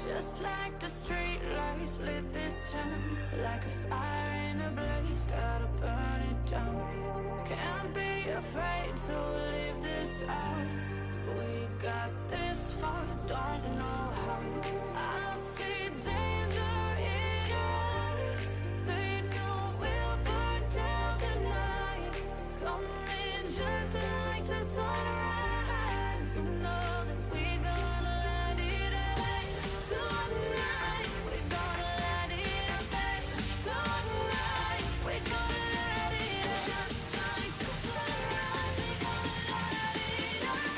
Just like the street lights lit this town, like a fire in a blaze, gotta burn it down. Can't be afraid to leave this out. We got this far, don't know how. I see danger in your eyes. They know we'll burn down the night. Coming just like the sunrise. You know that we gonna let it rain. Tonight we gonna let it rain. Tonight we gonna let it rain. Just like the sunrise, we gonna let it rain.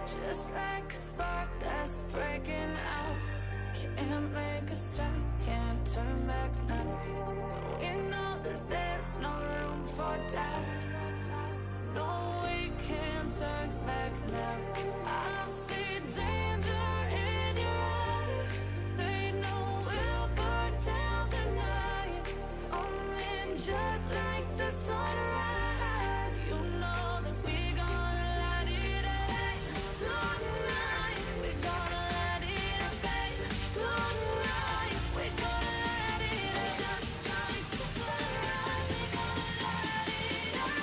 Just like a spark that's breaking out. Can't make a stop, can't turn back now. We know that there's no room for doubt. No, we can't turn back now. I see danger in your eyes. They know we'll burn down the night. Coming just like the sunrise. You know that we gonna let it rain. Tonight we gonna let it rain. Tonight we gonna let it rain. Just like the sunrise, we gonna let it rain.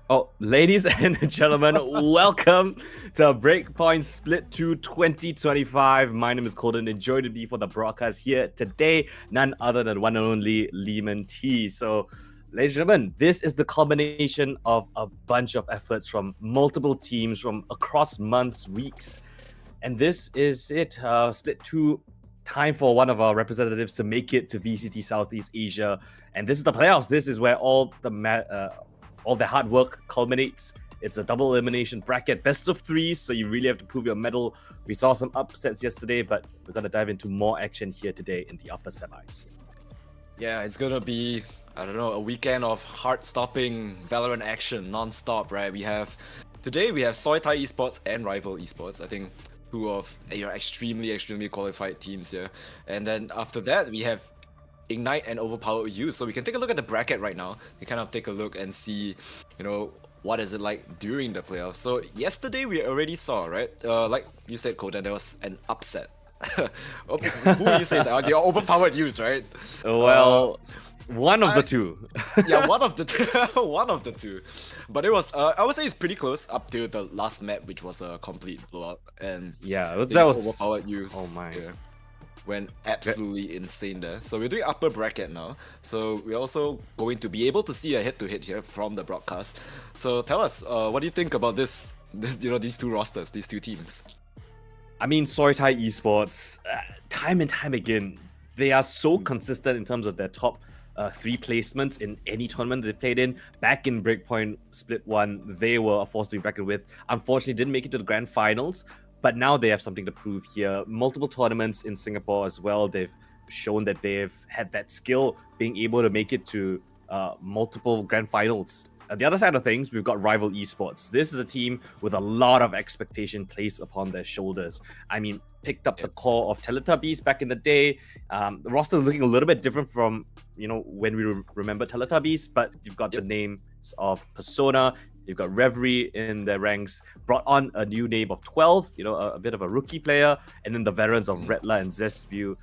Oh, ladies and gentlemen, welcome to Breakpoint Split 2 2025. My name is Coldan and joining me for the broadcast here today, none other than one and only Leemontea. So, ladies and gentlemen, this is the culmination of a bunch of efforts from multiple teams from across months, weeks, and this is it. Split 2, time for one of our representatives to make it to VCT Southeast Asia, and this is the playoffs. This is where all the hard work culminates. It's a double elimination bracket, best of 3, so you really have to prove your mettle. We saw some upsets yesterday, but we're going to dive into more action here today in the upper semis. Yeah, it's gonna be, I don't know, a weekend of heart-stopping Valorant action non-stop, right? Today we have Soy Thai Esports and Rival Esports, I think two of your extremely qualified teams here. And then after that, we have Ignite and Overpowered Youth. So we can take a look at the bracket right now to kind of take a look and see, what is it like during the playoffs. So yesterday we already saw, right? Like you said, Coldan, there was an upset. Who you say that? Your Overpowered Youth, right? Well, one of the two. Yeah, one of the two. One of the two. But it was, I would say it's pretty close up to the last map, which was a complete blowout. And yeah, that was Overpowered Youth. Oh my. Yeah, went absolutely insane there. So we're doing upper bracket now. So we're also going to be able to see a head-to-head here from the broadcast. So tell us, what do you think about these two rosters, these two teams? I mean, Soy Thai Esports, time and time again, they are so consistent in terms of their top 3 placements in any tournament they played in. Back in Breakpoint Split 1, they were a force to be reckoned with. Unfortunately, didn't make it to the grand finals, but now they have something to prove here. Multiple tournaments in Singapore as well. They've shown that they've had that skill, being able to make it to multiple grand finals. At the other side of things, we've got Rival Esports. This is a team with a lot of expectation placed upon their shoulders. I mean, picked up the core of Teletubbies back in the day. The roster is looking a little bit different from, when we remember Teletubbies, but you've got the names of Persona, you've got Reverie in their ranks, brought on a new name of 12, a bit of a rookie player, and then the veterans of Redla and Zespew,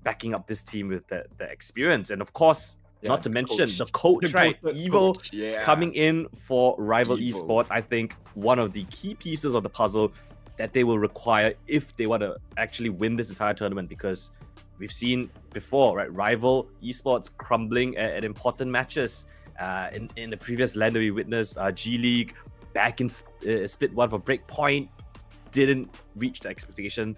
backing up this team with the experience. And of course, not to mention the coach, right? Evo coming in for Rival Esports. I think one of the key pieces of the puzzle that they will require if they want to actually win this entire tournament, because we've seen before, right? Rival Esports crumbling at important matches. In the previous LAN that we witnessed, G League back in Split 1 for Breakpoint didn't reach the expectation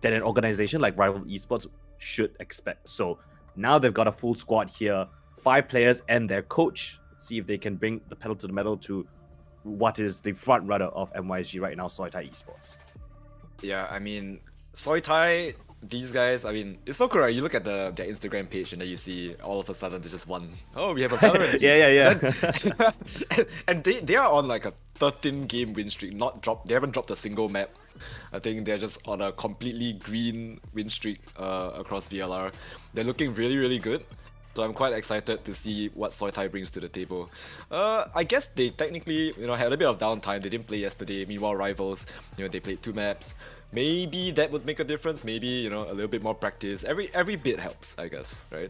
that an organization like Rival Esports should expect. So now they've got a full squad here. 5 players and their coach. Let's see if they can bring the pedal to the metal to what is the front runner of MYSG right now, Soy Thai Esports. Yeah, I mean, Soy Thai, these guys, I mean, it's so cool, right? You look at their Instagram page and then you see all of a sudden there's just one. Oh, we have a Valorant team. Yeah. And they are on like a 13-game win streak. They haven't dropped a single map. I think they're just on a completely green win streak across VLR. They're looking really good. So I'm quite excited to see what Soy Thai brings to the table. I guess they technically, had a bit of downtime. They didn't play yesterday. Meanwhile, Rivals, they played 2 maps. Maybe that would make a difference. Maybe, a little bit more practice. Every bit helps, I guess, right?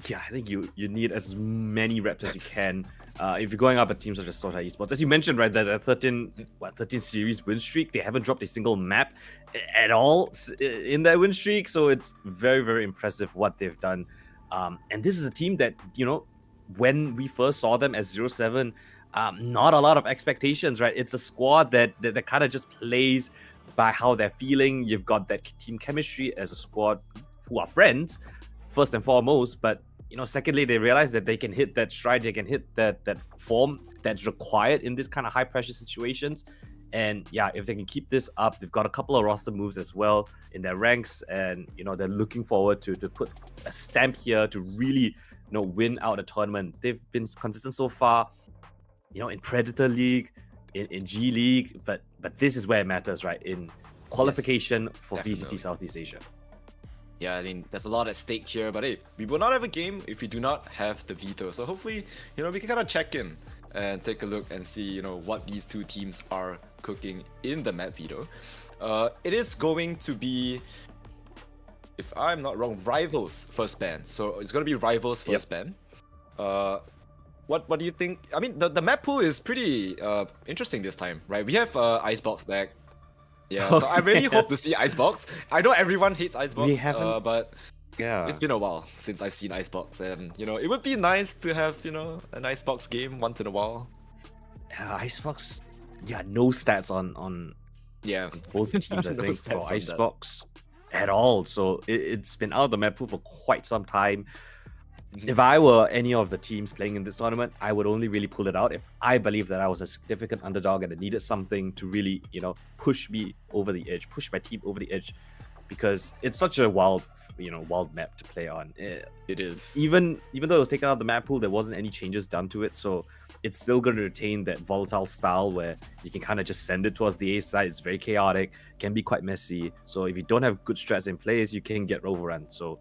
Yeah, I think you need as many reps as you can. If you're going up at teams such as Soy Thai Esports, as you mentioned, right, that 13 series win streak, they haven't dropped a single map at all in that win streak. So it's very impressive what they've done. And this is a team that, when we first saw them as 0-7, not a lot of expectations, right? It's a squad that kind of just plays by how they're feeling. You've got that team chemistry as a squad who are friends, first and foremost. But, secondly, they realize that they can hit that stride, they can hit that form that's required in this kind of high-pressure situations. And yeah, if they can keep this up, they've got a couple of roster moves as well in their ranks, and they're looking forward to put a stamp here to really win out a tournament. They've been consistent so far, in Predator League, in G League, but this is where it matters, right? In qualification for VCT Southeast Asia. Yeah, I mean, there's a lot at stake here, but hey, we will not have a game if we do not have the veto. So hopefully, we can kind of check in and take a look and see, what these two teams are cooking in the map veto. It is going to be, if I'm not wrong, Rivals first ban. So it's going to be Rivals first ban. what do you think? I mean, the map pool is pretty interesting this time, right? We have Icebox back. Yeah, so I really hope to see Icebox. I know everyone hates Icebox, We haven't- but Yeah. it's been a while since I've seen Icebox, and it would be nice to have an Icebox game once in a while. Icebox. Yeah, no stats on Yeah, both teams, I No think, stats for on that. Icebox at all. So it's been out of the map pool for quite some time. Mhm. If I were any of the teams playing in this tournament, I would only really pull it out if I believe that I was a significant underdog and I needed something to really, push me over the edge, push my team over the edge, because it's such a wild map to play on. It is. Even though it was taken out of the map pool, there wasn't any changes done to it, so it's still going to retain that volatile style where you can kind of just send it towards the A side. It's very chaotic, can be quite messy. So if you don't have good strats in place, you can get overrun. So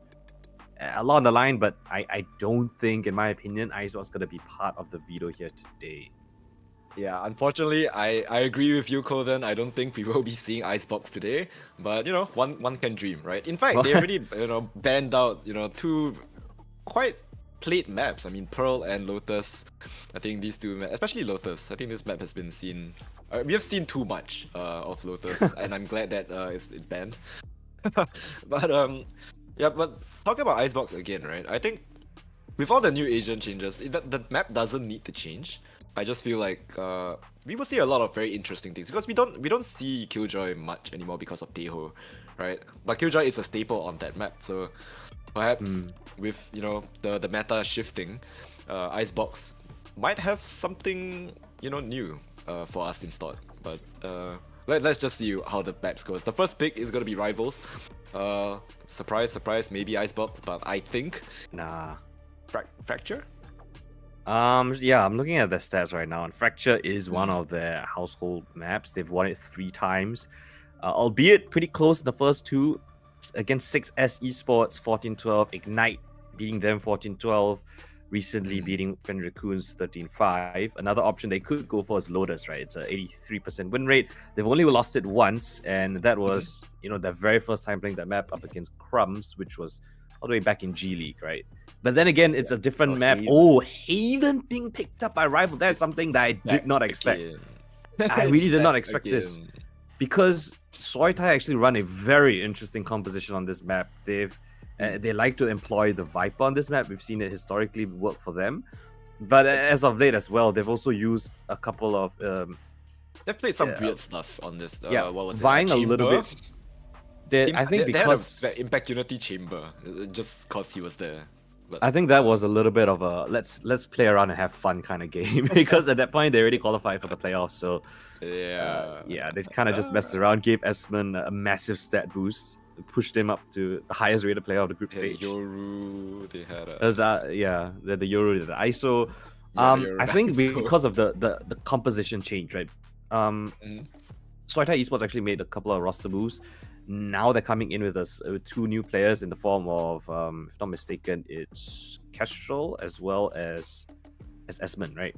a lot on the line, but I don't think, in my opinion, Icebox going to be part of the veto here today. Yeah, unfortunately, I agree with you, Coldan. I don't think we will be seeing Icebox today, but one can dream, right? In fact, they already banned out two quite played maps. I mean, Pearl and Lotus. I think these two, especially Lotus. I think this map has been seen. We have seen too much of Lotus, and I'm glad that it's banned. But yeah, but talking about Icebox again, right? I think with all the new Asian changes, the map doesn't need to change. I just feel like we will see a lot of very interesting things because we don't see Killjoy much anymore because of Taeho, right? But Killjoy is a staple on that map, so perhaps with the meta shifting, Icebox might have something new for us installed. But let's just see how the maps goes. The first pick is gonna be Rivals. Surprise, maybe Icebox, but I think Nah. Fracture. Yeah, I'm looking at their stats right now, and Fracture is one of their household maps. They've won it 3 times, albeit pretty close in the first 2 against 6S Esports 14-12, Ignite beating them 14-12, recently beating Fenrikuns 13-5. Another option they could go for is Lotus, right? It's a 83% win rate. They've only lost it once, and that was their very first time playing that map up against Crumbs, which was all the way back in G League, right? But then again, it's a different map. Haven. Oh, Haven being picked up by Rival. That's something that I did not expect. I really did not expect this. Because Soitai actually run a very interesting composition on this map. They like to employ the Viper on this map. We've seen it historically work for them. But as of late as well, they've also used a couple of... They've played some weird stuff on this. What was vying it? a little Chamber? bit. I think they because... had a Impact Unity Chamber, just because he was there. But I think that was a little bit of a let's play around and have fun kind of game because at that point they already qualified for the playoffs. So yeah, they kind of just messed around, gave Esmond a massive stat boost, pushed him up to the highest rated player of the group stage. Yoru, they had a... There's the Yoru, the ISO. Yoru, I think ISO. because of the composition change, right? Soitai Esports actually made a couple of roster moves. Now they're coming in with us 2 new players in the form of, if not mistaken, it's Kestrel as well as Esmond, right?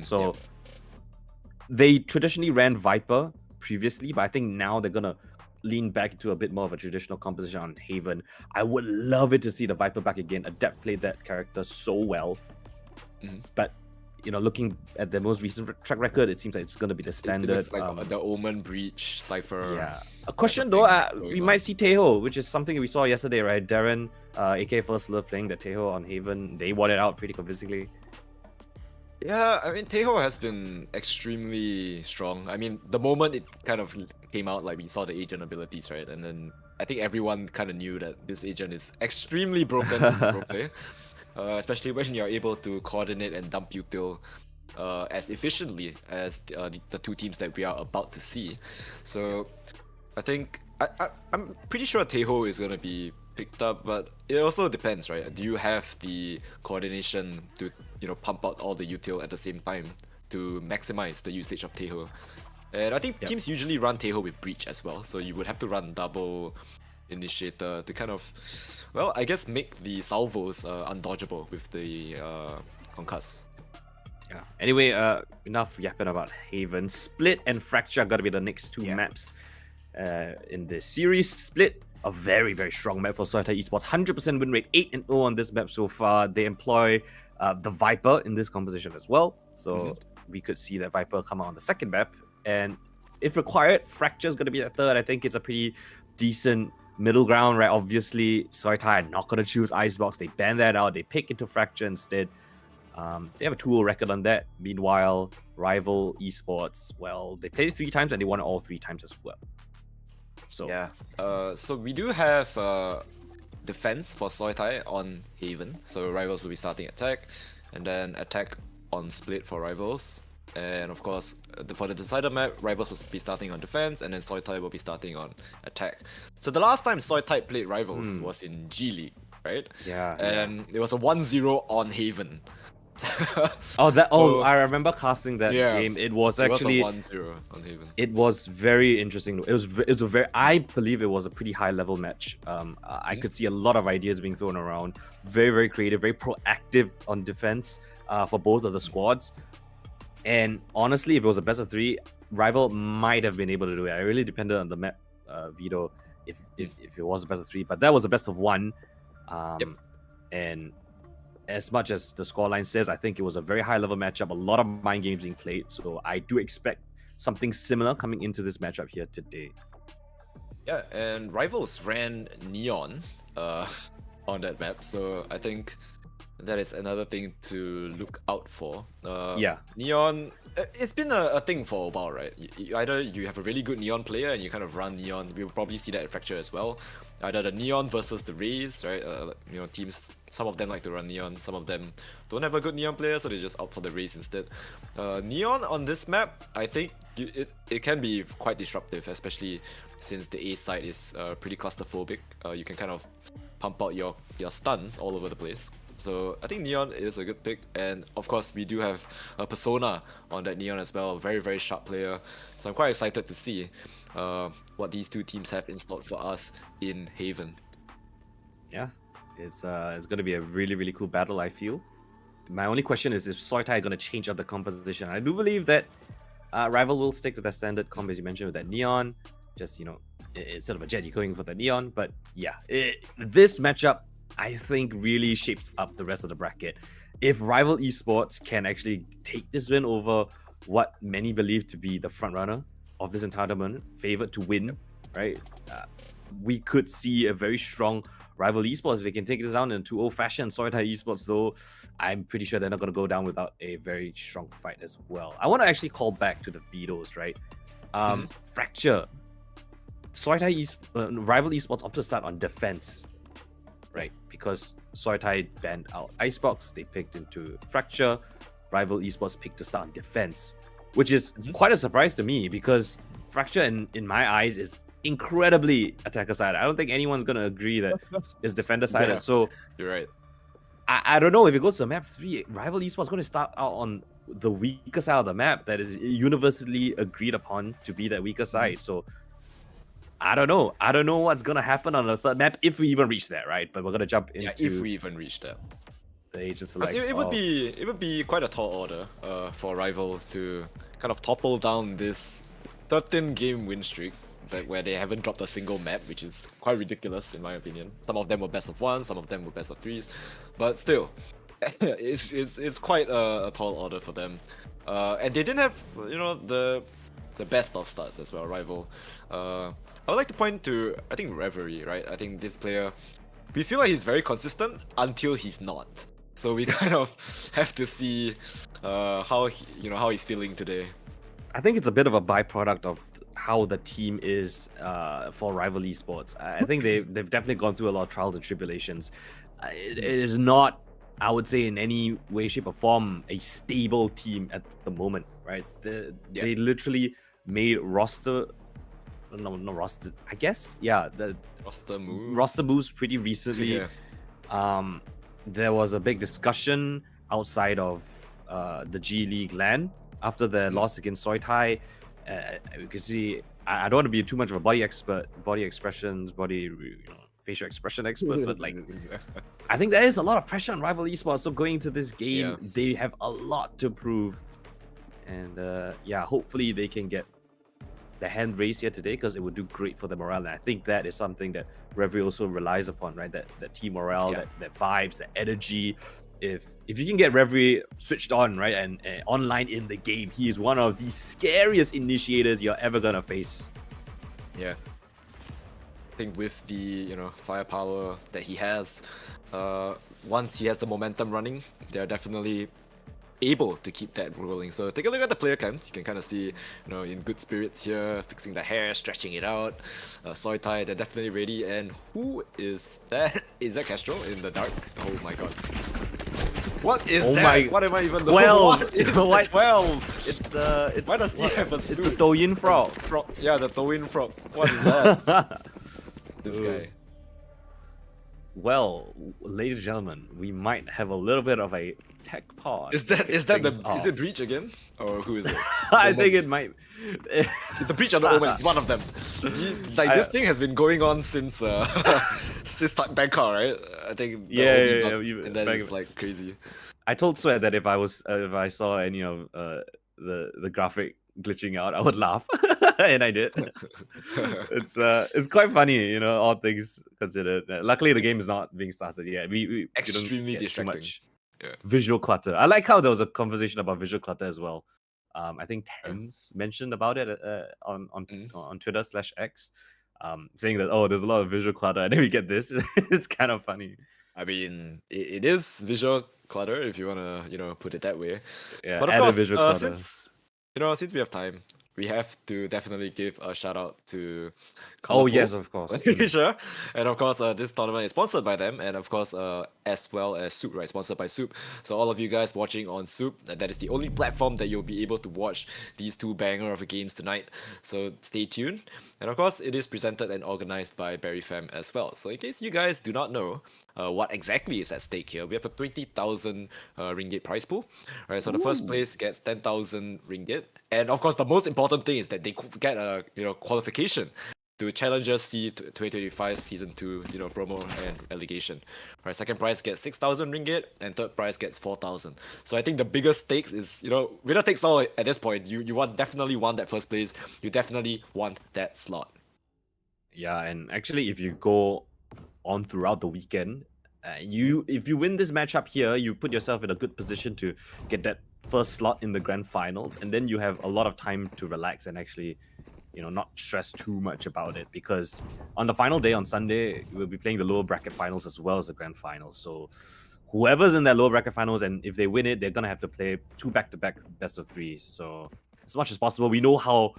So they traditionally ran Viper previously, but I think now they're gonna lean back into a bit more of a traditional composition on Haven. I would love it to see the Viper back again. Adept played that character so well, but looking at the most recent track record, it seems like it's going to be the standard. It looks like the Omen Breach Cypher. Yeah. A question though, we might see Taeho, which is something we saw yesterday, right? Darren, AK First Love playing the Taeho on Haven. They won it out pretty convincingly. Yeah, I mean, Taeho has been extremely strong. I mean, the moment it kind of came out, like we saw the agent abilities, right? And then I think everyone kind of knew that this agent is extremely broken in pro play. Especially when you're able to coordinate and dump util as efficiently as the 2 teams that we are about to see. So I think I'm pretty sure Taeho is gonna be picked up, but it also depends, right? Do you have the coordination to pump out all the util at the same time to maximize the usage of Taeho? And I think teams usually run Taeho with Breach as well, so you would have to run double Initiator to kind of, well, I guess make the salvos undodgeable with the concuss. Yeah. Anyway, enough yapping about Haven. Split and Fracture are gonna be the next 2 maps in the series. Split, a very, very strong map for Soitai Esports. 100% win rate, 8-0 on this map so far. They employ the Viper in this composition as well. So we could see that Viper come out on the second map. And if required, Fracture is going to be the third. I think it's a pretty decent middle ground, right? Obviously, Soitai are not going to choose Icebox. They ban that out. They pick into Fracture instead. They have a 2-0 record on that. Meanwhile, Rival Esports, well, they played it 3 times and they won it all 3 times as well. So yeah. So we do have defense for Soitai on Haven. So Rivals will be starting attack, and then attack on split for Rivals. And of course, for the decider map, Rivals will be starting on defense, and then Soitai will be starting on attack. So the last time Soitai played Rivals was in G League, right? Yeah. And it was a 1-0 on Haven. I remember casting that game. It was actually 1-0 on Haven. It was very interesting. It was a very, I believe it was a pretty high level match. I could see a lot of ideas being thrown around. Very, very creative, very proactive on defense for both of the squads. And honestly, if it was a best of 3, Rival might have been able to do it. It really depended on the map, Vito, if it was a best of 3. But that was a best of 1. And as much as the scoreline says, I think it was a very high level matchup. A lot of mind games being played. So I do expect something similar coming into this matchup here today. Yeah, and Rivals ran Neon on that map. So I think that is another thing to look out for. Neon, it's been a thing for a while, right? Either you have a really good Neon player and you kind of run Neon. We'll probably see that at Fracture as well. Either the Neon versus the Rays, right? Teams, some of them like to run Neon, some of them don't have a good Neon player, so they just opt for the Rays instead. Neon on this map, I think it can be quite disruptive, especially since the A side is pretty claustrophobic. You can kind of pump out your stuns all over the place. So I think Neon is a good pick, and of course we do have a Persona on that Neon as well, a very, very sharp player. So I'm quite excited to see what these two teams have in store for us in Haven. Yeah, it's going to be a really, really cool battle, I feel. My only question is if Soitai are going to change up the composition. I do believe that Rival will stick with their standard comp, as you mentioned, with that Neon. Just, instead of a Jet, you're going for the Neon. But yeah, this matchup, I think, really shapes up the rest of the bracket. If Rival Esports can actually take this win over what many believe to be the front runner of this entire tournament, favored to win, right? We could see a very strong Rival Esports if they can take this down in 2-0 fashion. Soitai Esports, though, I'm pretty sure they're not going to go down without a very strong fight as well. I want to actually call back to the vetoes, right? Fracture. Soitai Rival Esports opted to start on defense, right? Because Soitai banned out Icebox, they picked into Fracture. Rival Esports picked to start on defense, which is quite a surprise to me because Fracture, in my eyes, is incredibly attacker side. I don't think anyone's gonna agree that it's defender sided. Yeah, so you're right. I don't know if it goes to map 3. Rival Esports going to start out on the weaker side of the map that is universally agreed upon to be that weaker side. So I don't know. I don't know what's gonna happen on the third map if we even reach that, right? But we're gonna jump into if we even reach that. The agent select. It would be quite a tall order for Rivals to kind of topple down this 13-game win streak where they haven't dropped a single map, which is quite ridiculous in my opinion. Some of them were best of 1, some of them were best of 3s, but still, it's quite a tall order for them. And they didn't have the best of starts as well. Rival. I would like to point to I think Reverie, right? I think this player, we feel like he's very consistent until he's not. So we kind of have to see how he's feeling today. I think it's a bit of a byproduct of how the team is for Rival Esports. I think they've definitely gone through a lot of trials and tribulations. It is not, I would say, in any way, shape, or form, a stable team at the moment, right? They literally made roster. No roster. I guess, yeah. The roster moves pretty recently. Yeah. There was a big discussion outside of the G League LAN after the loss against Soitai. You can see, I don't want to be too much of a body expressions, facial expression expert, but like, I think there is a lot of pressure on Rival Esports. So going into this game, they have a lot to prove, and hopefully they can get the hand raised here today because it would do great for the morale. And I think that is something that Reverie also relies upon, right? That team morale, that vibes, that energy. if you can get Reverie switched on, right, and online in the game, he is one of the scariest initiators you're ever gonna face. Yeah. I think with the firepower that he has, once he has the momentum running, they're definitely able to keep that rolling. So take a look at the player cams. You can kind of see, in good spirits here, fixing the hair, stretching it out. Soitai, they're definitely ready. And who is that? Is that Castro in the dark? Oh my god. What is that? What am I even looking? 12. What is 12. It's the. Why does he have a It's suit? the Douyin frog. Yeah, the Douyin frog. What is that? This guy. Well, ladies and gentlemen, we might have a little bit of a tech pause. Is it Breach again? Or who is it? I think it might. It's the Breach of the Omen, it's one of them. This thing has been going on since since Bangkok, right? I think Yeah, and then it's like crazy. I told Sweat that if I saw any of the graphic glitching out, I would laugh, and I did. It's quite funny, all things considered. Luckily, the game is not being started yet. We Extremely don't get too distracting. much Yeah. visual clutter. I like how there was a conversation about visual clutter as well. I think Tens mentioned about it on Twitter/X, saying that there's a lot of visual clutter, and then we get this. It's kind of funny. I mean, it is visual clutter if you wanna, put it that way. Yeah, But of add a course, visual clutter. since we have time, we have to definitely give a shout out to Oh Colourful. yes, of course. Sure. And of course, this tournament is sponsored by them, and of course, as well as Soup, right? Sponsored by Soup. So all of you guys watching on Soup, that is the only platform that you'll be able to watch these two banger of games tonight. So stay tuned. And of course, it is presented and organized by Berryfam as well. So in case you guys do not know what exactly is at stake here, we have a 20,000 ringgit prize pool. Right. So the first place gets 10,000 ringgit, and of course, the most important thing is that they get a qualification to Challenger C 2025 Season 2, promo and relegation. Right, second prize gets 6,000 ringgit, and third prize gets 4,000. So I think the biggest stakes is, winner takes all at this point. You definitely want that first place. You definitely want that slot. Yeah, and actually, if you go on throughout the weekend, if you win this matchup here, you put yourself in a good position to get that first slot in the grand finals, and then you have a lot of time to relax and actually not stress too much about it, because on the final day on Sunday, we'll be playing the lower bracket finals as well as the grand finals. So whoever's in that lower bracket finals, and if they win it, they're gonna have to play 2 back-to-back best of 3s. So as much as possible, we know how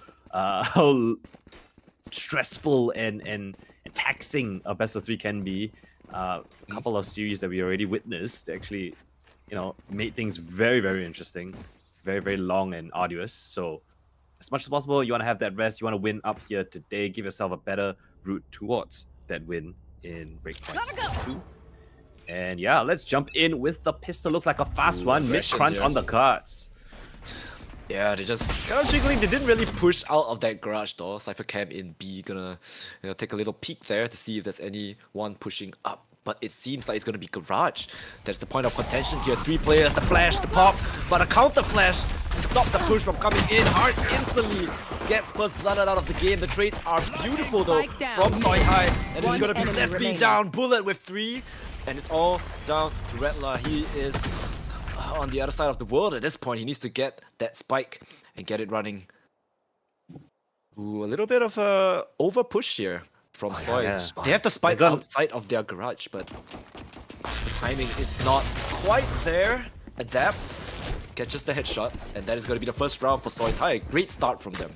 stressful and taxing a best of 3 can be. A couple of series that we already witnessed actually, made things very, very interesting, very, very long and arduous. So as much as possible, you want to have that rest. You want to win up here today. Give yourself a better route towards that win in Breakpoint 2. And yeah, let's jump in with the pistol. Looks like a fast one. Mid-crunch on the cards. Yeah, they just kind of jiggling. They didn't really push out of that garage door. Cypher Cam in B gonna take a little peek there to see if there's anyone pushing up. But it seems like it's gonna be garage. That's the point of contention here. 3 players, the flash, the pop, but a counter flash to stop the push from coming in. Hard instantly gets first blood out of the game. The trades are beautiful though from Soitai. And it's gonna be SB down, Bullet with 3. And it's all down to Redla. He is on the other side of the world at this point. He needs to get that spike and get it running. Ooh, a little bit of a over push here from Soy. yeah. They have the spike outside of their garage, but the timing is not quite there. Adapt, catches the headshot, and that is going to be the first round for Soy Tai. Great start from them.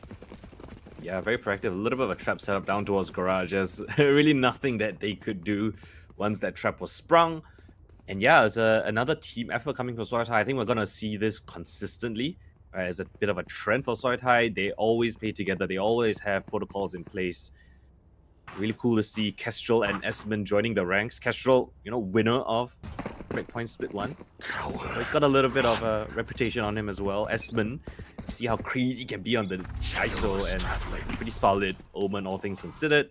Yeah, very proactive. A little bit of a trap setup down towards garage. There's really nothing that they could do once that trap was sprung. And yeah, it's another team effort coming from Soitai. I think we're going to see this consistently as a bit of a trend for Soitai. They always play together. They always have protocols in place. Really cool to see Kestrel and Esmond joining the ranks. Kestrel, winner of Breakpoint Split 1. So he's got a little bit of a reputation on him as well. Esmond, see how crazy he can be on the ISO, and pretty solid Omen, all things considered.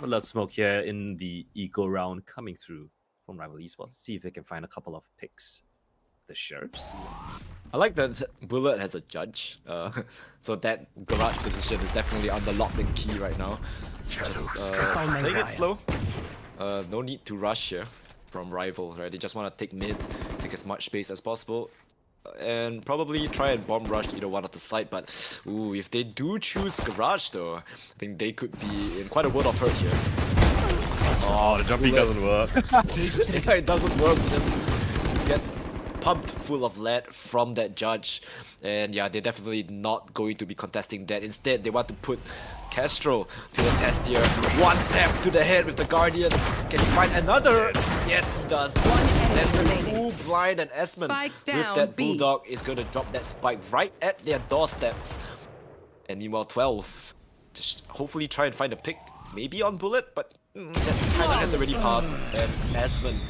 A lot of smoke here in the eco round coming through from Rival Esports. See if they can find a couple of picks. The Sheriffs. I like that Bullet has a judge, so that garage position is definitely under lock and key right now. Just playing it slow. No need to rush here from Rival, right? They just want to take mid, take as much space as possible, and probably try and bomb rush either one of the side. But ooh, if they do choose Garage though, I think they could be in quite a world of hurt here. Oh, the jumping doesn't work. Yeah, it doesn't work. Just gets pumped full of lead from that judge, and yeah, they're definitely not going to be contesting that. Instead, they want to put Castro to the test here. One tap to the head with the Guardian. Can he find another? Yes, he does. Then full blind, and Esmond with that Bulldog is going to drop that spike right at their doorsteps. And meanwhile, 12 just hopefully try and find a pick, maybe on Bullet, but that kind of has already passed. And Esmond,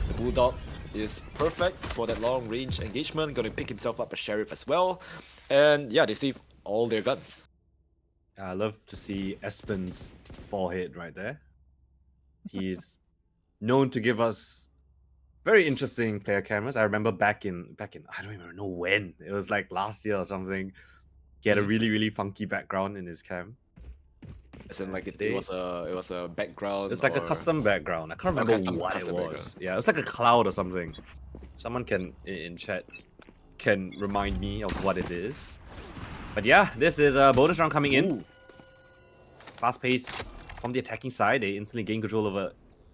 the Bulldog, is perfect for that long range engagement. Gonna pick himself up a Sheriff as well. And yeah, they save all their guns. I love to see Espen's forehead right there. He's known to give us very interesting player cameras. I remember back in I don't even know when. It was like last year or something. He had a really funky background in his cam. As in, like it was a background. It's like a custom background. I can't remember what it was. Yeah, it was like a cloud or something. Someone can in chat can remind me of what it is. But yeah, this is a bonus round coming in. Fast pace from the attacking side. They instantly gain control over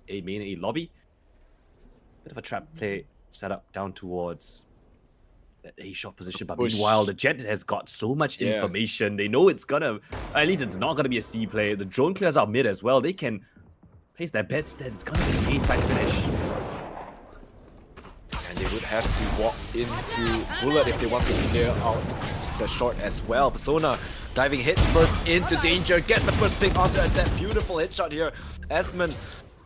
a main A lobby. Bit of a trap play set up down towards that A shot position, but meanwhile the Jet has got so much information. They know it's gonna, at least it's not gonna be a C play. The drone clears out mid as well. They can place their bets that it's gonna be an A side finish. And they would have to walk into Bullet if they want to clear out the short as well. Persona diving head first into danger, gets the first pick onto that beautiful headshot here. Esmond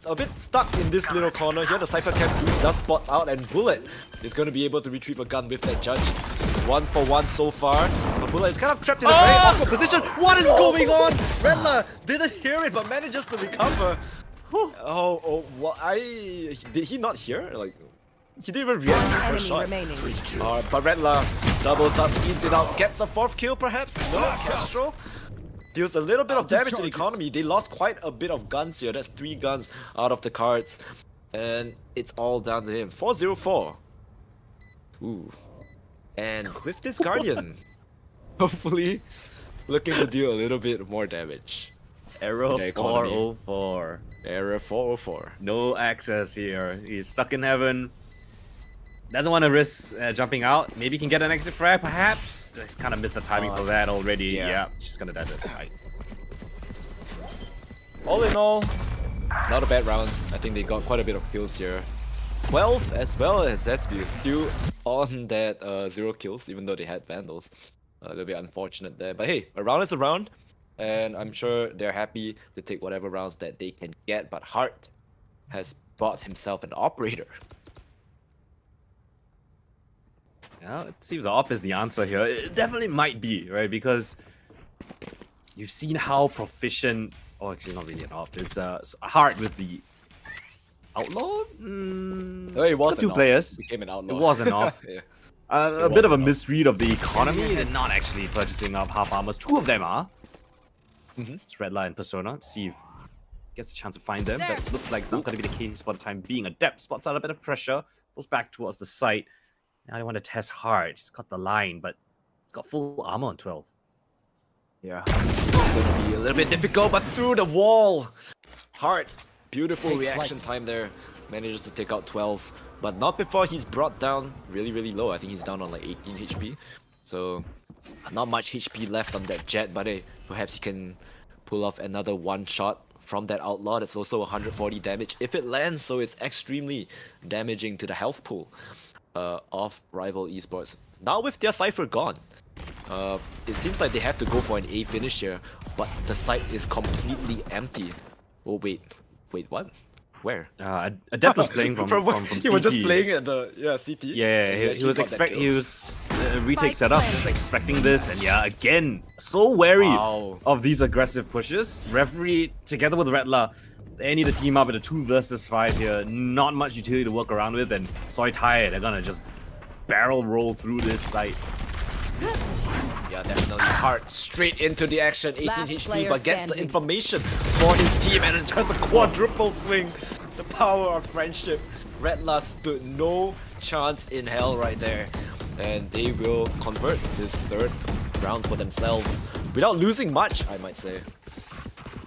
a bit stuck in this little corner here. The Cypher Camp does spot out, and Bullet is going to be able to retrieve a gun with that judge. 1-for-1 so far. But Bullet is kind of trapped in a very awkward position. What is going on? Redler didn't hear it, but manages to recover. What? Did he not hear? Like, he didn't even react to the first shot. But Redler doubles up, eats it out, gets a 4th kill perhaps. No, Kestrel deals a little bit of damage to the economy. They lost quite a bit of guns here. That's 3 guns out of the cards. And it's all down to him. 4-0-4. Ooh. And with this Guardian, hopefully looking to deal a little bit more damage. Error 404. Error 404. No access here. He's stuck in heaven. Doesn't want to risk jumping out. Maybe he can get an exit frag, perhaps. He's kind of missed the timing for that already. Yeah, she's gonna die this fight. All in all, not a bad round. I think they got quite a bit of kills here. 12 as well as SB still on that 0 kills, even though they had Vandals. A little bit unfortunate there. But hey, a round is a round. And I'm sure they're happy to take whatever rounds that they can get. But Hart has bought himself an operator. Yeah, let's see if the op is the answer here. It definitely might be, right? Because you've seen how proficient... Oh, actually, not really an op. It's Hart with the Outlaw? No, it was 2 players. Became an Outlaw. It was an op. Yeah. A bit of a misread of the economy. They're not actually purchasing up half armors. 2 of them are. It's Redline and Persona. Let's see if gets a chance to find them, but looks like it's not going to be the case for the time being. Adept spots out a bit of pressure, goes back towards the site. Now they want to test Hard. He's got the line, but he's got full armor on 12. Yeah, it's going to be a little bit difficult, but through the wall. Hard, beautiful reaction time there. Manages to take out 12, but not before he's brought down really low. I think he's down on like 18 HP. So not much HP left on that Jet, but hey, perhaps he can pull off another 1 shot from that Outlaw. That's also 140 damage if it lands, so it's extremely damaging to the health pool of Rival Esports. Now with their Cypher gone, it seems like they have to go for an A finish here, but the site is completely empty. Oh wait, what? Where? Adept was playing from CT. He was just playing at the CT. Yeah, he was retake setup, just expecting this, and yeah, again, so wary of these aggressive pushes. Referee together with Redler, they need to team up in a 2 versus 5 here. Not much utility to work around with, and Soy Tai, they're gonna just barrel roll through this site. Yeah, definitely Hard straight into the action, 18 HP, but gets the information for his team, and it's just a quadruple swing The power of friendship. Red Lust stood no chance in hell right there. And they will convert this third round for themselves without losing much, I might say.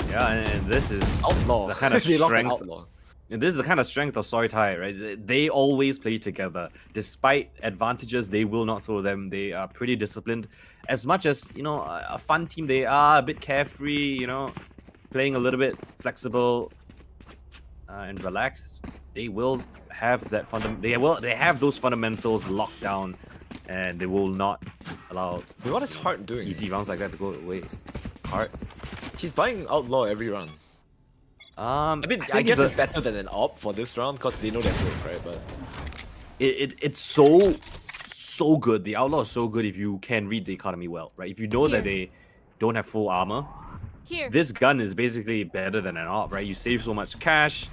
Yeah, and this is Outlaw. the kind of They lost an strength. Outlaw. And this is the kind of strength of Soy Tai, right? They always play together. Despite advantages, they will not throw them. They are pretty disciplined. As much as, you know, a fun team, they are a bit carefree, you know, playing a little bit flexible and relaxed. They will have that they have those fundamentals locked down, and they will not allow What is Hart doing? easy rounds like that to go away. Hard. He's buying Outlaw every round. I I think guess it's better than an op for this round because they know they're broke, right? But it's so good. The Outlaw is so good if you can read the economy well, right? If you know that they don't have full armor, this gun is basically better than an op, right? You save so much cash.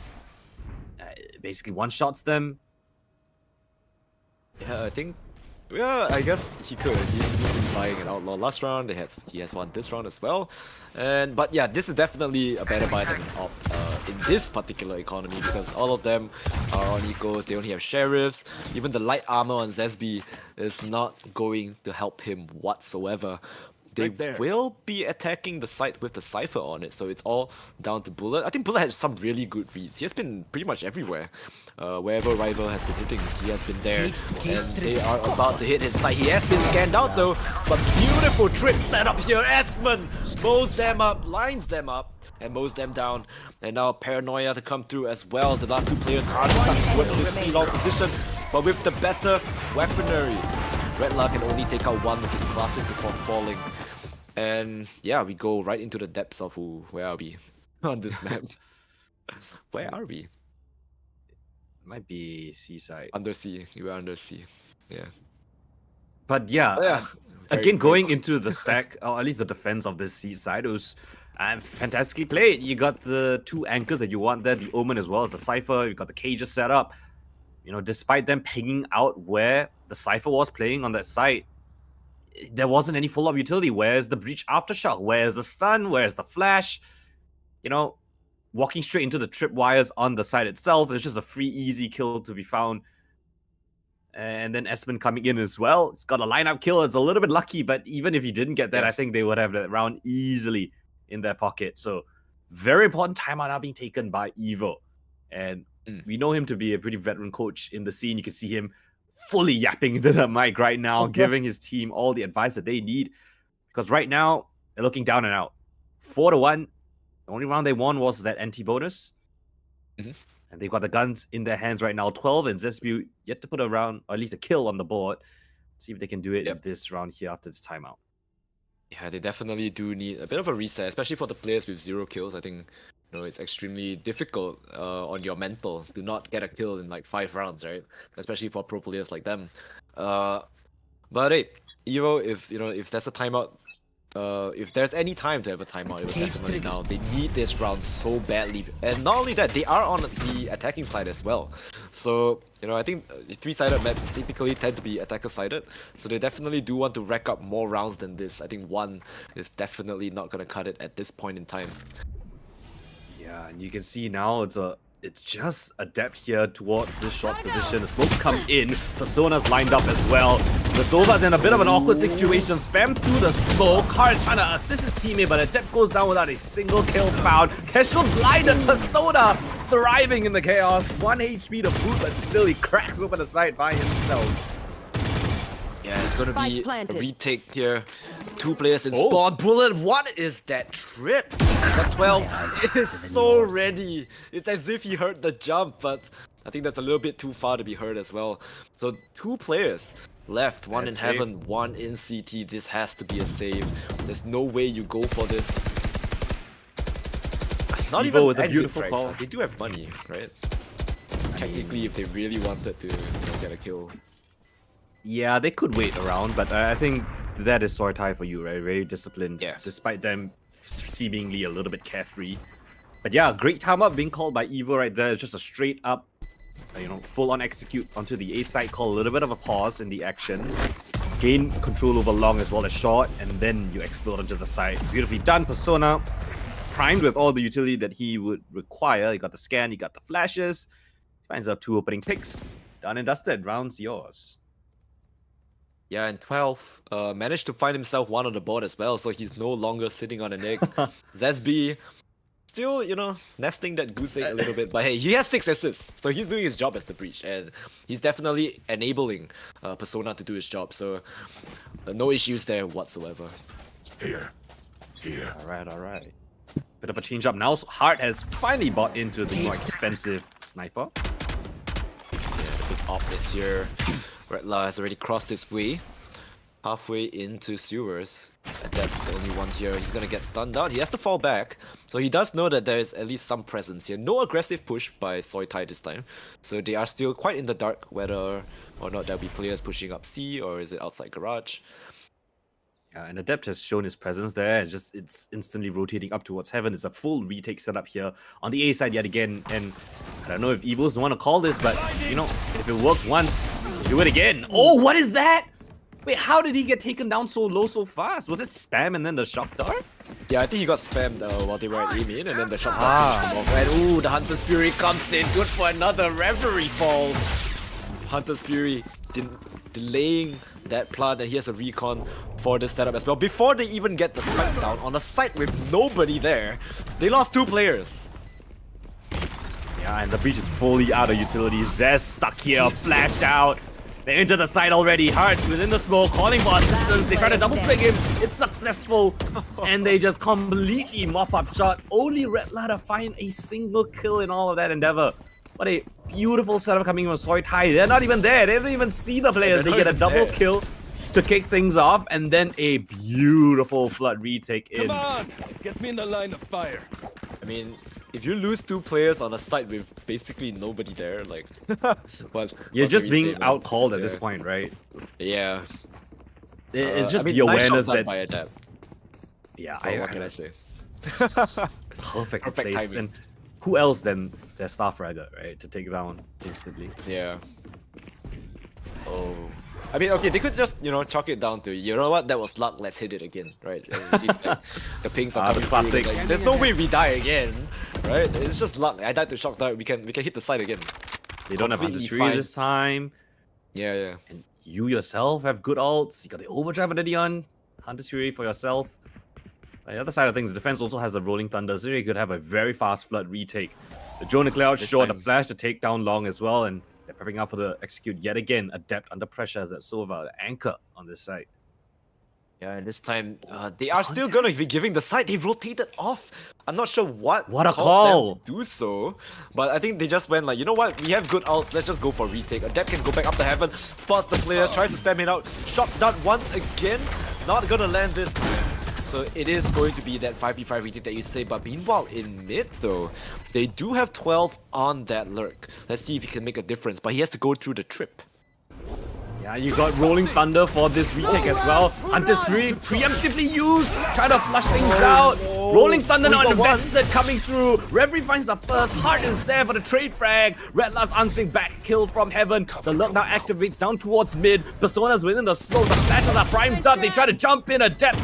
Basically one-shots them. yeah, I think. Yeah, I guess he could. He's just been buying an Outlaw last round. He has one this round as well. But yeah, this is definitely a better buy than an op in this particular economy because all of them are on ecos. They only have sheriffs. Even the light armor on Zesby is not going to help him whatsoever. They will be attacking the site with the Cypher on it, so it's all down to Bullet. I think Bullet has some really good reads. He has been pretty much everywhere. Wherever Rival has been hitting, he has been there. And they are about to hit his site. He has been scanned out though, but beautiful trip set up here. Esmond mows them up, lines them up, and mows them down. And now Paranoia to come through as well. The last two players are stuck towards this C-long position, but with the better weaponry. Redlar can only take out one with his classic before falling. And yeah, we go right into the depths of where are we on this map? Where are we? Might be seaside. Undersea. We are undersea. Yeah. But yeah, Very, again, very going quick. into the stack, or at least the defense of this seaside, it was fantastically played. You got the two anchors that you want there, the Omen as well as the Cypher. You got the cages set up. You know, despite them pinging out where the Cypher was playing on that site, there wasn't any follow-up utility. Where's the Breach Aftershock? Where's the stun? Where's the flash? You know, walking straight into the tripwires on the site itself, it's just a free, easy kill to be found. And then Esmond coming in as well. It's got a lineup kill. It's a little bit lucky, but even if he didn't get that, I think they would have that round easily in their pocket. So very important timeout now being taken by Evo. And we know him to be a pretty veteran coach in the scene. You can see him fully yapping into the mic right now, giving his team all the advice that they need. Because right now, they're looking down and out. 4-1. The only round they won was that anti-bonus. And they've got the guns in their hands right now. 12 and Zesbu yet to put a round, or at least a kill on the board. See if they can do it in this round here after this timeout. Yeah, they definitely do need a bit of a reset, especially for the players with 0 kills. I think it's extremely difficult on your mental to not get a kill in like 5 rounds, right? Especially for pro players like them. But hey, Evo, if there's a timeout, if there's any time to have a timeout, it was definitely now. They need this round so badly, and not only that, they are on the attacking side as well. So I think 3-sided maps typically tend to be attacker-sided, so they definitely do want to rack up more rounds than this. I think 1 is definitely not gonna cut it at this point in time. Yeah, and you can see now it's just a depth here towards this short position. The smoke come in. Persona's lined up as well. The Sova's in a bit of an awkward situation. Spam through the smoke. Hard trying to assist his teammate, but the depth goes down without a single kill found. Keshel's blinded. Persona thriving in the chaos. 1 HP to boot, but still he cracks open the site by himself. Yeah, it's gonna be a retake here. 2 players in spawn. Bullet, what is that trip? But 12 is so ready. It's as if he heard the jump, but I think that's a little bit too far to be heard as well. So 2 players left, 1 in heaven, 1 in CT. This has to be a save. There's no way you go for this. Not Evo even with a exit beautiful frags. call. They do have money, right? Technically, if they really wanted to get a kill. Yeah, they could wait around, but I think that is Soy Tai for you, right? Very disciplined, despite them seemingly a little bit carefree. But yeah, great time up being called by Evo right there. It's just a straight up, full on execute onto the A side call. A little bit of a pause in the action. Gain control over long as well as short, and then you explode onto the side. Beautifully done, Persona. primed with all the utility that he would require. He got the scan, he got the flashes. Finds out 2 opening picks. Done and dusted. Round's yours. Yeah, and 12 managed to find himself 1 on the board as well, so he's no longer sitting on an egg. Zesby still, you know, nesting that goose egg a little bit, but hey, he has 6 assists, so he's doing his job as the breach, and he's definitely enabling Persona to do his job, so no issues there whatsoever. Here. Alright. Bit of a change up now. So Hart has finally bought into the more expensive sniper. Yeah, the big op this year. Redla has already crossed his way. Halfway into sewers. And that's the only one here. He's gonna get stunned out. He has to fall back. So he does know that there is at least some presence here. No aggressive push by Soitai this time. So they are still quite in the dark whether or not there'll be players pushing up C or is it outside garage. And Adept has shown his presence there. It's instantly rotating up towards Heaven. It's a full retake setup here on the A side yet again. And I don't know if Evils don't want to call this, but you know, if it worked once, do it again. Oh, what is that? Wait, how did he get taken down so low so fast? Was it spam and then the shock dart? Yeah, I think he got spammed while they were at aim in, and then the shock dart finished him off. And ooh, the Hunter's Fury comes in. Good for another Reverie falls. Hunter's Fury delaying that plant, and he has a recon for this setup as well. Before they even get the spike down on a site with nobody there, they lost 2 players. Yeah, and the breach is fully out of utility. Zez stuck here, flashed out. They're into the site already. Hart within the smoke, calling for assistance. They try to double click him. It's successful. And they just completely mop up shot. Only Redla to find a single kill in all of that endeavor. What a beautiful setup coming from Soitai. They're not even there. They don't even see the players. They get a double kill to kick things off, and then a beautiful flood retake in. Come on! Get me in the line of fire. I mean, if you lose 2 players on a site with basically nobody there, like, You're just being out-called at this point, right? Yeah. It's just I mean, the nice awareness shot done that. by Adept. Yeah, So what can I say? Perfect Perfect place. timing. And who else than their staff rider, right, to take down instantly? Yeah. Oh. I mean, okay, they could just, you know, chalk it down to, you know what, that was luck, let's hit it again, right? And you see, like, the pings are The coming classic. through, like, there's no way we die again, right? It's just luck. I died to shock dart, we can hit the side again. They don't have Completely Hunter's Fury fine. this time. Yeah. And you yourself have good ults. You got the overdrive already on. Hunter's Fury for yourself. On the other side of things, the defense also has a Rolling Thunder, so you could have a very fast flood retake. The drone cloud This short, the time- flash to take down long as well, and they're prepping up for the execute yet again. Adept under pressure as that Sova, the anchor on this side. Yeah, and this time, they are still gonna be giving the side. They've rotated off. I'm not sure what a called call! them to do so, but I think they just went like, you know what? We have good ults. Let's just go for retake. Adept can go back up to Heaven, spots the players, tries to spam it out. Shot dart once again. Not gonna land this time. So it is going to be that 5v5 retake that you say. But meanwhile, in mid though, they do have 12 on that lurk. Let's see if he can make a difference. But he has to go through the trip. Yeah, you got Rolling Thunder for this retake as well. Hunter's Fury preemptively used, try to flush things out. Rolling Thunder now invested coming through. Reverie finds the first. Hart is there for the trade frag. Redla's answering back kill from Heaven. The lurk now activates down towards mid. Persona's within the smoke. The flashes are primed up. They try to jump in. Adept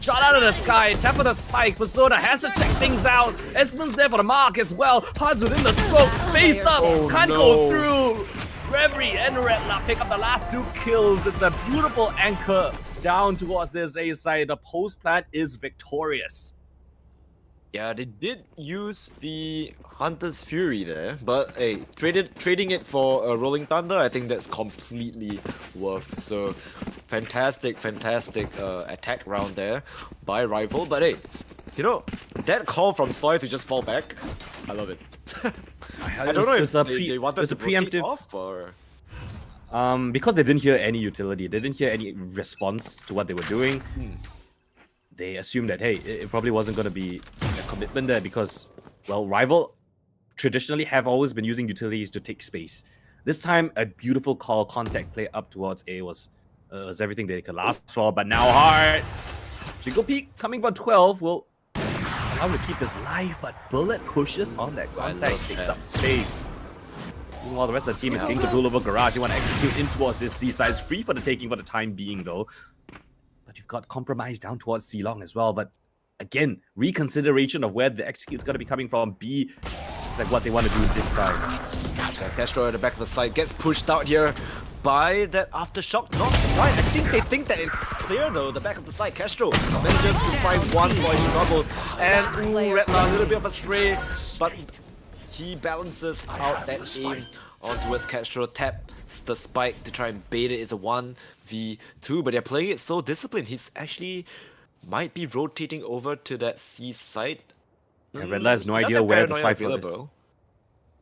shot out of the sky. Tap for the spike. Persona has to check things out. Esmond's there for the mark as well. Hart's within the smoke. Face up. Can't go through. Reverie and Redla pick up the last 2 kills. It's a beautiful anchor down towards this A side. The post plant is victorious. Yeah, they did use the Hunter's Fury there, but hey, trading it for a Rolling Thunder, I think that's completely worth. So, fantastic attack round there by Rival. But hey, you know, that call from Soy to just fall back, I love it. I don't know if they wanted to rotate preemptive off or... because they didn't hear any utility, they didn't hear any response to what they were doing. They assumed that, hey, it probably wasn't going to be a commitment there because, well, Rival traditionally have always been using utilities to take space. This time, a beautiful call contact play up towards A was everything they could last for, but now Hart. Jingle Peak coming for 12 will allow him to keep his life, but Bullet pushes on that contact, takes up space. Meanwhile, the rest of the team is getting control over Garage. They want to execute in towards this C side. It's free for the taking for the time being, though. But you've got compromise down towards C Long as well. But again, reconsideration of where the execute's going to be coming from. B, like what they want to do this time. Yeah, Castro at the back of the side gets pushed out here by that aftershock. Not quite. I think they think that it's clear though. The back of the side, Castro manages to find one while he struggles. And Redla, a little bit of a stray, but he balances out that aim on towards Castro, taps the spike to try and bait it. It's a 1v2, but they're playing it so disciplined. He's actually might be rotating over to that C side. And Redla has no idea where the Cypher is.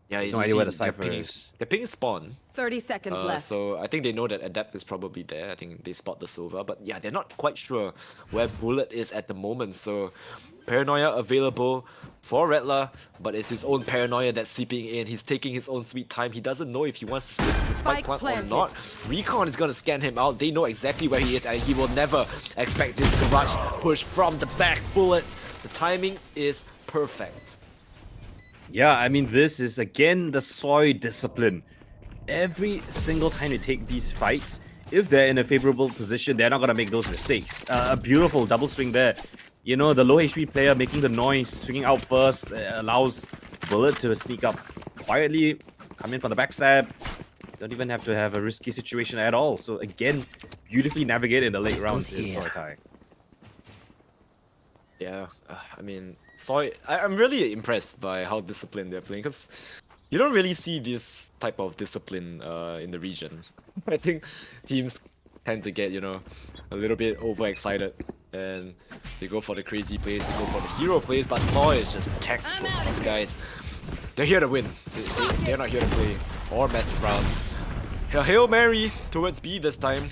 Yeah, no idea where the Cypher is. They're picking spawn. 30 seconds left. So I think they know that Adept is probably there. I think they spot the Sova. But yeah, they're not quite sure where Bullet is at the moment. So Paranoia available for Redla, but it's his own Paranoia that's seeping in. He's taking his own sweet time. He doesn't know if he wants to stick to the spike plant or not. Recon is going to scan him out. They know exactly where he is, and he will never expect this garage push from the back. Bullet, the timing is perfect. Yeah, I mean, this is again the Soy discipline. Every single time they take these fights, if they're in a favorable position, they're not going to make those mistakes. A beautiful double swing there. You know, the low HP player making the noise, swinging out first, allows Bullet to sneak up quietly, come in for the backstab. Don't even have to have a risky situation at all. So again, beautifully navigated in the late rounds is Soy Tai. Yeah, I mean, Soy, I'm really impressed by how disciplined they're playing, because you don't really see this type of discipline in the region. I think teams tend to get, you know, a little bit overexcited, and they go for the crazy plays, they go for the hero plays, but Soy is just textbook. These guys, they're here to win. They're not here to play or mess around. Hail Mary towards B this time.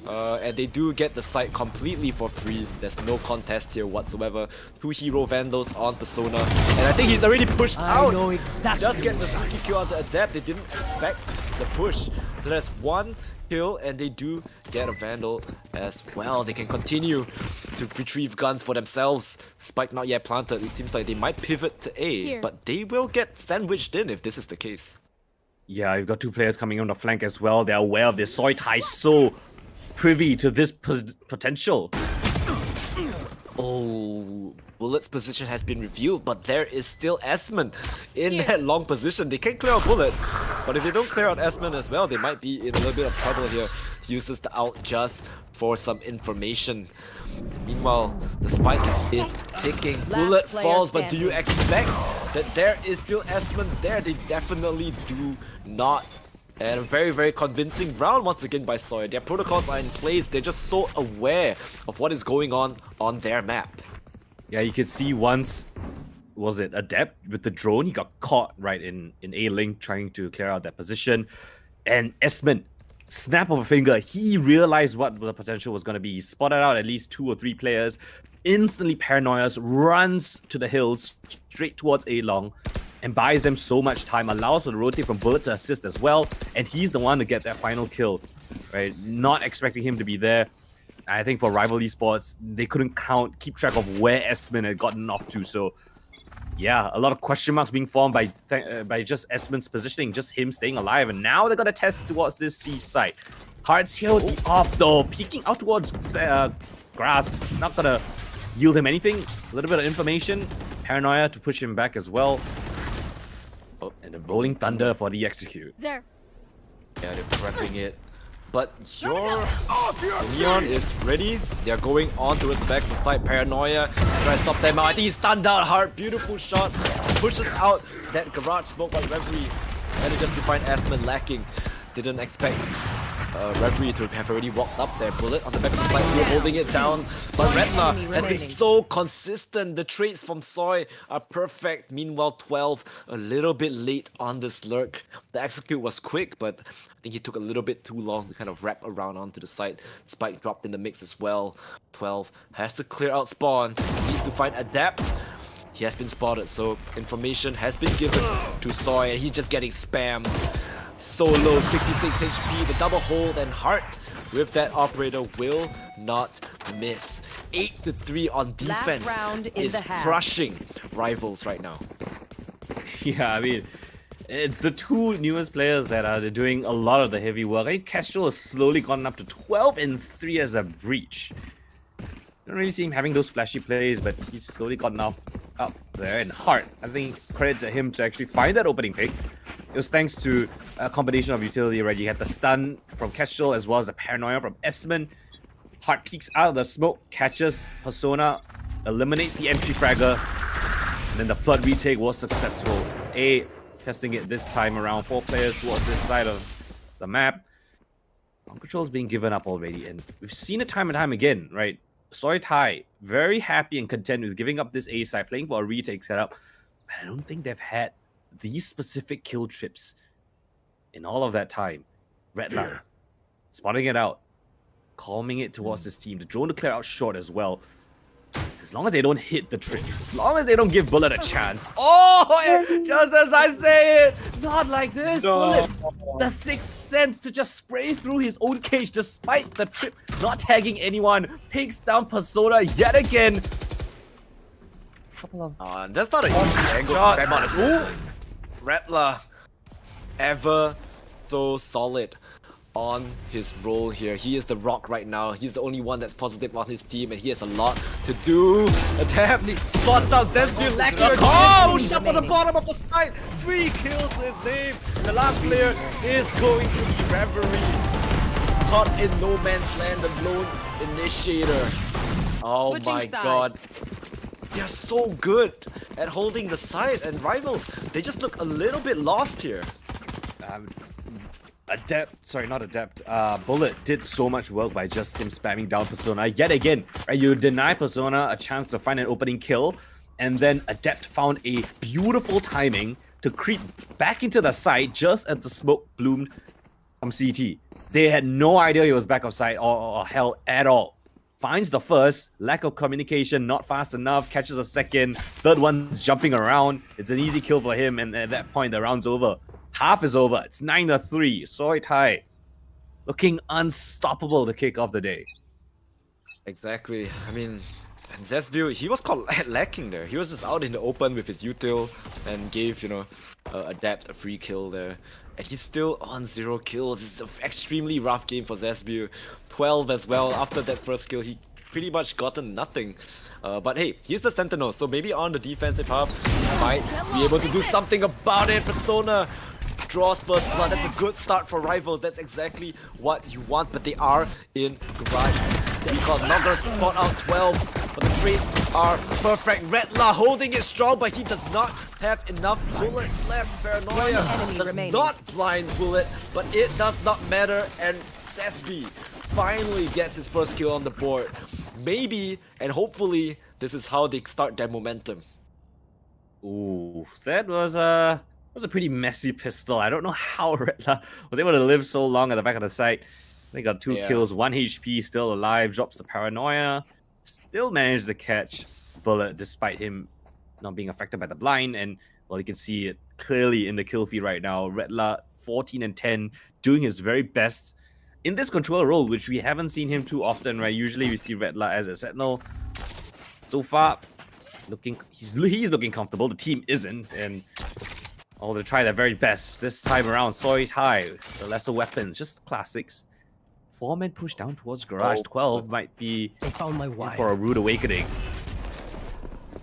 And they do get the site completely for free. There's no contest here whatsoever. 2 hero vandals on Persona, and I think he's already pushed out. know exactly. Just get the sneaky kill on the Adept. They didn't expect the push. So there's 1 kill, and they do get a vandal as well. They can continue to retrieve guns for themselves. Spike not yet planted. It seems like they might pivot to A, but they will get sandwiched in if this is the case. Yeah, you've got 2 players coming on the flank as well. They're aware of this. Soy Tai so privy to this potential. Oh, Bullet's position has been revealed, but there is still Esmond in that long position. They can clear out Bullet, but if they don't clear out Esmond as well, they might be in a little bit of trouble here. He uses the ult just for some information. Meanwhile, the spike is ticking. Bullet falls, but do you expect that there is still Esmond there? They definitely do not. And a very, very convincing round once again by Soy. Their protocols are in place. They're just so aware of what is going on their map. Yeah, you could see once, was it Adept with the drone? He got caught right in A-Link trying to clear out that position. And Esmond, snap of a finger, he realized what the potential was going to be. He spotted out at least 2 or 3 players, instantly paranoias, runs to the hills, straight towards A-Long, and buys them so much time, allows for the rotate from Bullet to assist as well, and he's the one to get that final kill, right? Not expecting him to be there. I think for Rival Esports, they couldn't keep track of where Esmond had gotten off to, so yeah, a lot of question marks being formed by just Esmond's positioning, just him staying alive, and now they're gonna test towards this C site. Hearts healed off though, peeking out towards grass, not gonna yield him anything. A little bit of information, Paranoia to push him back as well. Oh, and the Rolling Thunder for the execute. There. Yeah, they're prepping it. But your Neon is ready. They're going on towards the back of the side. Paranoia try to stop them out. I think he's stunned out hard. Beautiful shot. Pushes out that garage smoke by Reverie. And just to find Esmond lacking. Didn't expect Reverie to have already walked up there. Bullet on the back of the side, still holding it down. But Redla has been so consistent. The trades from Soy are perfect. Meanwhile, 12 a little bit late on this lurk. The execute was quick, but I think he took a little bit too long to kind of wrap around onto the side. Spike dropped in the mix as well. 12 has to clear out spawn. Needs to find Adept. He has been spotted, so information has been given to Soy, and he's just getting spammed. So low, 66 HP, the double hold, and Heart with that operator will not miss. 8-3 on defense is crushing Rivals right now. Yeah, I mean, it's the 2 newest players that are doing a lot of the heavy work. I think Castro has slowly gotten up to 12-3 as a breach. don't really see him having those flashy plays, but he's slowly got enough up there. And Hart, I think credit to him to actually find that opening pick. It was thanks to a combination of utility, right? You had the stun from Kestrel as well as the paranoia from Esmond. Hart peeks out of the smoke, catches Persona, eliminates the entry fragger, and then the flood retake was successful. A testing it this time around, 4 players towards this side of the map. Control is being given up already, and we've seen it time and time again, right? Sooitai very happy and content with giving up this A side, playing for a retake setup. But I don't think they've had these specific kill trips in all of that time. Redla spotting it out, calming it towards his team. The drone to clear out short as well. As long as they don't hit the trips, as long as they don't give Bullet a chance. Oh, just as I say it, not like this. No. Bullet, the sixth sense to just spray through his own cage despite the trip not tagging anyone. Takes down Persona yet again. Couple of That's not an easy angle to spam on his. Ooh! Redla, ever so solid on his role here. He is the rock right now. He's the only one that's positive on his team, and he has a lot to do. Attack spots out Zesbu lacking a up on the bottom of the side. 3 kills to his name. The last player is going to be Reverie. Caught in no man's land, the lone initiator. Oh my god. They're so good at holding the side, and rivals, they just look a little bit lost here. Bullet did so much work by just him spamming down Persona yet again. Right, you deny Persona a chance to find an opening kill, and then Adept found a beautiful timing to creep back into the site just as the smoke bloomed from CT. They had no idea he was back of sight or hell at all. Finds the first, lack of communication, not fast enough, catches a second, third one's jumping around. It's an easy kill for him, and at that point the round's over. Half is over. It's 9-3. Sooitai looking unstoppable to kick off the day. Exactly. I mean, and Zesbu, he was caught lacking there. He was just out in the open with his util and gave, Adept a free kill there. And he's still on 0 kills. It's an extremely rough game for Zesbu. 12 as well. After that first kill, he pretty much gotten nothing. But hey, he's the Sentinel, so maybe on the defensive half, might be able to do something about it. Persona draws first blood. That's a good start for rivals. That's exactly what you want, but they are in garage. Because not gonna spot out 12, but the trades are perfect. Redla holding it strong, but he does not have enough bullets left. Paranoia does not blind Bullet, but it does not matter. And Zesby finally gets his first kill on the board. Maybe and hopefully this is how they start their momentum. Ooh, that was a pretty messy pistol. I don't know how Redla was able to live so long at the back of the site. They got 2 kills, 1 HP, still alive, drops the paranoia, still managed to catch Bullet despite him not being affected by the blind. And well, you can see it clearly in the kill feed right now. Redla 14-10, doing his very best in this controller role, which we haven't seen him too often, right? Usually we see Redla as a sentinel. So far, he's looking comfortable. The team isn't, and they'll try their very best this time around. Sooitai, the lesser weapons, just classics. 4-man push down towards garage. 12 might be in for a rude awakening.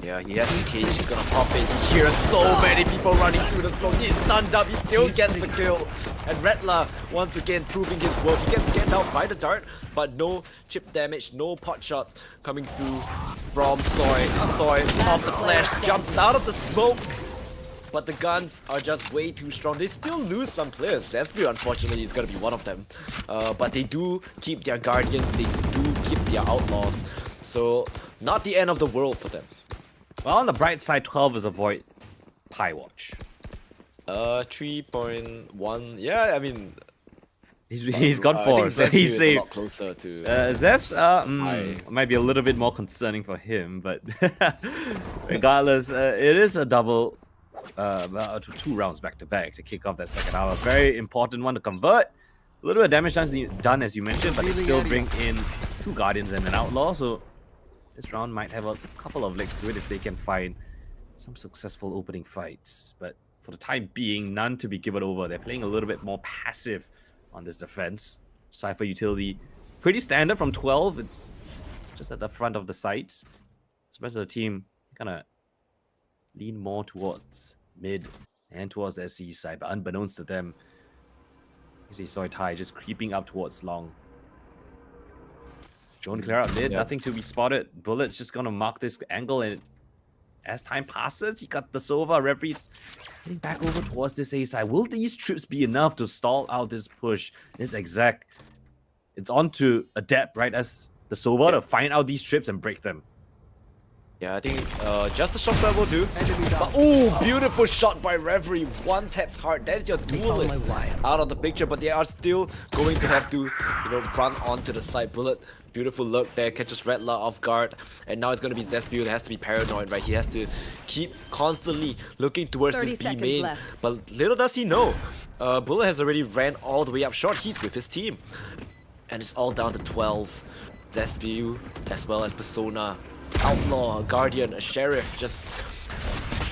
Yeah, he has the cage, he's gonna pop it. He hears so many people running through the smoke. He's stunned up, he still gets the kill. And Redla, once again, proving his worth. He gets scanned out by the dart, but no chip damage, no pot shots coming through from Soy. Soy off the flash, jumps out of the smoke. But the guns are just way too strong. They still lose some players. Zesbu, unfortunately, is going to be one of them. But they do keep their guardians. They do keep their outlaws. So, not the end of the world for them. Well, on the bright side, 12 is a void Pie Watch. 3.1. Yeah, I mean... He's gone for it, so he's safe. A lot closer to... Zes might be a little bit more concerning for him, but regardless, it is a double... 2 rounds back to back to kick off that second hour. Very important one to convert. A little bit of damage done as you mentioned, but they still bring in 2 guardians and an outlaw, so this round might have a couple of legs to it if they can find some successful opening fights. But for the time being, none to be given over. They're playing a little bit more passive on this defense. Cypher utility pretty standard from 12. It's just at the front of the sites. So the rest of the team kind of lean more towards mid and towards the SC side, but unbeknownst to them, you see Soy Tai just creeping up towards long. Drone clear out mid, nothing to be spotted. Bullet's just gonna mark this angle, and as time passes, he got the Sova. Referee's heading back over towards this A side. Will these trips be enough to stall out this push? This exec, it's on to Adept, right, as the Sova to find out these trips and break them. Yeah, I think just a shot that will do. But, oh, beautiful shot by Reverie. One taps hard. That is your duelist out of the picture, but they are still going to have to, run onto the side. Bullet, beautiful look there, catches Redla off guard, and now it's going to be Zespew that has to be paranoid, right? He has to keep constantly looking towards this B main. left. But little does he know, Bullet has already ran all the way up short. He's with his team, and it's all down to 12. Zespew as well as Persona. Outlaw, a Guardian, a Sheriff, just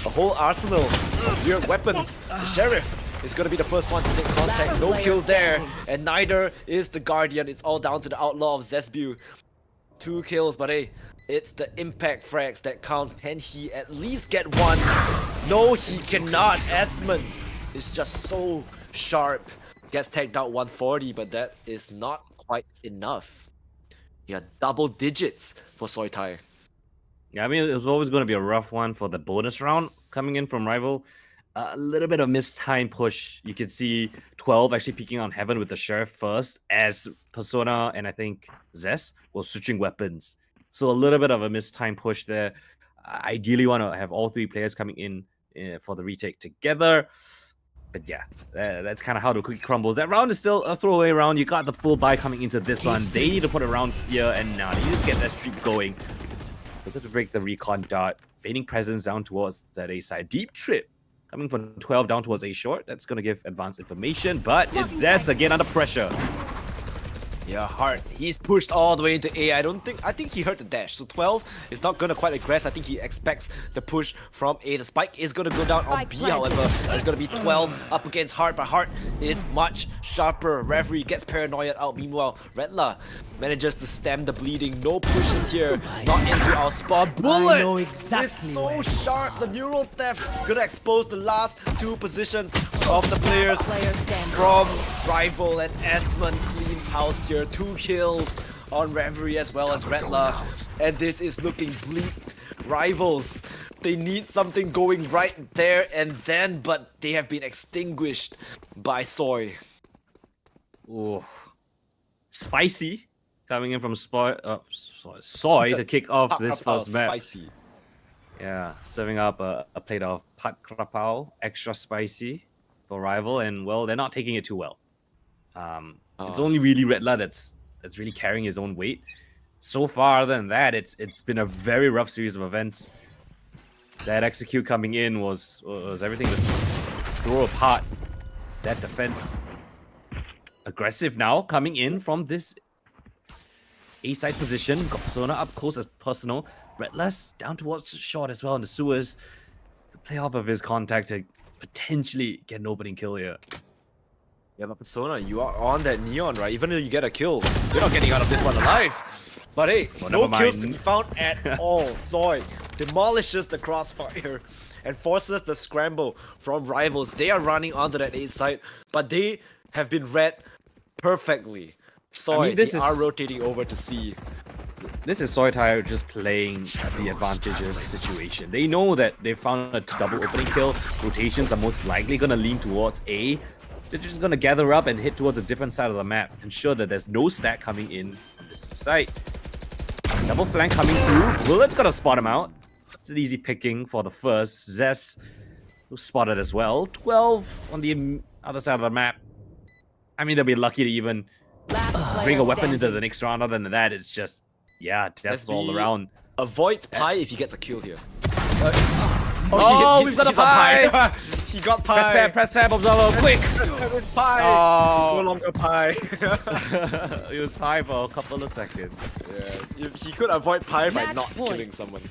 a whole arsenal of weird weapons. The Sheriff is going to be the first one to take contact. No kill there, and neither is the Guardian. It's all down to the Outlaw of Zespew. 2 kills, but hey, it's the impact frags that count. Can he at least get one? No, he cannot. Asmund is just so sharp. Gets tagged out 140, but that is not quite enough. Yeah, double digits for Soy Tai. Yeah, I mean, it was always going to be a rough one for the bonus round coming in from Rival. A little bit of missed time push. You could see 12 actually peeking on Heaven with the Sheriff first, as Persona and I think Zes were switching weapons. So a little bit of a missed time push there. Ideally want to have all 3 players coming in for the retake together. But yeah, that's kind of how the cookie crumbles. That round is still a throwaway round. You got the full buy coming into this one. They need to put a round here and now. They need to get that streak going. Looking to break the recon dart. Fading presence down towards that A side. Deep trip coming from 12 down towards A short. That's going to give advanced information. But it's Zes again under pressure. Yeah, hard. He's pushed all the way into A. I think he heard the dash. So 12 is not gonna quite aggress. I think he expects the push from A. The spike is gonna go down on B, however. It's gonna be 12 up against Hart, but Hart is much sharper. Reverie gets paranoid out. Meanwhile, Redla manages to stem the bleeding. No pushes here. Not into our spot. Bullet is so sharp. The neural theft gonna expose the last 2 positions of the players from Rival, and Asmund cleans house here. 2 kills on Reverie as well as Redla, and this is looking bleak. Rivals, they need something going right there and then, but they have been extinguished by Soy. Ooh. Spicy coming in from Soy to kick off this first map. Spicy. Yeah, serving up a plate of Pat Krapao, extra spicy for Rival, and well, they're not taking it too well. It's only really Redla that's really carrying his own weight. So far, other than that, it's been a very rough series of events. That execute coming in was everything to throw apart that defense. Aggressive now coming in from this A side position. Got Persona up close as personal. Redla's down towards short as well in the sewers. The play off of his contact to potentially get an opening kill here. Yeah, but Persona, you are on that Neon, right? Even though you get a kill, you're not getting out of this one alive. But hey, no kills to be found at all. Soy demolishes the crossfire and forces the scramble from Rivals. They are running onto that A side, but they have been read perfectly. Soy, they are rotating over to C. This is Soy Tai just playing the advantageous situation. They know that they found a double opening kill. Rotations are most likely going to lean towards A. They're just going to gather up and hit towards a different side of the map. Ensure that there's no stack coming in on this side. Double flank coming through. Bullet's got to spot him out. It's an easy picking for the first. Zes was spotted as well. 12 on the other side of the map. I mean, they'll be lucky to even bring a weapon into the next round. Other than that, it's just, yeah, death's all around. Avoids Pi if he gets a kill here. We've got a Pi! He got Pi! Press tab, Observer, quick! It's Pi! Oh. It's no longer Pi. It was Pi for a couple of seconds. Yeah, he could avoid Pi by not killing someone.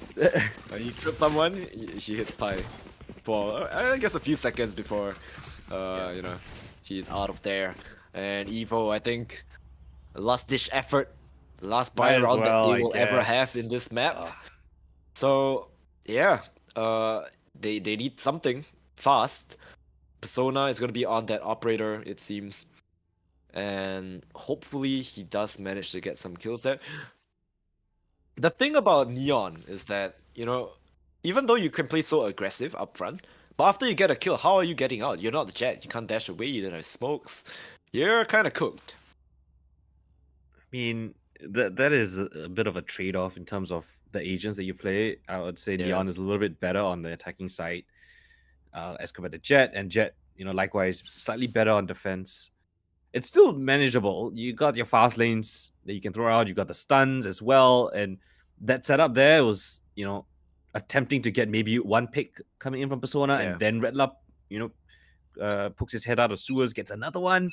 When he killed someone, he hits Pi for, I guess, a few seconds before, you know, he's out of there. And Evo, I think, a last-ditch effort. The last Might buy as round that well, they I will ever have guess. in this map. So yeah, they need something fast. Persona is gonna be on that operator, it seems, and hopefully he does manage to get some kills there. The thing about Neon is that, you know, even though you can play so aggressive up front, but after you get a kill, how are you getting out? You're not the Jet. You can't dash away. You don't have smokes. You're kind of cooked. I mean, that is a bit of a trade-off in terms of the agents that you play. I would say Yeah. Neon is a little bit better on the attacking side as compared to Jet, and Jet, you know, likewise slightly better on defense. It's still manageable. You got your fast lanes that you can throw out. You got the stuns as well, and that setup there was, you know, attempting to get maybe one pick coming in from Persona, Yeah. and then Redlup, you know, pokes his head out of sewers, gets another one,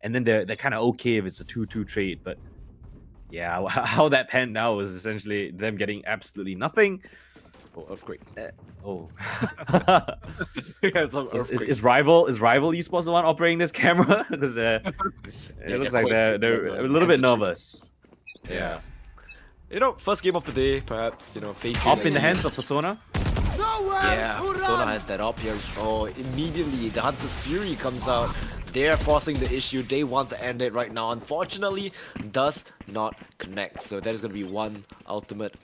and then they're kind of okay if it's a 2-2 trade. But yeah, how that panned out was essentially them getting absolutely nothing. Oh, earthquake. Oh, Yeah, some is, earthquake. is rival esports the one operating this camera? Because it looks like quite- they're a little bit hands are nervous. Yeah. You know, first game of the day, perhaps, you know, facing Up a in the team- hands of Persona. Yeah, Persona has that up here. Oh, immediately the Hunter's Fury comes out. They're forcing the issue. They want to end it right now. Unfortunately, does not connect. So that is going to be one ultimate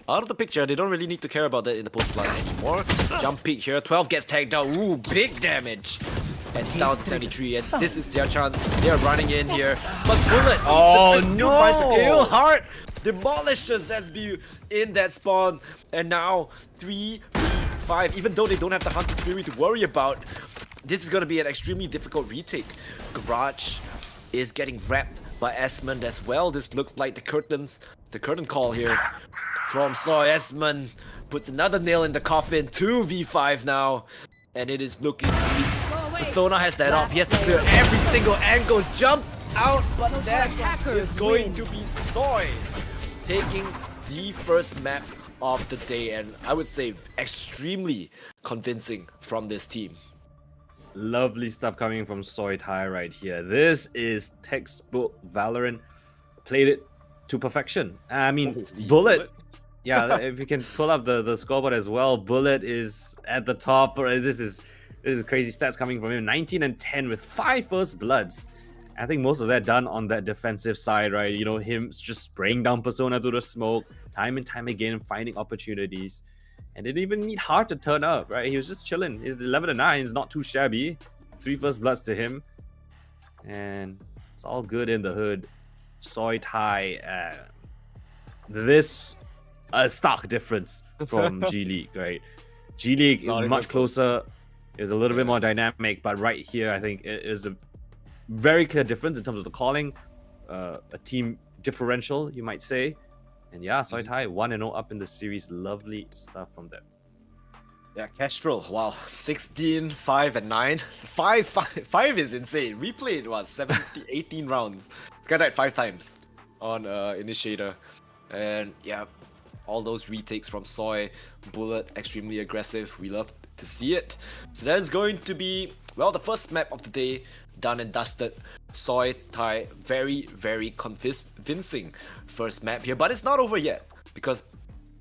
out of the picture. They don't really need to care about that in the post-plant anymore. Jump peek here. 12 gets tagged out. Ooh, big damage. And he's down to 73. And this is their chance. They're running in here. But Bullet, Oh, no! Finds a kill. no! Heart demolishes SBU in that spawn. And now 3v5. Even though they don't have the Hunter's Fury to worry about, this is going to be an extremely difficult retake. Garage is getting wrapped by Esmond as well. This looks like the curtain call here from Soy. Esmond puts another nail in the coffin. 2v5 now, and it is looking bleak. Persona has that up. He has to clear every single angle. Jumps out, but that is going to be Soy taking the first map of the day, and I would say extremely convincing from this team. Lovely stuff coming from Soy Tai right here. This is textbook Valorant. Played it to perfection. I mean, Bullet. Yeah, if you can pull up the scoreboard as well, Bullet is at the top. This is crazy stats coming from him. 19 and 10 with 5 first bloods. I think most of that done on that defensive side, right? You know, him just spraying down Persona through the smoke, time and time again, finding opportunities. And didn't even need Heart to turn up, right? He was just chilling. His 11 and 9 is not too shabby. 3 first bloods to him. And it's all good in the hood. Soy Tai. This a stark difference from G League, right? G League is Not even much close. closer, is a little bit more dynamic, but right here, I think it is a very clear difference in terms of the calling, a team differential, you might say. And yeah, Soy Tai 1-0 up in the series. Lovely stuff from them. Yeah, Kestrel, wow, 16, 5, and 9. 5 is insane. We played, what, 17, 18 rounds. This guy died 5 times on Initiator. And yeah, all those retakes from Soy, Bullet, extremely aggressive. We love to see it. So that is going to be, well, the first map of the day, done and dusted. Soy Tai, very, very convincing first map here. But it's not over yet, because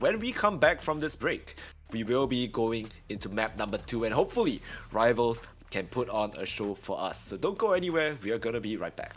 when we come back from this break, we will be going into map number 2, and hopefully Rivals can put on a show for us. So don't go anywhere, we are gonna be right back.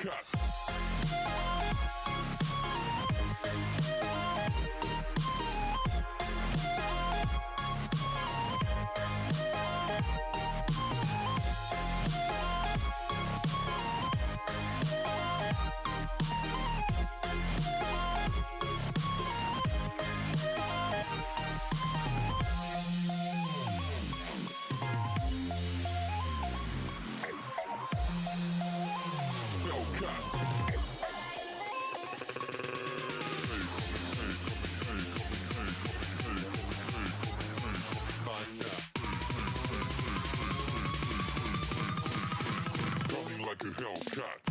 Hellcat. Coming like a Hellcat.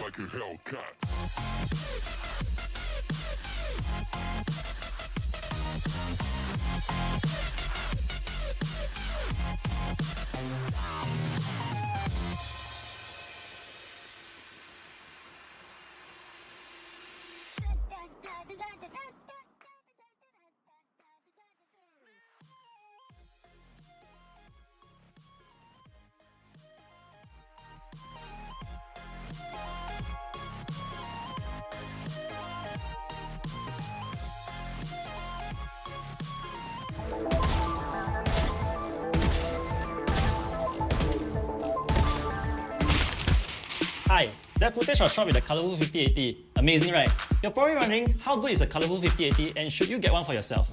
Like a Hellcat. Hi, that footage was shot with a colourful 5080. Amazing, right? You're probably wondering how good is a colourful 5080 and should you get one for yourself?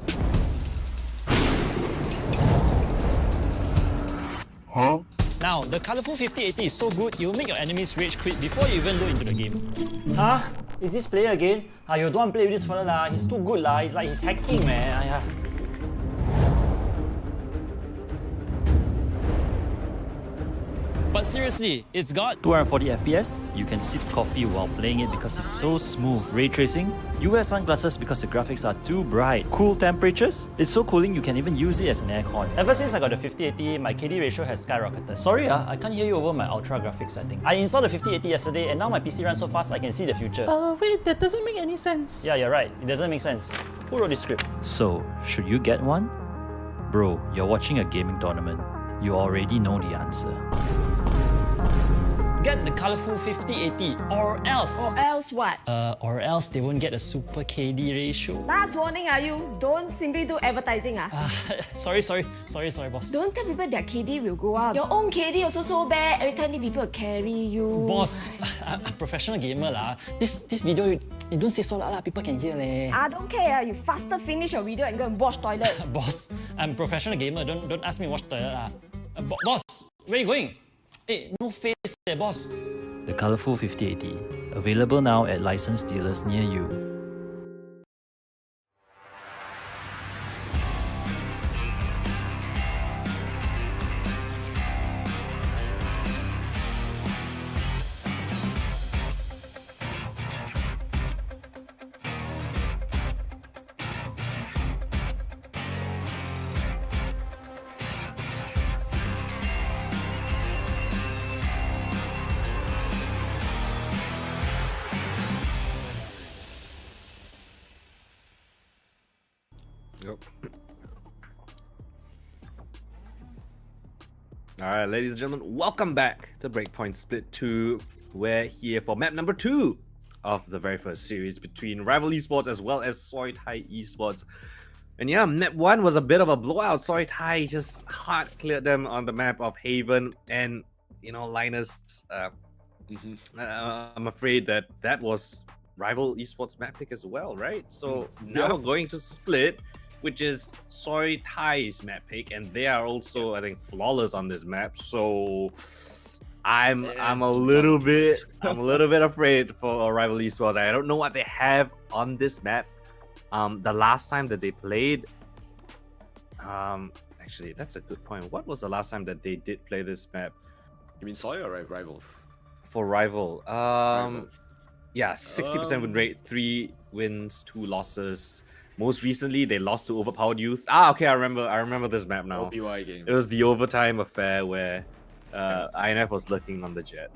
Huh? Now, the colourful 5080 is so good, it will make your enemies rage quit before you even load into the game. Huh? Is this player again? You don't want to play with this fella lah. He's too good lah. It's like he's hacking, man. Aiya. But seriously, it's got 240 FPS, you can sip coffee while playing it because it's so smooth. Ray tracing, you wear sunglasses because the graphics are too bright. Cool temperatures, it's so cooling you can even use it as an aircon. Ever since I got the 5080, my KD ratio has skyrocketed. Sorry I can't hear you over my ultra graphics setting. I installed the 5080 yesterday and now my PC runs so fast I can see the future. Wait, that doesn't make any sense. Yeah, you're right, it doesn't make sense. Who wrote this script? So, should you get one? Bro, you're watching a gaming tournament. You already know the answer. Get the colourful 5080 or else. Or else what? Or else they won't get a super KD ratio. Last warning, are you? Don't simply do advertising. Sorry, boss. Don't tell people their KD will go up. Your own KD also so bad. Every time need people will carry you. Boss, I'm a professional gamer lah. This video, you don't say so loud lah. People can hear leh. I don't care. You faster finish your video and go and wash toilet. Boss, I'm a professional gamer. Don't ask me wash toilet lah. Boss, where you going? Hey, no face there, boss. The colourful 5080, available now at licensed dealers near you. Yep. Alright, ladies and gentlemen, welcome back to Breakpoint Split 2. We're here for map number 2 of the very first series between Rival Esports as well as Soi Thai Esports. And yeah, map 1 was a bit of a blowout. Soi Thai just hard cleared them on the map of Haven, and you know, Linus, I'm afraid that was Rival Esports map pick as well, right? So now we're going to Split, which is Soi Thai's map pick, and they are also, I think, flawless on this map. So I'm a little bit afraid for Rival Esports. I don't know what they have on this map. The last time that they played, actually, that's a good point. What was the last time that they did play this map? You mean Sawyer, right? Rivals. For rival, Rivals. yeah, 60% win rate, 3 wins, 2 losses. Most recently, they lost to Overpowered Youth. Okay, I remember this map now. OPY game. It was the overtime affair where INF was lurking on the jet.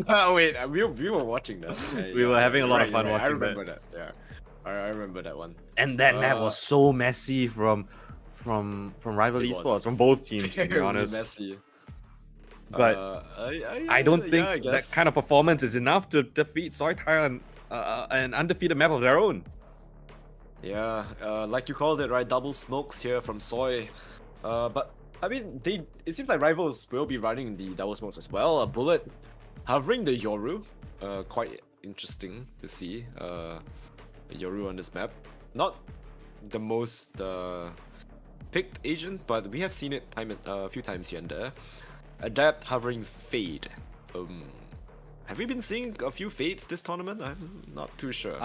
Oh wait, we were watching that. Yeah, We were having a lot of fun I watching remember that. Yeah, I remember that one. And that map was so messy from rival It esports, was from both teams, to be very honest. messy. But I don't think I that guess. kind of performance is enough to defeat Soitai on an undefeated map of their own. Yeah, like you called it, right? Double smokes here from Soy. But I mean, it seems like rivals will be running the double smokes as well. A bullet hovering the Yoru. Quite interesting to see. Yoru on this map. Not the most picked agent, but we have seen it a few times here and there. Adapt hovering Fade. Have we been seeing a few Fades this tournament? I'm not too sure.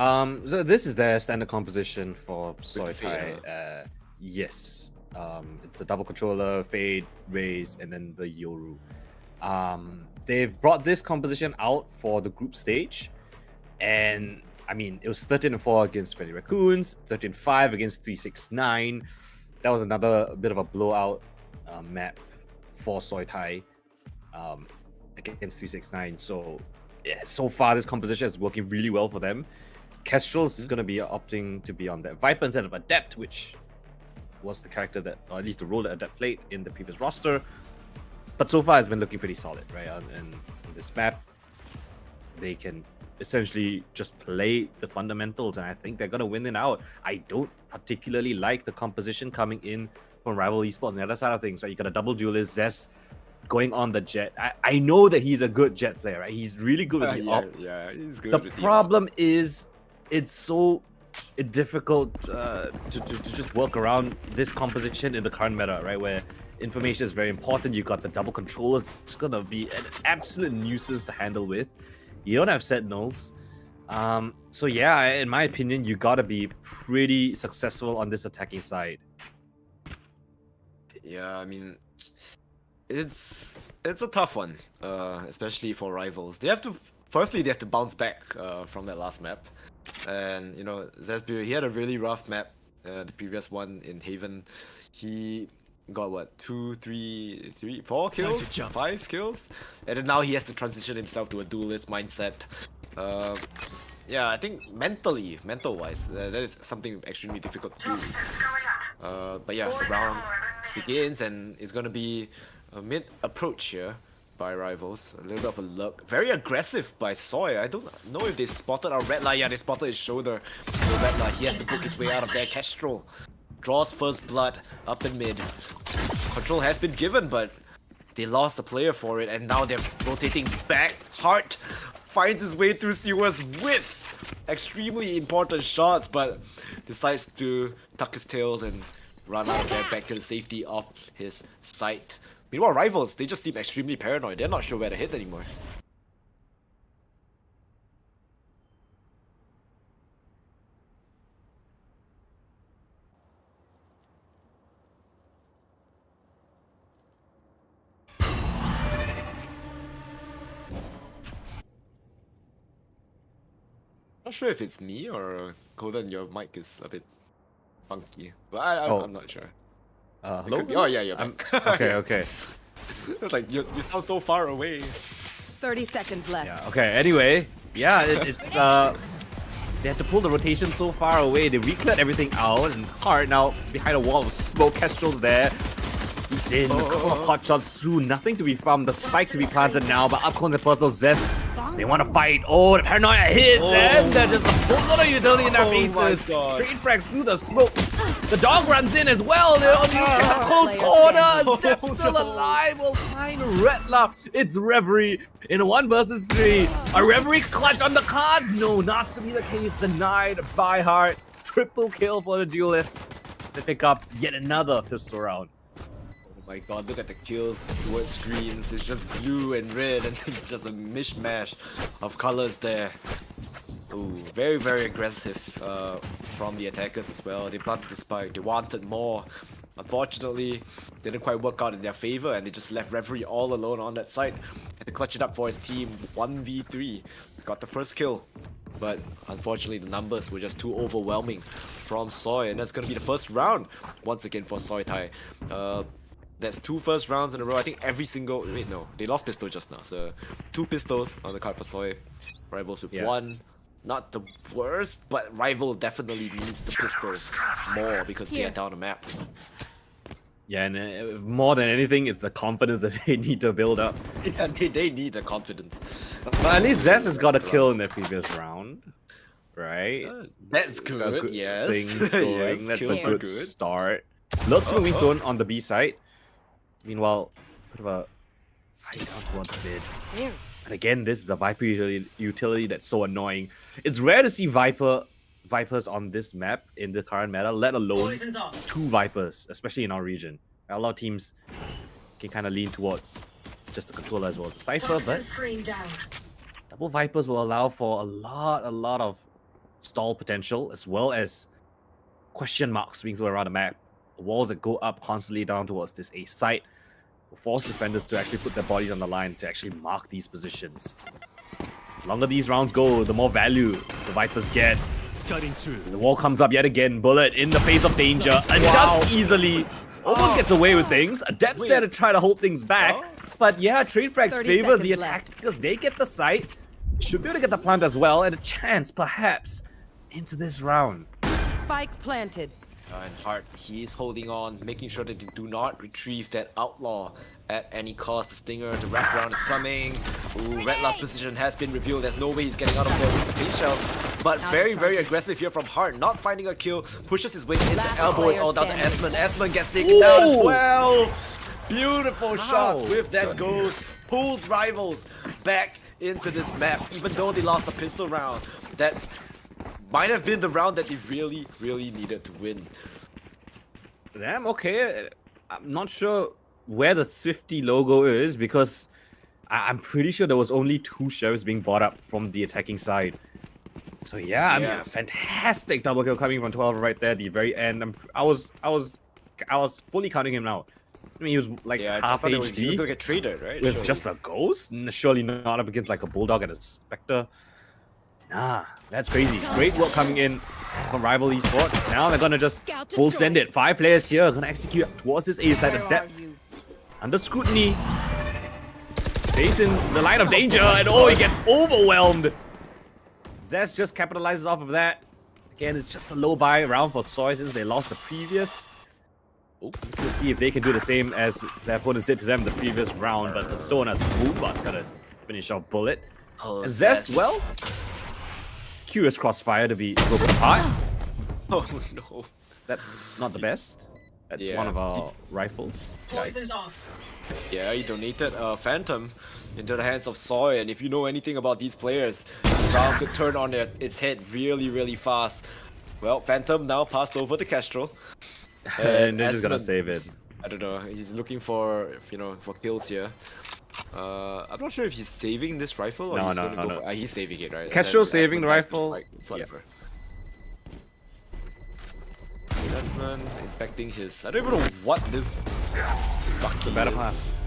So this is their standard composition for the Fade, Soitai. Yes. It's the double controller, Fade, Raze, and then the Yoru. They've brought this composition out for the group stage, and I mean, it was 13-4 against Friendly Raccoons, 13-5 against 369. That was another bit of a blowout map for Soitai against 369. So, yeah, so far this composition is working really well for them. Kestrel's is going to be opting to be on that Viper instead of Adept, which was the character that, or at least the role that Adept played in the previous roster. But so far it's been looking pretty solid, right? And on this map, they can essentially just play the fundamentals, and I think they're gonna win it out. I don't particularly like the composition coming in from rival esports on the other side of things, right? You got a double duelist, Zest going on the jet. I know that he's a good jet player, right? He's really good with the op. Yeah, he's good. The with problem is it's so difficult to just work around this composition in the current meta, right? Where information is very important. You got the double controllers. It's gonna be an absolute nuisance to handle with. You don't have sentinels. So yeah, in my opinion, you gotta be pretty successful on this attacking side. Yeah, I mean, it's a tough one, especially for rivals. They have to bounce back from that last map, and you know, Zesbu, he had a really rough map. The previous one in Haven, he got what, 2, 3, 4 kills, 5 kills, and then now he has to transition himself to a duelist mindset. Yeah, I think mental-wise, that is something extremely difficult to do. But yeah, the round begins, and it's gonna be a mid approach here by rivals. A little bit of a look. Very aggressive by Soy. I don't know if they spotted our red line. Yeah, they spotted his shoulder. The red line. He has to book his way out of there. Kestrel draws first blood up in mid. Control has been given, but they lost the player for it, and now they're rotating back. Hart finds his way through Siwa's whiffs. Extremely important shots, but decides to tuck his tails and run out of there back to the safety of his site. Meanwhile, rivals, they just seem extremely paranoid. They're not sure where to hit anymore. Not sure if it's me or Coldan, your mic is a bit funky. But I'm not sure. Hello? Could be. Oh yeah, you're back. Okay. It's like you sound so far away. 30 seconds left. Yeah. Okay. Anyway, yeah, it's they had to pull the rotation so far away. They re-cleared everything out, and Hart now behind a wall of smoke. Kestrel's there. He's in. A couple of hot shots through. Nothing to be found. The spike to be planted now, but up comes the personal Zest. They want to fight. Oh, the paranoia hits, and there's just a whole lot of utility in their faces. Trade frags through the smoke. The dog runs in as well. They're on the close corner. Dep's still alive. We'll find Retla. It's Reverie in a 1 versus 3. A Reverie clutch on the cards? No, not to be the case. Denied by Hart. Triple kill for the duelist. They pick up yet another pistol round. Oh my god, look at the kills towards screens. It's just blue and red, and it's just a mishmash of colors there. Ooh, very aggressive from the attackers as well. They planted the spike, they wanted more. unfortunately, didn't quite work out in their favor, and they just left referee all alone on that side. Had to clutch it up for his team 1v3. Got the first kill, but unfortunately the numbers were just too overwhelming from Soy, and that's gonna be the first round once again for Soy Tai. That's 2 first rounds in a row. I think every single... Wait, no. They lost pistol just now. So 2 pistols on the card for Soy. Rivals with 1. Not the worst, but Rival definitely needs the pistol more because they are down the map. Yeah, and more than anything, it's the confidence that they need to build up. Yeah, they need the confidence. But at least Zest has got a kill in the previous round. Right? That's Got good, yes. Things going. Yes, That's a kills are good start. Lurks moving thrown on the B side. Meanwhile, bit of a fight down towards mid. And again, this is the Viper utility that's so annoying. It's rare to see Vipers on this map in the current meta, let alone 2 Vipers, especially in our region. A lot of teams can kind of lean towards just the controller as well as the Cypher, but double Vipers will allow for a lot of stall potential, as well as question marks being thrown around the map. Walls that go up constantly down towards this A site will force defenders to actually put their bodies on the line to actually mark these positions. The longer these rounds go, the more value the Vipers get. Cutting through. The wall comes up yet again. Bullet in the face of danger. Adjusts easily. Almost gets away with things. Adepts there to try to hold things back. But yeah, trade frags 30 favor the seconds attack left. because they get the site. Should be able to get the plant as well, and a chance, perhaps, into this round. Spike planted. And Hart, he is holding on, making sure that they do not retrieve that outlaw at any cost. The stinger, the wraparound is coming. Ooh, Red last position has been revealed. There's no way he's getting out of there with the face shell. But very aggressive here from Hart, not finding a kill. Pushes his way into Last elbow. It's all down player to standing. Esmond. Esmond gets taken down to Ooh. 12. Beautiful shots with that goes. Pulls Rivals back into this map, even though they lost the pistol round. That might have been the round that they really needed to win. Damn, okay. I'm not sure where the Thrifty logo is because I'm pretty sure there was only 2 sheriffs being bought up from the attacking side. So yeah, I mean, fantastic double kill coming from 12 right there at the very end. I was fully counting him out. I mean, he was like Yeah, I half thought he was HD gonna get traded, right? with Surely. just a ghost. Surely not up against like a bulldog and a specter. Nah, that's crazy. Great work coming in from Rival Esports. Now they're gonna just full send it. 5 players here gonna execute towards this A side Where of are depth. you? Under scrutiny. Stays in the line of danger, and oh, he gets overwhelmed. Zest just capitalizes off of that. Again, it's just a low buy round for Soy since they lost the previous. We'll see if they can do the same as their opponents did to them the previous round, but the Sona's Moonbot's gonna finish off Bullet. And Zest, well, curious crossfire to be broken apart. Oh no. That's not the best. That's one of our rifles. Yeah, he donated a Phantom into the hands of Soy, and if you know anything about these players, the round could turn on its head really fast. Well, Phantom now passed over to Kestrel. And they're just gonna Esmond, save it. I don't know, he's looking for, for kills here. I'm not sure if he's saving this rifle or No, he's no, gonna no, go no. for... he's saving it, right? Kestrel And then saving the Esmond has to rifle. strike. It's whatever. Esmond inspecting his... I don't even know what this... The better pass.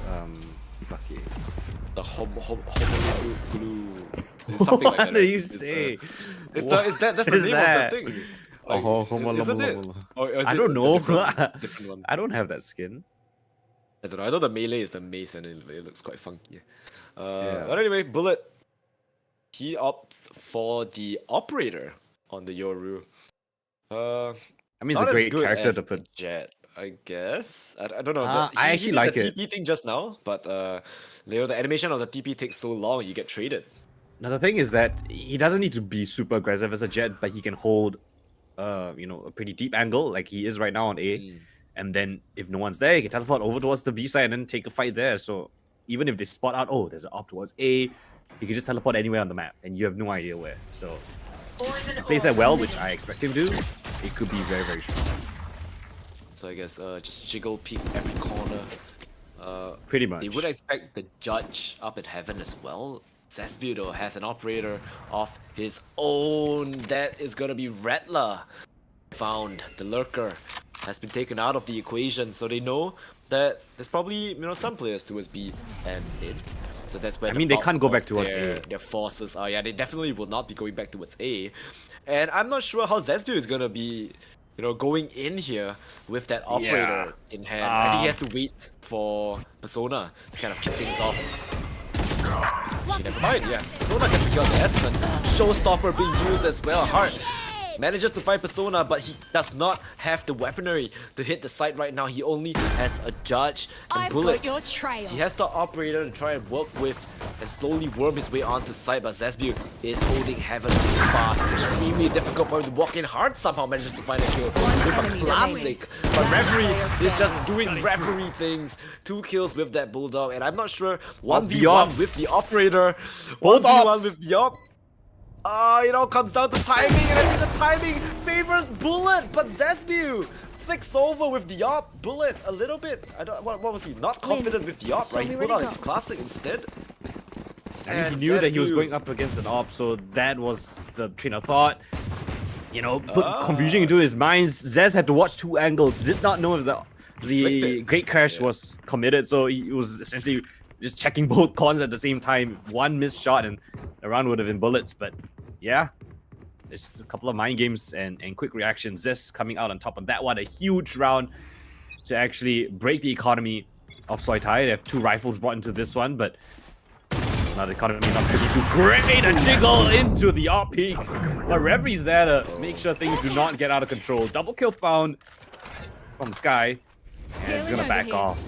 Bucky. The glue. Something like that. What do right? you It's, say? It's What that's the is name that? of the thing. Oh, Isn't it? Or is I it don't a know. different one? I don't have that skin. I don't know. I know the melee is the mace and it looks quite funky. Yeah. But anyway, Bullet, he opts for the operator on the Yoru. I mean, it's Not a as great good character as to put. Jet, I guess. I don't know. I actually like the it. TP thing just now, but the animation of the TP takes so long, you get traded. Now the thing is that he doesn't need to be super aggressive as a Jet, but he can hold, a pretty deep angle like he is right now on A. And then if no one's there, he can teleport over towards the B side and then take a fight there. So even if they spot out, oh, there's an op towards A, he can just teleport anywhere on the map, and you have no idea where. So if he plays that well, which I expect him to, it could be very strong. So I guess just jiggle peek every corner. Pretty much. They would expect the judge up in heaven as well. Cesbudo has an operator of his own. That is gonna be Rattler. Found the lurker. has been taken out of the equation, so they know that there's probably some players towards B and mid. So that's where I mean, they can't go back towards A. their forces are. Yeah, they definitely will not be going back towards A. And I'm not sure how Zesbu is gonna be, going in here with that operator in hand. I think he has to wait for Persona to kind of kick things off. Actually, never mind, yeah. Persona gets to kill the Esmond. Showstopper being used as well. Hard manages to fight Persona, but he does not have the weaponry to hit the site right now. He only has a Judge and Bullet. your trail. He has the operator to try and work with and slowly worm his way onto site, but Zesbu is holding Heaven fast. It's extremely difficult for him to walk in. Hard somehow manages to find a kill with a classic, but Reverie is just doing Reverie things. 2 kills with that Bulldog, and I'm not sure 1v1 with the operator. 1v1 with the op. It all comes down to timing, and I think the timing favors Bullet, but Zesbu flicks over with the op. Bullet a little bit. What was he? Not confident with the op, right? He pulled out his classic instead. And he knew that he was going up against an op, so that was the train of thought. Put confusion into his mind. Zez had to watch 2 angles. Did not know if the Great Crash was committed, so he was essentially just checking both cons at the same time. 1 missed shot and the round would have been bullets, but yeah. It's a couple of mind games and quick reactions. Zest coming out on top of that one. A huge round to actually break the economy of Soitai. They have 2 rifles brought into this one, but now the economy not really too great. A jiggle into the op peak. But Reverie's there to make sure things do not get out of control. Double kill found from Sky. And it's gonna back off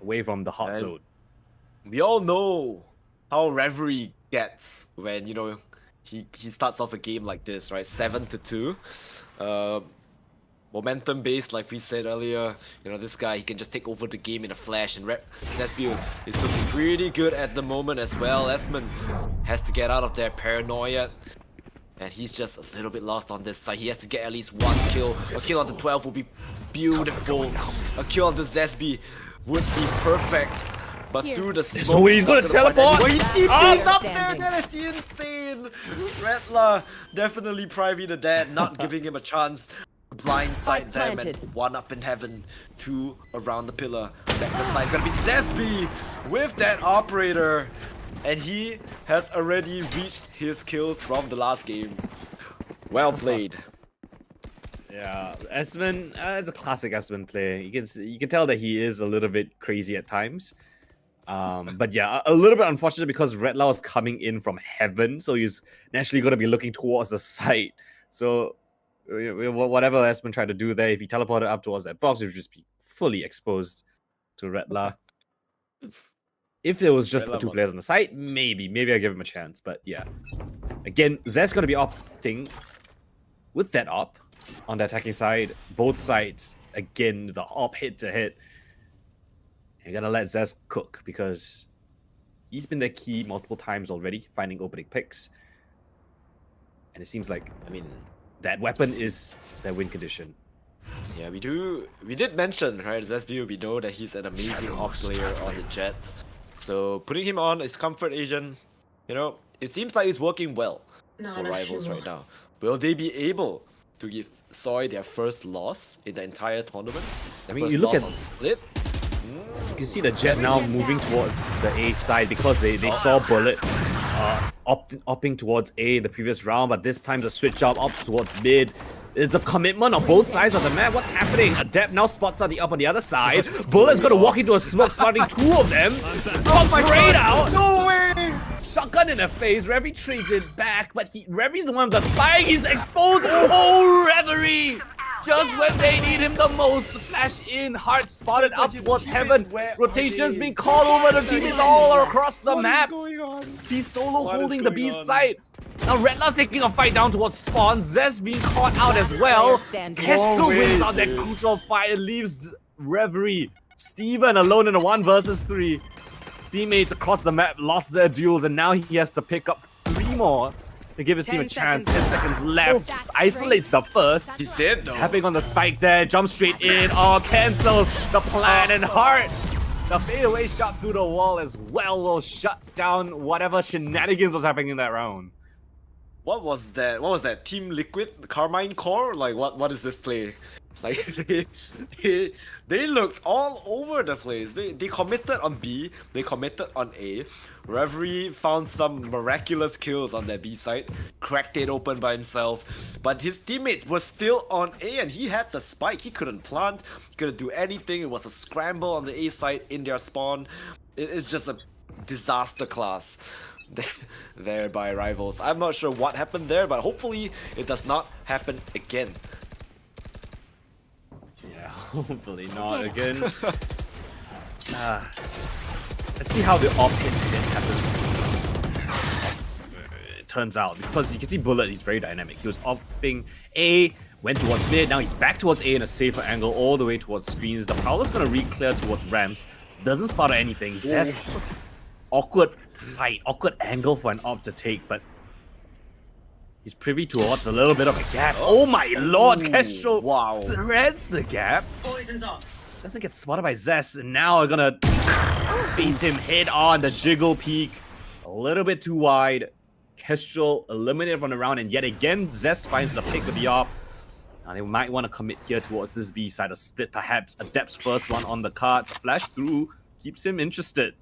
away from the hot zone. We all know how Reverie gets when, he starts off a game like this, right? 7-2. Momentum based, like we said earlier. This guy, he can just take over the game in a flash, and Zesbu is looking pretty good at the moment as well. Esmond has to get out of their paranoia, and he's just a little bit lost on this side. He has to get at least 1 kill. A kill on the 12 would be beautiful. A kill on the Zesby would be perfect. But through the smoke, so he's gonna teleport. He's up there. That is insane. Redla definitely privy the dead, not giving him a chance. Blindside them and 1 up in Heaven, 2 around the pillar. Back to the side is gonna be Zesby with that operator, and he has already reached his kills from the last game. Well played. Yeah, Esmond, it's a classic Esmond play. You can tell that he is a little bit crazy at times. But yeah, a little bit unfortunate because Redlaw is coming in from Heaven, so he's naturally going to be looking towards the site. So whatever Esmond tried to do there, if he teleported up towards that box, it would just be fully exposed to Redlaw. If there was just the 2 players on the site, maybe I give him a chance. But yeah, again, Zed's going to be opting with that op on the attacking side. Both sides, again, the op hit to hit. You're gonna let Zez cook because he's been their key multiple times already, finding opening picks. And it seems like, that weapon is their win condition. Yeah, we did mention, right, Zesbu, we know that he's an amazing op player on the Jet. So putting him on as comfort agent, it seems like it's working well for Rivals right now. Will they be able to give Soy their first loss in the entire tournament? You look at on Split. You can see the Jet now moving towards the A side because they saw Bullet opting towards A the previous round, but this time the switch up opts towards mid. It's a commitment on both sides of the map. What's happening? Adept now spots out the up on the other side. Bullet's gonna walk into a smoke, spotting 2 of them. Comes straight out. No way! Shotgun in the face. Reverie trades it back, but Reverie's the one with the spike. He's exposed. Oh, Reverie! Just when they need him the most, flash in, Heart spotted up towards Heaven. Rotations being called over, the team is all across the map. He's solo holding the B side. Now Redla's taking a fight down towards Spawn. Zez being caught out as well. Kestrel wins out that crucial fight and leaves Reverie. Steven alone in a 1 versus 3. Teammates across the map lost their duels and now he has to pick up 3 more to give his team a chance. 10 seconds left. Isolates the first. He's dead though. Tapping on the spike there. Jumps straight in. Oh, cancels the plan. And Heart, the fadeaway shot through the wall as well, will shut down whatever shenanigans was happening in that round. What was that? What was that? Team Liquid? Carmine Core? Like what is this play? Like they looked all over the place. They committed on B, they committed on A. Reverie found some miraculous kills on that B side, cracked it open by himself, but his teammates were still on A and he had the spike. He couldn't plant, he couldn't do anything. It was a scramble on the A side in their spawn. It is just a disaster class there by Rivals. I'm not sure what happened there, but hopefully it does not happen again. Yeah, hopefully not again. Let's see how the op hit again happens. It turns out, because you can see Bullet, he's very dynamic. He was opting A, went towards mid, now he's back towards A in a safer angle, all the way towards screens. The Prowler's gonna re-clear towards ramps. Doesn't spot anything. Zess, awkward fight, awkward angle for an op to take, but he's privy towards a little bit of a gap. Oh my lord, Kestrel threads the gap. Poison's off. Doesn't get spotted by Zess, and now we're gonna face him head on. The jiggle peak, a little bit too wide. Kestrel eliminated from the round, and yet again, Zess finds the pick with the op. Now they might want to commit here towards this B side, a split perhaps, Adept's first one on the cards. Flash through, keeps him interested.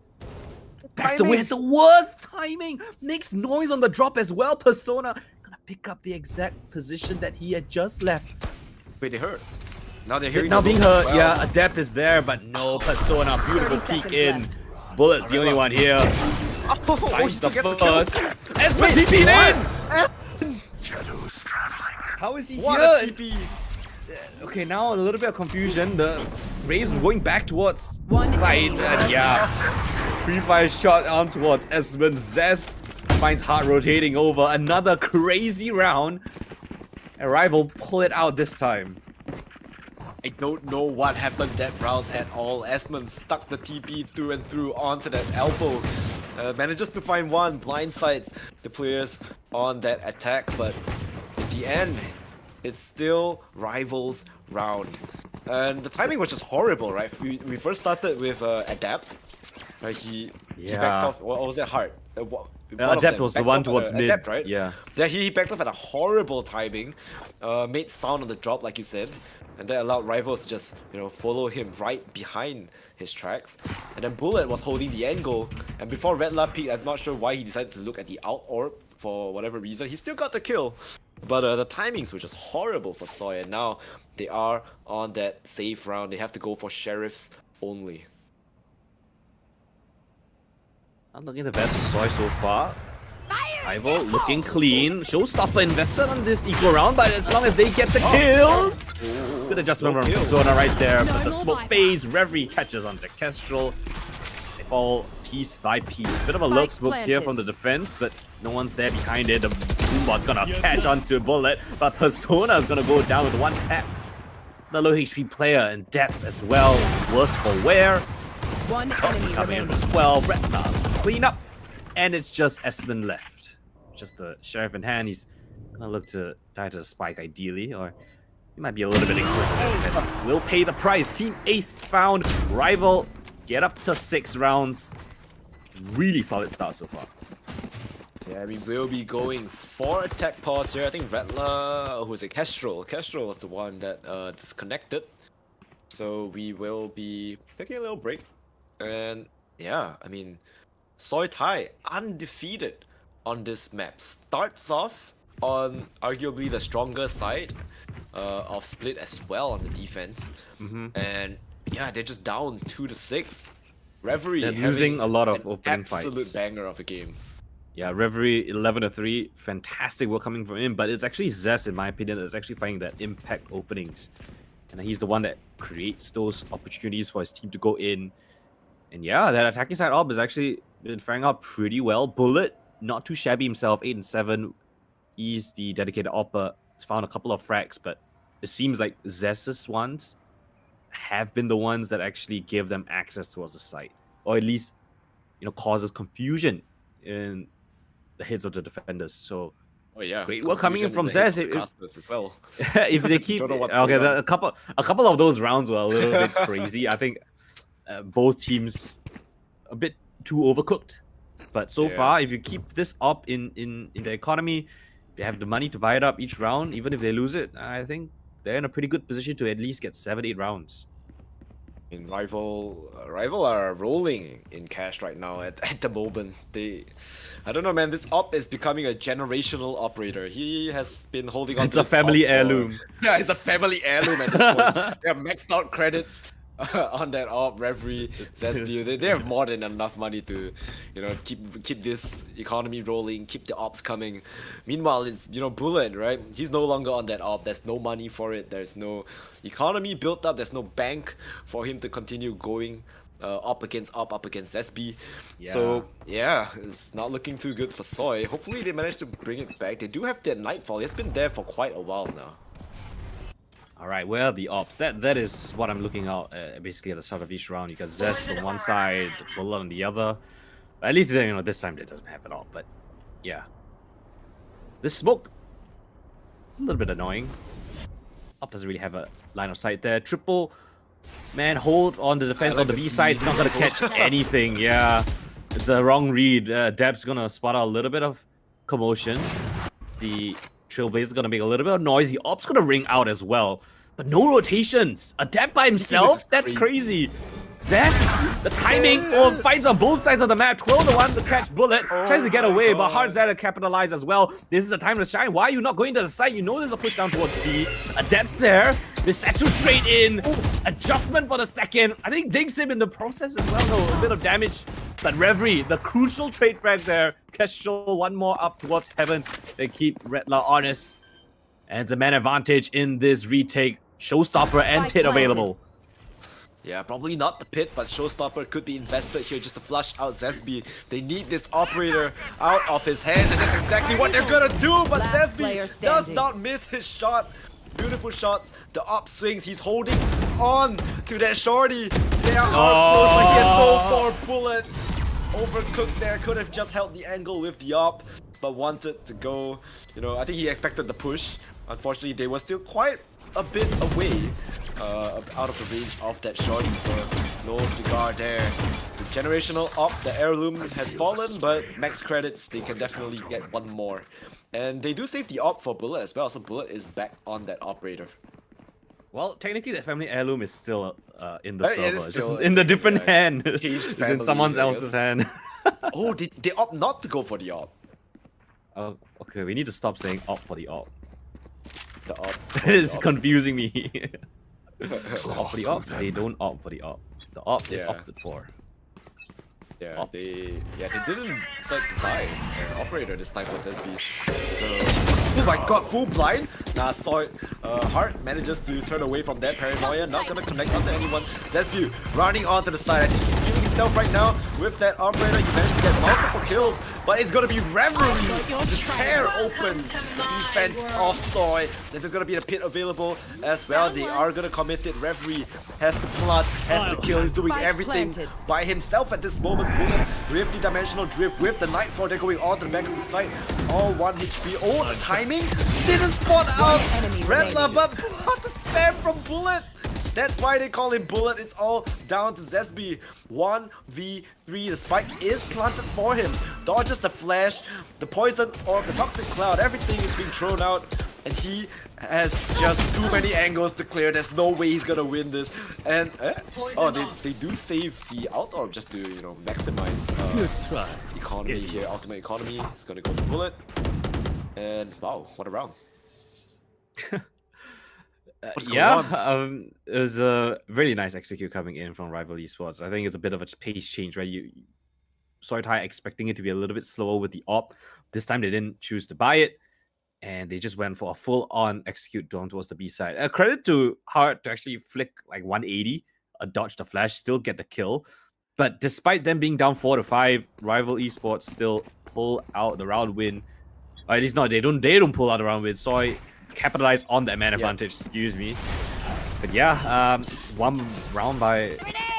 Backs away at the worst timing, makes noise on the drop as well. Persona gonna pick up the exact position that he had just left. Wait, they hurt. Now they're Is it hearing now the being rules as hurt, well. yeah, Adept is there, but no Persona. Beautiful 30 peek seconds in. left. Bullet's the only one here. Oh, he Finds the still gets the kill. first. Espen TP'd in! How is he What here? a TP! Okay, now a little bit of confusion. The Rays going back towards One side, enemy and yeah, free fire shot on towards Esmond. Zess finds Heart rotating over. Another crazy round. A rival pull it out this time. I don't know what happened that round at all. Esmond stuck the TP through and through onto that elbow. Manages to find one, blindsides the players on that attack, but in the end, it's still Rivals round. And the timing was just horrible, right? We first started with Adapt. He backed off. What was that? Heart. Adept was the one towards mid. Adept, right? Yeah. Yeah, he backed off at a horrible timing. Made sound on the drop, like you said. And that allowed Rivals to just, follow him right behind his tracks. And then Bullet was holding the angle. And before Redla peeked, I'm not sure why he decided to look at the out orb for whatever reason. He still got the kill. But the timings were just horrible for Soy. And now they are on that safe round. They have to go for Sheriffs only. Not looking the best for Soy so far. Rival looking clean. Showstopper invested on this equal round, but as long as they get the kills. Good adjustment from Persona right there. But the smoke phase, Reverie catches onto Kestrel. They fall piece by piece. Bit of a lurk smoke here from the defense, but no one's there behind it. The Boombot's gonna catch onto Bullet, but Persona is gonna go down with one tap. The low HP player and depth as well. Worse for wear. One enemy Coming in remaining. for 12. Retna clean up. And it's just Espen left. Just the Sheriff in hand. He's gonna look to die to the spike ideally, or he might be a little bit inquisitive. And will pay the price. Team Ace found. Rival get up to 6 rounds. Really solid start so far. Yeah, we will be going for attack pause here. I think Redla, who's it? Kestrel. Kestrel was the one that disconnected. So we will be taking a little break. And yeah, I mean, Soy Tai undefeated on this map. Starts off on arguably the stronger side of Split as well on the defense. And yeah, they're just down 2-6. Reverie They're having losing a lot of an opening fights. absolute banger of a game. Yeah, Reverie 11-3, fantastic work coming from him, but it's actually Zess, in my opinion, that's actually finding that impact openings. And he's the one that creates those opportunities for his team to go in. And yeah, that attacking side op has actually been faring out pretty well. Bullet, not too shabby himself, 8-7. He's the dedicated opper. He's found a couple of frags, but it seems like Zess's ones have been the ones that actually give them access towards the site. Or at least, causes confusion in the heads of the defenders. So Oh yeah, great work coming in from confusion Zess. in the heads of the casters as well. If they keep Don't know what's okay, going on. a couple of those rounds were a little bit crazy. I think both teams a bit too overcooked. But so Yeah. far, if you keep this up in the economy, if you have the money to buy it up each round, even if they lose it, I think they're in a pretty good position to at least get 7-8 rounds. In rival are rolling in cash right now at the moment. I don't know, man. This op is becoming a generational operator. He has been holding on. It's to a this family op for- heirloom. Yeah, it's a family heirloom at this point. They have maxed out credits on that op. Referee, Zesview. They have more than enough money to, keep this economy rolling, keep the ops coming. Meanwhile, it's Bullet, right? He's no longer on that op. There's no money for it. There's no economy built up. There's no bank for him to continue going up against SB. So yeah, it's not looking too good for Soy. Hopefully they manage to bring it back. They do have their Nightfall. It's been there for quite a while now. All right, where are the ops? That is what I'm looking out basically at the start of each round. You got Zest on one side, Bullet on the other. At least this time it doesn't have it all. But yeah, this smoke, it's a little bit annoying. Op doesn't really have a line of sight there. Triple man hold on the defense on the B side. It's not gonna catch anything. Yeah, it's a wrong read. Deb's gonna spot out a little bit of commotion. The Trailblazer's gonna make a little bit of noise. The op's gonna ring out as well. But no rotations. A Deb by himself? That's crazy. Zest, the timing, fights on both sides of the map. 12 to 1 to catch Bullet. Tries to get away, but Hard's there to capitalize as well. This is a time to shine. Why are you not going to the side? You know there's a push down towards B. A Deb's there. The Satchel straight in. Adjustment for the second. I think digs him in the process as well, though. A bit of damage. But Reverie, the crucial trade frag there. Kestrel one more up towards Heaven. They keep Redler honest. And it's a man advantage in this retake. Showstopper and Pit available. Yeah, probably not the Pit, but Showstopper could be invested here just to flush out Zesby. They need this operator out of his hands, and that's exactly what they're gonna do. But Zesby does not miss his shot. Beautiful shots. The op swings. He's holding on to that shorty. They are close, but he has no 4 bullets. Overcooked there. Could have just held the angle with the op, but wanted to go. I think he expected the push. Unfortunately, they were still quite a bit away, out of the range of that shorty, so no cigar there. The generational op, the heirloom has fallen, but max credits, they can definitely get one more. And they do save the op for Bullet as well, so Bullet is back on that operator. Well, technically that family heirloom is still in the It server, is it's just still in a in, different yeah. hand. Changed It's in family, someone I else's guess. hand. Oh, they opt not to go for the op. Oh, okay, we need to stop saying op for the op. The op. It's confusing me. Opt for the op? They don't opt for the op. The op is Yeah. opted for. Yeah, Op. they didn't decide to buy an operator this time for SB. So, oh my god, full blind? Nah, saw it. Hart manages to turn away from that paranoia, not gonna connect onto anyone. Zesbu running onto the side. I think he's feeling himself right now with that operator. He managed to get multiple kills, but it's gonna be Reverie to tear open the defense of Soy. Then there's gonna be a Pit available as well. They are gonna commit it. Reverie has to plant, has to kill. He's doing everything by himself at this moment. Bullet with the dimensional drift, with the Nightfall. They're going on to the back of the site. All 1 HP. Oh, the timing didn't spot out Redler, but what the spam from Bullet. That's why they call him Bullet. It's all down to Zesby. 1v3. The spike is planted for him. Dodges the flash, the poison or the toxic cloud. Everything is being thrown out, and he has just too many angles to clear. There's no way he's gonna win this. And oh, they do save the out orb just to maximize economy here. Ultimate economy is gonna go to Bullet. And wow, what a round! What's going on? It was a really nice execute coming in from Rival Esports. I think it's a bit of a pace change, right? Soitai expecting it to be a little bit slower with the op. This time they didn't choose to buy it, and they just went for a full-on execute down towards the B side. Credit to Hart to actually flick like 180, dodge the flash, still get the kill. But despite them being down 4-5, Rival Esports still pull out the round win. Or at least not, they don't pull out the round win. Soy capitalize on that man advantage, excuse me. But yeah, one round by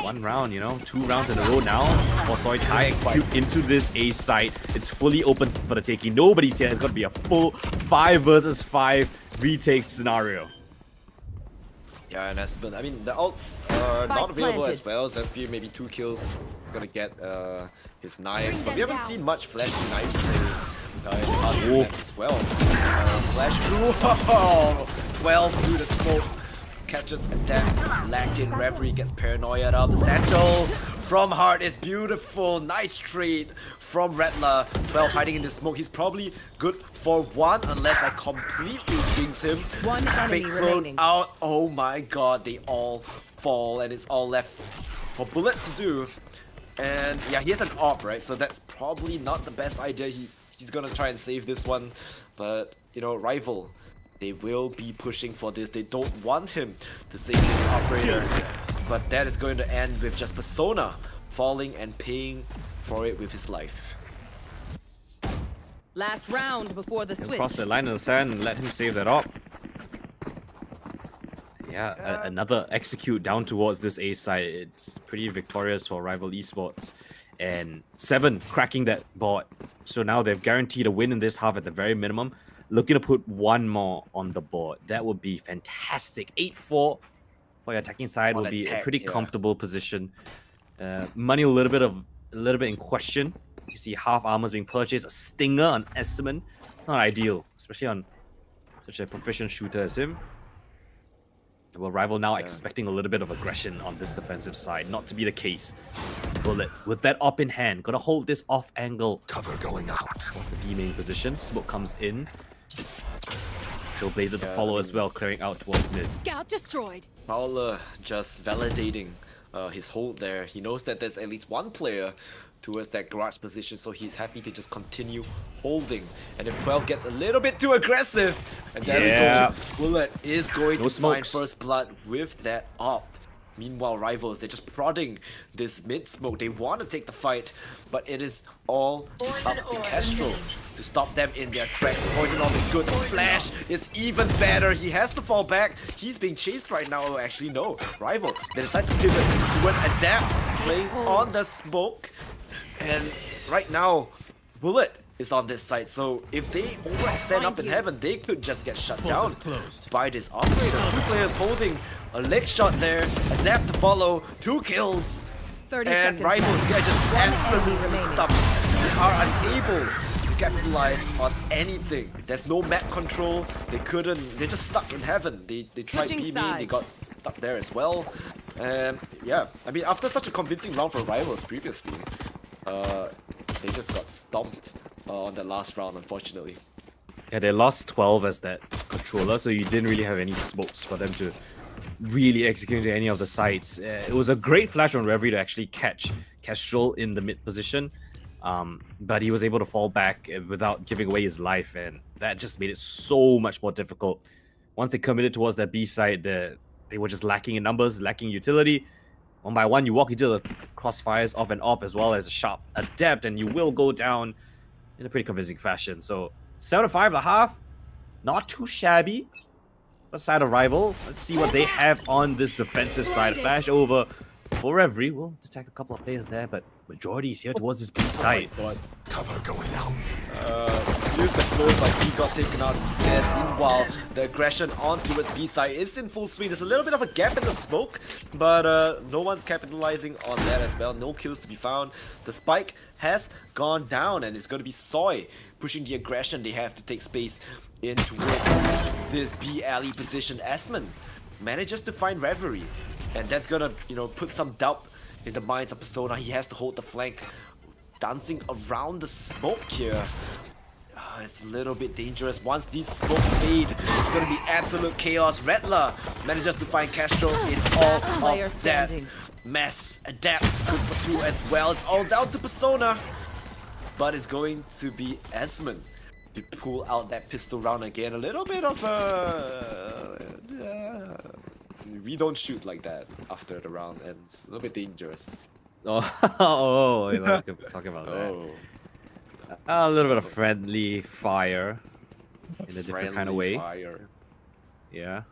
one round, 2 rounds in a row now for Soy Tai execute into this A site. It's fully open for the taking. Nobody's here. It's going to be a full 5 versus 5 retake scenario. Yeah, and I mean, the ults are not available as well. Zesby maybe 2 kills, gonna get his knives, but we haven't seen much flashy knives in the past few maps as well. Flash through, 12 through the smoke. Catches Adapt, lagged in, Reverie gets paranoia out of the satchel. From Heart is beautiful, nice trade from Rattler. 12 hiding in the smoke, he's probably good for one unless I completely jinx him. One enemy Fake clone remaining. out, oh my god, they all fall and it's all left for Bullet to do. And yeah, he has an AWP, right? So that's probably not the best idea. He's gonna try and save this one. But, you know, Rival, they will be pushing for this. They don't want him to save this operator. But that is going to end with just Persona falling and paying for it with his life. Last round before the switch. Cross the line in the sand and let him save that up. Yeah, another execute down towards this A side. It's pretty victorious for Rival Esports. And 7 cracking that board. So now they've guaranteed a win in this half at the very minimum. Looking to put one more on the board. That would be fantastic. 8-4 for your attacking side will be a pretty comfortable position. Money a little bit in question. You see half armors being purchased. A stinger on Esmond. It's not ideal, especially on such a proficient shooter as him. Well, Rival now expecting a little bit of aggression on this defensive side. Not to be the case. Bullet, with that op in hand, gonna hold this off angle. Cover going out. What's the B main position? Smoke comes in. Trailblazer to follow as well, clearing out towards mid. Scout destroyed. Fowler just validating his hold there. He knows that there's at least one player towards that garage position, so he's happy to just continue holding. And if 12 gets a little bit too aggressive, and there we go, Bullet is going to find first blood with that op. Meanwhile, Rivals, they're just prodding this mid smoke. They want to take the fight, but it is all up to Kestrel to stop them in their tracks. The poison orb is good. Flash is even better. He has to fall back. He's being chased right now. Oh, actually, no. Rival, they decide to pivot towards Adapt, playing on the smoke. And right now, Bullet is on this side, so if they overextend up in heaven, they could just get shut down by this operator. 2 players holding a leg shot there, Adapt to follow, 2 kills, 30 and seconds. Rivals, they're just absolutely stuck. They are unable to capitalize on anything. There's no map control, they're just stuck in heaven. They tried Switching PB, they sides. got stuck there as well. And yeah, I mean, after such a convincing round for Rivals previously, they just got stomped on the last round, unfortunately. Yeah, they lost 12 as that controller, so you didn't really have any smokes for them to really execute into any of the sites. It was a great flash on Reverie to actually catch Kestrel in the mid position, but he was able to fall back without giving away his life, and that just made it so much more difficult. Once they committed towards that B side, they were just lacking in numbers, lacking utility. One by one, you walk into the crossfires off and op as well as a sharp Adept, and you will go down in a pretty convincing fashion. So 7-5.5, not too shabby. The side of Rival, let's see what they have on this defensive side. Flash over for Reverie. We'll detect a couple of players there, but majority is here towards this B side. Cover going out. Use the close, like he got taken out instead. Meanwhile, the aggression on towards B side is in full swing. There's a little bit of a gap in the smoke, but no one's capitalizing on that as well. No kills to be found. The spike has gone down, and it's going to be Soy pushing the aggression. They have to take space in towards this B alley position. Esmond manages to find Reverie, and that's gonna, you know, put some doubt in the minds of Persona. He has to hold the flank, dancing around the smoke here. It's a little bit dangerous. Once these smokes fade, it's gonna be absolute chaos. Rattler manages to find Castro in all player of that standing. mess. Adapt, good for 2 as well. It's all down to Persona, but it's going to be Esmond to pull out that pistol round again. A little bit of a... we don't shoot like that after the round ends. A little bit dangerous. Oh, you're talking about that. A little bit of friendly fire in a different kind of way. Fire. Yeah.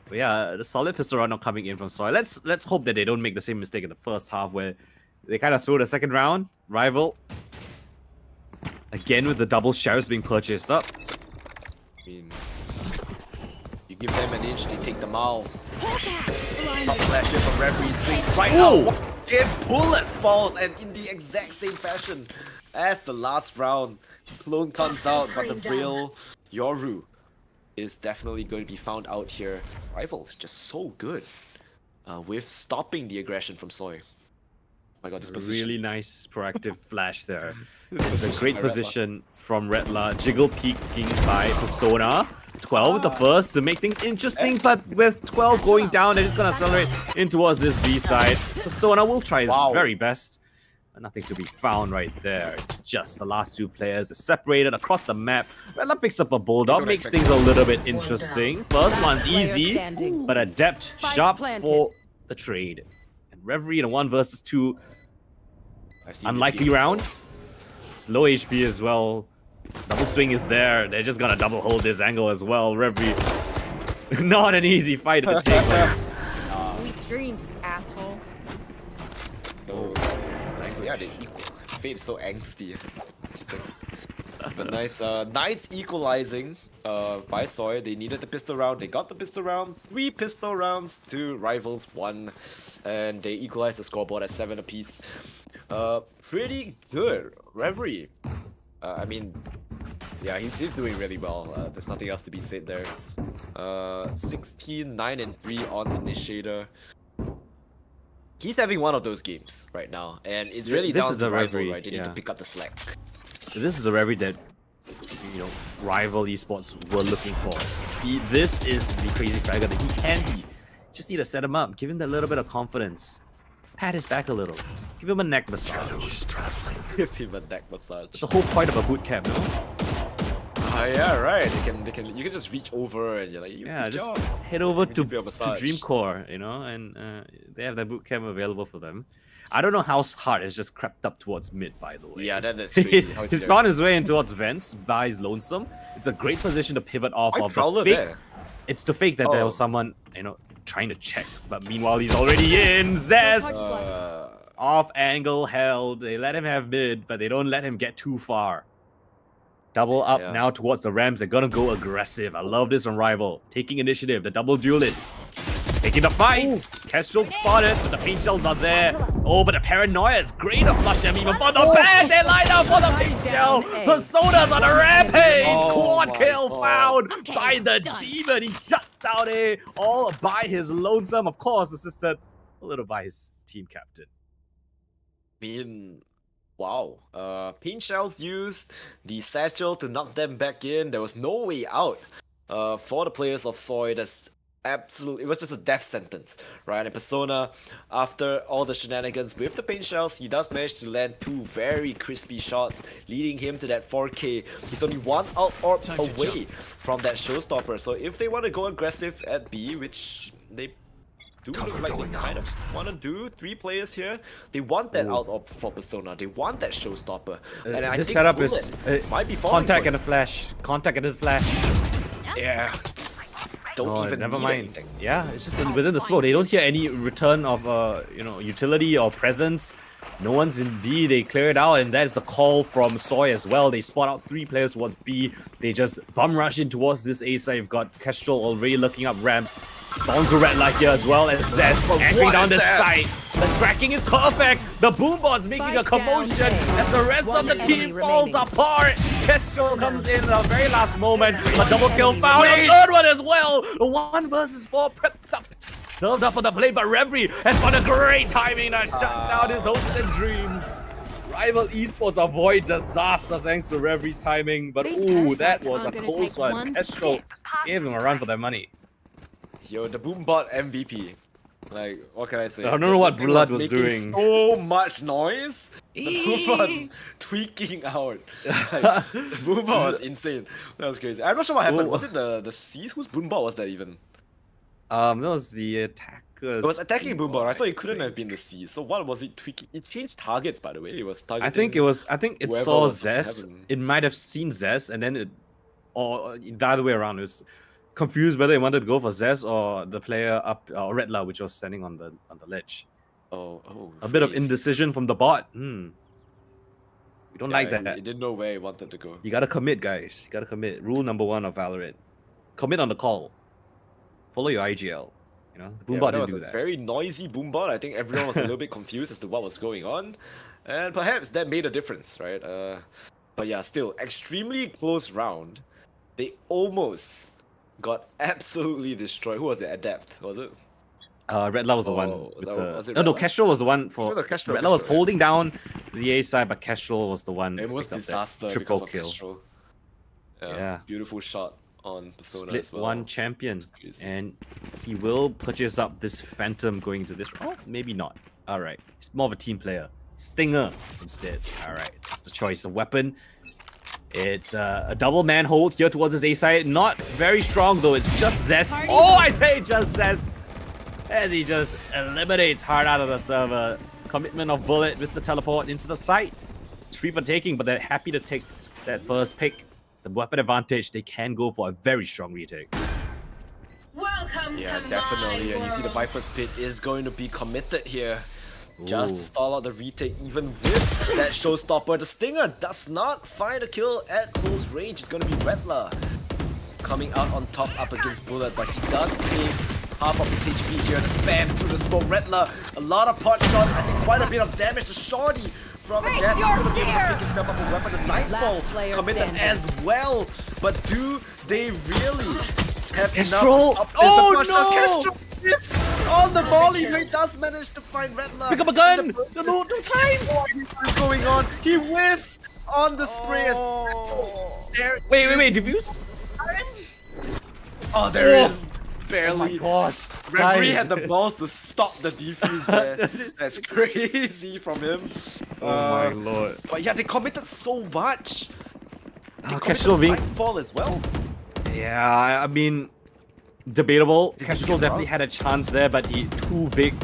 But yeah, the solid pistol round now coming in from Soy. Let's hope that they don't make the same mistake in the first half where they kind of throw the second round. Rival. Again with the double sheriffs being purchased up. I mean, you give them an inch, they take the mile. Top flashes from Reverie swings right out. Again, Bullet falls, and in the exact same fashion as the last round. Clone comes out, but the real Yoru is definitely going to be found out here. Rival is just so good with stopping the aggression from Soy. Oh my god, this position. Really nice proactive flash there. This It's a position great by Redla. position from Redla. Jiggle peeking by Persona. 12 with the first to make things interesting, but with 12 going down, they're just gonna accelerate in towards this B side. Persona will try his very best. But nothing to be found right there. It's just the last two players are separated across the map. Redla picks up a Bulldog, Don't makes expect things a little bit interesting. First one's Player easy, standing. but adept, Spike sharp planted. for the trade. And Reverie in a 1 versus 2 I've seen this unlikely game round. before. It's low HP as well. Double swing is there. They're just gonna double hold this angle as well. Reverie, not an easy fight to take. Sweet dreams, asshole. Oh, yeah, they equal. Fate is so angsty. But nice, nice equalizing by Soy. They needed the pistol round. They got the pistol round. 3 pistol rounds to Rivals 1, and they equalized the scoreboard at 7 apiece. Pretty good. Reverie. I mean, yeah, he's doing really well. There's nothing else to be said there. 16, 9, and 3 on Initiator. He's having one of those games right now, and it's really This down is to a Rival, Reverie, right? They need to yeah. pick up the slack. This is the Reverie that, you know, rival esports were looking for. This is the crazy fragger that he can be. Just need to set him up, give him that little bit of confidence. Pat his back a little. Give him a neck massage. Shadows traveling. Give him a neck massage. That's the whole point of a boot camp, no? Yeah, right. You can just reach over and you're like, Yeah, good just job. head over Let me to give you a massage. Dreamcore, you know, and they have that boot camp available for them. I don't know how hard it's just crept up towards mid, by the way. Yeah, that's crazy. How He's found his way in towards Vents, buys Lonesome. It's a great position to pivot off Why of Prowler the fake. there? It's to fake that there was Oh. someone, you know, trying to check. But meanwhile, he's already in. Zest! Off angle held. They let him have mid, but they don't let him get too far. Double up Yeah. now towards the Rams. They're gonna go aggressive. I love this on Rival. Taking initiative. The double duelist. Taking the fights. Kestrel spotted, but the paint shells are there. Oh, but the paranoia is great to flush them even for the back. They line up for the paint shell. Persona's on a rampage. Oh Quad my kill God. found by the demon. He shuts down A. All by his Lonesome, of course, assisted a little by his team captain. mean, wow. Paint shells used, the satchel to knock them back in. There was no way out for the players of Soy. That's absolutely, it was just a death sentence, right? And Persona, after all the shenanigans with the paint shells, he does manage to land 2 very crispy shots, leading him to that 4K. He's only 1 out orb away from that showstopper. So if they want to go aggressive at B, which they do look like they kind of want to do, 3 players here, they want that out orb for Persona. They want that showstopper. And I This think setup Bullet is might be falling contact for and a it. flash. Contact and a flash. Yeah. Don't Oh, even never need mind. anything. Yeah, it's just within the smoke. They don't hear any return of you know, utility or presence. No one's in B. They clear it out, and that is the call from Soy as well. They spot out 3 players towards B. They just bum rush in towards this A side. You've got Kestrel already looking up ramps. Down to Red Light here as well as Zest anchoring down the side. The tracking is perfect. The Boombot's making a Spike down commotion A. as the rest One of the enemy team falls remaining. apart. Kestrel comes in at the very last moment. A double kill found. A third one as well. 1 versus 4 prepped up. Served up for the play, but Reverie has got a great timing to shut down his hopes and dreams. Rival esports avoid disaster thanks to Reverie's timing, but These ooh, that parasites was a aren't gonna close take one. one Kestrel step. gave him a run for their money. Yo, the Boombot MVP. Like, what can I say? I don't know what The thing Blood was making doing. so much noise. The Boombot's tweaking out. Like, the Boombot was insane. That was crazy. I'm not sure what happened. Oh. Was it the C's? Whose Boombot was that even? That was the attackers. It was attacking Boombot, right? So I it couldn't have think. been the C. So what was it tweaking? It changed targets, by the way. It was targeting. I think it whoever saw was Zest. heaven. It might have seen Zest, and then or the other way around. It was confused whether it wanted to go for Zest or the player up, or Redla, which was standing on the ledge. Oh, A bit of crazy. indecision from the bot. We don't like Yeah, that. He didn't know where he wanted to go. You gotta commit, guys. You gotta commit. Rule number 1 of Valorant: commit on the call. Follow your IGL. You know, the Yeah, Boombot that didn't was do a that. very noisy Boombot. I think everyone was a little bit confused as to what was going on, and perhaps that made a difference, right? But yeah, still extremely close round. They almost got absolutely destroyed. Who was it? Adept, was it? Redla was the one. Oh, With was the... it No, Redla? Kestrel was the one for. No, Kestrel, Redla was Kestrel, yeah. holding down the A side, but Kestrel was the one. It was picked up that disaster triple because of kill. Kestrel. Yeah. Beautiful shot on Persona Split as well. one champion, crazy. and he will purchase up this Phantom going into this. Oh, maybe not. All right, he's more of a team player. Stinger instead. All right, that's the choice of weapon. It's a double man hold here towards his A side. Not very strong though. It's just Zest. Oh, I say just Zest. As he just eliminates Hard out of the server. Commitment of Bullet with the teleport into the site. It's free for taking, but they're happy to take that first pick. The weapon advantage, they can go for a very strong retake. Welcome Yeah, to definitely. my And you see the world. Viper's Pit is going to be committed here. Just to stall out the retake, even with that showstopper. The Stinger does not find a kill at close range. It's going to be Redler coming out on top up against Bullet, but he does pay half of his HP here. The spams through the smoke. Redler, a lot of pot shots and quite a bit of damage to Shorty from the Face death. He's your going to be able to fear! pick himself up a weapon. The Nightfall Last player committed standing. as well. But do they really have Kestrel! enough to stop this? Oh, The push shot, no! Kestrel whips on the volley. He does manage to find Redler. Pick up a gun! No, no time! What is going on? He whiffs on the spray as there Wait, is- diffuse? Oh, there Oh. is barely. Oh my gosh. Referee guys. had the balls to stop the defuse there. That's crazy from him. Oh my lord. But yeah, they committed so much. They committed Kestrel being... Nightfall as well. Yeah, I mean, debatable. Did he Kestrel give definitely up? had a chance there, but he two big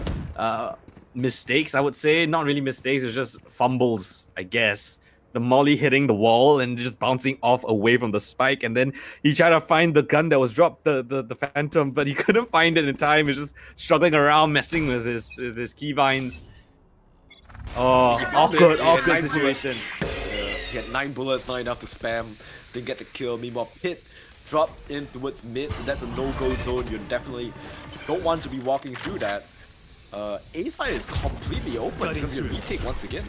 mistakes, I would say. Not really mistakes, it's just fumbles, I guess. The molly hitting the wall and just bouncing off away from the spike, and then he tried to find the gun that was dropped, the Phantom, but he couldn't find it in time. He's just struggling around, messing with his keybinds. Oh, He found awkward, it. He had awkward 9 situation. bullets. Yeah, he had 9 bullets, not enough to spam. Didn't get the kill. Meanwhile, Pit dropped in towards mid, so that's a no-go zone. You definitely don't want to be walking through that. A side is completely open. It's gonna be a retake once again.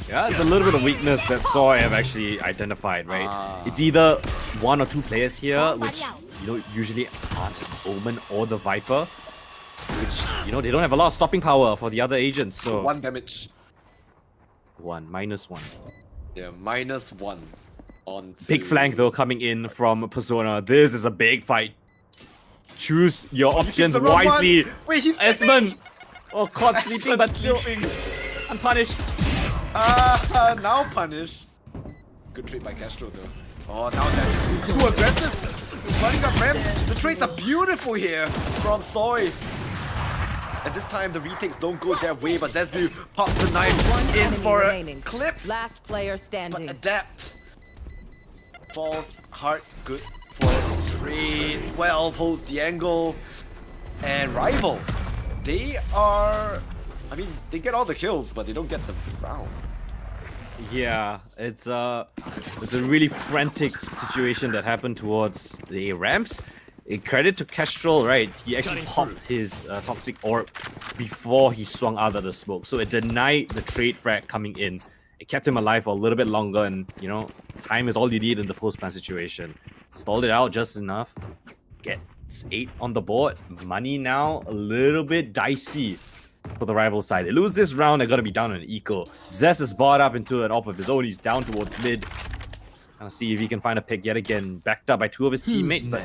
Yeah, it's a little bit of weakness that Soy have actually identified, right? It's either one or two players here, which, you know, usually aren't Omen or the Viper, which, you know, they don't have a lot of stopping power for the other agents, so... 1 damage. -1. Yeah, -1 on Big flank, though, coming in from Persona. This is a big fight. Choose your options the wrong wisely. one. Wait, he's sleeping. Esmond! Oh, caught sleeping, Esmond but still sleeping. unpunished. Now punished. Good trade by Castro though. Oh, now that's too aggressive. Running up ramps. The trades are beautiful here from Soy. And this time the retakes don't go their way, but Zesbu pops the knife in enemy for remaining. a clip. Last player But standing. Adapt falls hard, good for trade. 12 holds the angle, and Rival. They are, I mean, they get all the kills, but they don't get the round. Yeah, it's a really frantic situation that happened towards the ramps. A credit to Kestrel, right? He actually popped his toxic orb before he swung out of the smoke, so it denied the trade frag coming in. It kept him alive for a little bit longer, and you know, time is all you need in the post-plan situation. Stalled it out just enough. Gets 8 on the board. Money now a little bit dicey for the rival side. They lose this round, they're gonna be down on an eco. Zest is bought up into an op of his own. He's down towards mid. I'll see if he can find a pick yet again. Backed up by 2 of his teammates, but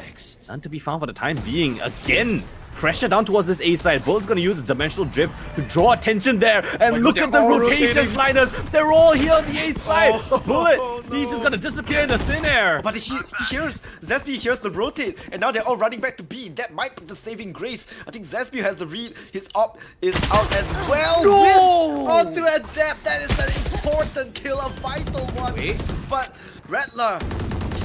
none to be found for the time being. Again, pressure down towards this A side. Bullet's gonna use his dimensional drift to draw attention there. And look they're at the all rotations, rotating. Linus. They're all here on the A side. Oh, the Bullet, no. he's just gonna disappear into thin air. But he hears, Zesby hears the rotate, and now they're all running back to B. That might be the saving grace. I think Zesby has the read. His op is out as well. No! Whiffs onto Adapt. That is an important kill, a vital one. Wait. But Rattler,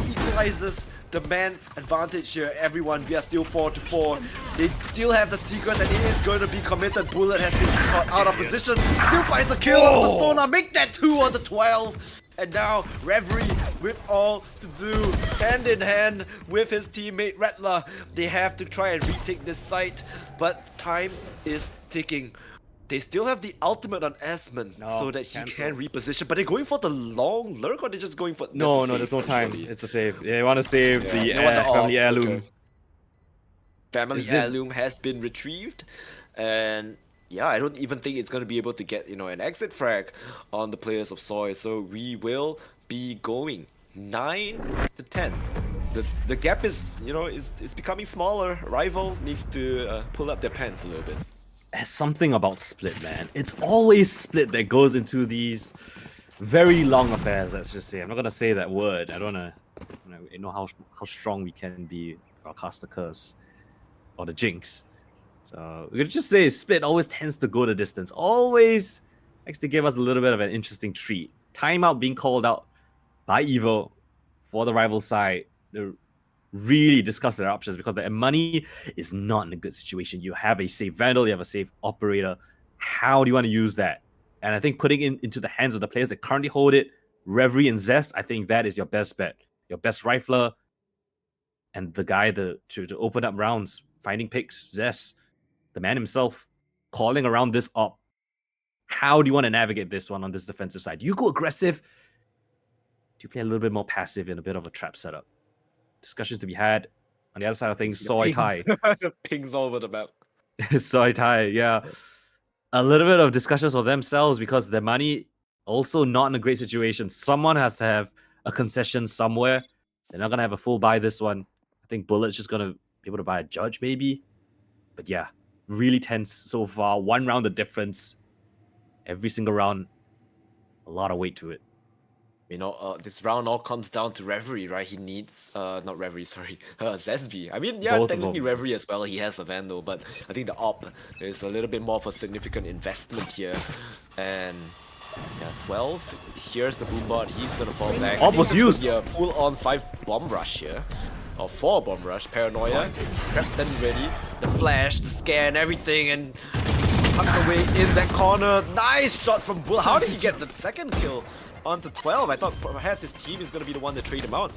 he equalizes the man advantage here. Everyone, we are still 4-4. They still have the secret, and it is going to be committed. Bullet has been caught out of position. Still finds a kill on Persona. Make that 2 on the 12. And now Reverie with all to do, hand in hand with his teammate Rattler. They have to try and retake this site, but time is ticking. They still have the ultimate on Esmond No, so that he cancel. can reposition, but they're going for the long lurk or they're just going for... No, That's a no, there's no save, time. actually. It's a save. They want to save Yeah, the they want the family AWP, heirloom. okay. Family Is it- heirloom has been retrieved, and yeah, I don't even think it's going to be able to get, you know, an exit frag on the players of Soy, so we will be going 9 to 10. The gap is, you know, is becoming smaller. Rival needs to pull up their pants a little bit. There's something about Split, man. It's always Split that goes into these very long affairs, let's just say. I'm not going to say that word. I don't want to know how strong we can be with our caster curse or the jinx. So we're going to just say Split always tends to go the distance. Always likes to give us a little bit of an interesting treat. Timeout being called out by Evo for the rival side. They're really discuss their options because their money is not in a good situation. You have a safe Vandal, you have a safe Operator. How do you want to use that? And I think putting it into the hands of the players that currently hold it, Reverie and Zest, I think that is your best bet. Your best rifler and the guy to open up rounds, finding picks, Zest, the man himself, calling around this op. How do you want to navigate this one on this defensive side? Do you go aggressive? Do you play a little bit more passive in a bit of a trap setup? Discussions to be had. On the other side of things, Soy Tai. The pings all over the map. Soy Tai, yeah. A little bit of discussions for themselves because their money also not in a great situation. Someone has to have a concession somewhere. They're not going to have a full buy this one. I think Bullet's just going to be able to buy a Judge maybe. But yeah, really tense so far. One round the difference. Every single round, a lot of weight to it. You know, this round all comes down to Reverie, right? He needs, not Reverie, sorry, Zesby. I mean, yeah, Both of technically them. Reverie as well, he has a Vandal, but I think the op is a little bit more of a significant investment here. And yeah, 12, here's the Boombot, he's gonna fall back. Op was used. Yeah, full-on 5 bomb rush here. Or 4 bomb rush, Paranoia, prepped and ready. The flash, the scan, everything, and tucked away in that corner. Nice shot from Bull. How did he get the second kill onto 12? I thought perhaps his team is going to be the one to trade him out.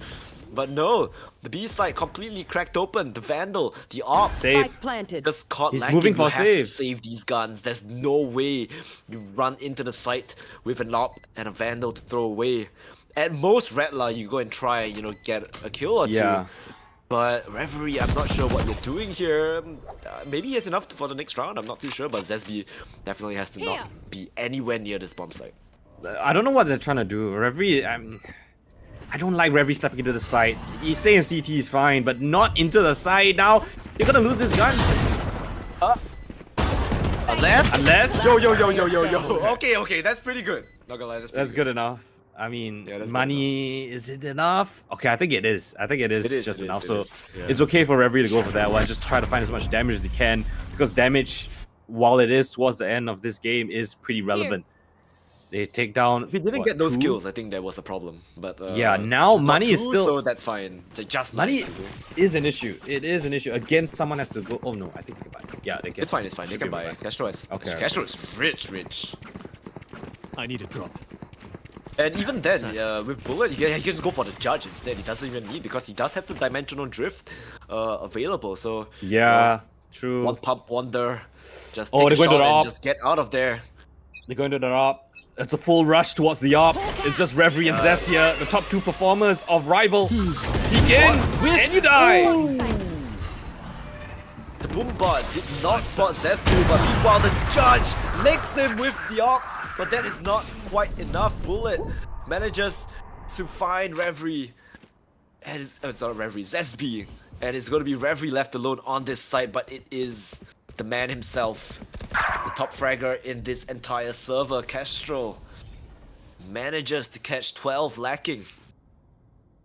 But no, the B side completely cracked open. The Vandal, the op, Save. Spike planted. just caught He's lacking. moving for You have to save. save these guns. There's no way you run into the site with an op and a Vandal to throw away. At most, Rattler, you go and try, you know, get a kill or Yeah. two. But Reverie, I'm not sure what you're doing here. Maybe he has enough for the next round, I'm not too sure. But Zesby definitely has to not be anywhere near this bomb site. I don't know what they're trying to do. Reverie, I don't like Reverie stepping into the side. He's staying in CT is fine, but not into the side now. You're gonna lose this gun. Unless Yo. Okay, that's pretty good. Not gonna lie, that's good enough. I mean, Yeah, that's good money, is it enough? Okay, I think it is. I think it is just enough. So yeah. it's okay for Reverie to go for that one. Just try to find as much damage as you can. Because damage, while it is towards the end of this game, is pretty relevant. They take down. If he didn't what, get those 2? kills, I think there was a problem. But Yeah, now he got money is 2, still- so that's fine. Just Money nice to do. is an issue. It is an issue. Again, someone has to go. Oh no, I think they can buy. Yeah, they can. It's fine. They Should can be buy able it. to Castro is Okay. Castro is rich. I need a drop. And even then, with Bullet, he can just go for the Judge instead. He doesn't even need because he does have the Dimensional Drift available. So Yeah, true. one pump wonder, just Oh, take a they're going to shot the and op. just get out of there. They're going to the op. It's a full rush towards the op. It's just Reverie and Zest here, the top 2 performers of Rival. Begin, and you die. The Boombot did not spot Zestu, but meanwhile the Judge makes him with the op. But that is not quite enough. Bullet manages to find Reverie. And it's not Reverie, Zesby. And it's going to be Reverie left alone on this site, but it is the man himself. The top fragger in this entire server, Castro, manages to catch 12 lacking.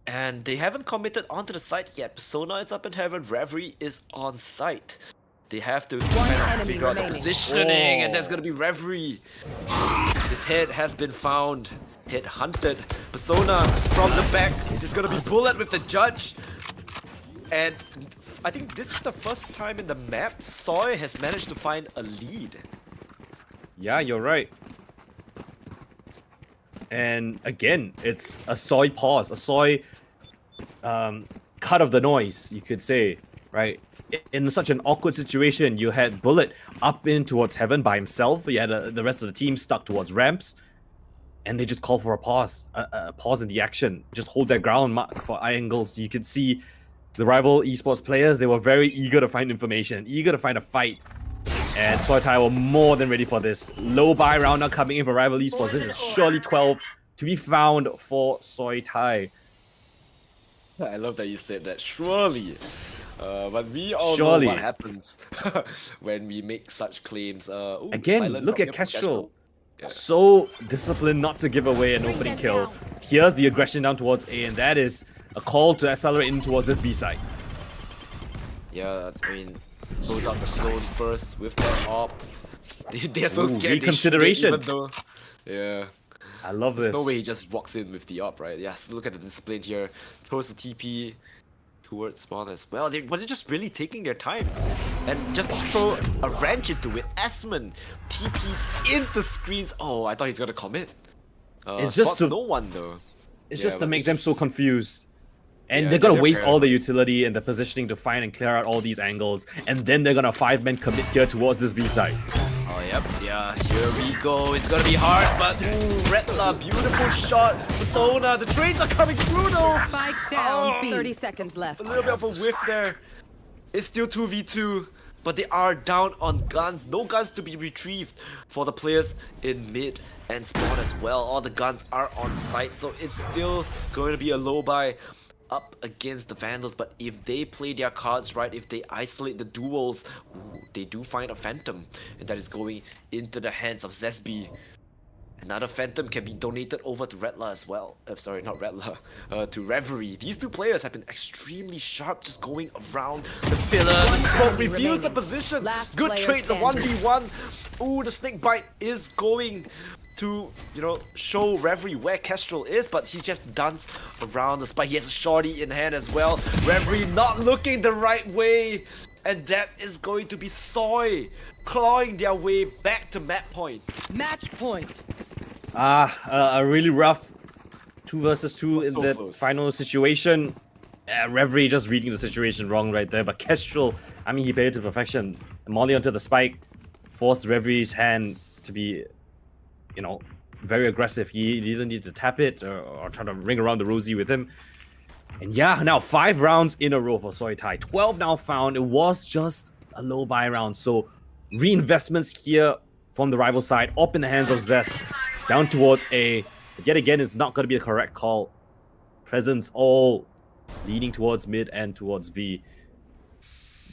And they haven't committed onto the site yet. Persona is up in heaven, Reverie is on site. They have to kind of enemy figure out the remaining. positioning, and there's gonna be Reverie. His head has been found, head hunted. Persona from the back. It's gonna be Bullet with the Judge. And I think this is the first time in the map Soy has managed to find a lead. Yeah, you're right. And again, it's a Soy pause, a Soy cut of the noise, you could say. right? In such an awkward situation, you had Bullet up in towards Heaven by himself. You had the rest of the team stuck towards ramps, and they just called for a pause in the action. Just hold their ground, mark for eye angles. You could see the rival esports players, they were very eager to find information, eager to find a fight. And Soitai were more than ready for this. Low buy round now coming in for rival esports. This is surely 12 to be found for Soitai. I love that you said that. Surely. But we all Surely. know what happens when we make such claims. Ooh, Again, silent look drop at here from Kestrel. Yeah. So disciplined not to give away an opening kill. Here's the aggression down towards A, and that is a call to accelerate in towards this B side. Yeah, I mean, goes out the zone first with that op. They're so Ooh, scared. They reconsideration. shoot it even though, yeah. I love There's this. no way he just walks in with the op, right? Yeah, so look at the discipline here. Throws the TP towards spawn as well. They were just really taking their time. And just to throw a wrench into it, Esmond TPs into screens. Oh, I thought he's gonna commit. It's just spots to- no one though. It's Yeah, just to but make it's them just- so confused. And Yeah, they're gonna they're waste all the paranoid. utility and the positioning to find and clear out all these angles. And then they're gonna 5-man commit here towards this B side. Oh, yep, yeah, here we go. It's gonna be hard, but Retla, beautiful shot. Persona, the trades are coming through though. Spike down. Oh. B. 30 seconds left. A little bit of a whiff there. It's still 2v2, but they are down on guns. No guns to be retrieved for the players in mid and spawn as well. All the guns are on site, so it's still going to be a low buy up against the Vandals. But if they play their cards right, if they isolate the duels, ooh, they do find a Phantom, and that is going into the hands of Zesby. Another Phantom can be donated over to Redla as well. Sorry, not Redla, to Reverie. These two players have been extremely sharp, just going around the pillar. The smoke reveals the position. Last Good player trades, a standing. 1v1. Ooh, the snake bite is going to, you know, show Reverie where Kestrel is, but he just danced around the spike. He has a shorty in hand as well. Reverie not looking the right way. And that is going to be Soy clawing their way back to map point. Match point. A really rough 2 versus 2 in So that close. final situation. Reverie just reading the situation wrong right there, but Kestrel, I mean, he played it to perfection. Molly onto the spike, forced Reverie's hand to be, you know, very aggressive. He didn't need to tap it or try to ring around the rosy with him. And yeah, now 5 rounds in a row for Soitai. 12 now found. It was just a low buy round. So reinvestments here from the rival side, up in the hands of Zest, down towards A. Yet again, it's not going to be the correct call. Presence all leading towards mid and towards B.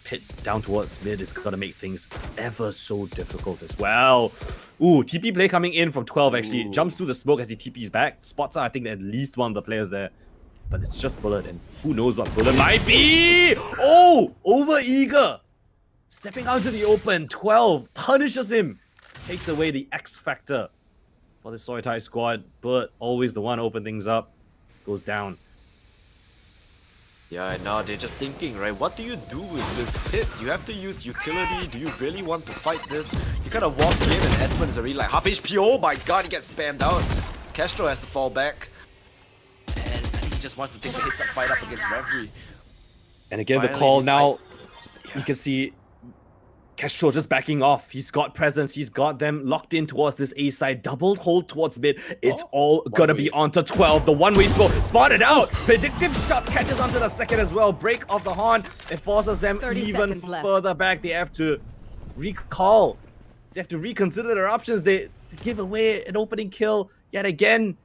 Pit down towards mid is going to make things ever so difficult as well. Ooh, TP play coming in from 12 actually. Ooh. Jumps through the smoke as he TPs back. Spots are, I think, at least one of the players there. But it's just Bullet, and who knows what Bullet might be? Oh, over eager. Stepping out to the open, 12 punishes him. Takes away the X factor for the Soitai squad. Bullet, always the one to open things up. Goes down. Yeah, and now they're just thinking, right? What do you do with this pit? You have to use utility. Do you really want to fight this? You kind of walk in and Esmond is already like half HP. Oh my god, he gets spammed out. Castro has to fall back. And I think he just wants to take the hits up fight up against Reverie. And again, the Finally, call he's now, like- you can see Kestrel just backing off. He's got presence. He's got them locked in towards this A side. Doubled hold towards mid. It's all gonna be onto 12. The one-way smoke spotted out. Predictive shot catches onto the second as well. Break of the horn. It forces them 30 even seconds left. further back. They have to recall. They have to reconsider their options. They give away an opening kill yet again.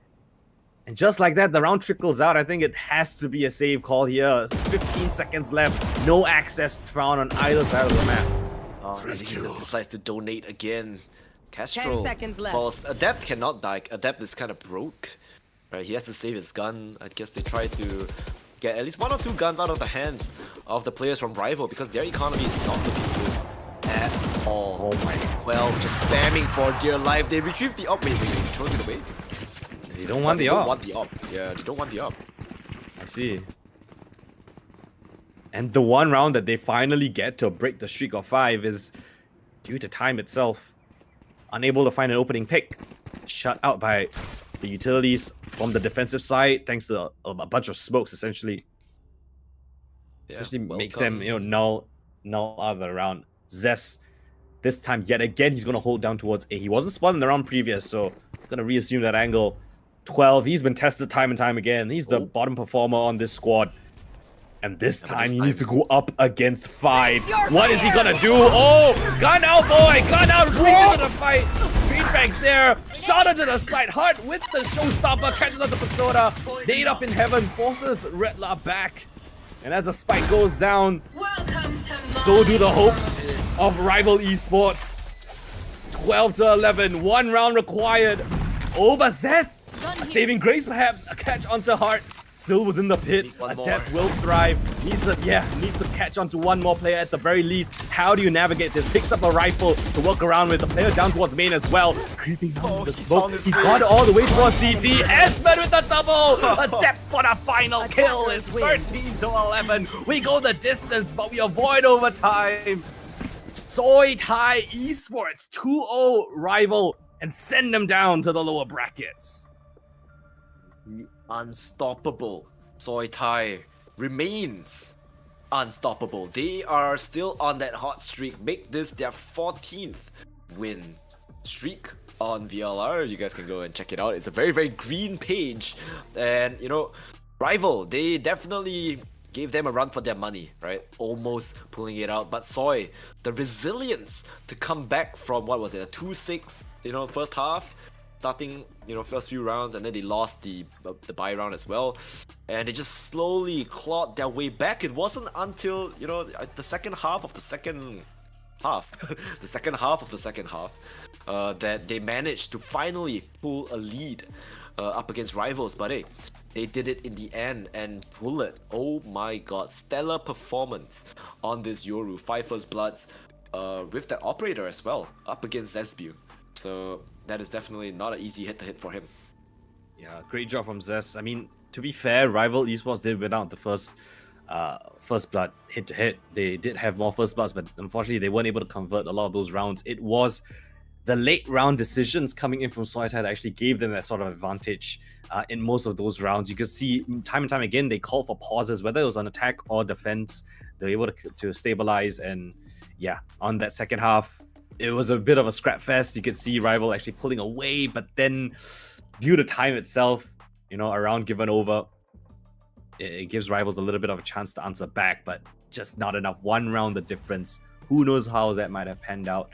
And just like that, the round trickles out. I think it has to be a save call here. 15 seconds left. No access found on either side of the map. Oh, and he just decides to donate again. Castro 10 seconds left. falls. Adept cannot die. Adept is kind of broke. Right, he has to save his gun. I guess they try to get at least 1 or 2 guns out of the hands of the players from Rival because their economy is not looking good at all. Oh my. 12 just spamming for dear life. They retrieve the op. Wait, he throws it away. They don't want They the don't op. want the op. Yeah, they don't want the op. I see. And the one round that they finally get to break the streak of 5 is due to time itself. Unable to find an opening pick. Shut out by the utilities from the defensive side thanks to a bunch of smokes essentially. essentially makes them, null out of the round. Zest, this time yet again, he's gonna hold down towards A. He wasn't spotted in the round previous, so gonna reassume that angle. 12, he's been tested time and time again. He's the bottom performer on this squad. And this time he needs to go up against 5. What is he gonna do? Oh, gun out, boy! Gun out, retreat into the fight. Treatbank's there. Shot into the side. Hart with the showstopper. Catches up the Persona. Nade up in heaven. Forces Redla back. And as the spike goes down, so do the hopes of rival esports. 12 to 11. 1 round required. Over Zest. A saving grace perhaps. A catch onto Hart. Still within the pit. Adept will thrive. Needs to catch onto one more player at the very least. How do you navigate this? Picks up a rifle to work around with. The player down towards main as well. Creeping down the smoke. He's got it all the way towards CT. Espen with the double. Adept for the final kill is 13 to 11. We go the distance, but we avoid overtime. Soy Thai Esports 2-0 rival and send them down to the lower brackets. Unstoppable Soy Thai remains unstoppable. They are still on that hot streak. Make this their 14th win streak on VLR. You guys can go and check it out. It's a very, very green page. And, Rival, they definitely gave them a run for their money, right? Almost pulling it out. But Soy, the resilience to come back from, what was it, a 2-6, first half? Starting, first few rounds, and then they lost the bye round as well, and they just slowly clawed their way back. It wasn't until the second half of the second half, that they managed to finally pull a lead up against rivals. But hey, they did it in the end and pull it. Oh my god, stellar performance on this Yoru. 5 first bloods with that operator as well up against Zesbu. So that is definitely not an easy hit to hit for him. Yeah, great job from Zest. I mean, to be fair, rival esports did win out the first blood hit to hit. They did have more first bloods, but unfortunately they weren't able to convert a lot of those rounds. It was the late round decisions coming in from Soy Thai that actually gave them that sort of advantage in most of those rounds. You could see time and time again they called for pauses, whether it was on attack or defense. They were able to stabilize, and yeah, on that second half, it was a bit of a scrap fest. You could see rival actually pulling away, but then due to time itself, a round given over, it gives rivals a little bit of a chance to answer back, but just not enough. 1 round the difference. Who knows how that might have panned out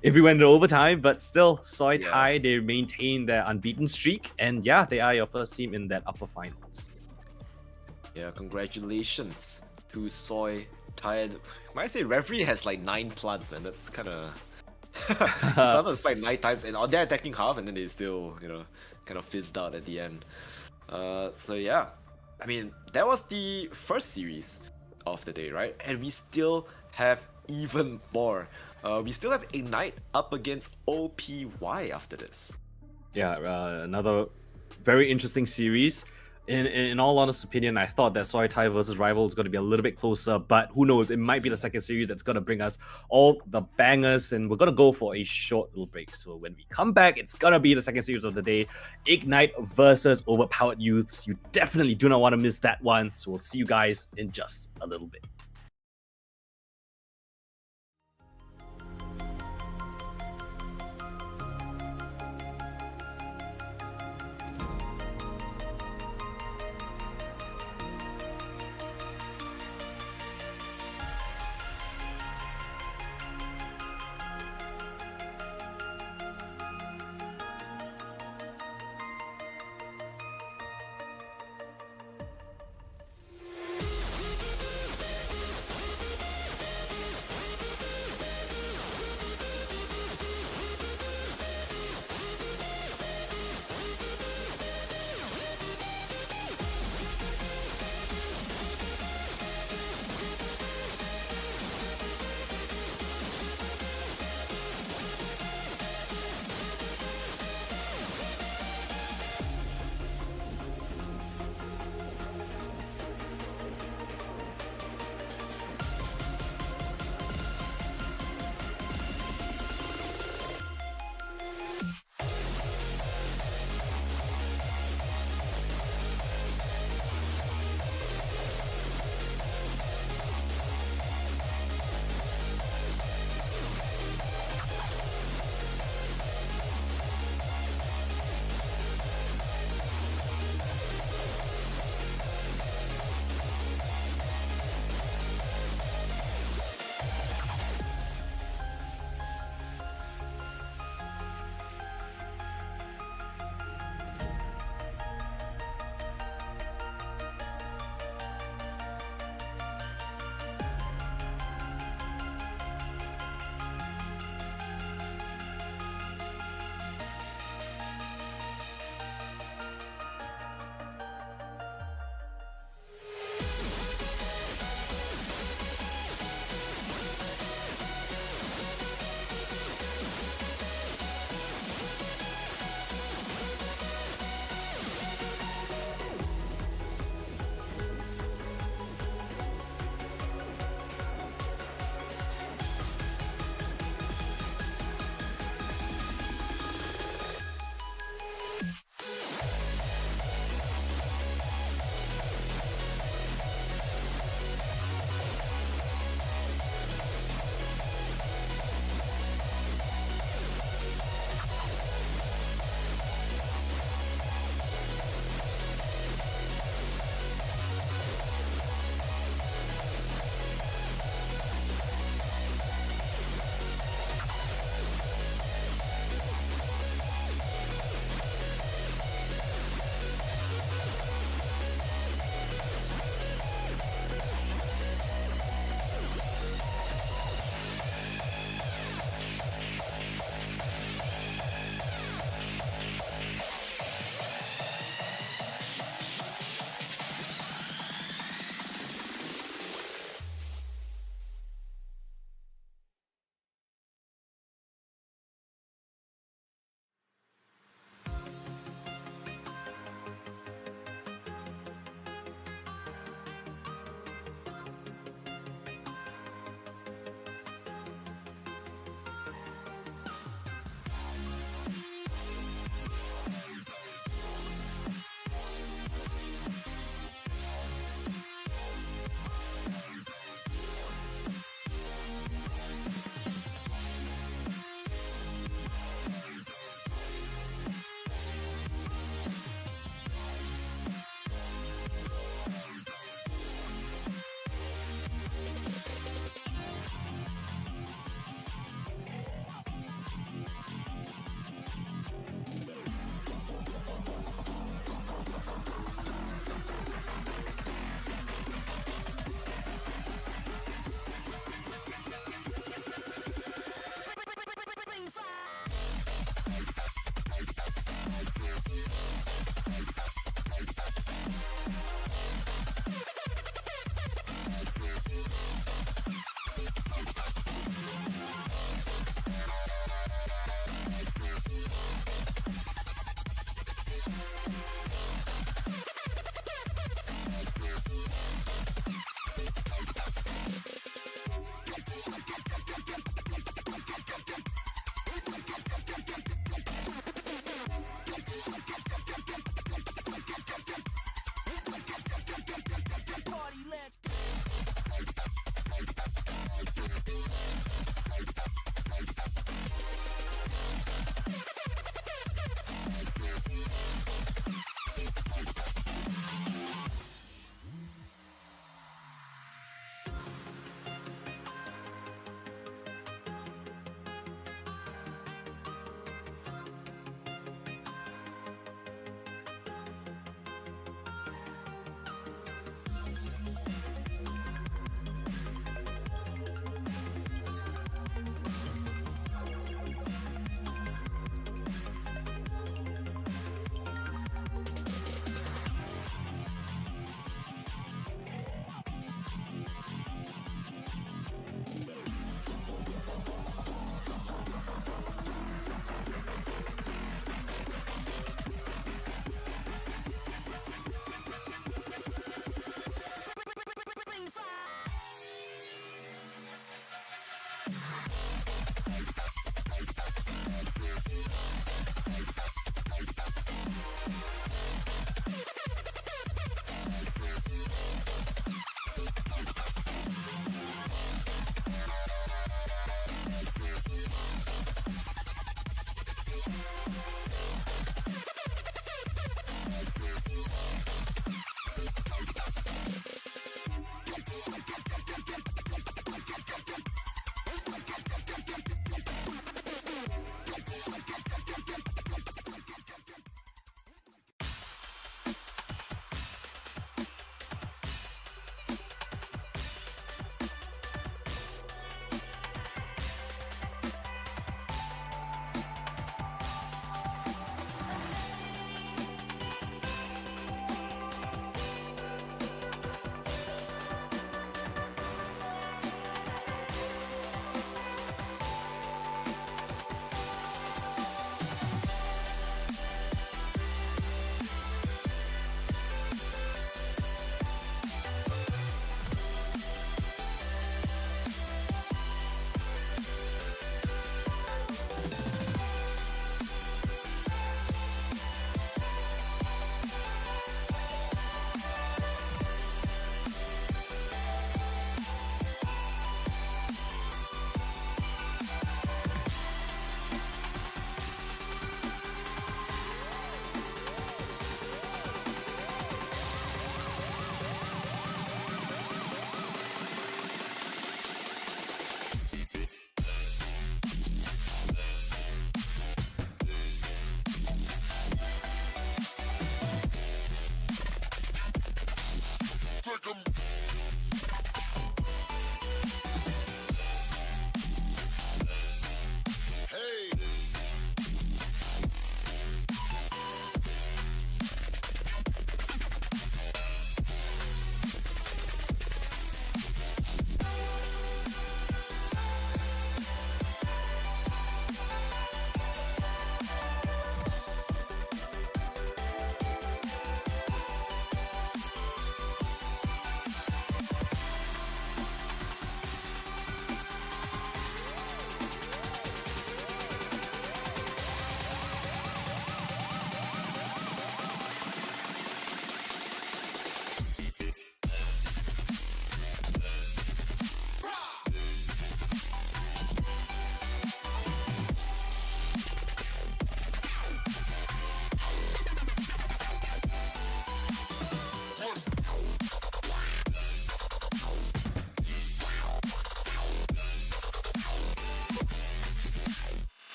if we went to overtime, but still, Soy Thai, they maintain their unbeaten streak, and yeah, they are your first team in that upper finals. Yeah, congratulations to Soy Thai. Might I say referee has like 9 plants, man. That's kind of... Rather spike 9 times and on their attacking half, and then they still, kind of fizzed out at the end. So yeah, I mean, that was the first series of the day, right? And we still have even more. We still have Ignite up against OPY after this. Yeah, another very interesting series. In all honest opinion, I thought that Soy Thai versus Rival was going to be a little bit closer, but who knows, it might be the second series that's going to bring us all the bangers, and we're going to go for a short little break. So when we come back, it's going to be the second series of the day, Ignite versus Overpowered Youths. You definitely do not want to miss that one, so we'll see you guys in just a little bit.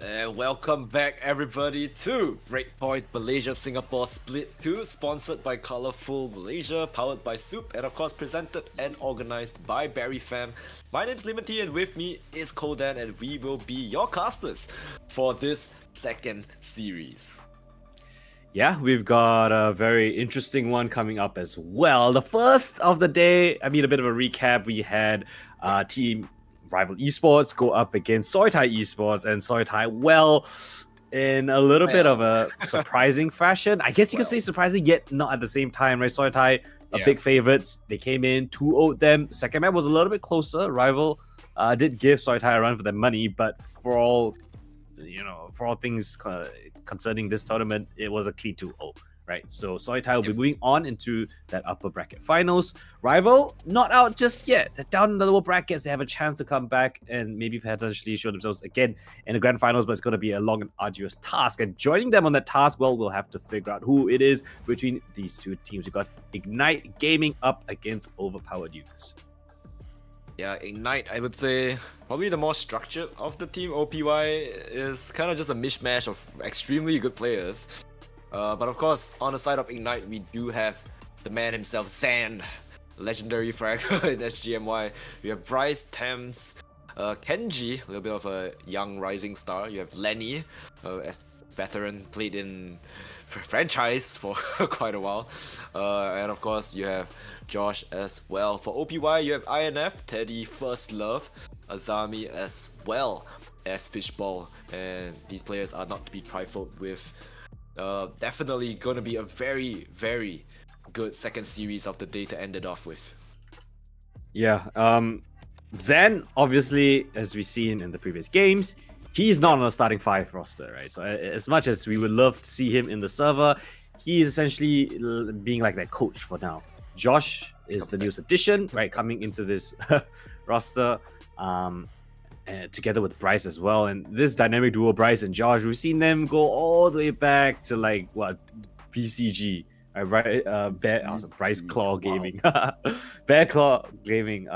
And welcome back everybody to Breakpoint Malaysia Singapore Split 2, sponsored by Colourful Malaysia, powered by Soup, and of course presented and organized by Berryfam. My name's Leemontea and with me is Coldan, and we will be your casters for this second series. Yeah, we've got a very interesting one coming up as well. The first of the day, I mean, a bit of a recap. We had team Rival Esports go up against Sooplive Esports, and Sooplive, well, in a little bit of a surprising fashion. I guess you could say surprising, yet not at the same time, right? Sooplive are big favorites. They came in, 2-0'd them. Second map was a little bit closer. Rival did give Sooplive a run for their money, but for all things concerning this tournament, it was a clean 2-0. Right, so Sooplive will be moving on into that upper bracket finals. Rival, not out just yet. They're down in the lower brackets. They have a chance to come back and maybe potentially show themselves again in the grand finals, but it's going to be a long and arduous task. And joining them on that task, well, we'll have to figure out who it is between these two teams. We've got Ignite Gaming up against Overpowered Youths. Yeah, Ignite, I would say, probably the more structured of the team. OPY is kind of just a mishmash of extremely good players. But of course, on the side of Ignite, we do have the man himself, Zan, legendary fragger in SGMY. We have Bryce, Thames, Kenji, a little bit of a young rising star. You have Lenny, as veteran, played in franchise for quite a while. And of course, you have Josh as well. For OPY, you have INF, Teddy, First Love, Azami as well as Fishball. And these players are not to be trifled with. Definitely gonna be a very, very good second series of the day to end it off with. Yeah, Zan, obviously, as we've seen in the previous games, he's not on a starting 5 roster, right? So as much as we would love to see him in the server, he is essentially being like that coach for now. Josh is the newest addition, right, coming into this roster. Together with Bryce as well, and this dynamic duo, Bryce and Josh, we've seen them go all the way back to like what BCG, right? Bryce Claw Gaming, Bear Claw Gaming.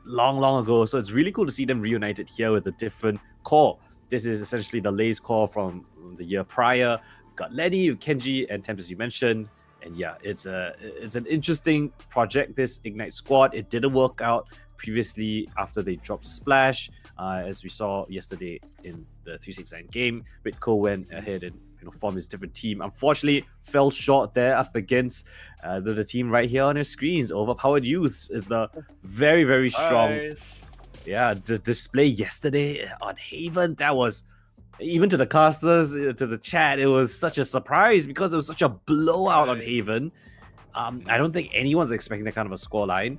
Long ago. So it's really cool to see them reunited here with a different core. This is essentially the Lays core from the year prior. We've got Lenny, Kenji, and Thames, as you mentioned. And yeah, it's an interesting project, this Ignite squad. It didn't work out previously after they dropped Splash, as we saw yesterday in the 369 game. Ritco went ahead and formed his different team. Unfortunately, fell short there up against the team right here on your screens. Overpowered Youths is the very, very strong display yesterday on Haven. That was, even to the casters, to the chat, it was such a surprise because it was such a blowout on Haven. I don't think anyone's expecting that kind of a scoreline.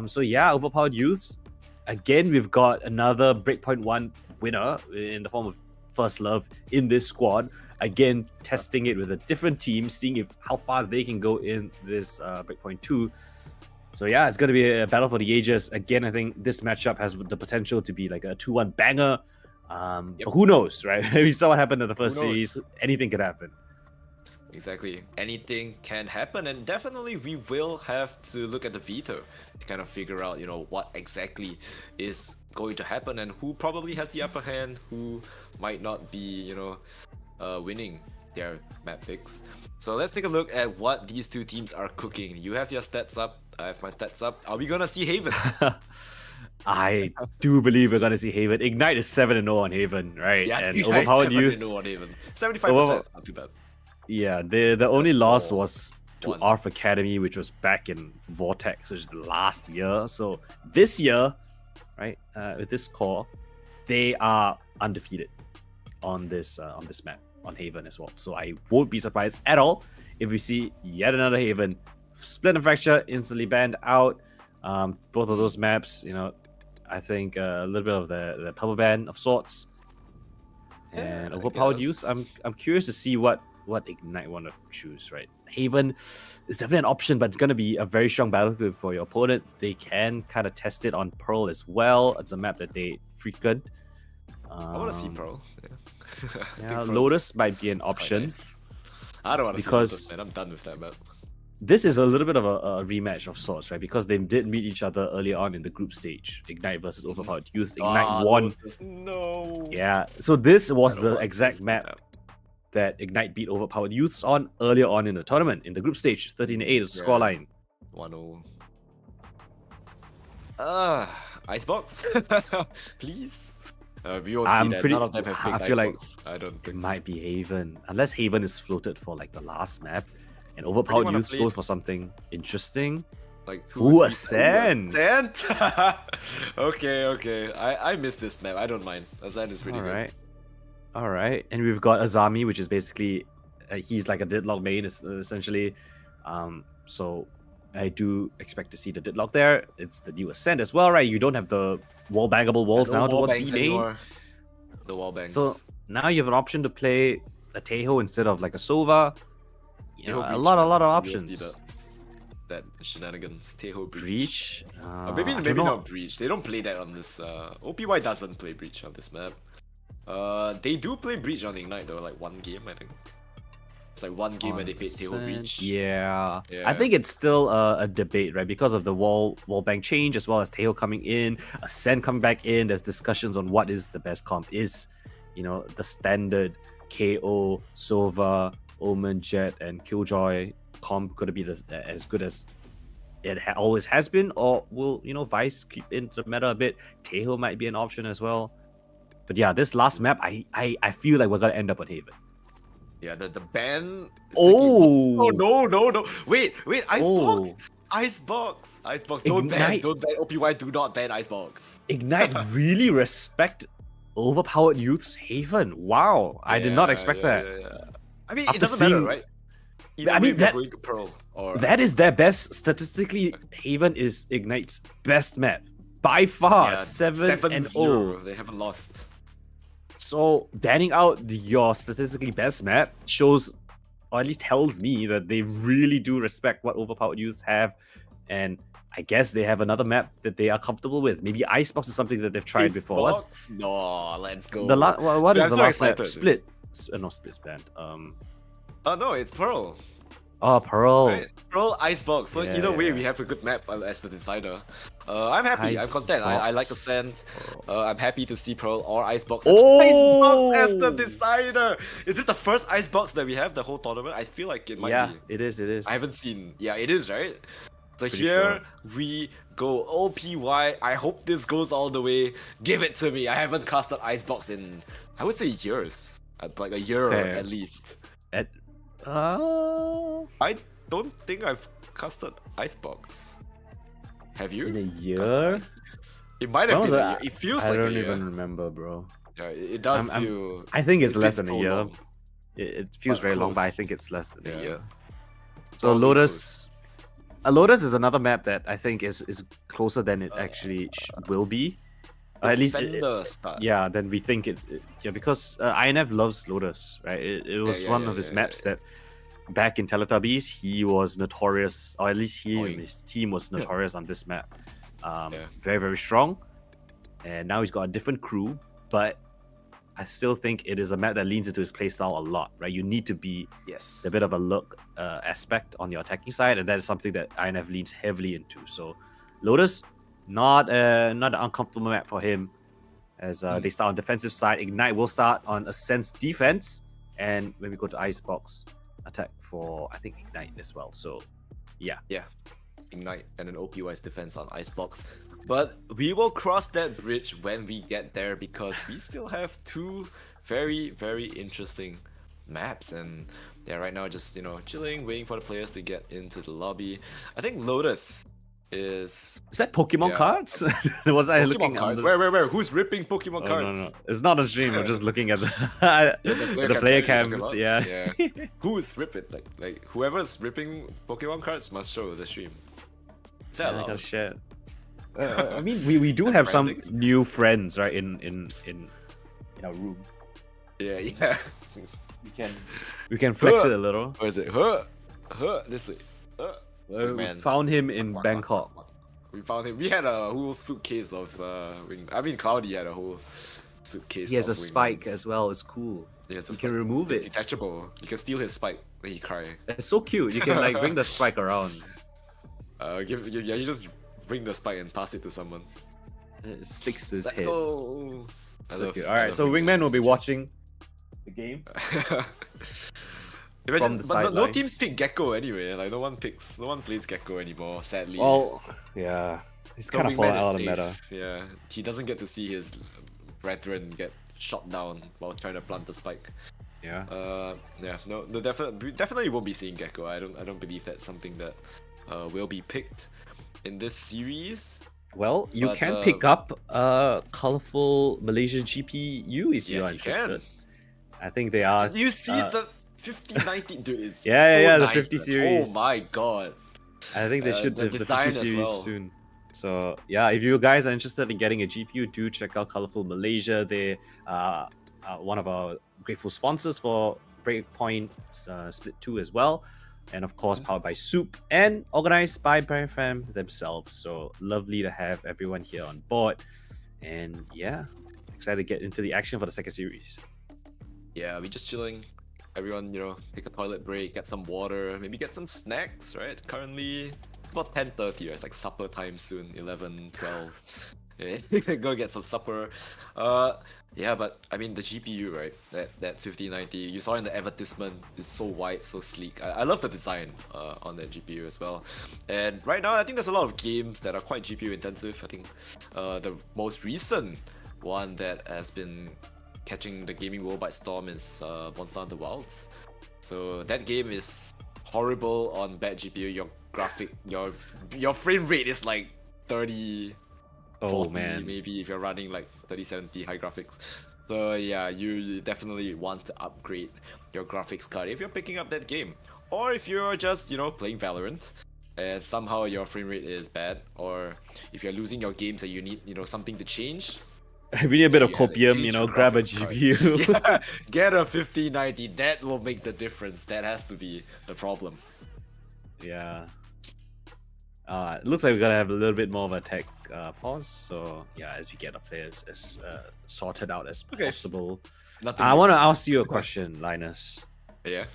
So yeah, Overpowered Youths. Again, we've got another Breakpoint 1 winner in the form of First Love in this squad. Again, testing it with a different team, seeing how far they can go in this Breakpoint 2. So yeah, it's going to be a battle for the ages. Again, I think this matchup has the potential to be like a 2-1 banger. But who knows, right? We saw what happened in the first series. Anything could happen. Exactly. Anything can happen, and definitely we will have to look at the veto to kind of figure out, what exactly is going to happen and who probably has the upper hand, who might not be, winning their map picks. So let's take a look at what these two teams are cooking. You have your stats up, I have my stats up. Are we gonna see Haven? I do believe we're gonna see Haven. Ignite is 7-0 on Haven, right? Yeah, and Overpowered Youth 7-0 on Haven. 75%, not too bad. Yeah, the only loss was to Arf Academy, which was back in Vortex, which was last year. So this year, right, with this core, they are undefeated on this map, on Haven as well. So I won't be surprised at all if we see yet another Haven. Split and Fracture instantly banned out. Both of those maps, I think a little bit of the purple ban of sorts. And Overpowered Youths, I'm curious to see what Ignite want to choose, right? Haven is definitely an option, but it's going to be a very strong battlefield for your opponent. They can kind of test it on Pearl as well. It's a map that they frequent. I want to see Pearl. Yeah, Lotus might be an option. Nice. I don't want to see Lotus, man. I'm done with that map. this is a little bit of a rematch of sorts, right? Because they did meet each other earlier on in the group stage. Ignite versus Overpowered Youth. Ignite won. No. Yeah. So this was I don't the want exact this map that Ignite beat Overpowered Youths on earlier on in the tournament, in the group stage. 13-8 is the scoreline. 1-0. Icebox? Please? We won't see that. None of them have picked I feel like Icebox. I don't it think. might be Haven. Unless Haven is floated for like the last map. And Overpowered wanna Youth play- goes for something interesting. Like Ooh, would Ascent! Ascent? Okay. I miss this map. I don't mind. Ascent is pretty good. Alright. And we've got Azami, which is basically he's like a deadlock main essentially. So I do expect to see the deadlock there. It's the new Ascent as well, right? You don't have the wall bangable walls No now wall towards bangs B main. anymore. The wall bangs. So now you have an option to play a Teho instead of like a Sova. You know, Teho a Breach, lot of man. options. You'll see that shenanigans. Teho Breach. Breach? Maybe I don't maybe know. not Breach. They don't play that on this. OPY doesn't play Breach on this map. They do play Breach on Ignite though, like one game I think. It's like one game where they played Teho Breach. Yeah. Yeah. I think it's still a debate, right? Because of the wall bank change as well as Teho coming in, Ascent coming back in. There's discussions on what is the best comp. Is, you know, the standard KO, Sova, Omen, Jet, and Killjoy comp going to be as good as it always has been, or will, you know, Vice keep into the meta a bit? Teho might be an option as well. But yeah, this last map, I feel like we're gonna end up on Haven. Yeah, the ban. Oh! No! Wait! Icebox! Oh. Icebox! Don't Ignite. ban! OPY, do not ban Icebox. Ignite really respect Overpowered Youth's Haven. Wow, I did not expect that. Yeah. I mean, After it doesn't matter, seeing- right? Either I mean, way, that- we're going to Pearl. Or That is their best. Statistically, Haven is Ignite's best map by far. 7-0. They haven't lost. So banning out your statistically best map shows, or at least tells me, that they really do respect what Overpowered Youths have, and I guess they have another map that they are comfortable with. Maybe Icebox is something that they've tried before. Icebox? No, let's go. The what is I'm the so last map? excited. Split. No, Split's banned. Oh no, it's Pearl. Oh, Pearl. Right? Pearl Icebox. So Yeah, either way, yeah. we have a good map as the decider. I'm happy. I'm content. I like Icebox. Ascent. I'm happy to see Pearl or Icebox. Oh! Icebox as the decider. Is this the first Icebox that we have the whole tournament? I feel like it might Yeah, be. it is. I haven't seen. Yeah, it is, right? So Pretty here we go. OPY. I hope this goes all the way. Give it to me. I haven't casted Icebox in, I would say, years. Like a year Fair. at least. I don't think I've casted Icebox. Have you? In a Casted year? Ice- It might When have was been a that? year. It feels I like a don't year. even remember, bro. Yeah, it does I'm- feel. I think it's it less feels than a so year. long. It feels But very long, but I close. think it's less than a Yeah. year. So Probably Lotus, Lotus is another map that I think is closer than it actually will be. At least, Defender start. yeah. Then we think yeah, because INF loves Lotus, right? It was yeah, one yeah, of his yeah, maps that back in Teletubbies he was notorious, or at least he and his team was notorious on this map. Very, very strong, and now he's got a different crew, but I still think it is a map that leans into his playstyle a lot, right? You need to be Yes. a bit of a look aspect on your attacking side, and that is something that INF leans heavily into. So Lotus, not an uncomfortable map for him, as they start on defensive side. Ignite will start on Ascent's defense, and when we go to Icebox, attack for, I think, Ignite as well. So yeah. Ignite and an OPY's defense on Icebox. But we will cross that bridge when we get there, because we still have two very, very interesting maps. And yeah, right now just, chilling, waiting for the players to get into the lobby. I think Lotus is Is that Pokemon Yeah. cards? Was I looking Pokemon cards. on the... Where? Who's ripping Pokemon Oh, cards? no. It's not a stream. I'm just looking at the, the cams player you're talking cams. about? Yeah. Who is ripping? Like whoever's ripping Pokemon cards must show the stream. Is that Yeah, like allowed? a shit. I mean, we do have some branding? new friends, right? In our room, Yeah. we can flex it a little. Where is it? This way. We man. found him in Bangkok. We found him. We had a whole suitcase of wing. I mean, Cloudy had a whole suitcase. He has a of wing spike wings. as well. It's cool. He has a You spike. can remove It's it. detachable. You can steal his spike He cry. It's so cute. You can like bring the spike around. You just bring the spike and pass it to someone. It sticks to his Let's head. go. So cute. All right, so Wingman will be watching the game. Imagine, the but no sidelines. teams pick Gecko anyway. Like no one plays Gecko anymore. Sadly. Well, yeah, he's So kind of fallen Wingman is out of the safe. meta. Yeah, he doesn't get to see his brethren get shot down while trying to plant the spike. Yeah. Yeah, no, definitely won't be seeing Gecko. I don't believe that's something that will be picked in this series. Well, you But, can pick up a colorful Malaysian GPU if you Yes, are you can. interested. I think they are. Did you see the 5090? Dude, it's Yeah, so yeah, the nice, 50 man. series. Oh my god. I think they should the have the 50 design as series well. soon. So yeah, if you guys are interested in getting a GPU, do check out Colorful Malaysia. They are one of our grateful sponsors for Breakpoint Split 2 as well. And of course, powered by Soup and organized by Berryfam themselves. So lovely to have everyone here on board. And yeah, excited to get into the action for the second series. Yeah, we just chilling. Everyone, take a toilet break, get some water, maybe get some snacks, right? Currently, it's about 10:30, right? It's like supper time soon, 11, 12. Yeah, go get some supper. Yeah, but I mean the GPU, right? That 5090, you saw in the advertisement, it's so wide, so sleek. I love the design on that GPU as well. And right now, I think there's a lot of games that are quite GPU intensive. I think the most recent one that has been catching the gaming world by storm is Monster Hunter Wilds. So that game is horrible on bad GPU. Your frame rate is like 30. Oh 40, man. maybe if you're running like 3070 high graphics. So yeah, you definitely want to upgrade your graphics card if you're picking up that game. Or if you're just, playing Valorant and somehow your frame rate is bad, or if you're losing your games and you need, something to change. We need a bit of Yeah, copium, change your grab a graphics card. GPU. Yeah, get a 5090, that will make the difference. That has to be the problem. Yeah. It looks like we're gonna have a little bit more of a tech pause. So yeah, as we get our players as sorted out as Okay. possible. Nothing I new. want to ask you a question, Linus. Yeah.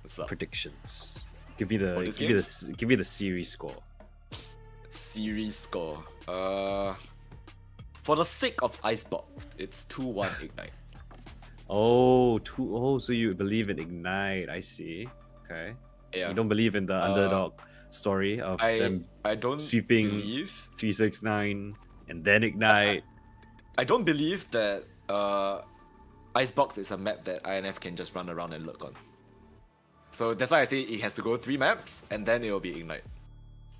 What's up? Predictions. Give me the For this give me the give me the series score. Series score. For the sake of Icebox, it's 2-1 Ignite. Oh, so you believe in Ignite? I see. Okay. Yeah. You don't believe in the underdog story of them I don't sweeping believe 369 and then Ignite. I don't believe that Icebox is a map that INF can just run around and lurk on. So that's why I say it has to go 3 maps and then it will be Ignite.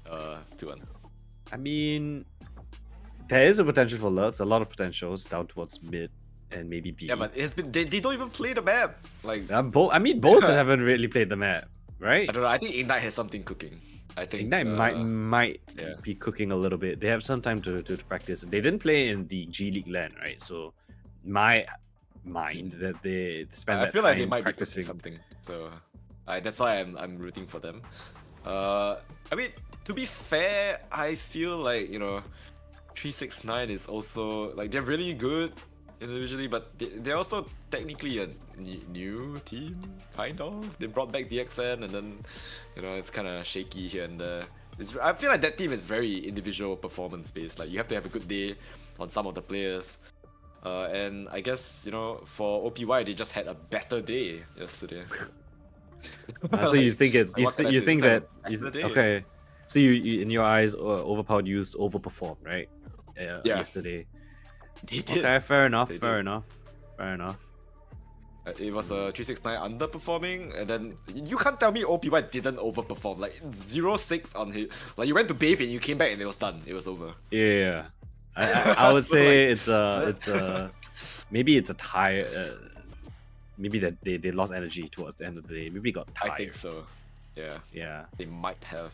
2-1. I mean, there is a potential for lurks, a lot of potentials down towards mid and maybe B. Yeah, but it's been they don't even play the map. Like both haven't really played the map, right? I don't know. I think Ignite has something cooking. I think Ignite might yeah. be cooking a little bit. They have some time to practice. They didn't play in the G League LAN, right? So my mind that they spend I that feel time like they might practicing. be cooking something. So that's why I'm rooting for them. I mean, to be fair, I feel like 369 is also like they're really good individually, but they're also technically a new team, kind of. They brought back BXN, and then it's kind of shaky here and there. I feel like that team is very individual performance based. Like you have to have a good day on some of the players, and I guess for OPY they just had a better day yesterday. So you think it's Like, what can I you say? think Just that have a better day. okay? So you in your eyes, overpowered youth overperformed, right? Yeah. Yesterday. They did. Okay, fair enough. They Fair did. enough. Fair enough. It was a 369 underperforming, and then you can't tell me OPY didn't overperform. Like 0-6 on his. Like you went to bathe and you came back and it was done. It was over. Yeah, I would So, say like- it's a maybe it's a tie. Maybe that they lost energy towards the end of the day. Maybe got tired. I think so. Yeah, Yeah. they might have.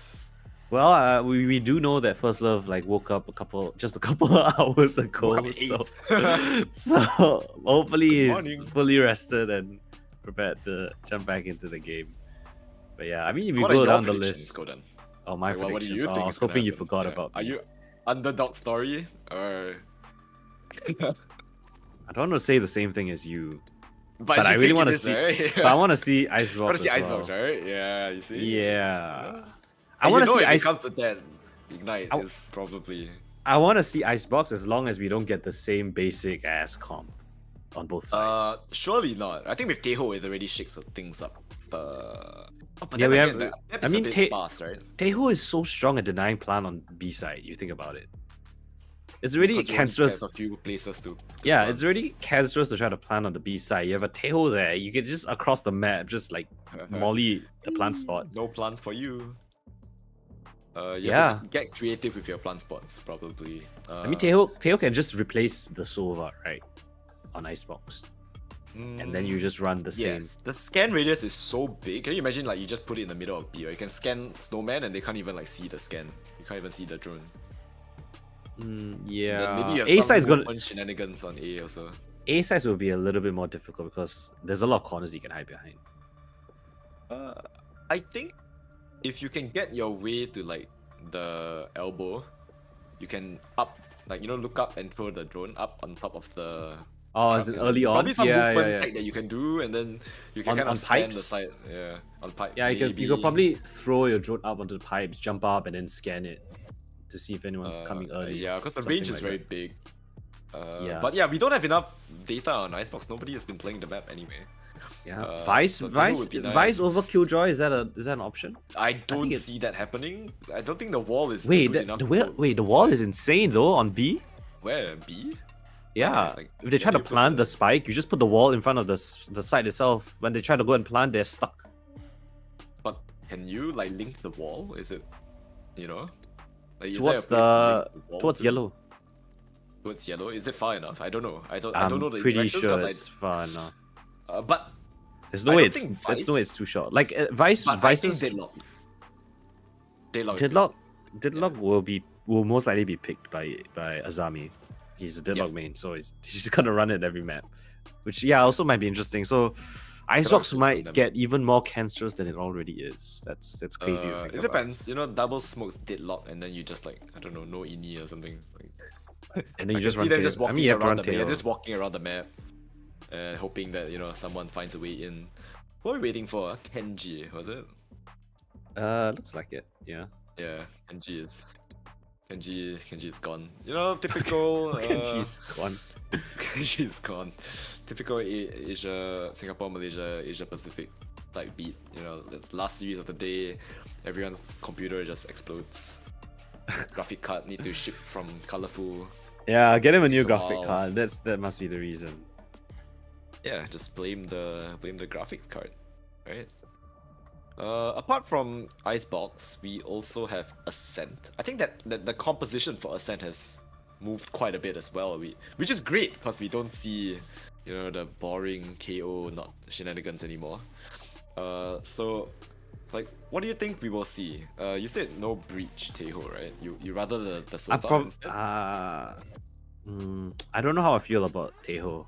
Well, we do know that First Love woke up just a couple of hours ago. Woke up at So hopefully Good he's morning. fully rested and prepared to jump back into the game. But yeah, I mean if you What are go your down the predictions, list. Coldan? Oh, my Like, what do predictions. you Oh, think I is was gonna hoping you happen? forgot Yeah. about Are me. you underdog story or? I don't want to say the same thing as you. But you I really think want it to is, see. right? But I want to see I Icebox. want to see as Icebox, well. right? Yeah, you see. Yeah. I And want to see if Ice. it comes to that, Ignite I- is probably. I want to see Icebox as long as we don't get the same basic ass comp on both sides. Surely not. I think with Teho it already shakes things up. But Yeah, then we again, have- that I is mean, a bit Te- sparse, right? Teho is so strong at denying plant on B side. You think about it. It's really Because you only cancerous. have a few places to Yeah, plant. it's really cancerous to try to plant on the B side. You have a Teho there. You can just across the map, just like molly the plant spot. No plant for you. You Yeah. have to get creative with your plant spots, probably. I mean, Teho can just replace the Sova, right? On Icebox. And then you just run the same. Yes, the scan radius is so big. Can you imagine like you just put it in the middle of B, right? You can scan Snowman and they can't even like see the scan. You can't even see the drone. Yeah. Then maybe you have A some side's gonna movement shenanigans on A also. A sides will be a little bit more difficult because there's a lot of corners you can hide behind. I think if you can get your way to like the elbow, you can look up and throw the drone up on top of the. Oh, truck, is it and early there's on? Probably some Yeah, movement yeah. tech that you can do, and then you can On- kind of on scan the pipes? side. Yeah, on pipe. Yeah, you could maybe. probably throw your drone up onto the pipes, jump up, and then scan it to see if anyone's coming early. Yeah, because the something range is like very that. big. Yeah. But yeah, we don't have enough data on Icebox. Nobody has been playing the map anyway. Yeah, Vice, so Teho Vice, would be nice. Vice over Killjoy. Is that an option? I don't it- see that happening. I don't think the wall is Wait, good enough. the to wall, put wait, the wall inside. is insane though on B. Where B? Yeah, like, if they try where to do you put plant the- the spike, you just put the wall in front of the site itself. When they try to go and plant, they're stuck. But can you like link the wall? Is it, you know, like, is there a Towards place to link the wall towards to? yellow. Towards yellow. Is it far enough? I don't know. I don't I'm know the pretty interactions sure 'cause it's far enough. but There's no I way don't it's think there's no way it's Vice- too short. Like Vice, but I think Vice's deadlock. Deadlock. is Deadlock will most likely be picked by Azami. He's a Deadlock main, so he's just gonna run it every map. Which also might be interesting. So Icebox shoot might them. get even more cancerous than it already is. That's crazy to think It about. depends. You know, double smokes deadlock, and then you just like I don't know, no ini or something. Like, And then I you just can see run them tail. just I walking mean, you have to around run the map. tail. Just walking around the map, and hoping that someone finds a way in. What are we waiting for? Kenji, was it? Looks like it. Yeah. Yeah, Kenji is gone. Typical. Kenji's gone. Kenji is gone. Typical Asia, Singapore, Malaysia, Asia Pacific type beat. The last series of the day, everyone's computer just explodes. Graphic card need to ship from Colorful. Yeah, get him a new It's a graphic while. card. That must be the reason. Yeah, just blame the graphics card, right? Apart from Icebox, we also have Ascent. I think that the composition for Ascent has moved quite a bit as well. Which is great because we don't see, the boring KO not shenanigans anymore. So, like, what do you think we will see? You said no breach Teho, right? You rather the Sova instead? I don't know how I feel about Teho.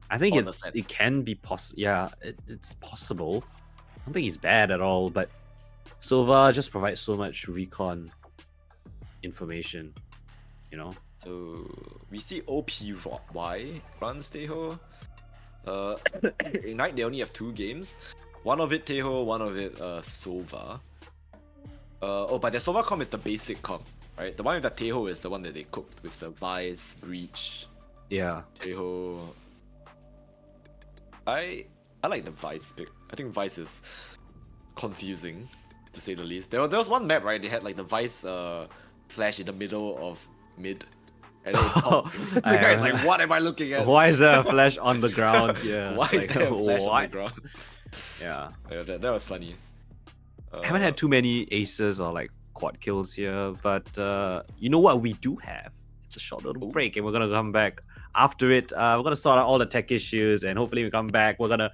I think On Ascent. it can be possible. Yeah, it's possible. I don't think he's bad at all, but Sova just provides so much recon information, So we see OPY runs Teho. Ignite they only have 2 games. One of it Teho, one of it Sova. But their Sova comp is the basic comp, right? The one with the Teho is the one that they cooked with the Vice, Breach, Yeah. Teho. I like the Vice pick. I think Vice is confusing, to say the least. There was one map, right? They had like the Vice flash in the middle of mid. And then it popped. The guy is like, what am I looking at? Why is there a flash on the ground? Yeah. Why is there a flash on the what? ground? Yeah. Yeah, that was funny. I haven't had too many aces or like quad kills here, but you know what we do have? It's a short little break, and we're gonna come back after it. We're gonna sort out all the tech issues, and hopefully we come back. We're gonna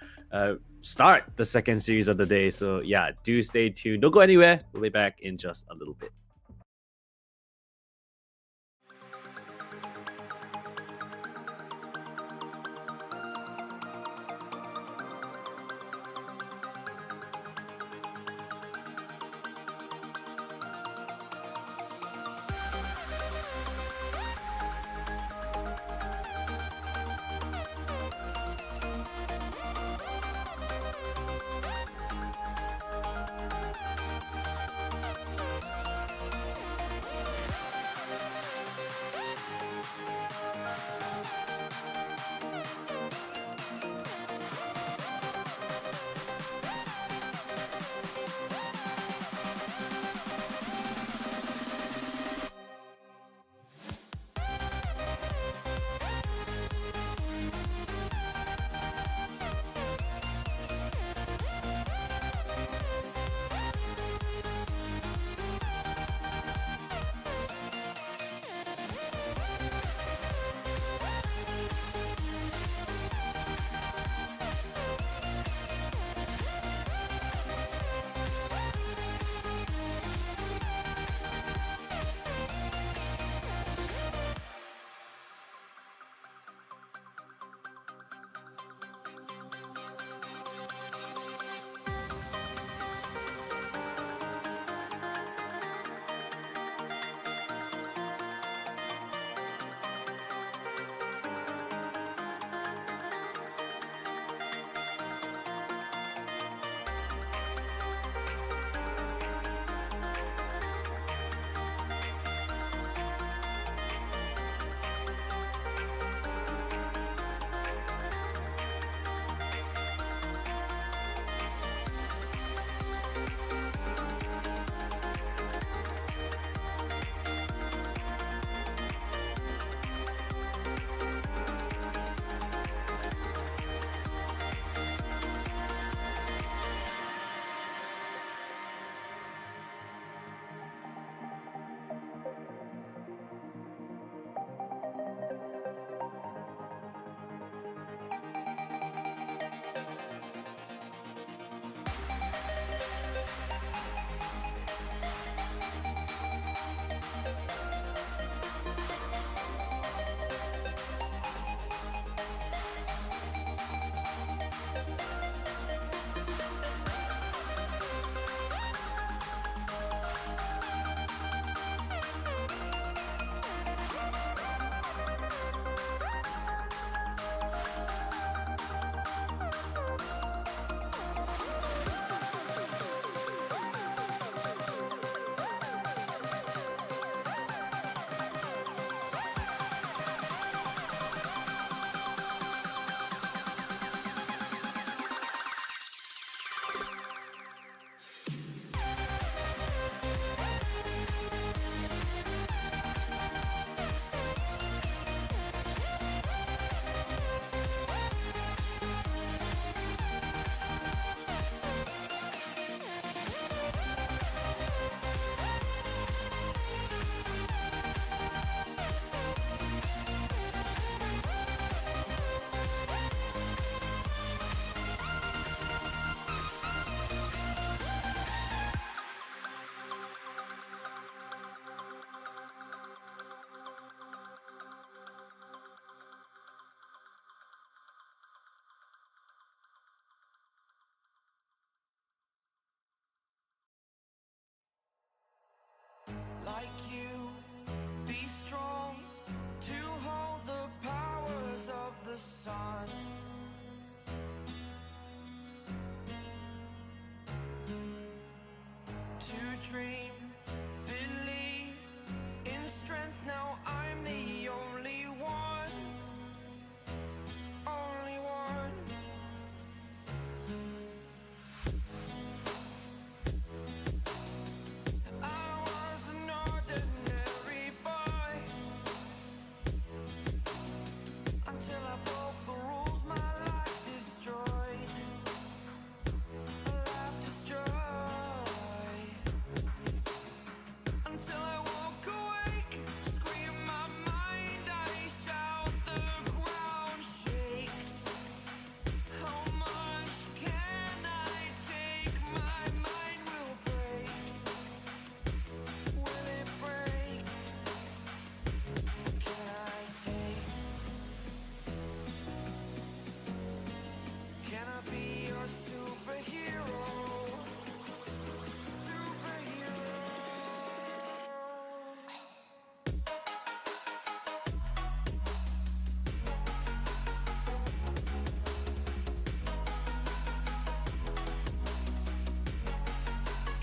start the second series of the day. So yeah, do stay tuned. Don't go anywhere. We'll be back in just a little bit. like you. Be strong to hold the powers of the sun. To dream, believe in strength. Now I'm the only one. Only one. I was an ordinary boy until I broke the rules. My life destroyed. Life destroyed. Until I woke awake, scream my mind, I shout, the ground shakes. How much can I take? My mind will break. Will it break? Can I take? Can I be your superhero? Superhero.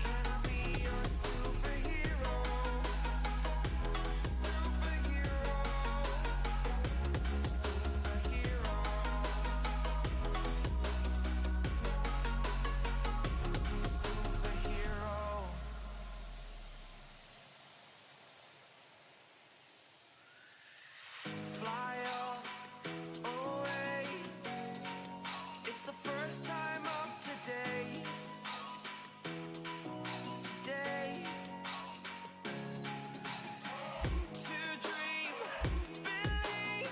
Can I be your superhero? Superhero. Superhero. Superhero. Fly away. It's the first time of today. Today. To dream, believe.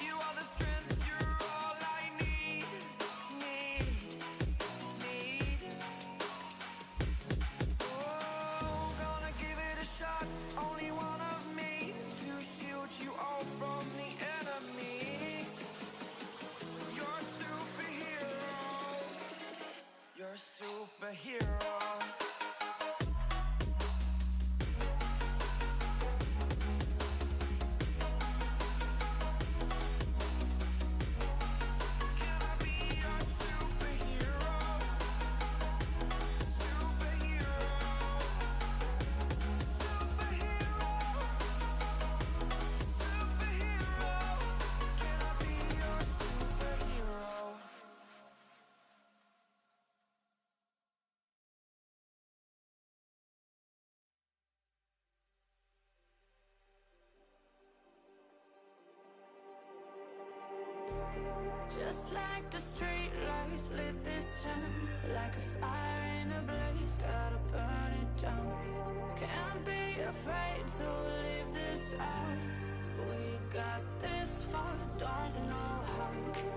You are the strength, you're all I need. Need. Oh, gonna give it a shot. Only one of me to shield you all from the enemy. You're a superhero. You're a superhero. Can I be your superhero? Superhero. Superhero. Superhero. Can I be your superhero? Just like the street lights lit this town, like a fire in a blaze, gotta burn it down. Can't be afraid to leave this out. We got this far, don't know how.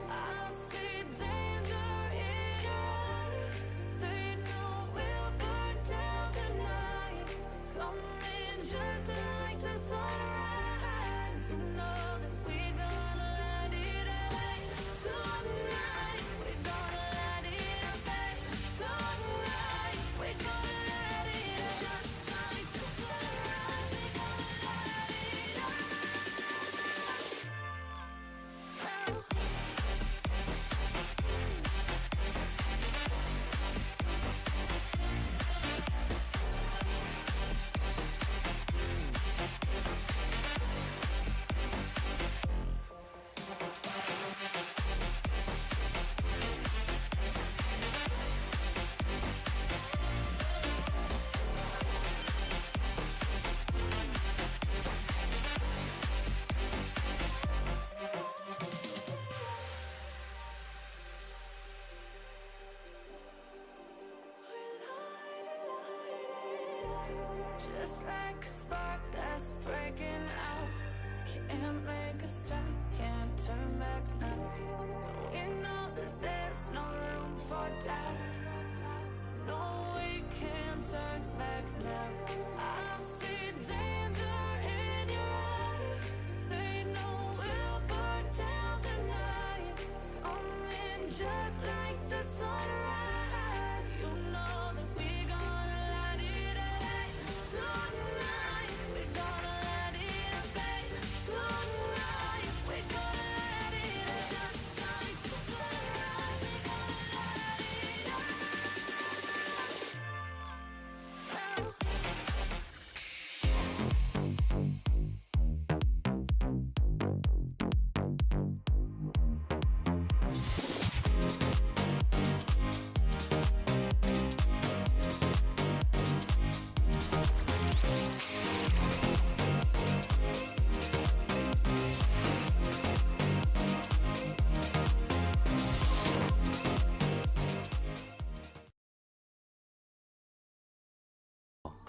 I see danger in your eyes. They know we'll burn down the night. Coming just like the sunrise. You know that we're gonna let it rain. Tonight, we're gonna let it rain. Tonight, we're gonna let it rain. Just like the sunrise, we're gonna let it rain. Just like a spark that's breaking out. Can't make a stop, can't turn back now. We know that there's no room for doubt. No, we can't turn back now. I see danger in your eyes. They know we'll burn down the night. Coming just like the sunrise. You know that we're gonna let it rain tonight.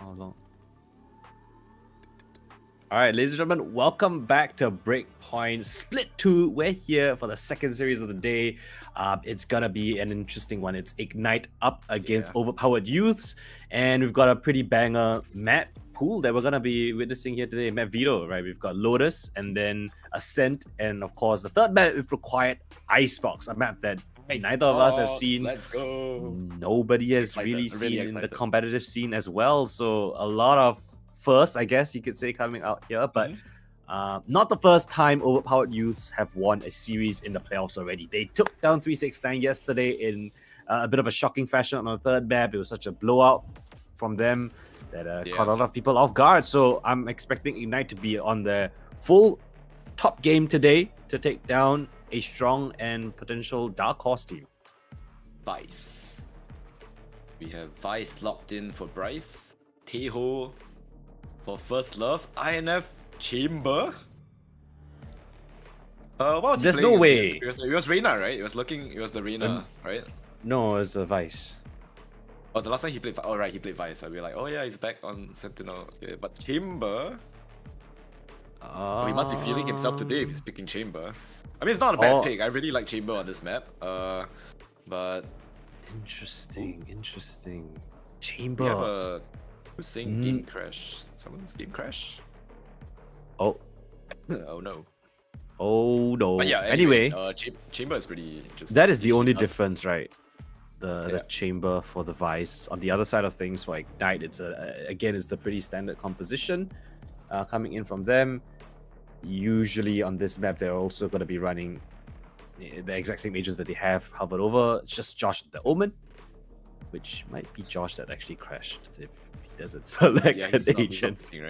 How long? All right, ladies and gentlemen, welcome back to Breakpoint Split 2. We're here for the second series of the day. It's gonna be an interesting one. It's Ignite up against Overpowered Youths, and we've got a pretty banger map pool that we're gonna be witnessing here today. Map Vito, right? We've got Lotus, and then Ascent, and of course the third map we've required Icebox, a map that neither of us have seen. Let's go. Nobody has really seen in the competitive scene as well. So a lot of first, I guess you could say, coming out here, but not the first time Overpowered Youths have won a series in the playoffs already. They took down 369 yesterday in a bit of a shocking fashion on the third map. It was such a blowout from them that caught a lot of people off guard. So I'm expecting Ignite to be on their full top game today to take down a strong and potential dark horse team. Vice. We have Vice locked in for Bryce. Teho for First Love. INF Chamber. What was he There's playing no way. It was Reina, right? It was the Reina, right? No, it's a Vice. Oh, the last time he played. Oh, right, he played Vice. So we're like, oh yeah, he's back on Sentinel. Okay, but Chamber. Oh, he must be feeling himself today if he's picking Chamber. I mean, it's not a bad pick. I really like Chamber on this map. But interesting. we Chamber. have a who's saying game crash? Someone's game crash. Oh. Oh no. Oh no. But yeah, anyway, Chamber is pretty interesting. that is the only difference, right? The Chamber for the Vice. On the other side of things, for Ignite, it's again, it's the pretty standard composition coming in from them. Usually on this map, they're also going to be running the exact same agents that they have hovered over. It's just Josh the Omen, which might be Josh that actually crashed if he doesn't select an agent. But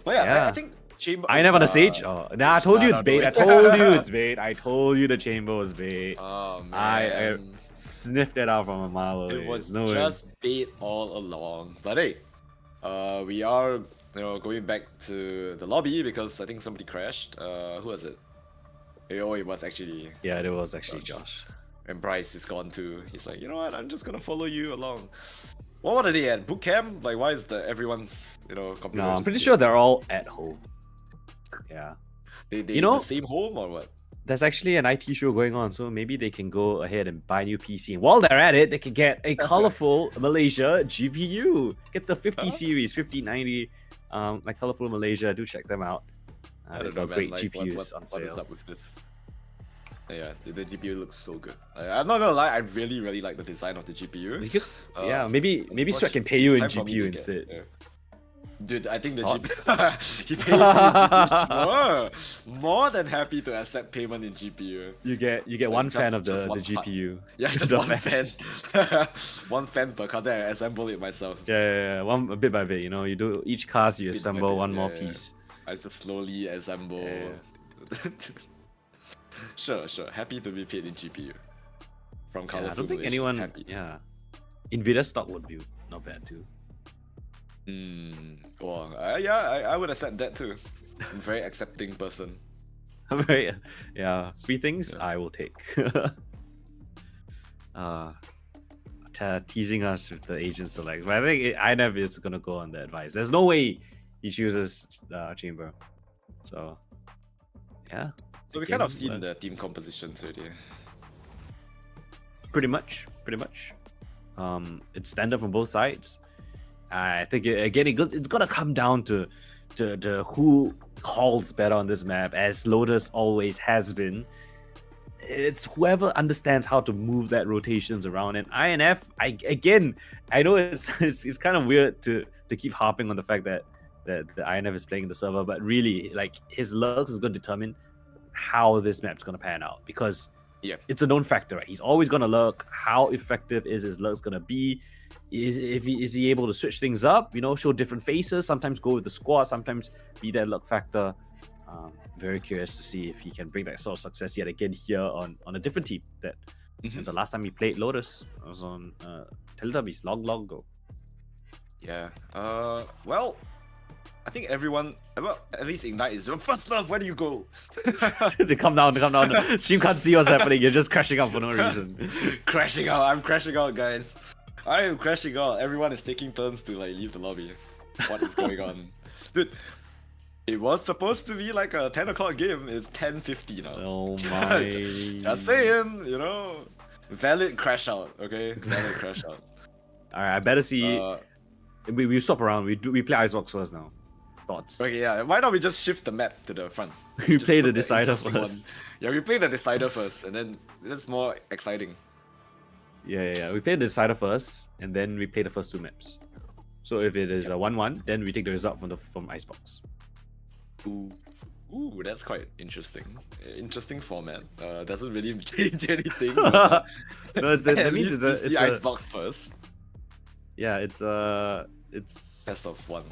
yeah, I think Chamber. I never on the Sage. Oh, nah, I told you it's bait. I told you it's bait. I told you the Chamber was bait. Oh man, I sniffed it out from a mile away. It was just bait all along. But hey, we are going back to the lobby because I think somebody crashed. Who was it? Oh, it was actually. Yeah, it was actually Josh. And Bryce is gone too. He's like, you know what? I'm just gonna follow you along. What are they at? Boot camp? Like, why is everyone's No, I'm pretty sure they're all at home. Yeah. They in the same home or what? There's actually an IT show going on, so maybe they can go ahead and buy a new PC. And while they're at it, they can get a colorful Malaysia GPU. Get the 50 series, 5090. Like colorful Malaysia. Do check them out. They've got great GPUs on sale. What is up with this? Yeah, the GPU looks so good. I'm not gonna lie, I really, really like the design of the GPU. Yeah, maybe Sweat can pay you in GPU instead. Dude, I think the GPU he pays me in GPU. More than happy to accept payment in GPU. You get one fan of the GPU. Yeah, just one fan. One fan per card. Then I assemble it myself. Yeah, one bit by bit. You do each cast, you assemble one more piece. I just slowly assemble. Yeah. Sure. Happy to be paid in GPU. From Colorful. I don't think anyone. Happy. Yeah. Nvidia stock would be not bad too. Well, I would accept that too. I'm a very accepting person. I'm very free things I will take. Teasing us with the agent select, but I think INF is gonna go on the advice. There's no way he chooses Chamber. So yeah. So we kind of seen the team compositions already. Pretty much. It's standard from both sides. I think it's gonna come down to who calls better on this map, as Lotus always has been. It's whoever understands how to move that rotations around. And INF, I know it's kind of weird to keep harping on the fact that the INF is playing the server, but really, like, his lurks is going to determine how this map's going to pan out, because it's a known factor, right? He's always going to lurk. How effective is his lurks going to be? Is he able to switch things up, show different faces, sometimes go with the squad, sometimes be that luck factor. Very curious to see if he can bring that sort of success yet again here on a different team. That the last time he played Lotus was on Teletubbies long ago. Yeah. Well, I think everyone, well, at least Ignite is First Love. Where do you go? They come down. Stream can't see what's happening. You're just crashing out for no reason. Crashing out. I'm crashing out, guys. I am crashing out. Everyone is taking turns to like leave the lobby. What is going on? Dude, it was supposed to be like a 10 o'clock game. It's 10:50 now. Oh my. Just saying, you know. Valid crash out, okay? Valid crash out. Alright, I better see. We swap around. We play Icebox first now. Thoughts? Okay, yeah. Why don't we just shift the map to the front? We Just play put the decider interesting first. one. Yeah, we play the decider first, and then that's more exciting. Yeah. We play the decider first, and then we play the first two maps. So if it is a 1-1, then we take the result from Icebox. Ooh, that's quite interesting. Interesting format. Doesn't really change anything. No, that At means least it's we see a Icebox first. yeah, it's Best of one,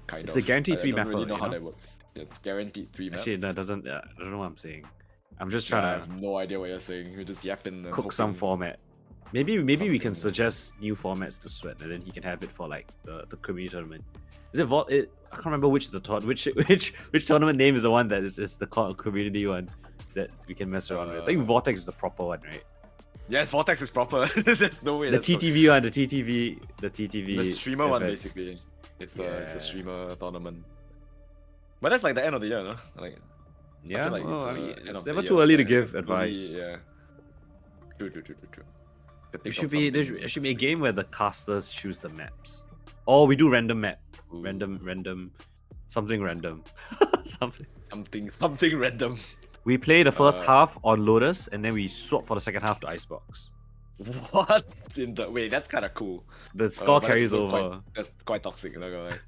kind It's of. a guaranteed I three don't mapper, really know you how know? that works. Yeah, it's guaranteed 3 maps. actually that doesn't. Yeah, I don't know what I'm saying. I'm just I trying have to no idea what you're saying. You're just yapping and cook some hoping. format. Maybe we can Something. suggest new formats to Sweat, and then he can have it for like the community tournament. Is it Vault? I can't remember which is the which tournament name is the one that is the community one that we can mess around with. I think Vortex is the proper one, right? Yes, Vortex is proper. There's no way. The that's not- TTV one, the TTV. The streamer one, event. basically. It's Yeah. a streamer tournament. But that's like the end of the year, no? Like, Yeah, I feel like well, it's, end it's of the never year, too early to so give maybe, advice. Yeah. True. Could It think should of be something there should be a interesting. game where the casters choose the maps, or we do random map, Ooh. random, something random, something. Something random. We play the first Uh, half on Lotus, and then we swap for the second half to Icebox. What in the wait? That's kind of cool. The score But that's carries still over, That's quite toxic. You know, like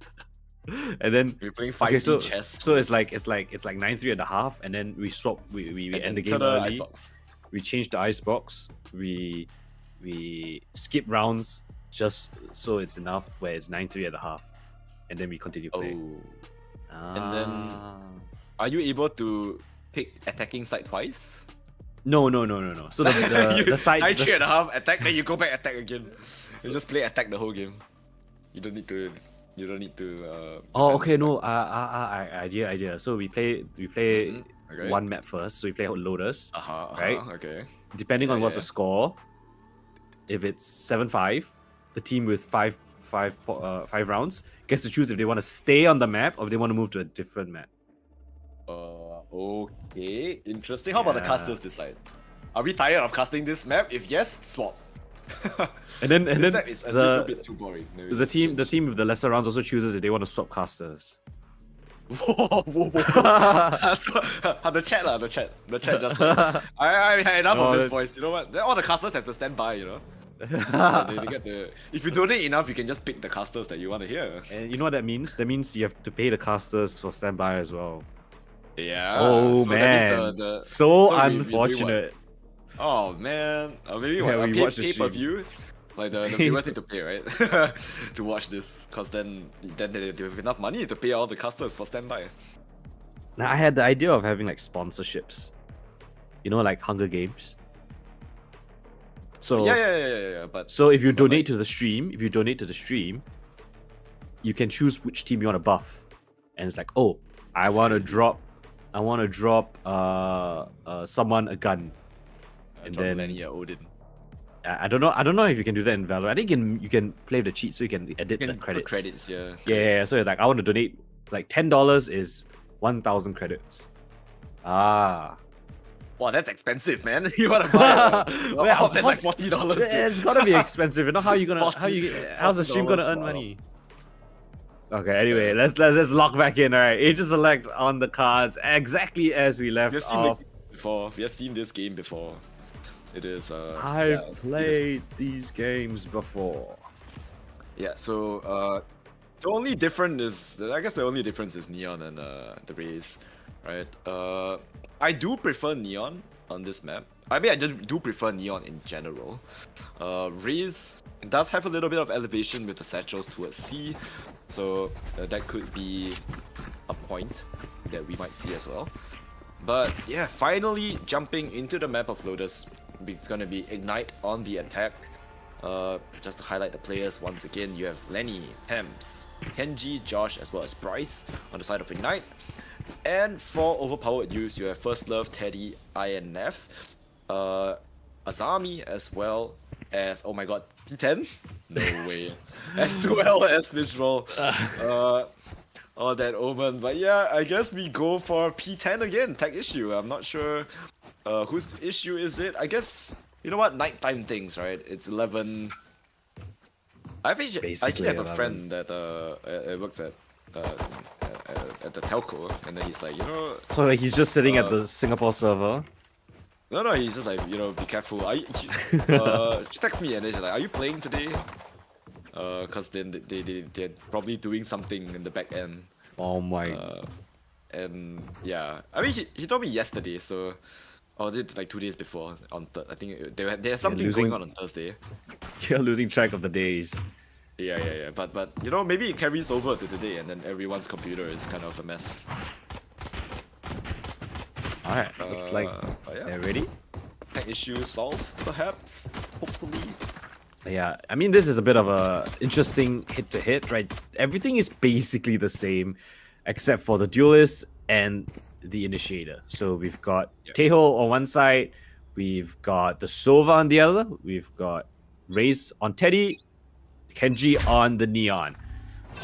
and then we're playing 5D okay, so chess. so it's like 9-3 at the half, and then we swap. We and end the then game turn the early. Icebox. We change the Icebox. We skip rounds just so it's enough where it's 9-3 at the half, and then we continue playing. Oh. And then- Ah. Are you able to pick attacking side twice? No. So the sides. 9-3 and a half attack, then you go back attack again. You just play attack the whole game. You don't need to. Oh, defend okay. this No. Idea. So we play Mhm, okay. one map first. So we play Lotus. right? Okay. Depending on what's yeah. the score, if it's 7-5, the team with five rounds gets to choose if they want to stay on the map or if they want to move to a different map. Okay. Interesting. How about the Yeah. casters decide? Are we tired of casting this map? If yes, swap. And then This map is a little the bit too boring. Maybe the let's team change. with the lesser rounds also chooses if they want to swap casters. Whoa. The chat just like I enough No, of this that- voice. You know what? Then all the casters have to stand by. You know. They get the. If you donate enough, you can just pick the casters that you want to hear. And you know what that means? That means you have to pay the casters for standby as well. Yeah. Oh so man, that means the- so so we do unfortunate. Oh man, maybe Yeah, what? we Pay, watch the pay per stream. view. Like the viewers need to pay, right? To watch this, cause then they have enough money to pay all the casters for standby. Now I had the idea of having like sponsorships, you know, like Hunger Games. So Yeah. But so if you but, donate like- to the stream, you can choose which team you want to buff, and it's like, oh, I want to drop someone a gun, and John then Lenny or Odin. I don't know if you can do that in Valorant. I think you can play the cheat so you can edit You the can put credits. credits, yeah. Yeah. So like I want to donate like $10 is 1,000 credits. Ah. Wow, that's expensive, man. You wanna buy? Well, That's like $40. It's gotta be expensive. You know how's the stream gonna earn $40, money? Okay, anyway, let's lock back in. Alright, Agent Select on the cards exactly as we left We have seen off. before. We have seen this game before. It is. I've played these games before. Yeah. So the only difference is the only difference is Neon and the Rays, right? I do prefer Neon on this map. I mean, I do prefer Neon in general. Rays does have a little bit of elevation with the satchels towards C, so that could be a point that we might see as well. But yeah, finally jumping into the map of Lotus, it's gonna be Ignite on the attack. Just to highlight the players once again, you have Lenny, Hems, Kenji, Josh, as well as Bryce on the side of Ignite. And for overpowered use, you have First Love, Teddy, INF, Azami, as well as, oh my god, P10? No way. As well as Visual. All that Omen. But yeah, I guess we go for P10 again. Tech issue. I'm not sure whose issue is it. I guess, you know what? Nighttime things, right? It's 11. I actually have a friend that works at the telco, and then he's like, you know. So he's just sitting at the Singapore server. No, he's just like, you know, be careful. She texts me and then she's like, are you playing today? Cause then they're probably doing something in the back end. Oh my. And yeah, I mean he told me yesterday, so like 2 days before I think they had something going on Thursday. You're losing track of the days. Yeah. But you know, maybe it carries over to today, and then everyone's computer is kind of a mess. Alright, looks like they're ready. Tech issue solved, perhaps. Hopefully. Yeah, I mean, this is a bit of a interesting hit-to-hit, right? Everything is basically the same, except for the duelist and the initiator. So we've got Teho on one side, we've got the Sova on the other, we've got Raze on Teddy, Kenji on the Neon.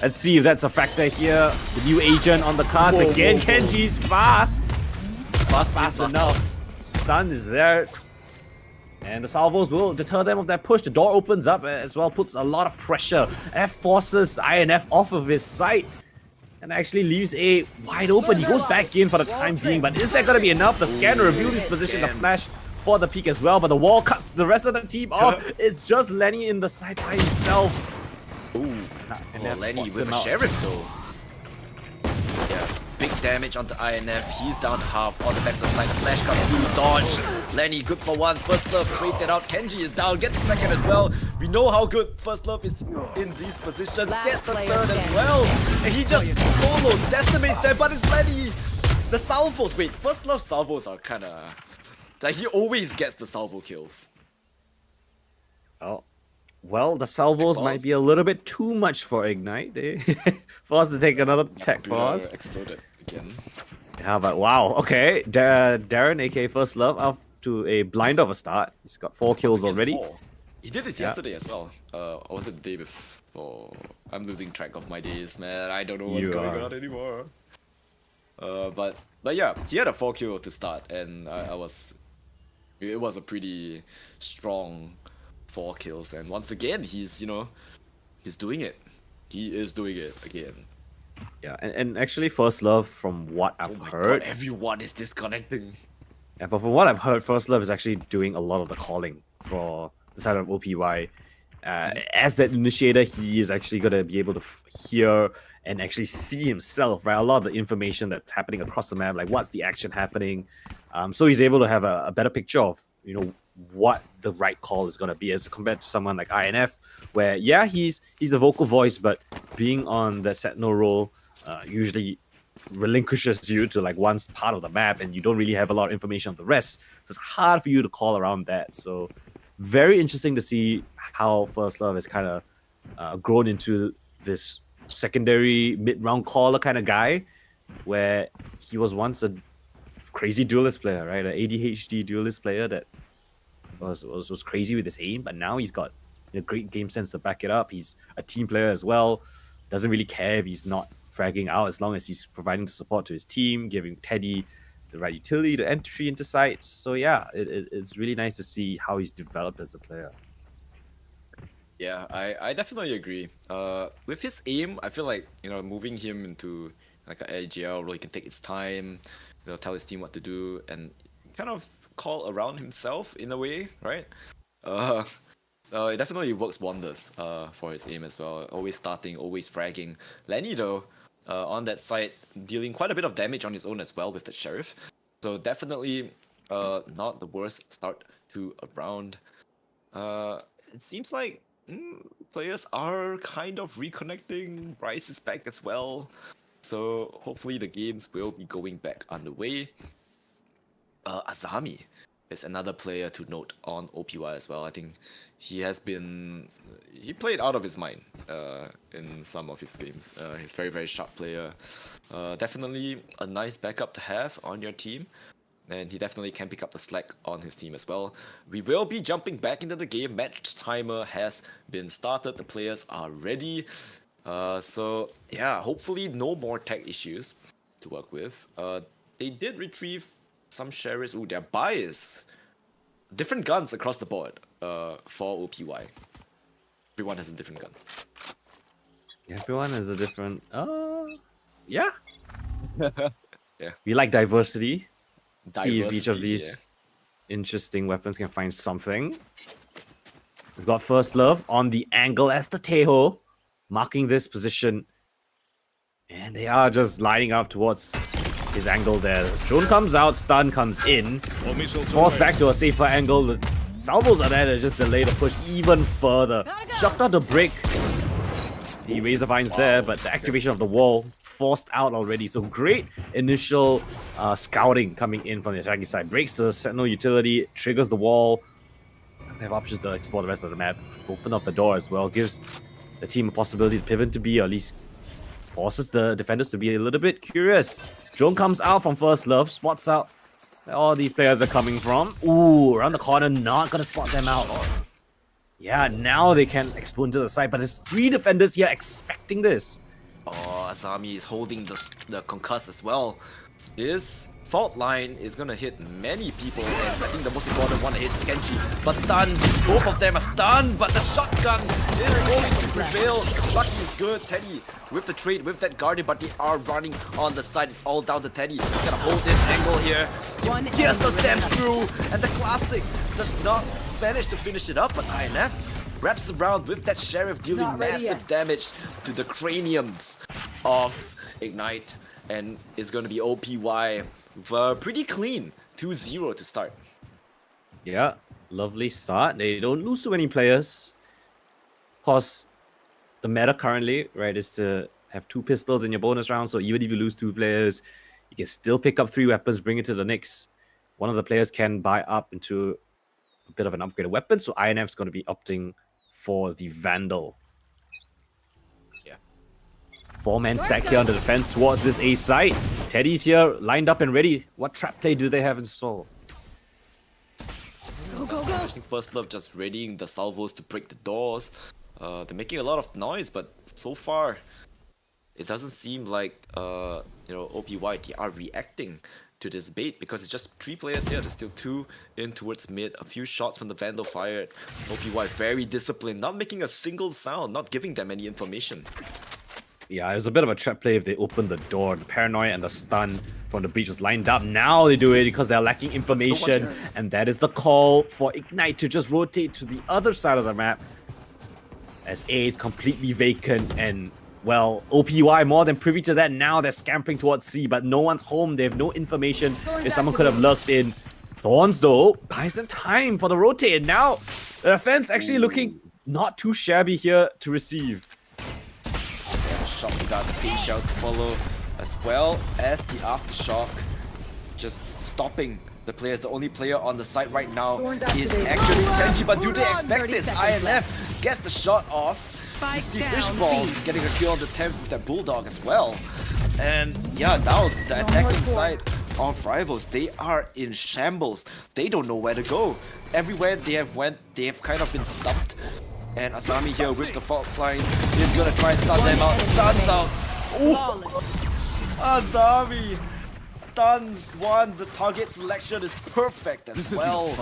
Let's see if that's a factor here. The new agent on the cards again. Kenji's fast. Fast enough. Stun is there. And the salvos will deter them of that push. The door opens up as well, puts a lot of pressure. F forces INF off of his sight. And actually leaves A wide open. He goes back in for the time being, but is that going to be enough? The scanner reveals his position, the flash for the peak as well, but the wall cuts the rest of the team off. It's just Lenny in the side by himself. Ooh, and Lenny with a sheriff though. Yeah, big damage onto INF. He's down to half on the back of the side. The flash comes through, dodge. Lenny good for one. First Love trades it out. Kenji is down, gets the second as well. We know how good First Love is in these positions. Gets the third as well. And he just solo decimates them, but it's Lenny. The salvos, wait, First Love salvos are kinda... Like, he always gets the salvo kills. Oh. Well, the salvos might be a little bit too much for Ignite. They forced to take another tech pause. Exploded again. Yeah, but wow. Okay, Darren, aka First Love, off to a blind of a start. He's got 4 kills already. 4. He did this yesterday as well. Or was it the day before? I'm losing track of my days, man. I don't know what's going on anymore. But yeah, he had a 4 kill to start, and it was a pretty strong 4 kills, and once again he's doing it. He is doing it again. Yeah, and actually First Love, from what I've heard, God, everyone is disconnecting. Yeah, but from what I've heard, First Love is actually doing a lot of the calling for the side of OPY. As that initiator, he is actually going to be able to hear and actually see himself, right? A lot of the information that's happening across the map, like what's the action happening. So he's able to have a better picture of, what the right call is going to be as compared to someone like INF, where, yeah, he's a vocal voice, but being on the Sentinel role usually relinquishes you to like one part of the map, and you don't really have a lot of information on the rest. So it's hard for you to call around that. So very interesting to see how First Love has kind of grown into this secondary mid-round caller kind of guy, where he was once a crazy duelist player, right? An ADHD duelist player that was crazy with his aim, but now he's got a great game sense to back it up. He's a team player as well. Doesn't really care if he's not fragging out, as long as he's providing the support to his team, giving Teddy the right utility to entry into sites. So yeah, it's really nice to see how he's developed as a player. Yeah, I definitely agree. With his aim, I feel like, moving him into like an AGL where he can take his time, tell his team what to do, and kind of call around himself in a way, right? It definitely works wonders for his aim as well. Always starting, always fragging. Lenny though, on that side, dealing quite a bit of damage on his own as well with the Sheriff. So definitely not the worst start to a round. It seems like players are kind of reconnecting. Bryce is back as well. So hopefully the games will be going back underway. Azami is another player to note on OPY as well. I think he played out of his mind in some of his games. He's a very, very sharp player. Definitely a nice backup to have on your team. and he definitely can pick up the slack on his team as well. We will be jumping back into the game. Match timer has been started. The players are ready. So yeah, hopefully no more tech issues to work with. They did retrieve some sheriffs. Ooh, their bias. Different guns across the board for OPY. Everyone has a different gun. Everyone has a different. Yeah. Yeah. We like diversity. See if each of Diversity, these interesting weapons can find something. We've got First Love on the angle as the Teho, marking this position. And they are just lining up towards his angle there. Drone comes out, stun comes in. Forced back to a safer angle. The salvos are there to just delay the push even further. Shocked out the break. The Razor Vine's there, but the activation of the wall forced out already. So great initial scouting coming in from the attacking side. Breaks the Sentinel utility, triggers the wall. They have options to explore the rest of the map. Open up the door as well. Gives the team a possibility to pivot to B, or at least forces the defenders to be a little bit curious. Drone comes out from First Love, spots out where all these players are coming from. Ooh, around the corner, not gonna spot them out. Yeah, now they can explode into the side, but there's 3 defenders here expecting this. Oh, Azami is holding the concuss as well. This fault line is gonna hit many people, and I think the most important one to hit is Kenji. But stunned, both of them are stunned, but the shotgun is going to prevail. Lucky is good, Teddy with the trade, with that Guardian, but they are running on the side. It's all down to Teddy. He's gonna hold this angle here. Here's a step through, and the Classic does not manage to finish it up, but INF wraps around with that Sheriff, dealing massive damage to the craniums of Ignite, and it's gonna be OPY. Pretty clean, 2-0 to start. Yeah, lovely start. They don't lose too many players. Of course, the meta currently, right, is to have 2 pistols in your bonus round. So even if you lose 2 players, you can still pick up 3 weapons, bring it to the next. One of the players can buy up into a bit of an upgraded weapon. So INF is going to be opting for the Vandal. Yeah. 4-man stack here on the defense towards this A site. Teddy's here, lined up and ready. What trap play do they have in store? I think First Love just readying the salvos to break the doors. They're making a lot of noise, but so far it doesn't seem like OPY they are reacting to this bait, because it's just 3 players here. There's still 2 in towards mid. A few shots from the Vandal fired. OPY very disciplined, not making a single sound, not giving them any information. Yeah, it was a bit of a trap play if they opened the door. The paranoia and the stun from the breach was lined up. Now they do it because they're lacking information. And that is the call for Ignite to just rotate to the other side of the map. As A is completely vacant, and well, OPY more than privy to that. Now they're scampering towards C, but no one's home. They have no information if someone could have lurked in. Thorns, though, buys them time for the rotate. And now the defense actually looking not too shabby here to receive. Shot without the ping shells to follow, as well as the aftershock, just stopping the players. The only player on the site right now is actually Kenji, but do they expect this? INF gets the shot off. You see Fishball getting a kill on the 10th with that Bulldog as well. And yeah, now the attacking side of Rivals, they are in shambles. They don't know where to go. Everywhere they have went, they have kind of been stumped. And Azami here with the fault line is gonna try and stun them out. Stuns out. Ooh. Azami stuns one. The target selection is perfect as well.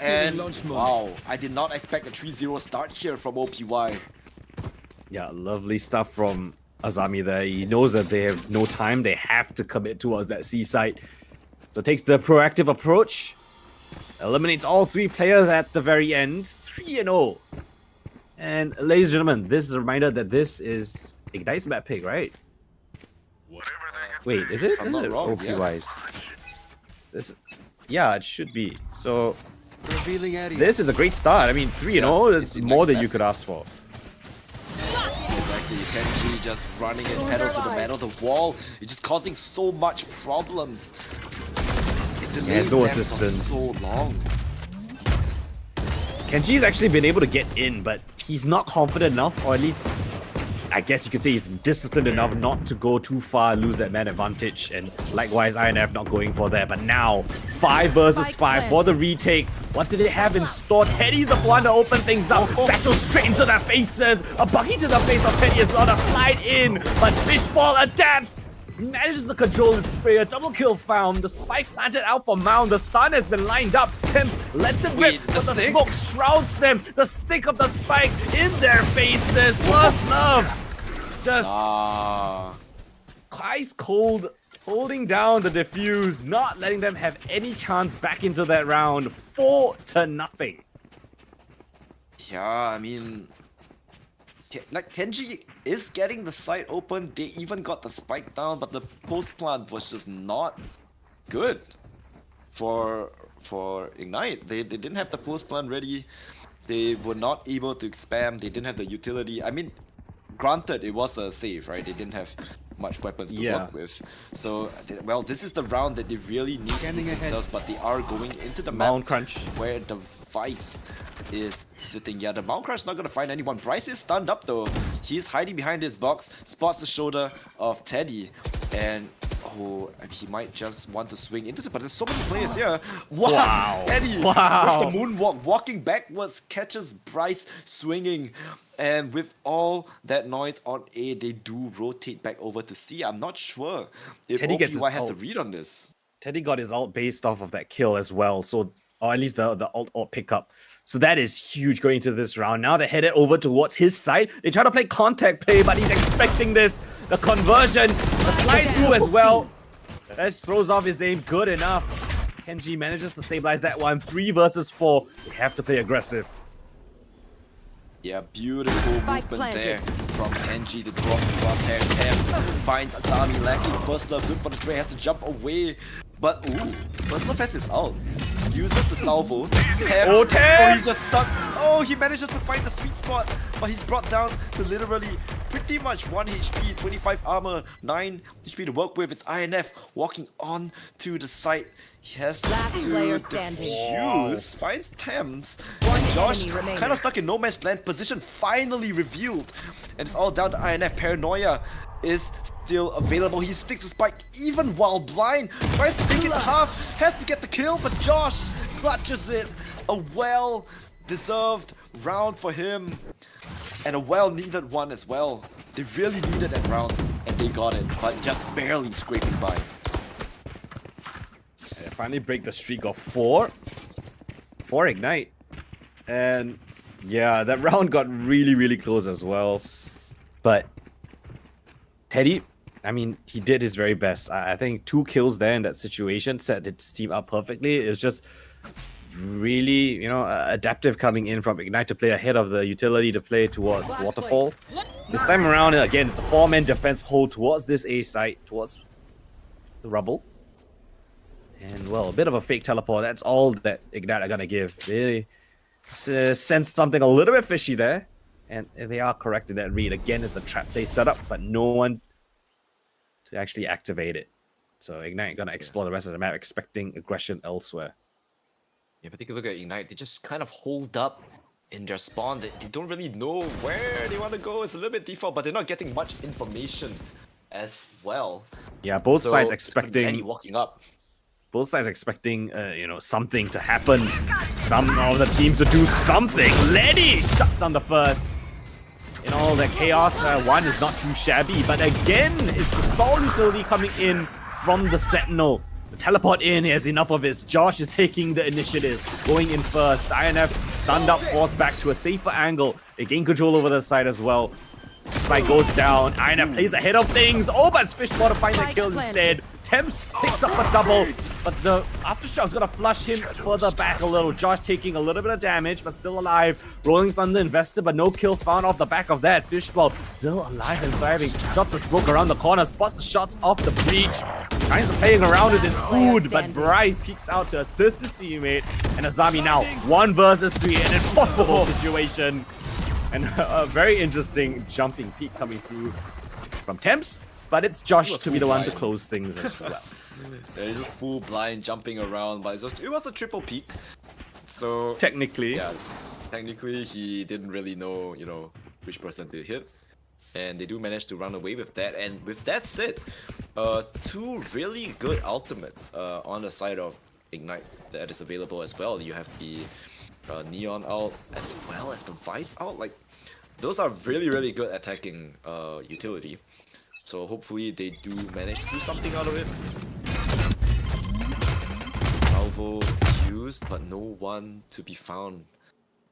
And wow, I did not expect a 3-0 start here from OPY. Yeah, lovely stuff from Azami there. He knows that they have no time. They have to commit towards that C site. So takes the proactive approach. Eliminates all 3 players at the very end. 3-0. And ladies and gentlemen, this is a reminder that this is Ignite's map pick, right? Wait, is it? I'm not wrong, OPY's. This, yeah, it should be. So this is a great start. I mean, 3-0, that's more than you could ask for. Exactly, Kenji just running it pedal to the metal. The wall is just causing so much problems. It has no delays them assistance. for so long. Kenji's actually been able to get in, but he's not confident enough, or at least I guess you could say he's disciplined enough not to go too far, lose that man advantage, and likewise INF not going for that. But now, 5 versus 5 for the retake. What do they have in store? Teddy's the one to open things up. Satchel straight into their faces. A bucket to the face of Teddy as well to slide in. But Fishball adapts. Manages to control his sprayer. Double kill found. The spike planted out for Mound. The stun has been lined up. Temps lets it rip, but the smoke shrouds them. The stick of the spike in their faces. First love. Just ice cold, holding down the defuse, not letting them have any chance back into that round. 4-0. Yeah, I mean, like Kenji is getting the site open. They even got the spike down, but the post plant was just not good for Ignite. They didn't have the post plant ready. They were not able to spam. They didn't have the utility. I mean, granted, it was a save, right? They didn't have much weapons to work with. So, well, this is the round that they really need to keep themselves, but they are going into the Mount map crunch. where the Vice is sitting. Yeah, the Mount Crunch not gonna find anyone. Bryce is stunned up though. He's hiding behind his box, spots the shoulder of Teddy, and he might just want to swing into it, but there's so many players here. Wow! Teddy with the moonwalk, walking backwards, catches Bryce swinging. And with all that noise on A, they do rotate back over to C. I'm not sure if Teddy gets his OPY has ult. to read on this. Teddy got his ult based off of that kill as well, so or at least the ult pickup. So that is huge going into this round. Now they're headed over towards his side. They try to play contact play, but he's expecting this. The conversion, the slide through as well. That just throws off his aim good enough. Kenji manages to stabilize that one. 3 versus 4. They have to play aggressive. Yeah, beautiful movement there from Kenji to drop the crosshair. Temps finds Azami lacking. First love, good for the tray, has to jump away. But First love has his ult. Uses the salvo. Temps! Oh, he's just stuck. Oh, he manages to find the sweet spot. But he's brought down to literally pretty much 1 HP, 25 armor, 9 HP to work with. It's INF walking on to the site. He has Last to player standing. defuse, finds Thames. One Josh enemy remaining. kind of stuck in no man's land, position finally revealed. And it's all down to INF. Paranoia is still available. He sticks the spike even while blind. Tries to take it to half, has to get the kill, but Josh clutches it. A well-deserved round for him. And a well-needed one as well. They really needed that round, and they got it, but just barely scraping by. They finally break the streak of 4 for Ignite. And yeah, that round got really, really close as well. But Teddy, I mean, he did his very best. I think 2 kills there in that situation set his team up perfectly. It was just really, adaptive coming in from Ignite to play ahead of the utility to play towards Waterfall. This time around, again, it's a 4-man defense hold towards this A site, towards the rubble. And, well, a bit of a fake teleport. That's all that Ignite are going to give. They sense something a little bit fishy there. And they are correct in that read. Again, it's the trap play setup, but no one to actually activate it. So Ignite going to explore the rest of the map, expecting aggression elsewhere. Yeah, but if you look at Ignite, they just kind of hold up in their spawn. They don't really know where they want to go. It's a little bit default, but they're not getting much information as well. Yeah, both sides it's gonna be expecting... Lenny walking up. Both sides expecting, something to happen. Some of the teams to do something. Lenny shuts down the first. In all that chaos, one is not too shabby. But again, it's the stall utility coming in from the Sentinel. The teleport in has enough of it. Josh is taking the initiative, going in first. INF stunned up, forced back to a safer angle. They gain control over the side as well. Spike goes down. INF plays ahead of things. Oh, but it's Fishball to find the kill instead. Temps picks up a double, but the Aftershock's gonna flush him further back a little. Josh taking a little bit of damage, but still alive. Rolling Thunder invested, but no kill found off the back of that. Fishball still alive and thriving. Drops the smoke around the corner, spots the shots off the breach. Tries to playing around with his food, but Bryce peeks out to assist his teammate. And Azami now 1 versus 3, an impossible situation. And a very interesting jumping peek coming through from Temps. But it's Josh to be the one to close things as well. Yeah, he's just full blind jumping around, but it was a triple peak. So Technically. yeah, technically he didn't really know, which person to hit. and they do manage to run away with that. And with that said, two really good ultimates on the side of Ignite that is available as well. You have the Neon ult as well as the Vice ult. Like, those are really good attacking utility. So hopefully they do manage to do something out of it. Salvo used, but no one to be found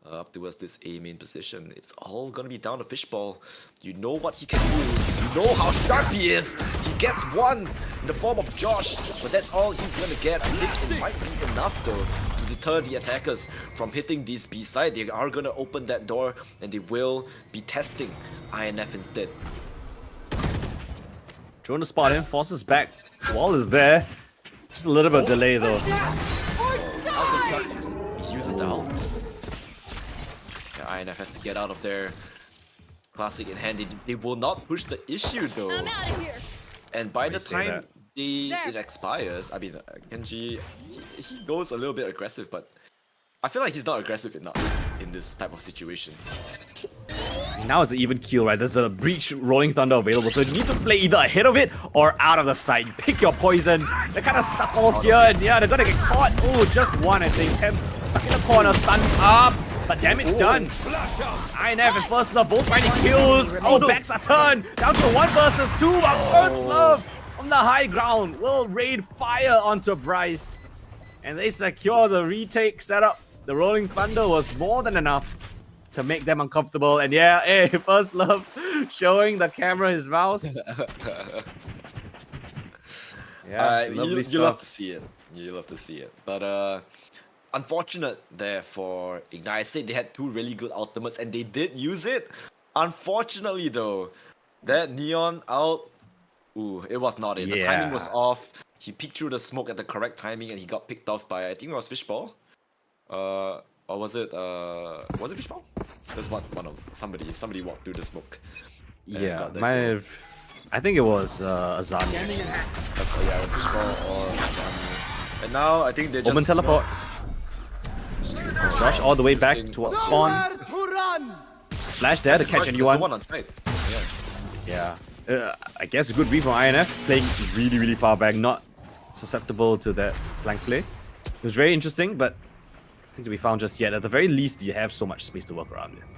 up towards this A main position. It's all gonna be down to Fishball. You know what he can do. You know how sharp he is. He gets one in the form of Josh, but that's all he's gonna get. I think it might be enough though to deter the attackers from hitting this B side. They are gonna open that door and they will be testing INF instead. Drone to spot him, forces back. Wall is there. Just a little bit of delay though. He uses the ult. INF has to get out of there. Classic in hand. They will not push the issue though. I'm out of here. And by the say time that? it expires, I mean, Genji, he goes a little bit aggressive, but I feel like he's not aggressive enough in this type of situations. Now it's an even kill, right? There's a Breach Rolling Thunder available, so you need to play either ahead of it or out of the sight. You pick your poison. They're kind of stuck all here, and yeah, they're gonna get caught. Oh, just one, I think. Temps stuck in the corner, stunned up, but damage done. INF and First Love both finding kills. Oh, backs are turned. Down to 1 versus 2, but First Love from the high ground will raid fire onto Bryce. And they secure the retake setup. The Rolling Thunder was more than enough to make them uncomfortable. And yeah, hey, First Love showing the camera his mouse. Yeah, lovely you love stuff. to see it. You love to see it. But unfortunate there for Ignite. I said they had 2 really good ultimates and they did use it. Unfortunately though, that Neon ult, ooh, it was not it. The timing was off. He peeked through the smoke at the correct timing and he got picked off by, I think it was Fishball. Or was it Fishball? There's one of somebody walked through the smoke. Yeah, I think it was Azami. Yeah, it was Fishball or Azami. And now I think they just Omen teleport. Josh all the way back Interesting. towards spawn. Flash there to catch There's anyone. no one on site. Yeah. Yeah. I guess a good read from INF, playing really far back, not susceptible to that flank play. It was very interesting, but nothing to be found just yet. At the very least, you have so much space to work around with.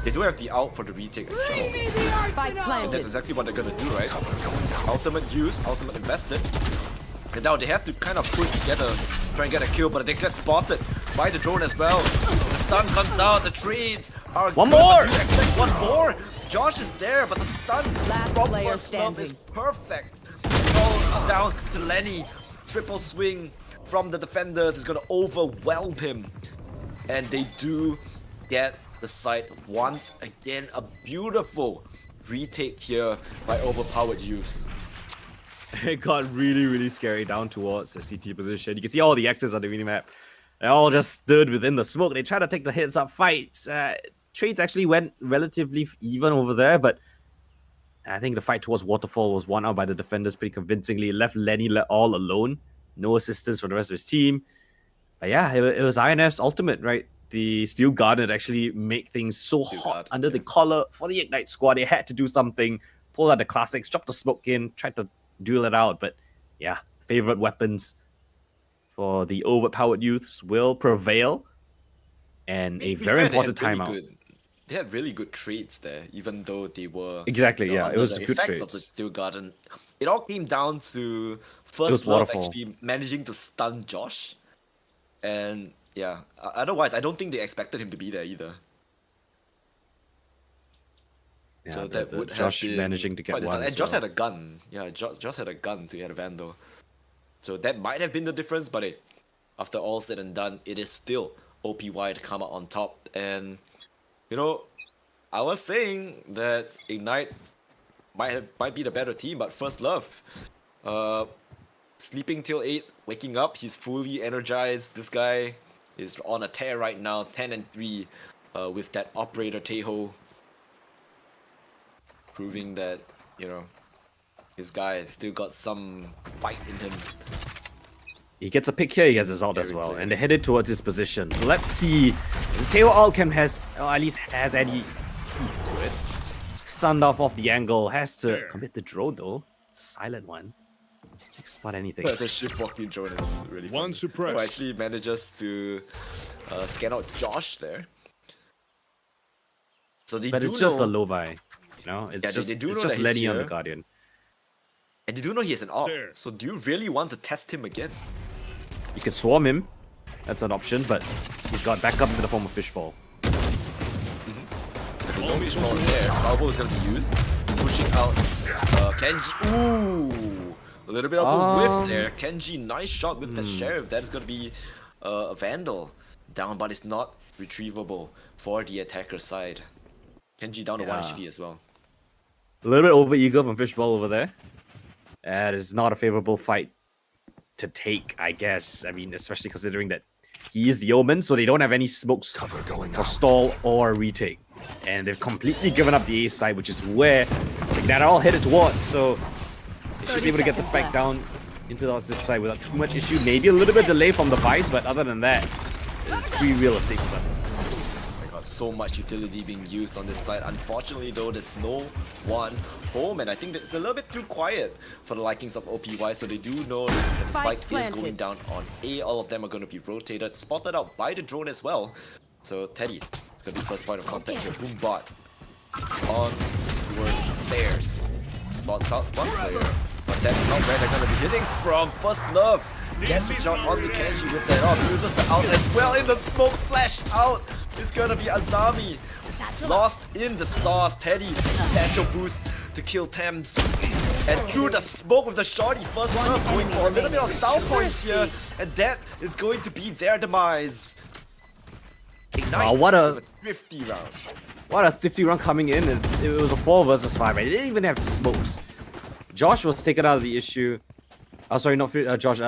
They do have the ult for the retake as well. Spike And planted. that's exactly what they're gonna do, right? Ultimate use, ultimate invested. And now they have to kind of push together, try and get a kill, but they get spotted by the drone as well. The stun comes out, the trades are One good, more! but you expect one more! Josh is there, but the stun Last from player First Love is standing. perfect. All down to Lenny. Triple swing from the defenders is gonna overwhelm him. And they do get the site once again. A beautiful retake here by overpowered use. It got really scary down towards the CT position. You can see all the actors on the minimap. They all just stood within the smoke. They tried to take the heads up fights. Trades actually went relatively even over there, but I think the fight towards Waterfall was won out by the defenders pretty convincingly. It left Lenny all alone. No assistance from the rest of his team. But yeah, it was INF's ultimate, right? The Steel Guard had actually make things so Steel hot Guard, under the collar for the Ignite squad. They had to do something, pull out the classics, drop the smoke in, tried to duel it out. But yeah, favorite weapons for the overpowered youths will prevail. And a To be very fair, important they had really timeout. good- They had really good trades there, even though they were Exactly, yeah, it under was the good effects of the trades. Steel Garden. It all came down to It First was Love Waterfall. actually managing to stun Josh, and yeah, otherwise I don't think they expected him to be there either. Yeah, So the that would Josh have been managing to get quite a one. stun. as And Josh well. had a gun. Yeah, Josh had a gun to get a Vandal. So that might have been the difference, but hey, after all said and done, it is still OPY to come out on top. And you know, I was saying that Ignite might be the better team, but First Love, sleeping till 8, waking up, he's fully energized. This guy is on a tear right now, 10-3, with that operator Teho, proving that, you know, his guy has still got some fight in him. He gets a pick here, he gets his ult as Very well, clear. and they're headed towards his position. So let's see if Teo Alchem has, or at least has any teeth to it. Standoff off the angle, has to commit the drone though. It's a silent one. Doesn't spot anything. The shift walking drone is really fun. One suppressed. Who actually manages to scan out Josh there. So they But do it's just know, a low buy. It's Yeah, just, they do it's know just that he's Lenny on the here. Guardian. and they do know he has an op. There. So do you really want to test him again? You can swarm him. That's an option, but he's got backup in the form of fishball. There's no fishball there. Salvo is going to be used. Pushing out Kenji. Ooh! A little bit of a whiff there. Kenji, nice shot with the Sheriff. That is going to be a Vandal down, but it's not retrievable for the attacker side. Kenji down to 1 HP as well. A little bit over eager from fishball over there. And it's not a favorable fight to take, I guess. I mean, especially considering that he is the Omen, so they don't have any smokes for stall or retake. And they've completely given up the A side, which is where they're all headed towards. So they should be able to get the spike down into this side without too much issue. Maybe a little bit delay from the Vice, but other than that, it's free real estate for them. So much utility being used on this side. Unfortunately though, there's no one home, and I think that it's a little bit too quiet for the likings of OPY, so they do know that the spike is going down on A. All of them are going to be rotated, spotted out by the drone as well. So Teddy, it's going to be first point of contact here. Boombot on towards the stairs. Spots out one player, but that's not where they're going to be hitting from. First Love gets a shot on the Kenji with that off, uses the out as well in the smoke, flash out. It's gonna be Azami. Lost in the sauce. Teddy, satchel boost to kill Thames. And through the smoke with the shorty, first love going for a little bit of style points here. And that is going to be their demise. Ignite What a- with a 50 round. What a 50 run coming in. It was a 4 versus 5. I didn't even have smokes. Josh was taken out of the issue. Oh, sorry, not Josh.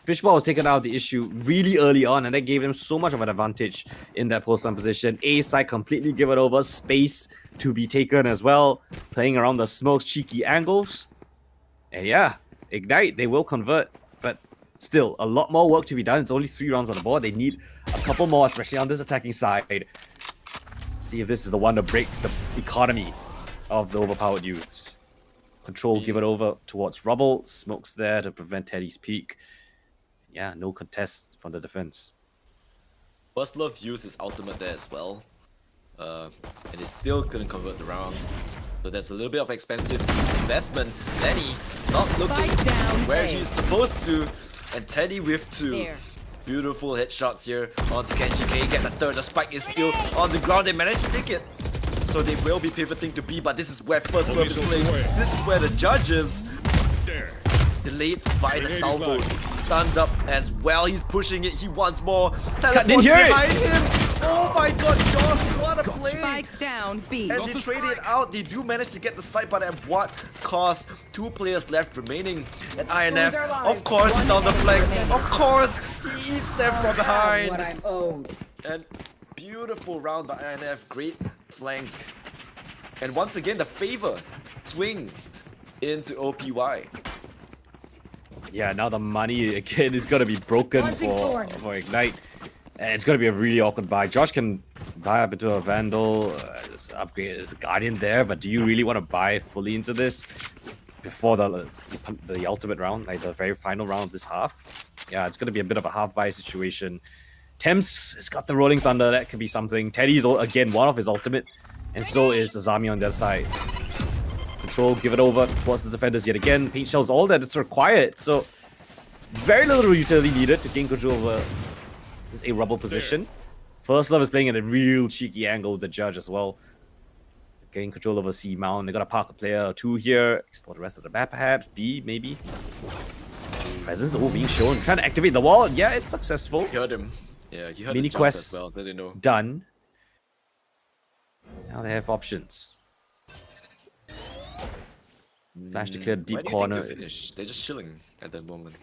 Fishball was taken out of the issue really early on, and that gave him so much of an advantage in that post-line position. A side completely give it over. Space to be taken as well. Playing around the smokes, cheeky angles. And yeah, Ignite, they will convert. But still, a lot more work to be done. It's only 3 rounds on the board. They need a couple more, especially on this attacking side. See if this is the one to break the economy of the overpowered youths. Control, give it over towards Rubble. Smokes there to prevent Teddy's peak. Yeah, no contest from the defense. First Love used his ultimate there as well. And he still couldn't convert the round. So that's a little bit of expensive investment. Lenny not looking Spike down where A. he's supposed to. And Teddy with 2. There. Beautiful headshots here onto Kenji. Can he get the third? The spike is still on the ground. They managed to take it. So they will be pivoting to B, but this is where First Love is playing. This is where the judges There. delayed by the Hey, salvos. Stunned up as well. He's pushing it. He wants more. Didn't Teleports hear it. behind him. Oh my god, Josh, what a play. Spike down B. And they trade it out. They do manage to get the side, but at what cost? 2 players left remaining. And INF, of course, is on the flank. Of course, he eats them from behind. What I'm owed. And beautiful round by INF. Great flank. And once again, the favor swings into OPY. Yeah, now the money again is gonna be broken for Ignite. And it's gonna be a really awkward buy. Josh can buy up into a Vandal, upgrade as a Guardian there, but do you really want to buy fully into this before the ultimate round, like the very final round of this half? Yeah, it's gonna be a bit of a half buy situation. Thames has got the Rolling Thunder, that could be something. Teddy's again one of his ultimate, and so is Azami on the other side. Control, give it over towards the defenders yet again. Paint shells, all that it's required. So very little utility needed to gain control over this A rubble position. First Love is playing at a real cheeky angle with the judge as well. Gain control over C mount. They got to park a player or 2 here. Explore the rest of the map perhaps. B maybe. Presence all being shown. Trying to activate the wall. Yeah, it's successful. You heard him. Yeah, you heard Mini the jump quest as well. Didn't know. done. Now they have options. Flash to clear deep Why do you corner. think they're finished? They're just chilling at that moment.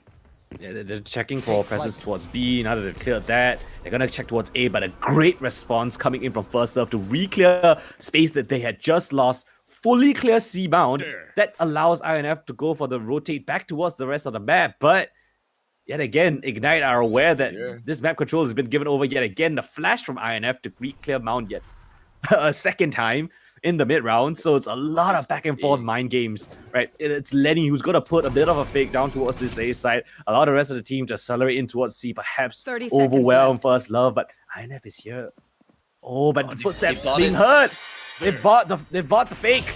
Yeah, they're checking for presence towards B. Now that they've cleared that, they're gonna check towards A. But a great response coming in from First Love to re-clear space that they had just lost. Fully clear C bound. That allows INF to go for the rotate back towards the rest of the map. But yet again, Ignite are aware that this map control has been given over yet again. The flash from INF to re-clear mount yet a second time in the mid round. So it's a lot of back and forth mind games, right? It's Lenny who's going to put a bit of a fake down towards this A side. Allow the rest of the team to accelerate in towards C, perhaps 30 seconds overwhelm left. first love. But INF is here. Oh, but the footsteps got being it. heard. They bought the fake.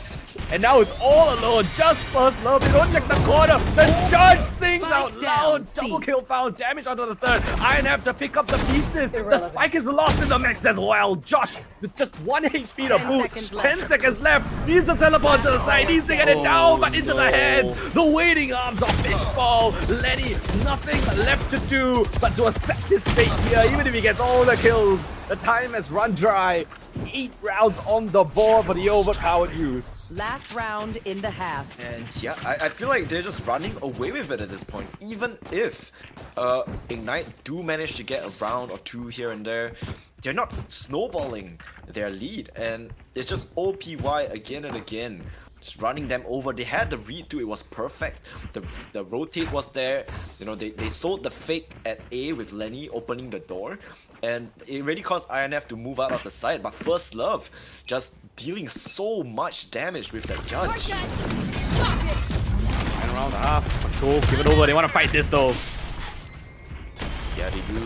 And now it's all alone, just first love. They don't check the corner. The judge sings Spike out down, loud. C. Double kill found. Damage onto the third. INF to pick up the pieces. The spike is lost in the mix as well. Josh with just 1 HP to 10 boot. seconds left. 10 seconds left. Needs to teleport to the side. Needs to get it down, but into the hands. The waiting arms of Fishball. Lenny, nothing left to do but to accept his fate here. Even if he gets all the kills, the time has run dry. 8 rounds on the board for the overpowered youths. Last round in the half. And yeah, I feel like they're just running away with it at this point. Even if Ignite do manage to get a round or two here and there, they're not snowballing their lead. And it's just OPY again and again. Just running them over. They had the read too, it was perfect. The rotate was there. You know, they sold the fake at A with Lenny opening the door. And it really caused INF to move out of the side. But First Love just dealing so much damage with that judge. 9 round half. Control, give it over. They want to fight this though. Yeah, they do.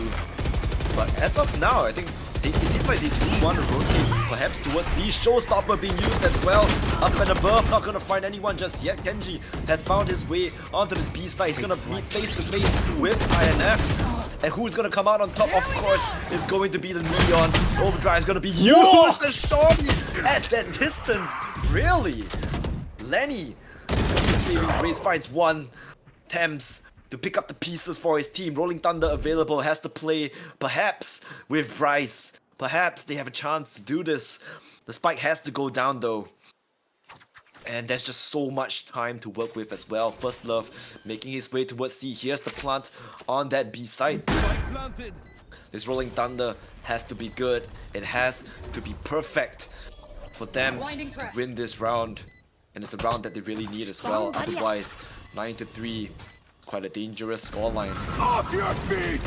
But as of now, I think it seems like they do want to rotate perhaps towards B. Showstopper being used as well. Up and above, not gonna find anyone just yet. Kenji has found his way onto this B side. He's gonna meet face to face with INF. And who's gonna come out on top, of course, is going to be the Neon. Overdrive is gonna be used. The Shorty at that distance. Really? Lenny, saving grace, finds one. Thames to pick up the pieces for his team. Rolling Thunder available, has to play perhaps with Bryce. Perhaps they have a chance to do this. The spike has to go down though. And there's just so much time to work with as well. First Love making his way towards C. Here's the plant on that B side. This Rolling Thunder has to be good. It has to be perfect for them to win this round. And it's a round that they really need as well. Otherwise, 9-3, quite a dangerous scoreline. Off your feet!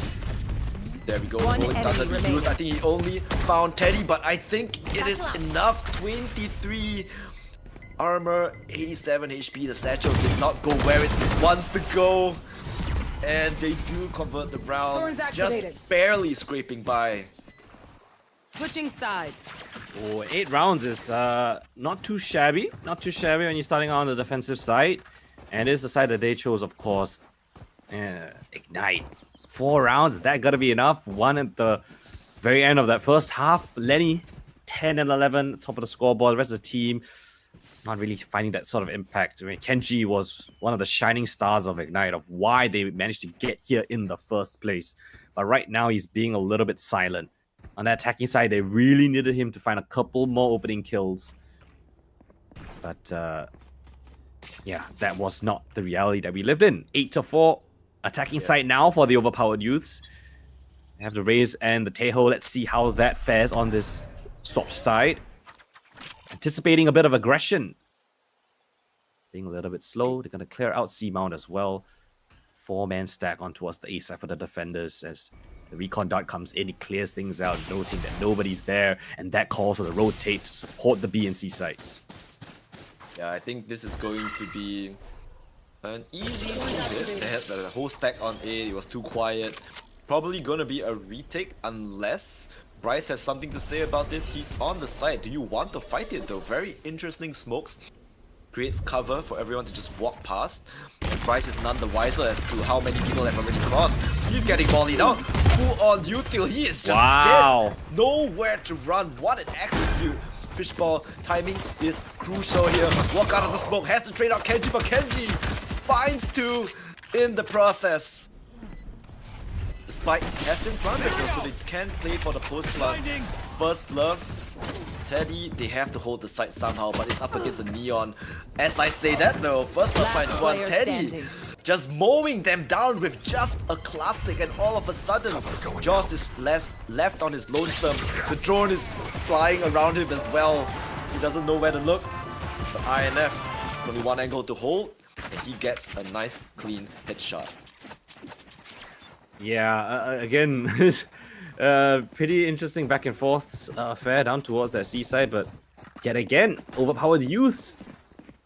There we go. One Rolling Thunder enemy to use. remaining. I think he only found Teddy, but I think it is enough. 23 armor, 87 HP. The satchel did not go where it wants to go. And they do convert the round. Thorns activated. Just barely scraping by. Switching sides. Oh, 8 rounds is not too shabby. Not too shabby when you're starting on the defensive side. And it is the side that they chose, of course. Ignite. 4 rounds, is that gonna be enough? 1 at the very end of that first half. Lenny, 10 and 11, top of the scoreboard. The rest of the team, not really finding that sort of impact. I mean, Kenji was one of the shining stars of Ignite, of why they managed to get here in the first place. But right now, he's being a little bit silent. On the attacking side, they really needed him to find a couple more opening kills. But, yeah, that was not the reality that we lived in. 8-4, attacking side now for the overpowered youths. They have the Raze and the Teho. Let's see how that fares on this swap side. Anticipating a bit of aggression. Being a little bit slow. They're going to clear out C-Mount as well. 4-man stack on towards the A side for the defenders as the recon dart comes in. It clears things out, noting that nobody's there. And that calls for the rotate to support the B and C sides. Yeah, I think this is going to be an easy hit. They had the whole stack on A. It was too quiet. Probably going to be a retake unless Bryce has something to say about this. He's on the side. Do you want to fight it though? Very interesting smokes. Creates cover for everyone to just walk past. And Bryce is none the wiser as to how many people have already crossed. He's getting volleyed out. Full on util. He is just dead. Nowhere to run. What an execute. Fishball timing is crucial here. Walk out of the smoke. Has to trade out Kenji, but Kenji finds 2 in the process. The spike has been planted though, so they can play for the post plant. First Love, Teddy, they have to hold the site somehow, but it's up against a Neon. As I say that though, First Love finds one. player Teddy standing. just mowing them down with just a classic, and all of a sudden, Joss is left on his lonesome. The drone is flying around him as well. He doesn't know where to look. But INF, it's only one angle to hold, and he gets a nice clean headshot. Yeah, again, Pretty interesting back and forth affair down towards that seaside, but yet again, overpowered youths.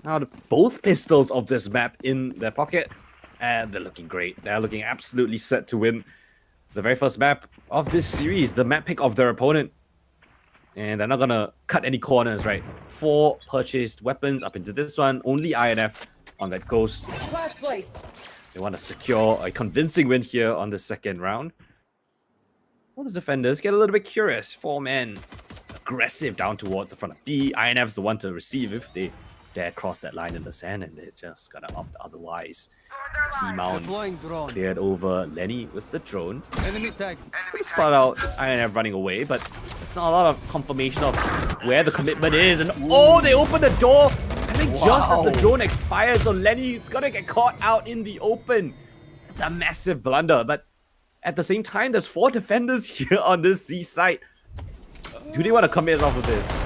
Now both pistols of this map in their pocket, and they're looking great. They're looking absolutely set to win the very first map of this series, the map pick of their opponent. And they're not gonna cut any corners, right? 4 purchased weapons up into this one, only INF on that Ghost. Flash placed. They want to secure a convincing win here on the second round. Well, the defenders get a little bit curious. 4 men aggressive down towards the front of B. INF's the one to receive if they dare cross that line in the sand, and they're just gonna opt otherwise. C-Mount cleared over Lenny with the drone. Enemy tag. It's gonna spot out INF running away, but there's not a lot of confirmation of where the commitment is. And oh, they open the door! I think just as the drone expires, so Lenny's gonna get caught out in the open. It's a massive blunder, but at the same time, there's 4 defenders here on this C site. Do they want to commit off of this?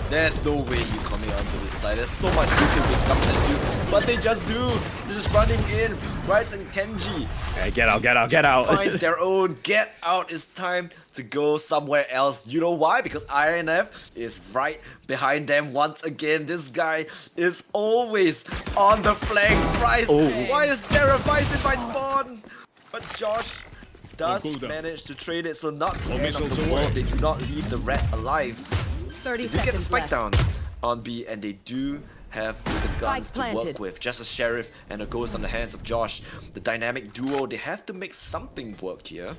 There's no way you commit onto this side. There's so much you can become and do, but they just do. They're just running in. Bryce and Kenji Hey, get out, get out, get out. finds their own. Get out. It's time to go somewhere else. You know why? Because INF is right behind them once again. This guy is always on the flank. Bryce, why is there a Bryce in my spawn? But Josh does Coldan. manage to trade it, so not the end of missiles the away. world. They do not leave the rat alive. 30 They do get the seconds spike left. down on B, and they do have the guns to work planted. with. Just a Sheriff and a Ghost on the hands of Josh. The dynamic duo, they have to make something work here.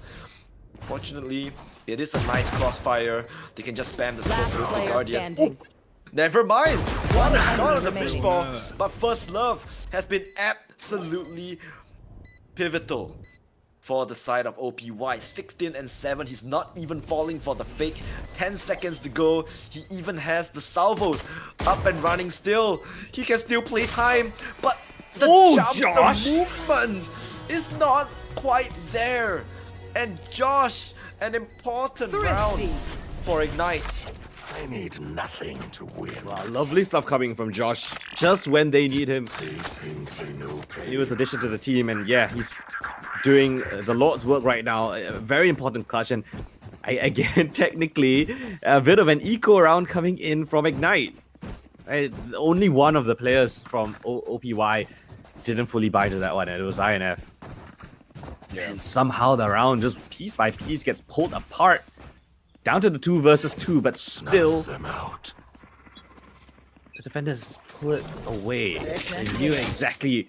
Fortunately, it is a nice crossfire. They can just spam the scope Last with the player Guardian. standing. Oh, never mind! What a shot of the remaining. fishball! But First Love has been absolutely pivotal for the side of OPY. 16 and 7, he's not even falling for the fake. 10 seconds to go, he even has the salvos up and running still. He can still play time, but the jump, Josh! the movement is not quite there. And Josh, an important round Thrifty. for Ignite. I need nothing to win. Wow, lovely stuff coming from Josh, just when they need him. They think they know pain. Newest addition to the team, and yeah, he's doing the Lord's work right now. A very important clutch, and again, technically, a bit of an eco round coming in from Ignite. Only one of the players from OPY didn't fully buy to that one, and it was INF. And somehow the round just piece by piece gets pulled apart. Down to the 2 versus 2, but still, them out. the defenders pull it away. They knew exactly,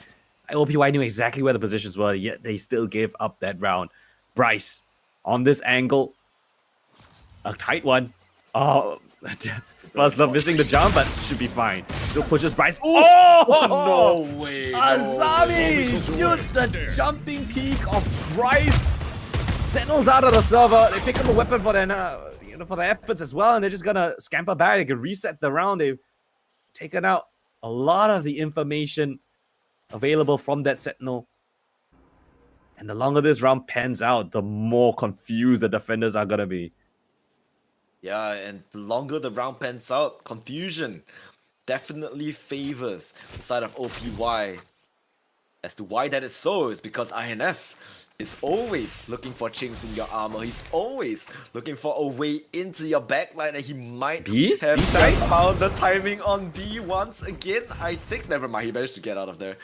OPY knew exactly where the positions were, yet they still gave up that round. Bryce, on this angle, a tight one. Oh, First Love missing the jump, but should be fine. Still pushes Bryce. Oh, No way! Azami shoots the jumping peak of Bryce. Sentinels out of the server. They pick up a weapon for their, for their efforts as well, and they're just gonna scamper back. They can reset the round. They've taken out a lot of the information available from that Sentinel. And the longer this round pans out, the more confused the defenders are gonna be. Yeah, and the longer the round pans out, confusion definitely favors the side of OPY. As to why that is so is because INF is always looking for chinks in your armor. He's always looking for a way into your backline, and he might B? have B just side? found the timing on B once again. I think, never mind, he managed to get out of there.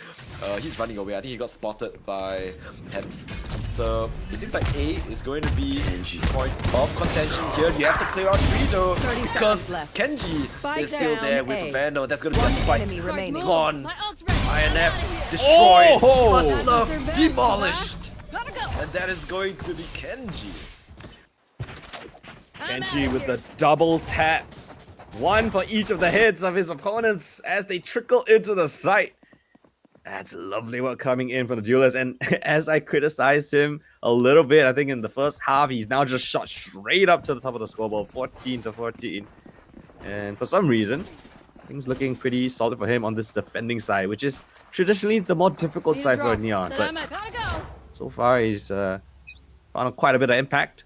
He's running away. I think he got spotted by Hems. So it seems like A is going to be point of contention here. You have to clear out 3 though, 30 because seconds left. Kenji Spike is still down there with A. a Vandal. That's going to be a One spike. enemy remaining. Gone. My ult's ready. INF destroyed. Oh! First Love That was their best, demolished. Gotta go. And that is going to be Kenji. Kenji with the double tap. One for each of the heads of his opponents as they trickle into the site. That's lovely work coming in from the duelist. And as I criticized him a little bit, I think in the first half, he's now just shot straight up to the top of the scoreboard, 14-14. And for some reason, things looking pretty solid for him on this defending side, which is traditionally the more difficult side for Neon. But Gotta go. so far, he's found quite a bit of impact.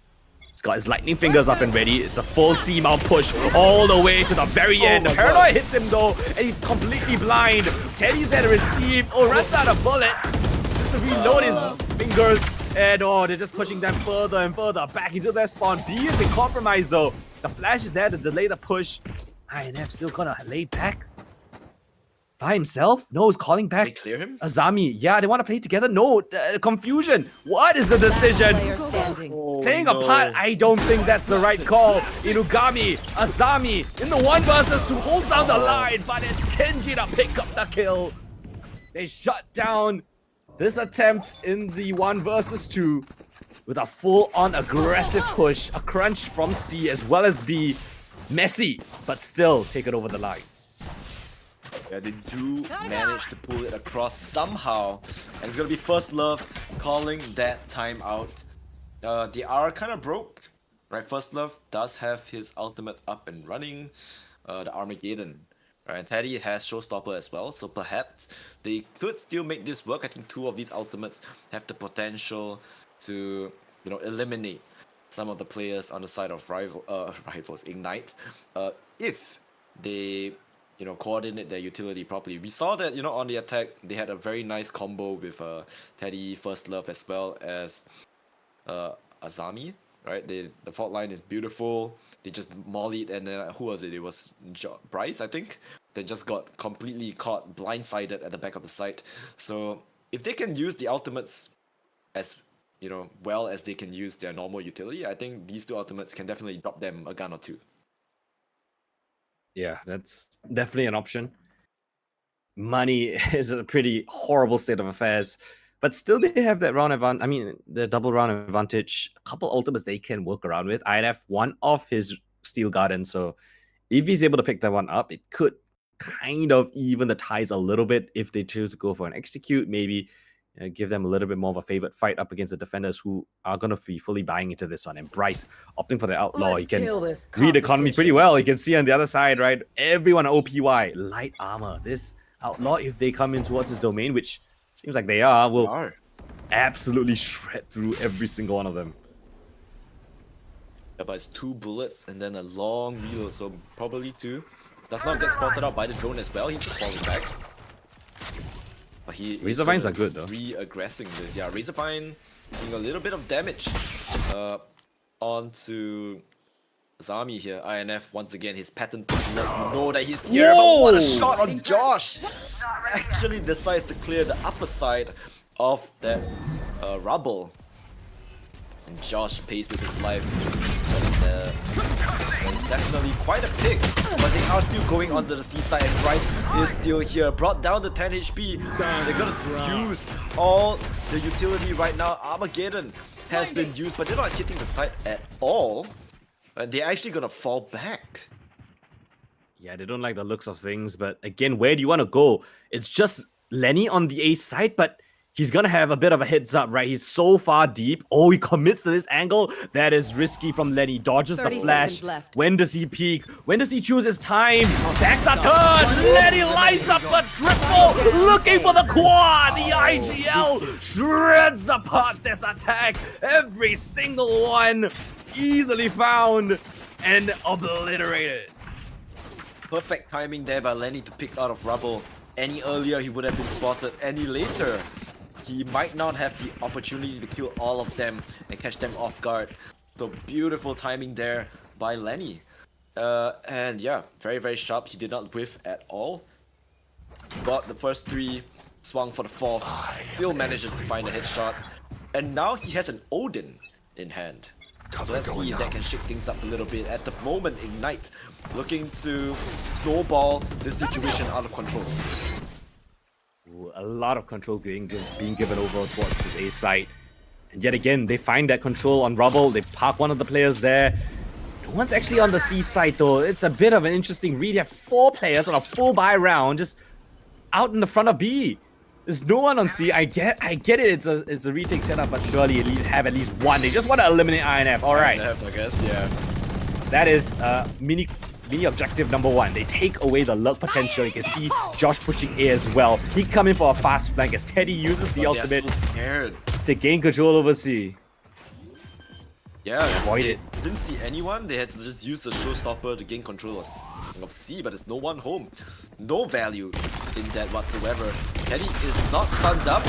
He's got his lightning fingers up and ready. It's a full C-mount push all the way to the very end. The Paranoid hits him though, and he's completely blind. Teddy's there to receive. Oh, runs out of bullets. Just to reload his fingers. And oh, they're just pushing them further and further back into their spawn. B has been compromised though. The flash is there to delay the push. INF still gonna lay back by himself? No, he's calling back. They clear him? Azami. Yeah, they want to play together. No, confusion. What is the decision? Player standing. Playing apart, I don't think that's the right call. Inugami, Azami, in the 1 versus 2, holds down the line, but it's Kenji to pick up the kill. They shut down this attempt in the 1 versus 2 with a full-on aggressive push, a crunch from C as well as B. Messy, but still take it over the line. Yeah, they do manage to pull it across somehow. And it's gonna be First Love calling that time out. They are kind of broke, right? First Love does have his ultimate up and running, the Armageddon. Right, Teddy has Showstopper as well, so perhaps they could still make this work. I think 2 of these ultimates have the potential to, you know, eliminate some of the players on the side of rivals Ignite, if they, you know, coordinate their utility properly. We saw that, you know, on the attack they had a very nice combo with Teddy, First Love, as well as Azami. Right, the fault line is beautiful. They just mollied, and then who was it? It was Bryce, I think. They just got completely caught blindsided at the back of the site. So if they can use the ultimates as, you know, well as they can use their normal utility, I think these 2 ultimates can definitely drop them a gun or 2. Yeah, that's definitely an option. Money is a pretty horrible state of affairs, but still they have that round advantage. I mean, the double round advantage. A couple ultimates they can work around with. I'd have one off his Steel Garden, so if he's able to pick that one up, it could kind of even the ties a little bit if they choose to go for an execute. Maybe give them a little bit more of a favorite fight up against the defenders who are going to be fully buying into this one. And Bryce opting for the Outlaw. He can read the economy pretty well. You can see on the other side, right? Everyone OPY, light armor. This Outlaw, if they come in towards his domain, which seems like they are, will absolutely shred through every single one of them. Yeah, but it's 2 bullets and then a long reload, so probably 2. Does not get spotted out by the drone as well. He's just falling back. But Razorvines are good though. Re-aggressing this. Yeah, Razorvine doing a little bit of damage onto Zami here. INF once again, his pattern to let you know that he's here. But what a shot on Josh! Actually decides to clear the upper side of that rubble. And Josh pays with his life. That is definitely quite a pick. But they are still going onto the seaside, and Bryce is still here. Brought down to 10 HP. They're gonna use all the utility right now. Armageddon has been used, but they're not hitting the site at all. And they're actually gonna fall back. Yeah, they don't like the looks of things, but again, where do you want to go? It's just Lenny on the A side, but he's gonna have a bit of a heads up, right? He's so far deep. Oh, he commits to this angle. That is risky from Lenny. Dodges the flash. When does he peek? When does he choose his time? Backs a turn. Lenny lights up a triple. Looking for the quad. The IGL shreds apart this attack. Every single one easily found and obliterated. Perfect timing there by Lenny to pick out of rubble. Any earlier, he would have been spotted. Any later, he might not have the opportunity to kill all of them and catch them off guard. So beautiful timing there by Lenny. And yeah, very, very sharp. He did not whiff at all. Got the first 3, swung for the 4th, still manages to find a headshot. And now he has an Odin in hand. So let's see if that can shake things up a little bit. At the moment, Ignite looking to snowball this situation out of control. Ooh, a lot of control being given over towards this A site. And yet again, they find that control on rubble. They park one of the players there. No one's actually on the C side though. It's a bit of an interesting read. You have 4 players on a full buy round just out in the front of B. There's no one on C. I get it. It's a retake setup, but surely have at least one. They just want to eliminate INF. All right. INF, I guess, yeah. That is mini objective number 1. They take away the luck potential. You can see Josh pushing A as well. He come in for a fast flank as Teddy uses the ultimate to gain control over C. Yeah, avoid it. Didn't see anyone. They had to just use the showstopper to gain control of C, but there's no one home. No value in that whatsoever. Teddy is not stunned up.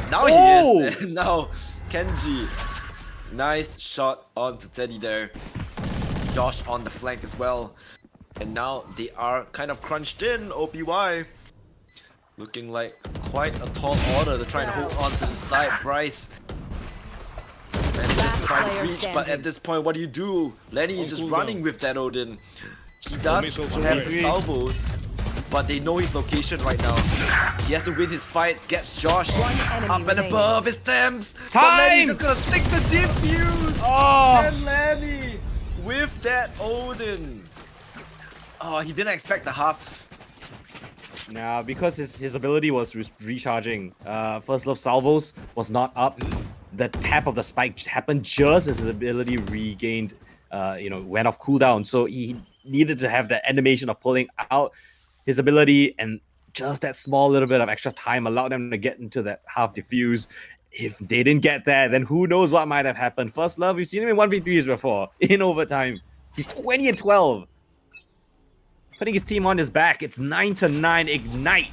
Now he is. And now Kenji. Nice shot onto Teddy there. Josh on the flank as well. And now they are kind of crunched in, OPY. Looking like quite a tall order to try and hold on to the side. Bryce manages to find player reach, but standing. at this point, what do you do? Lenny is just running with that Odin. He does have the salvos, but they know his location right now. He has to win his fights, gets Josh enemy up and remaining. above his Thames. But Time! Lenny's just gonna stick the defuse! Oh! And Lenny with that Odin. Oh, he didn't expect the half. Nah, because his ability was recharging. First Love salvos was not up. The tap of the spike happened just as his ability regained, went off cooldown. So he needed to have that animation of pulling out his ability, and just that small little bit of extra time allowed them to get into that half diffuse. If they didn't get that, then who knows what might have happened. First Love, we've seen him in 1v3s before, in overtime. He's 20 and 12. Putting his team on his back. It's 9-9 Ignite.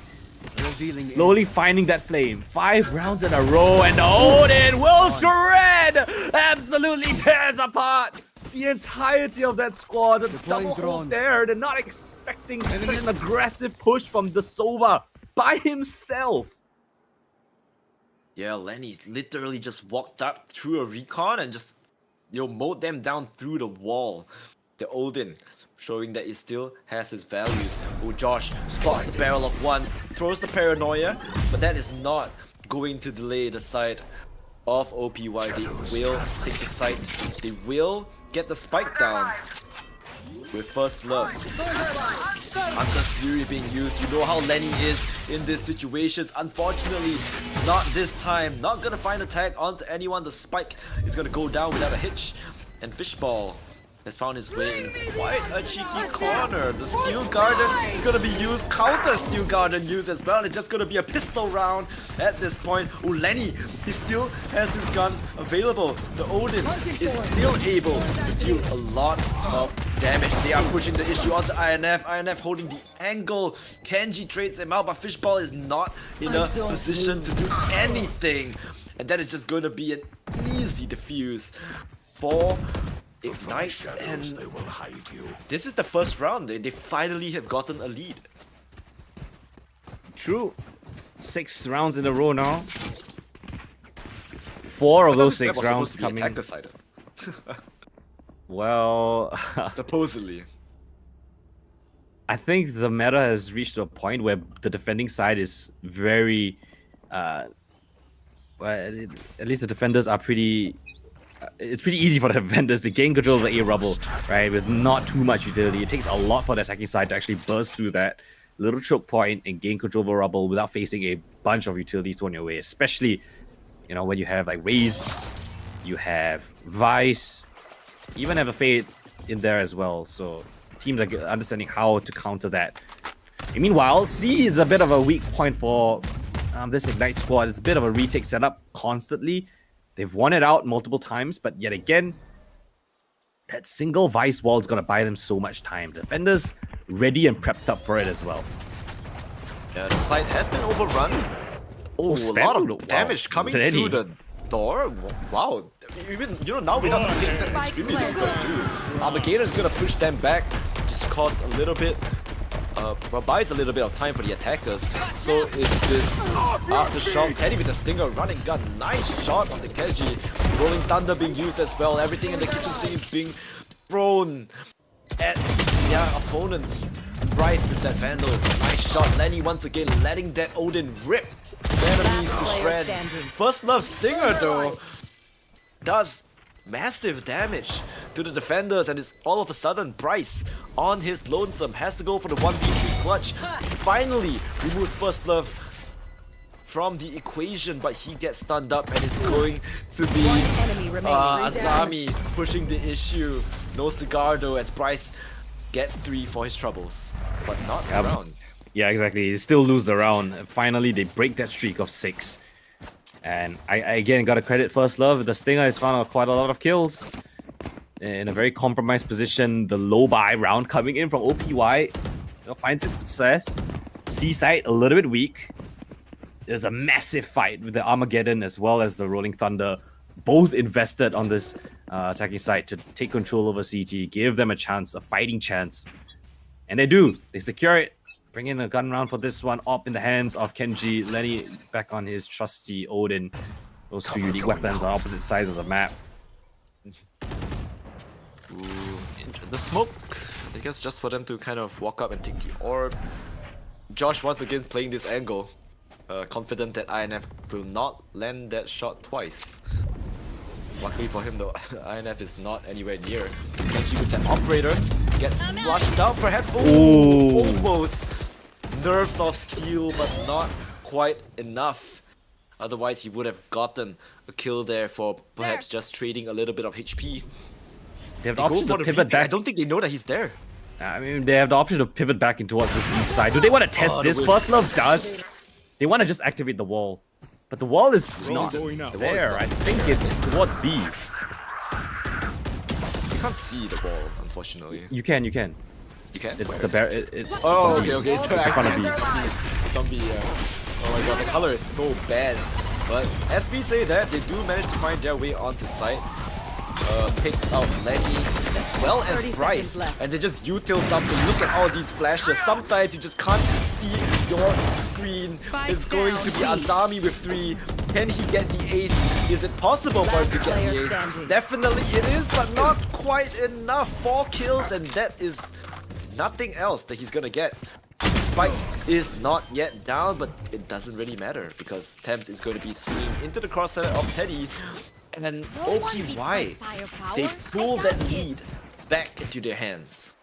Slowly finding that flame. 5 rounds in a row, and Odin will shred! Absolutely tears apart the entirety of that squad. The double hold there. They're not expecting such an aggressive push from the Sova by himself. Yeah, Lenny's literally just walked up through a recon and just, mowed them down through the wall. The Odin, showing that it still has its values. Oh, Josh spots the barrel of one, throws the paranoia, but that is not going to delay the side of OPY. They will take the site. They will get the spike down with First Love. Hunter's Fury being used. You know how Lenny is in these situations. Unfortunately, not this time. Not gonna find a tag onto anyone. The spike is gonna go down without a hitch. And Fishball has found his way in quite a cheeky corner. The Steel Garden is gonna be used, counter Steel Garden used as well. It's just gonna be a pistol round at this point. Oh, Lenny, he still has his gun available. The Odin is still able to deal a lot of damage. They are pushing the issue onto INF. INF holding the angle. Kenji trades him out, but Fishball is not in a position to do anything. And that is just gonna be an easy defuse for Ignite, and They will hide you. this is the first round. They finally have gotten a lead. True. 6 rounds in a row now. 4 of those 6 rounds coming. Attacker side. Well, Supposedly. I think the meta has reached a point where the defending side is very, well, at least the defenders are pretty. It's pretty easy for the defenders to gain control of the A rubble, right? With not too much utility. It takes a lot for the attacking side to actually burst through that little choke point and gain control of a rubble without facing a bunch of utilities thrown your way. Especially, when you have like Raze, you have Vice, even have a Fade in there as well. So teams are understanding how to counter that. And meanwhile, C is a bit of a weak point for this Ignite squad. It's a bit of a retake setup constantly. They've won it out multiple times, but yet again, that single Vice wall is going to buy them so much time. Defenders ready and prepped up for it as well. Yeah, the site has been overrun. Oh, a lot of damage coming Lenny. through the door. Wow. Even, now without the things, that's extremely difficult to do. Armageddon is going to push them back, just cause a little bit, buys a little bit of time for the attackers. So is this aftershock. Teddy with the stinger, running gun, nice shot on the Kenji. Rolling Thunder being used as well. Everything in the kitchen sink is being thrown at their opponents. Bryce with that Vandal, nice shot. Lenny once again letting that Odin rip the enemies to shred. First Love stinger though does massive damage to the defenders, and it's all of a sudden Bryce on his lonesome has to go for the 1v3 clutch. Finally removes First Love from the equation, but he gets stunned up and is going to be enemy remaining. Azami pushing the issue. No cigar though, as Bryce gets 3 for his troubles, but not the round. Yeah, exactly. They still lose the round. Finally, they break that streak of 6. And I again gotta credit First Love. The Stinger has found quite a lot of kills in a very compromised position. The low buy round coming in from OPY finds its success. C-side a little bit weak. There's a massive fight with the Armageddon as well as the Rolling Thunder. both invested on this attacking side to take control over CT, give them a chance, a fighting chance. And they do. They secure it. Bring in a gun round for this one. Up in the hands of Kenji. Lenny back on his trusty Odin. Those two unique weapons on opposite sides of the map. Ooh, the smoke, I guess just for them to kind of walk up and take the orb. Josh once again playing this angle. Confident that INF will not land that shot twice. Luckily for him though, INF is not anywhere near. Kenji with that operator gets flushed out perhaps. Ooh. Almost. Nerves of steel, but not quite enough. Otherwise he would have gotten a kill there for perhaps just trading a little bit of HP. They have the They go option for to the pivot retake. I back. don't think they know that he's there. I mean, they have the option to pivot back in towards this east side. Do they want to test the this? whip. First Love does. They want to just activate the wall. But the wall is not there. I think it's towards B. You can't see the ball, unfortunately. You can. You can? It's Where? the bear. Oh, it's on okay. B. It's in front of B. Zombie, oh my god, the color is so bad. But as we say that, they do manage to find their way onto site. Pick out Lenny as well as 30 Bryce. seconds left. And they just util something. Look at all these flashes. Sometimes you just can't see your screen. Spike It's going to be down. Azami with 3. Can he get the ace? Is it possible for him to Last get player the ace? standing. Definitely it is, but not quite enough. 4 kills and that is nothing else that he's gonna get. Spike is not yet down, but it doesn't really matter because Thames is going to be swinging into the crosshair of Teddy. And then OPY, they pull that lead back into their hands.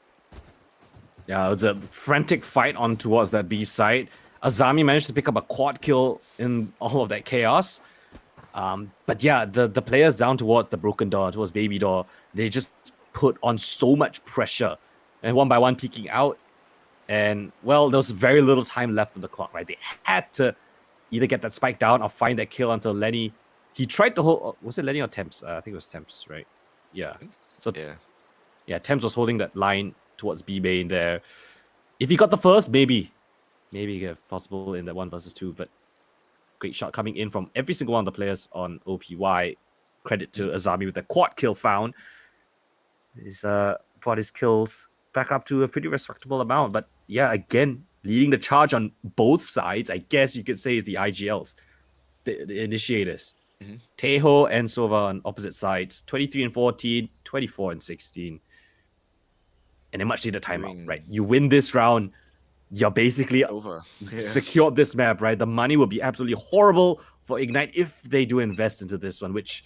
Yeah, it was a frantic fight on towards that B side. Azami managed to pick up a quad kill in all of that chaos. But yeah, the players down towards the broken door, towards baby door, they just put on so much pressure. And one by one peeking out. And well, there was very little time left on the clock, right? They had to either get that spike down or find that kill until Lenny. He tried to hold. Was it Lenny or Temps? I think it was Temps, right? Yeah. So yeah, Temps was holding that line towards B main there. If he got the first, maybe if possible in that 1 versus 2. But great shot coming in from every single one of the players on OPY. Credit to Azami with the quad kill found. He's brought his kills back up to a pretty respectable amount. But yeah, again, leading the charge on both sides, I guess you could say, is the IGLs, the initiators. Teho and Sova on opposite sides, 23 and 14, 24 and 16. And a much needed timeout, right? You win this round, you're basically Over. secured this map, right? The money will be absolutely horrible for Ignite if they do invest into this one, which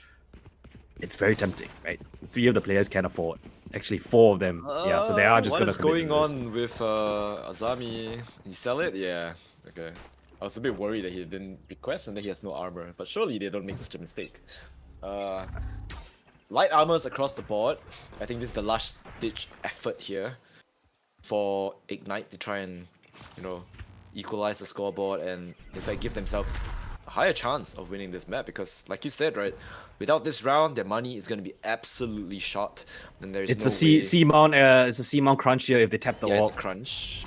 it's very tempting, right? 3 of the players can afford. Actually, 4 of them. Yeah, so they are just going to What is going on with Azami? He sell it? Yeah. Okay. I was a bit worried that he didn't request and that he has no armor, but surely they don't make such a mistake. Light armors across the board. I think this is the last ditch effort here for Ignite to try and, equalize the scoreboard and in fact give themselves a higher chance of winning this map because, like you said, right, without this round, their money is going to be absolutely shot. And there's It's no a way. C-mount. It's a C-mount crunch here if they tap the Yeah, wall. it's a crunch.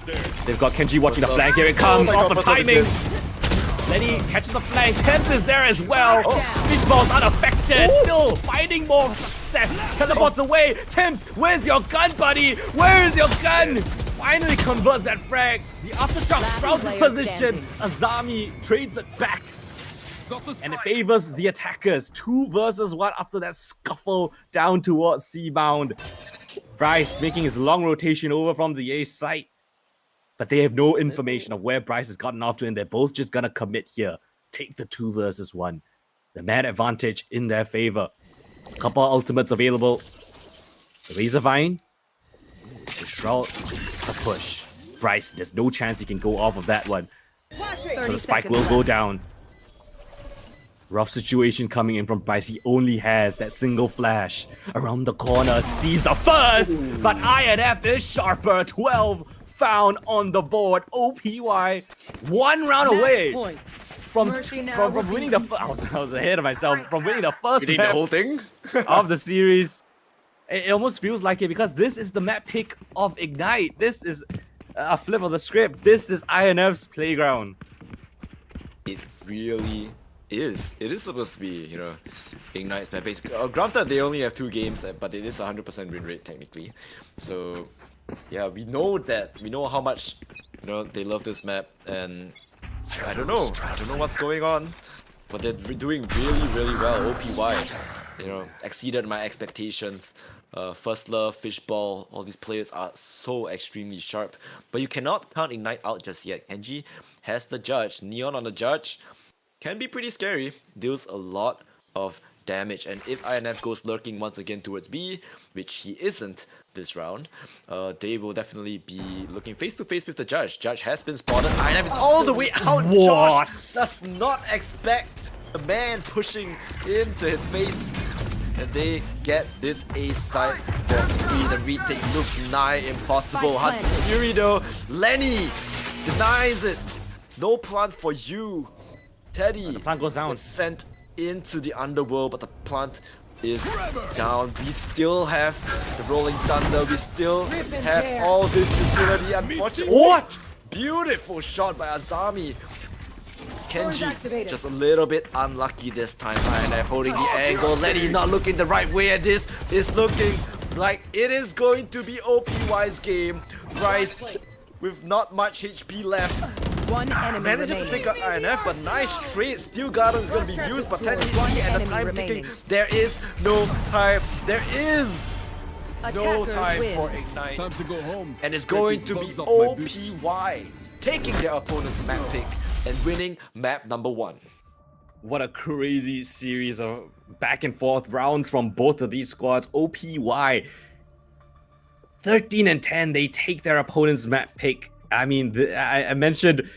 They've got Kenji watching the What's flank. up? Here it comes. Oh my Off God, the what's up timing. with Lenny catches the flank. Temps is there as well. Fishball's unaffected. Still finding more success. Teleports away. Temps, where's your gun, buddy? Where is your gun? Finally converts that frag. The aftershock Last sprouts his player position. Azami trades it back. And it favors the attackers. 2 versus 1 after that scuffle down towards C-bound. Bryce making his long rotation over from the A site. But they have no information of where Bryce has gotten off to, and they're both just gonna commit here. Take the 2 versus 1. The man advantage in their favor. Couple of ultimates available. The Razorvine. The Shroud. The push. Bryce, there's no chance he can go off of that one. So the spike will go down. Rough situation coming in from Bryce. He only has that single flash. Around the corner, sees the first, but INF is sharper. 12 found on the board. OPY, 1 round away Point. from winning the. I was ahead of myself from winning the first You need the map whole thing? of the series. It almost feels like it because this is the map pick of Ignite. This is a flip of the script. This is INF's playground. It really It is supposed to be, you know, Ignite's map. Granted, they only have 2 games, but it is 100% win rate technically. So, yeah, we know how much, you know, they love this map, and I don't know what's going on, but they're doing really well. OPY, you know, exceeded my expectations. First Love, Fishball, all these players are so extremely sharp, but you cannot count Ignite out just yet. Kenji has the Judge, Neon on the Judge. Can be pretty scary, deals a lot of damage, and if INF goes lurking once again towards B, which he isn't this round, they will definitely be looking face to face with the Judge. Judge has been spotted, INF is all the way out. What? Josh does not expect a man pushing into his face, and they get this A side for free. The retake looks nigh impossible. Hunt's Fury though, Lenny denies it. No plant for you. Teddy The plant goes down. gets sent into the underworld, but the plant is down. We still have the Rolling Thunder. We still have all this utility. Unfortunately, What? Beautiful shot by Azami. Kenji just a little bit unlucky this time. INF holding the angle. Lenny not looking the right way at this. It's looking like it is going to be OPY's game. Bryce with not much HP left. One enemy Manages to remaining. take out INF, but nice trade. Steel Garden is going to be used, but 10 One HP and the enemy time remaining. ticking. There is no time. There is no Attackers time win. for Ignite. Time to go home. And it's Get going these to be bugs off my boots. OPY taking their opponent's map pick and winning map number 1. What a crazy series of back and forth rounds from both of these squads. OPY 13 and 10, they take their opponent's map pick. I mean, I mentioned,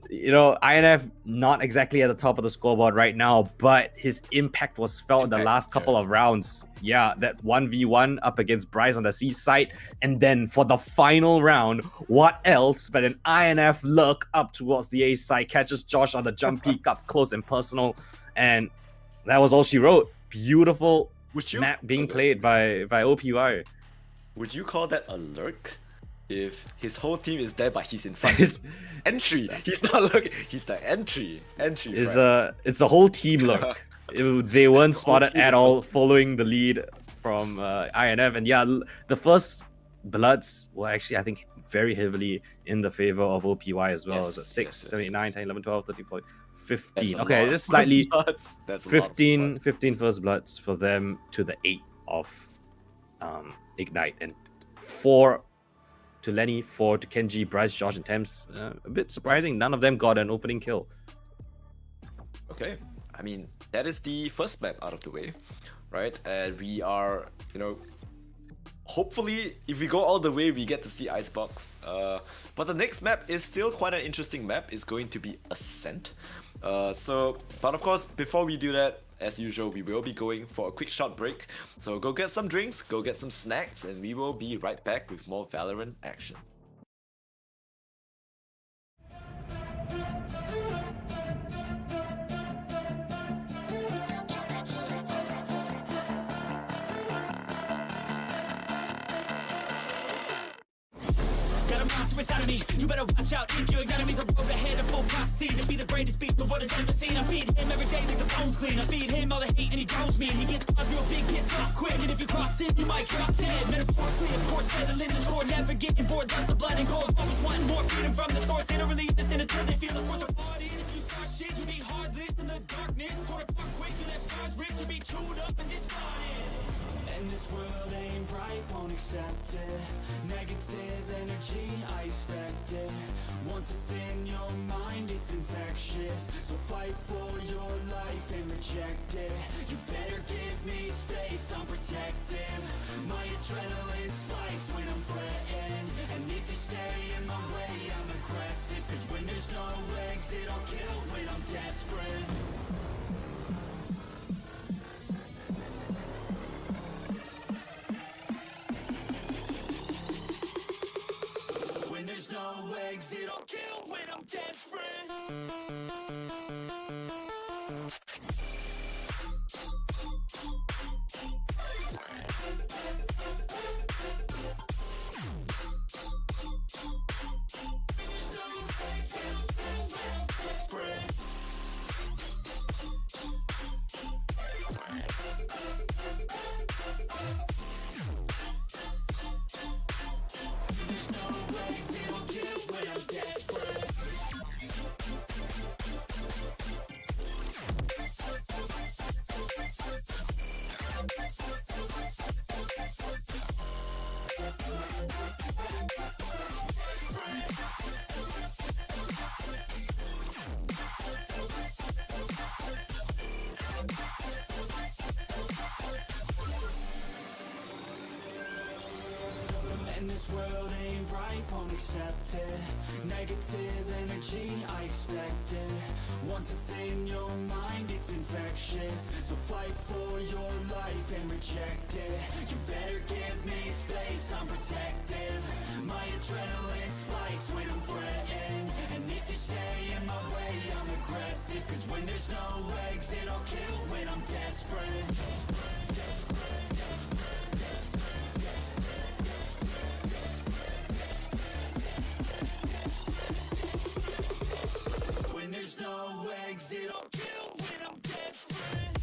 you know, INF not exactly at the top of the scoreboard right now, but his impact was felt in the last couple of rounds. Yeah, that 1v1 up against Bryce on the C site. And then for the final round, what else but an INF lurk up towards the A side, catches Josh on the jump peak up close and personal. And that was all she wrote. Beautiful map being played by OPY. Would you call that a lurk? If his whole team is there, but he's in front. It's- Entry. He's not looking. He's the entry. Entry. It's friend. it's a whole team lurk. They weren't spotted team at is all, following the lead from INF. And yeah, the first bloods were actually, I think, very heavily in the favor of OPY as well. Yes, It was a 6, yes, 7, 8, 9, 10, 11, 12, 13, 14, That's 15. a Okay, lot. just slightly That's a lot of 15 first bloods for them to the 8 of Ignite, and 4 to Lenny, 4 to Kenji, Bryce, Josh, and Thames. A bit surprising, none of them got an opening kill. Okay, I mean, that is the first map out of the way, right? And we are, you know, hopefully, if we go all the way, we get to see Icebox. But the next map is still quite an interesting map. It's going to be Ascent. But of course, before we do that, as usual, we will be going for a quick short break. So go get some drinks, go get some snacks, and we will be right back with more Valorant action. Got a monster inside of me. You better watch out if your enemy's a road ahead of full prophecy to be the greatest beat the world has ever seen. I feed him every day like the bones clean. I feed him all the hate and he grows me. And he gets caught real big, gets caught quick. And if you cross him, you might drop dead. Metaphorically, of course, settling the score. Never getting bored, tons of blood and gore. Always wanting more freedom from the source. They don't really understand until they feel the force of party. And if you start shit, you be heartless in the darkness. Torn apart quick, you left scars ripped. You be chewed up and discarded. And this world ain't bright, won't accept it. Negative energy, I expect it. Once it's in your mind, it's infectious. So fight for your life and reject it. You better give me space, I'm protective. My adrenaline spikes when I'm threatened. And if you stay in my way, I'm aggressive. Cause when there's no exit, I'll kill when I'm desperate. When there's no exit, I'll kill when I'm desperate. There's no legs, it'll kill when I'm desperate. And this world ain't right, won't accept it. Negative energy, I expect it. Once it's in your mind, it's infectious. So fight for your life and reject it. You better give me space, I'm protective. My adrenaline spikes when I'm threatened. And if you stay in my way, I'm aggressive. Cause when there's no exit, I'll kill when I'm desperate. When there's no exit, I'll kill when I'm desperate.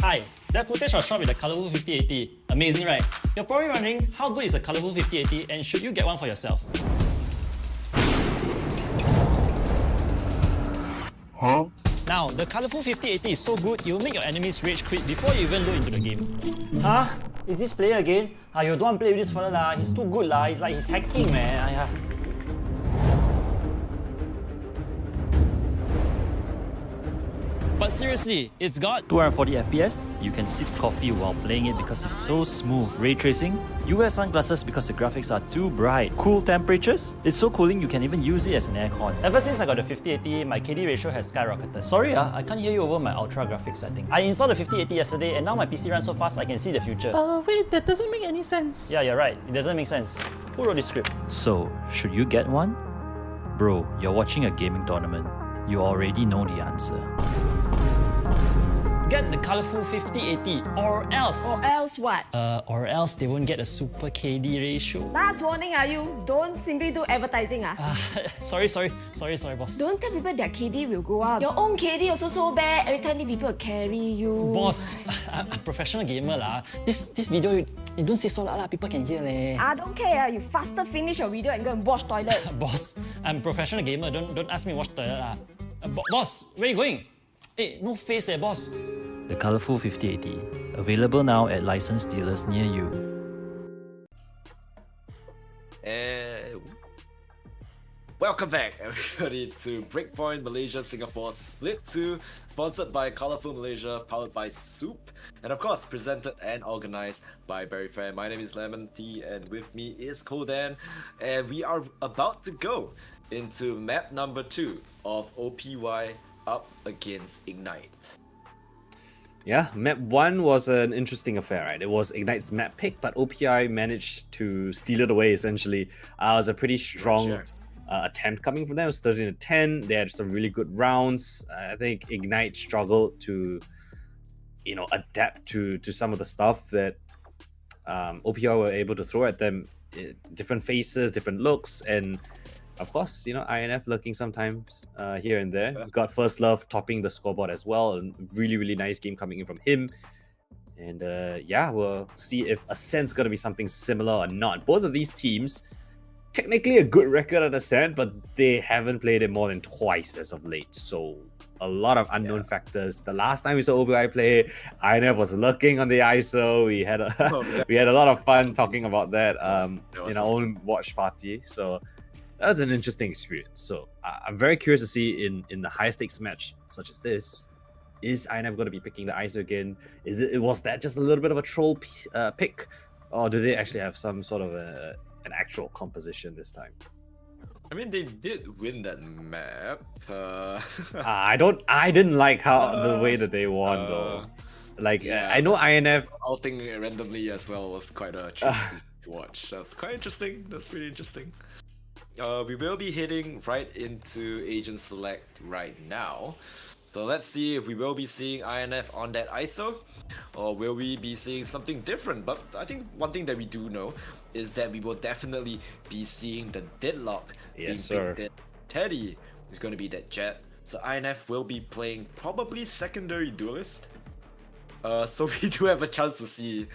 Hi, that footage was shot with a colourful 5080. Amazing, right? You're probably wondering how good is a colourful 5080 and should you get one for yourself? Huh? Now, the colourful 5080 is so good, it will make your enemies rage quit before you even load into the game. Huh? Is this player again? You don't want to play with this fella lah. He's too good lah. It's like he's hacking, man. But seriously, it's got 240 FPS, you can sip coffee while playing it because it's so smooth, ray tracing, you wear sunglasses because the graphics are too bright, cool temperatures, it's so cooling you can even use it as an aircon. Ever since I got the 5080, my KD ratio has skyrocketed. Sorry, I can't hear you over my ultra graphics setting. I installed the 5080 yesterday and now my PC runs so fast I can see the future. Wait, that doesn't make any sense. Yeah, you're right, it doesn't make sense. Who wrote this script? So, should you get one? Bro, you're watching a gaming tournament. You already know the answer. Get the colourful 5080 or else. Or else what? Or else they won't get a super KD ratio. Last warning, are you? Don't simply do advertising, Sorry, boss. Don't tell people their KD will go up. Your own KD also so bad. Every time people will carry you. Boss, I'm a professional gamer lah. This video, you don't say so loud lah. People can hear leh. I don't care. You faster finish your video and go and wash toilet. Boss, I'm a professional gamer. Don't ask me wash toilet lah. Boss, where you going? Hey, no face eh, boss. The colourful 5080, available now at licensed dealers near you. And welcome back, everybody, to Breakpoint Malaysia Singapore Split 2, sponsored by Colourful Malaysia, powered by Soup, and of course presented and organized by Berryfam. My name is Leemontea, and with me is Coldan, and we are about to go into map number 2 of OPY up against Ignite. Yeah, map 1 was an interesting affair, right? It was Ignite's map pick, but OPI managed to steal it away, essentially. It was a pretty strong attempt coming from them. It was 13-10. They had some really good rounds. I think Ignite struggled to, adapt to some of the stuff that OPI were able to throw at them. Different faces, different looks, and of course, INF lurking sometimes here and there. We've got First Love topping the scoreboard as well. And really, really nice game coming in from him. And we'll see if Ascent's going to be something similar or not. Both of these teams, technically a good record at Ascent, but they haven't played it more than twice as of late. So a lot of unknown factors. The last time we saw OPI play, INF was lurking on the ISO. We had a lot of fun talking about that in our own watch party. So that was an interesting experience. So I'm very curious to see in the high stakes match such as this, is INF going to be picking the ISO again? Was that just a little bit of a troll pick, or do they actually have some sort of an actual composition this time? I mean, they did win that map. I didn't like the way that they won though. I know INF ulting randomly as well was quite a treat to watch. That's quite interesting. That's pretty interesting. We will be heading right into Agent Select right now. So let's see if we will be seeing INF on that ISO, or will we be seeing something different. But I think one thing that we do know is that we will definitely be seeing the Deadlock being picked in. Teddy is going to be that Jet. So INF will be playing probably secondary duelist. So we do have a chance to see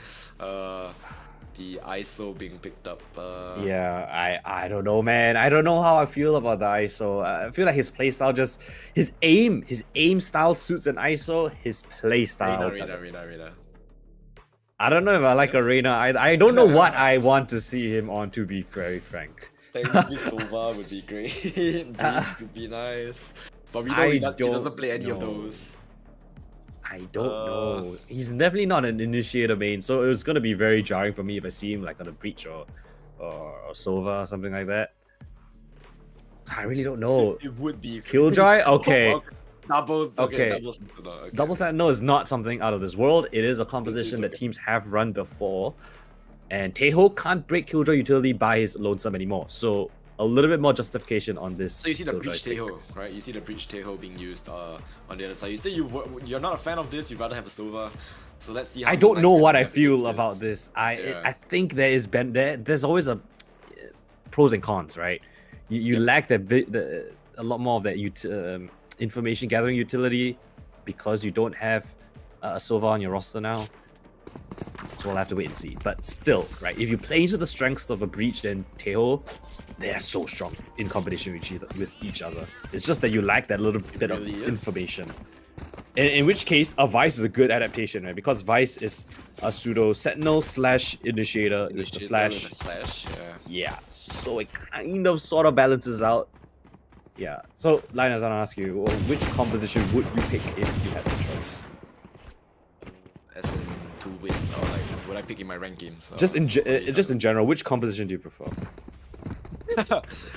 the ISO being picked up. I don't know, man. I don't know how I feel about the ISO. I feel like his playstyle his aim style suits an ISO. His playstyle Arena. I don't know if I like Arena. I don't know what I want to see him on, to be very frank. Technically Sova would be great. Breach would be nice. But we know he doesn't play any of those. I don't know. He's definitely not an initiator main, so it's gonna be very jarring for me if I see him like on a Breach or Sova or something like that. I really don't know. It would be. Killjoy? Okay. Double. Okay. Double Sentinel. Okay. Double Sentinel is not something out of this world. It is a composition that teams have run before. And Teho can't break Killjoy utility by his lonesome anymore. So a little bit more justification on this. So you see the Killjoy breach pick. Teho, right? You see the breach Teho being used on the other side. You say you're not a fan of this. You'd rather have a Sova. So let's see. How I you don't like know to what I navigate feel about this. I think there's always a pros and cons, right? You lack a lot more of that information gathering utility because you don't have a Sova on your roster now. So we'll have to wait and see. But still, right? If you play into the strengths of a Breach and Teho, they are so strong in competition with each other. It's just that you lack that little bit of information. In which case, a Vice is a good adaptation, right? Because Vice is a pseudo Sentinel / Initiator with the Flash. Yeah, so it kind of sort of balances out. Yeah. So, Linus, I'm gonna ask you, which composition would you pick if you had the choice? As in to win, or like would I pick in my ranked games? Just in general, which composition do you prefer?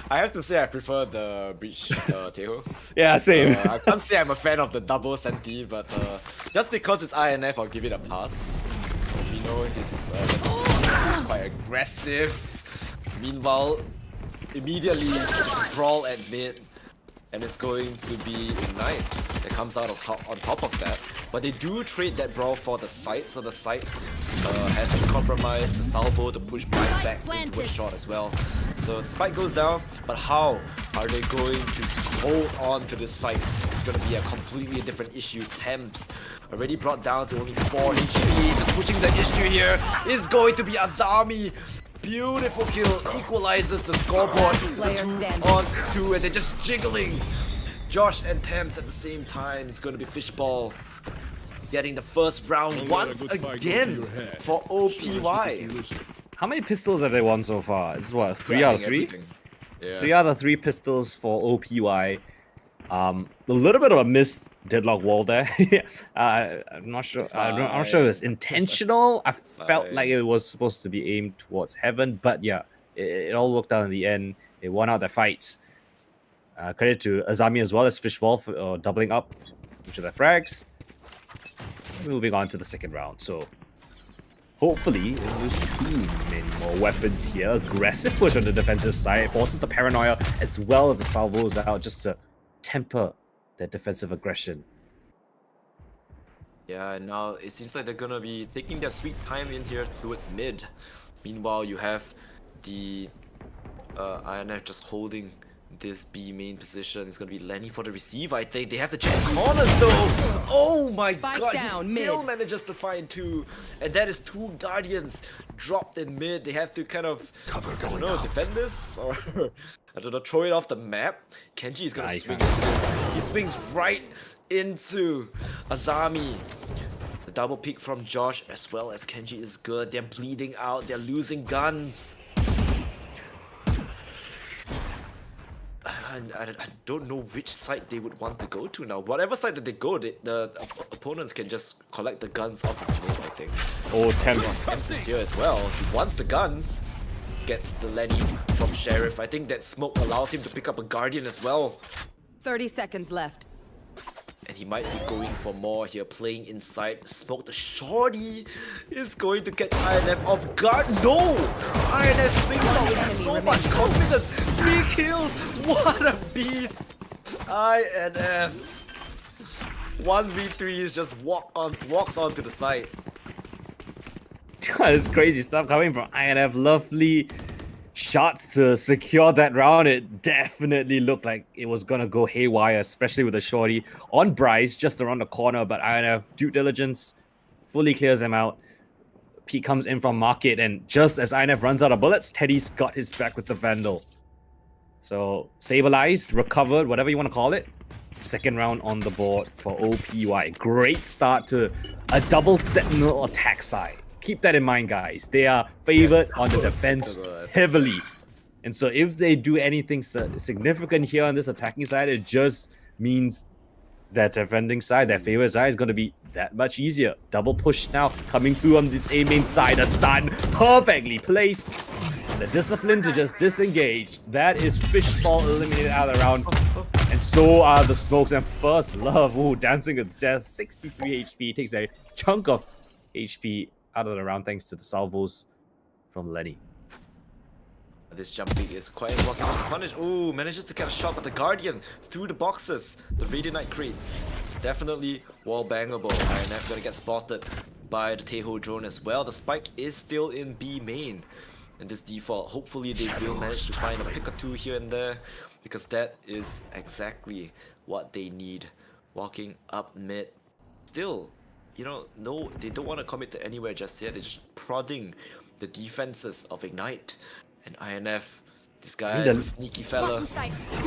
I have to say I prefer the Breach Teho. Yeah, same. I can't say I'm a fan of the double Senti, but just because it's INF, I'll give it a pass. As we know, it's quite aggressive. Meanwhile, immediately brawl at mid, and it's going to be Ignite that comes out of on top of that. But they do trade that brawl for the site, so the site has to compromise the salvo to push Bryce back into a shot as well. So the spike goes down, but how are they going to hold on to this site? It's going to be a completely different issue. Temps already brought down to only 4 HP. Just pushing the issue here is going to be Azami. Beautiful kill, equalizes the scoreboard. The 2 on 2, and they're just jiggling. Josh and Temps at the same time. It's going to be Fishball getting the first round once again for OPY. How many pistols have they won so far? It's what, 3 out of 3? Yeah. 3 out of 3 pistols for OPY. A little bit of a missed deadlock wall there. I'm not sure. I'm not sure if it's intentional. I felt like it was supposed to be aimed towards heaven, but yeah, it all worked out in the end. It won out their fights. Credit to Azami as well as Fishball for doubling up each of their frags. Moving on to the second round. So hopefully there's 2 more weapons here. Aggressive push on the defensive side forces the paranoia as well as the salvos out just to temper their defensive aggression. Yeah, and now it seems like they're gonna be taking their sweet time in here towards mid. Meanwhile, you have the INF just holding this B main position. It's gonna be Lenny for the receive. I think they have to check corners though. Oh my god, he still manages to find 2, and that is 2 Guardians dropped in mid. They have to kind of defend this or I don't know, throw it off the map. Kenji is gonna swing into this. He swings right into Azami. The double pick from Josh as well as Kenji is good. They're bleeding out. They're losing guns. I don't know which side they would want to go to now. Whatever side that they go, the opponents can just collect the guns off of the mid, I think. Oh, Temps. Temps is here as well. He wants the guns. Gets the Lenny from Sheriff. I think that smoke allows him to pick up a Guardian as well. 30 seconds left. And he might be going for more here, playing inside. Smoke the shorty is going to get INF off guard. No! INF swings out with so much confidence. 3 kills! What a beast! INF. 1v3 is just walks onto the side. It's crazy stuff coming from INF. Lovely shots to secure that round. It definitely looked like it was gonna go haywire, especially with the shorty on Bryce just around the corner. But INF due diligence fully clears him out. Pete comes in from market, and just as INF runs out of bullets, Teddy's got his back with the Vandal. So stabilized, recovered, whatever you want to call it. Second round on the board for OPY. Great start to a double Sentinel attack side. Keep that in mind, guys. They are favored on the defense heavily. And so if they do anything significant here on this attacking side, it just means that defending side, their favorite side, is going to be that much easier. Double push now coming through on this A main side. A stun perfectly placed. the discipline to just disengage. That is Fishball eliminated out of the round. And so are the smokes. And First Love, ooh, dancing with death, 63 HP. Takes a chunk of HP out of the round thanks to the salvos from Lenny. This jump peak is quite impossible to punish. Ooh, manages to get a shot, but the Guardian through the boxes. The Radiant crates. Definitely wall bangable. INF gonna get spotted by the Teho drone as well. The spike is still in B main. And this default, hopefully they will manage to find a pick or two here and there. Because that is exactly what they need. Walking up mid. Still, you know, no, they don't want to commit to anywhere just yet. They're just prodding the defenses of Ignite. And INF, this guy is a sneaky fella.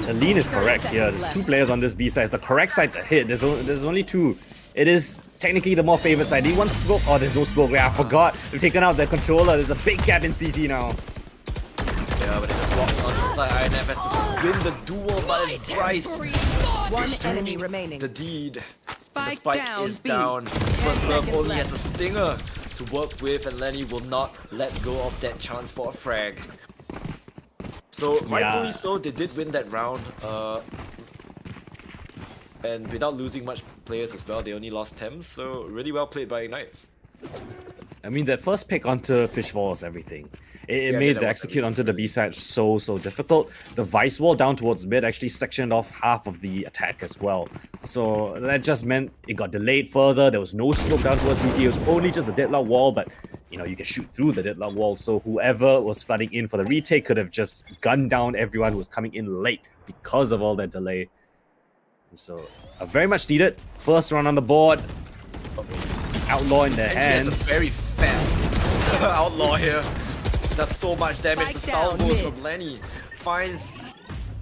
The lean is correct here. There's two players on this B side. It's the correct side to hit. There's only two. It is technically the more favored side. He wants smoke. Oh, there's no smoke. Yeah, I forgot. We've taken out the controller. There's a big gap in CT now. Yeah, but they just walk on the side. INF has to win the duel, but it's Bryce. One enemy remaining. The deed. Spike The spike down, is B. down. First Love seconds only left. has a stinger to work with, and Lenny will not let go of that chance for a frag. So rightfully so, they did win that round. And without losing much players as well, they only lost Thames. So really well played by Ignite. I mean, that first pick onto Fishball is everything. It made the execute onto the B side so difficult. The Vice Wall down towards mid actually sectioned off half of the attack as well. So that just meant it got delayed further. There was no smoke down towards CT. It was only just a deadlock wall, but you know, you can shoot through the deadlock wall. So whoever was flooding in for the retake could have just gunned down everyone who was coming in late because of all that delay. And so a very much needed first run on the board. Outlaw in their And hands. a very fat outlaw here. Does so much damage. The Spike down salvos mid. from Lenny finds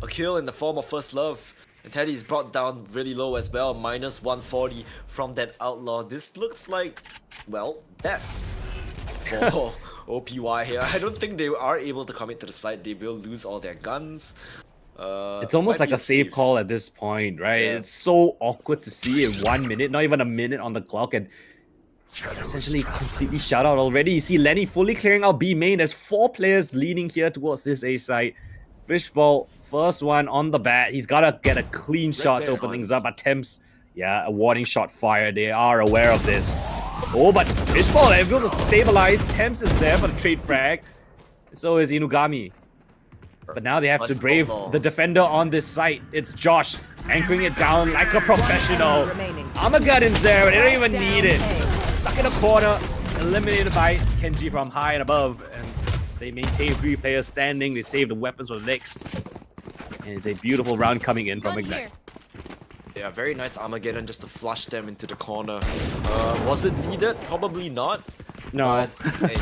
a kill in the form of First Love. And Teddy is brought down really low as well. Minus 140 from that outlaw. This looks like, well, death for OPY here. I don't think they are able to commit to the side. They will lose all their guns. It's almost might like be a safe call at this point, right? Yeah. It's so awkward to see in 1 minute, not even a minute on the clock, and essentially completely shut out already. You see Lenny fully clearing out B main. There's 4 players leaning here towards this A side. Fishball, first one on the bat. He's got to get a clean shot to open things up. Attempts, yeah, a warning shot fired. They are aware of this. Oh, but Fishball able to stabilize. Temps is there for the trade frag. So is Inugami. But now they have to brave the defender on this site. It's Josh anchoring it down like a professional. Armageddon's there, but they don't even need it. Stuck in a corner, eliminated by Kenji from high and above. And they maintain 3 players standing. They save the weapons for the next. And it's a beautiful round coming in from Ignite. Yeah, very nice Armageddon just to flush them into the corner. Was it needed? Probably not. No. Hey,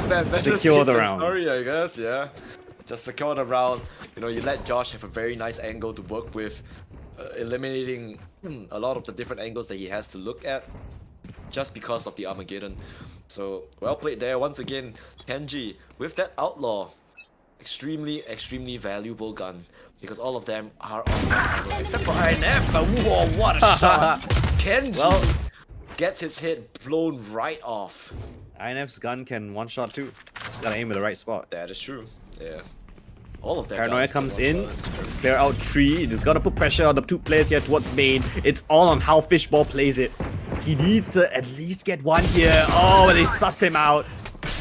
better Secure safe the than round. Sorry, I guess, yeah. Just secure the round. You know, you let Josh have a very nice angle to work with, eliminating a lot of the different angles that he has to look at, just because of the Armageddon. So, well played there. Once again, Kenji, with that Outlaw, extremely valuable gun, because all of them are on the table, except for INF. But whoa, what a shot! Kenji gets his head blown right off. INF's gun can one-shot too. Just gotta aim at the right spot. That is true, yeah. All of that. Paranoia comes in, clear out 3. He's gotta put pressure on the 2 players here towards main. It's all on how Fishball plays it. He needs to at least get 1 here. Oh, they suss him out.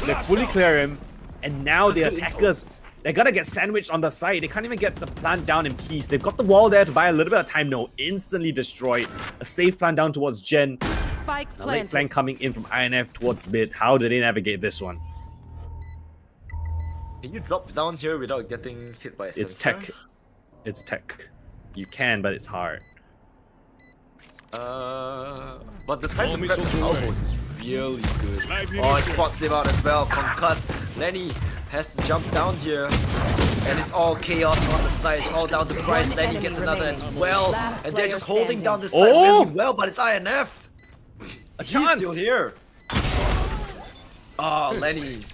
They fully clear him. And now the attackers, they're gonna get sandwiched on the side. They can't even get the plant down in peace. They've got the wall there to buy a little bit of time. No, instantly destroyed. A safe plant down towards Jen. Spike A late planted. flank coming in from INF towards mid. How do they navigate this one? Can you drop down here without getting hit by a It's sensor? tech. It's tech. You can, but it's hard. But the time to prep the salvos is really good. Oh, it spots him out as well. Concussed. Lenny has to jump down here. And it's all chaos on the side. It's all down to Bryce. Lenny enemy gets another as remaining. well. Last And they're player just holding standing. down this Oh! side really well, but it's INF. A He's chance! still here. Oh, Lenny.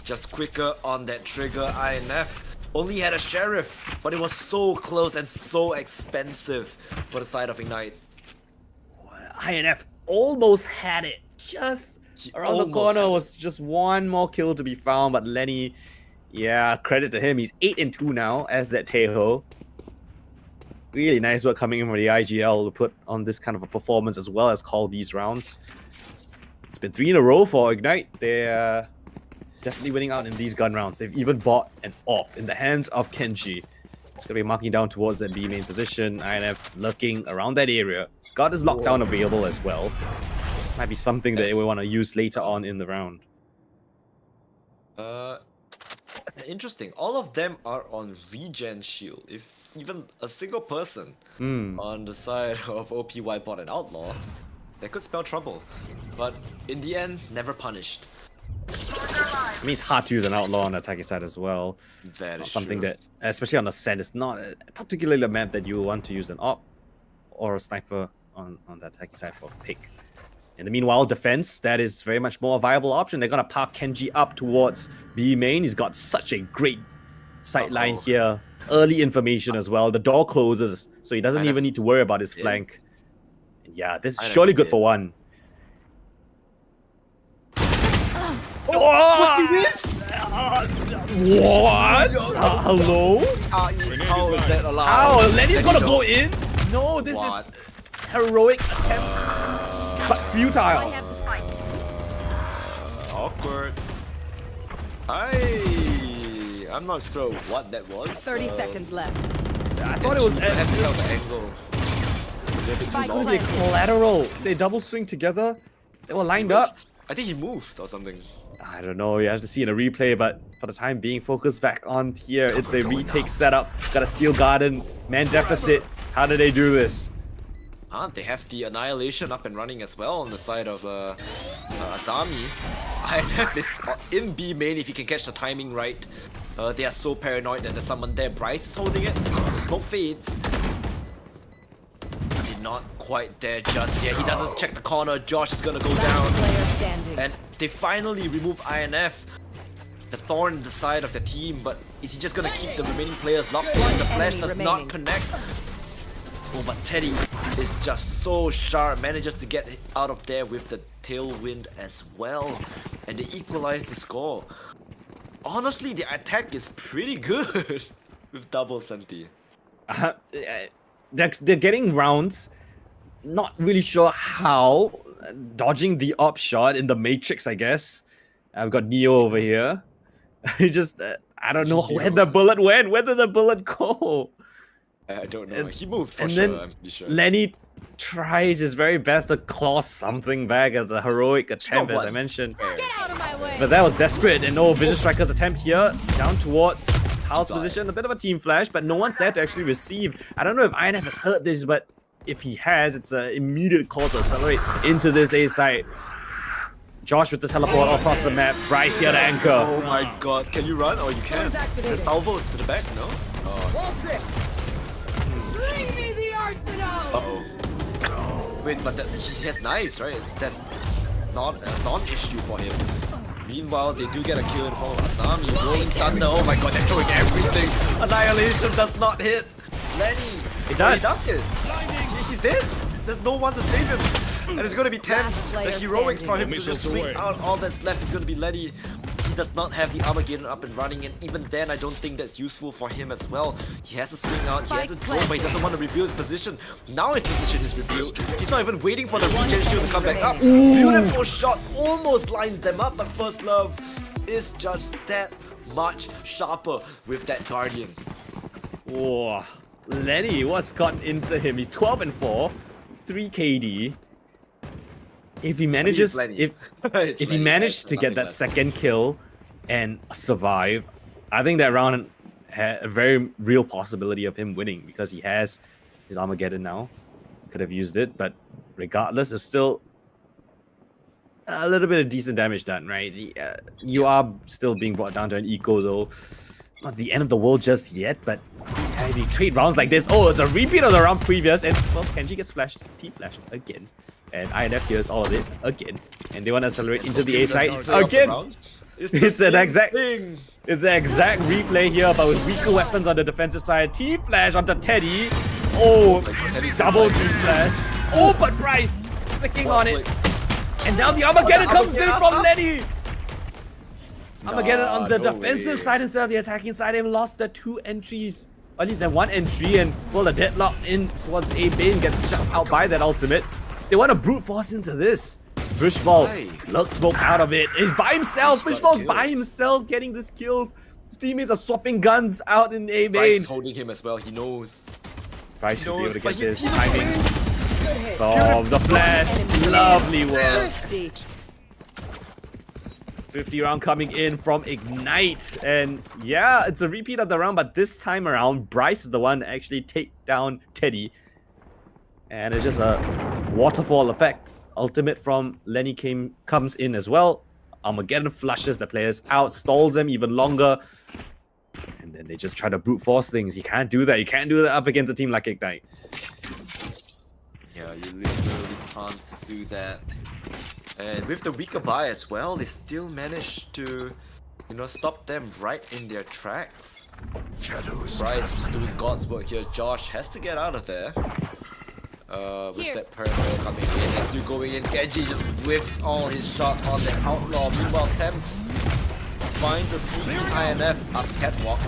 Just quicker on that trigger. INF only had a sheriff, but it was so close and so expensive for the side of Ignite. INF almost had it. Just He around the almost corner had it. was just 1 more kill to be found, but Lenny, Yeah, credit to him. He's 8-2 now as that Teho. Really nice work coming in from the IGL to put on this kind of a performance as well as call these rounds. It's been 3 in a row for Ignite. They're definitely winning out in these gun rounds. They've even bought an AWP in the hands of Kenji. It's going to be marking down towards that B main position. INF lurking around that area. Scott is lockdown available as well. Might be something that we want to use later on in the round. Interesting. All of them are on regen shield. If even a single person on the side of OPY bot and Outlaw, that could spell trouble. But in the end, never punished. I mean, it's hard to use an Outlaw on the attacking side as well. That is something true. that, especially on the sand, it's not particularly a map that you want to use an AWP or a sniper on the attacking side for a pick. In the meanwhile, defense, that is very much more a viable option. They're going to park Kenji up towards B main. He's got such a great sight line here. Early information as well. The door closes, so he doesn't even need to worry about his flank. Yeah, this is surely good for one. What? Hello? How is that allowed? How? Lenny's gonna go in? No, this is heroic attempts, but futile. Awkward. I'm not sure what that was. 30 seconds left. I thought it was the angle. it's gonna be collateral. They double swing together. They were lined up. I think he moved or something. I don't know, you have to see in a replay, but for the time being, focus back on here. It's a retake setup. Got a steel garden, man deficit. How do they do this? They have the Annihilation up and running as well on the side of Azami. INF is in B main if you can catch the timing right. They are so paranoid that there's someone there. Bryce is holding it. The smoke fades. Did not quite there just yet. He doesn't check the corner. Josh is gonna go down. And they finally remove INF. The thorn in the side of the team, but is he just gonna keep the remaining players locked in? The flash does not connect. Oh, but Teddy is just so sharp, manages to get out of there with the tailwind as well. And they equalize the score. Honestly, the attack is pretty good with double Senti. They're getting rounds. Not really sure how. Dodging the op shot in the Matrix, I guess. I've got Neo over here. Just, I don't know where the bullet went. Where did the bullet go? I don't know. He moved for and sure, then I'm pretty sure. Lenny tries his very best to claw something back as a heroic attempt, as I mentioned. Get out of my way. But that was desperate, and no Vision Striker's attempt here, down towards Tao's position. A bit of a team flash, but no one's there to actually receive. I don't know if INF has heard this, but if he has, it's an immediate call to accelerate into this A site. Josh with the teleport all across the map. Bryce here to anchor. Oh my god, can you run? Oh, you can. The salvo is to the back, no? Bring me the arsenal. Uh-oh. Wait, but he has knives, right? That's not a non-issue for him. Meanwhile, they do get a kill in form of Asami. Rolling Thunder. Oh my god, they're throwing everything. Annihilation does not hit. Lenny. It does. Oh, he does hit. He's dead. There's no one to save him. And it's gonna be Thames. The heroics for him to just swing out. All that's left is gonna be Lenny. He does not have the Armageddon up and running, and even then I don't think that's useful for him as well. He has to swing out, he has a drone, but he doesn't want to reveal his position. Now his position is revealed. He's not even waiting for the regen shield to come back up. Beautiful shots, almost lines them up, but First Love is just that much sharper with that Guardian. Whoa. Lenny, what's gotten into him? He's 12-4, 3 KD. If he manages, if he managed to get that second kill and survive, I think that round had a very real possibility of him winning because he has his Armageddon now. Could have used it, but regardless, it's still a little bit of decent damage done, right? You are still being brought down to an eco though. Not the end of the world just yet, but if you trade rounds like this, oh, it's a repeat of the round previous, and well, Kenji gets flashed, T-flashed again. And INF hears all of it again. And they want to accelerate into the A site again. It's an exact replay here, but with weaker weapons on the defensive side. T-flash onto Teddy. Oh, double T-flash. Oh, but Bryce flicking on it. And now the Armageddon comes in from Lenny. Armageddon on the no defensive way. side instead of the attacking side. They've lost their 2 entries. Or at least their 1 entry, and well, the deadlock in towards A Bane gets shut out by that ultimate. They want to brute force into this. Fishball, Why? look smoke out of it. He's by himself. He's got a Fishball's kill. by himself getting these kills. His teammates are swapping guns out in A Bryce Bane. is holding him as well. He knows. Bryce should be able to but get he- this he's timing. Good hit. Oh, the flash. Lovely work. 50. 50 round coming in from Ignite. And yeah, it's a repeat of the round, but this time around, Bryce is the one to actually take down Teddy. And it's just a waterfall effect. Ultimate from Lenny comes in as well. Armageddon flushes the players out, stalls them even longer. And then they just try to brute force things. You can't do that. You can't do that up against a team like Ignite. Yeah, you literally can't do that. And with the weaker buy as well, they still managed to, stop them right in their tracks. Shadows. Bryce just doing God's work here. Josh has to get out of there. With Here. that paranoia coming in, they're still going in. Genji just whiffs all his shots on the outlaw. Meanwhile, Temps finds a sneaky INF up catwalk.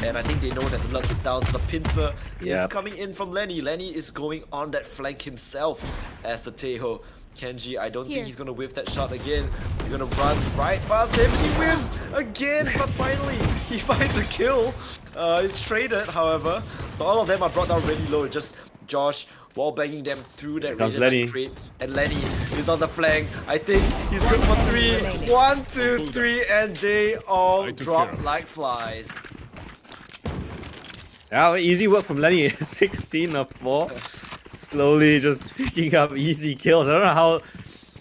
And I think they know that the luck is down, so the pincer is Yep. coming in from Lenny. Lenny is going on that flank himself as the Teho. Kenji, I don't Here. think he's gonna whiff that shot again. He's gonna run right past him. He whiffs again, but finally he finds a kill. It's traded, however. But all of them are brought down really low. Just Josh wall banging them through that comes Radiant Lenny. Knight crate. And Lenny is on the flank. I think he's good for 3. 1, 2, 3, and they all drop like flies. Yeah, easy work from Lenny. 16 of 4. Slowly just picking up easy kills. I don't know how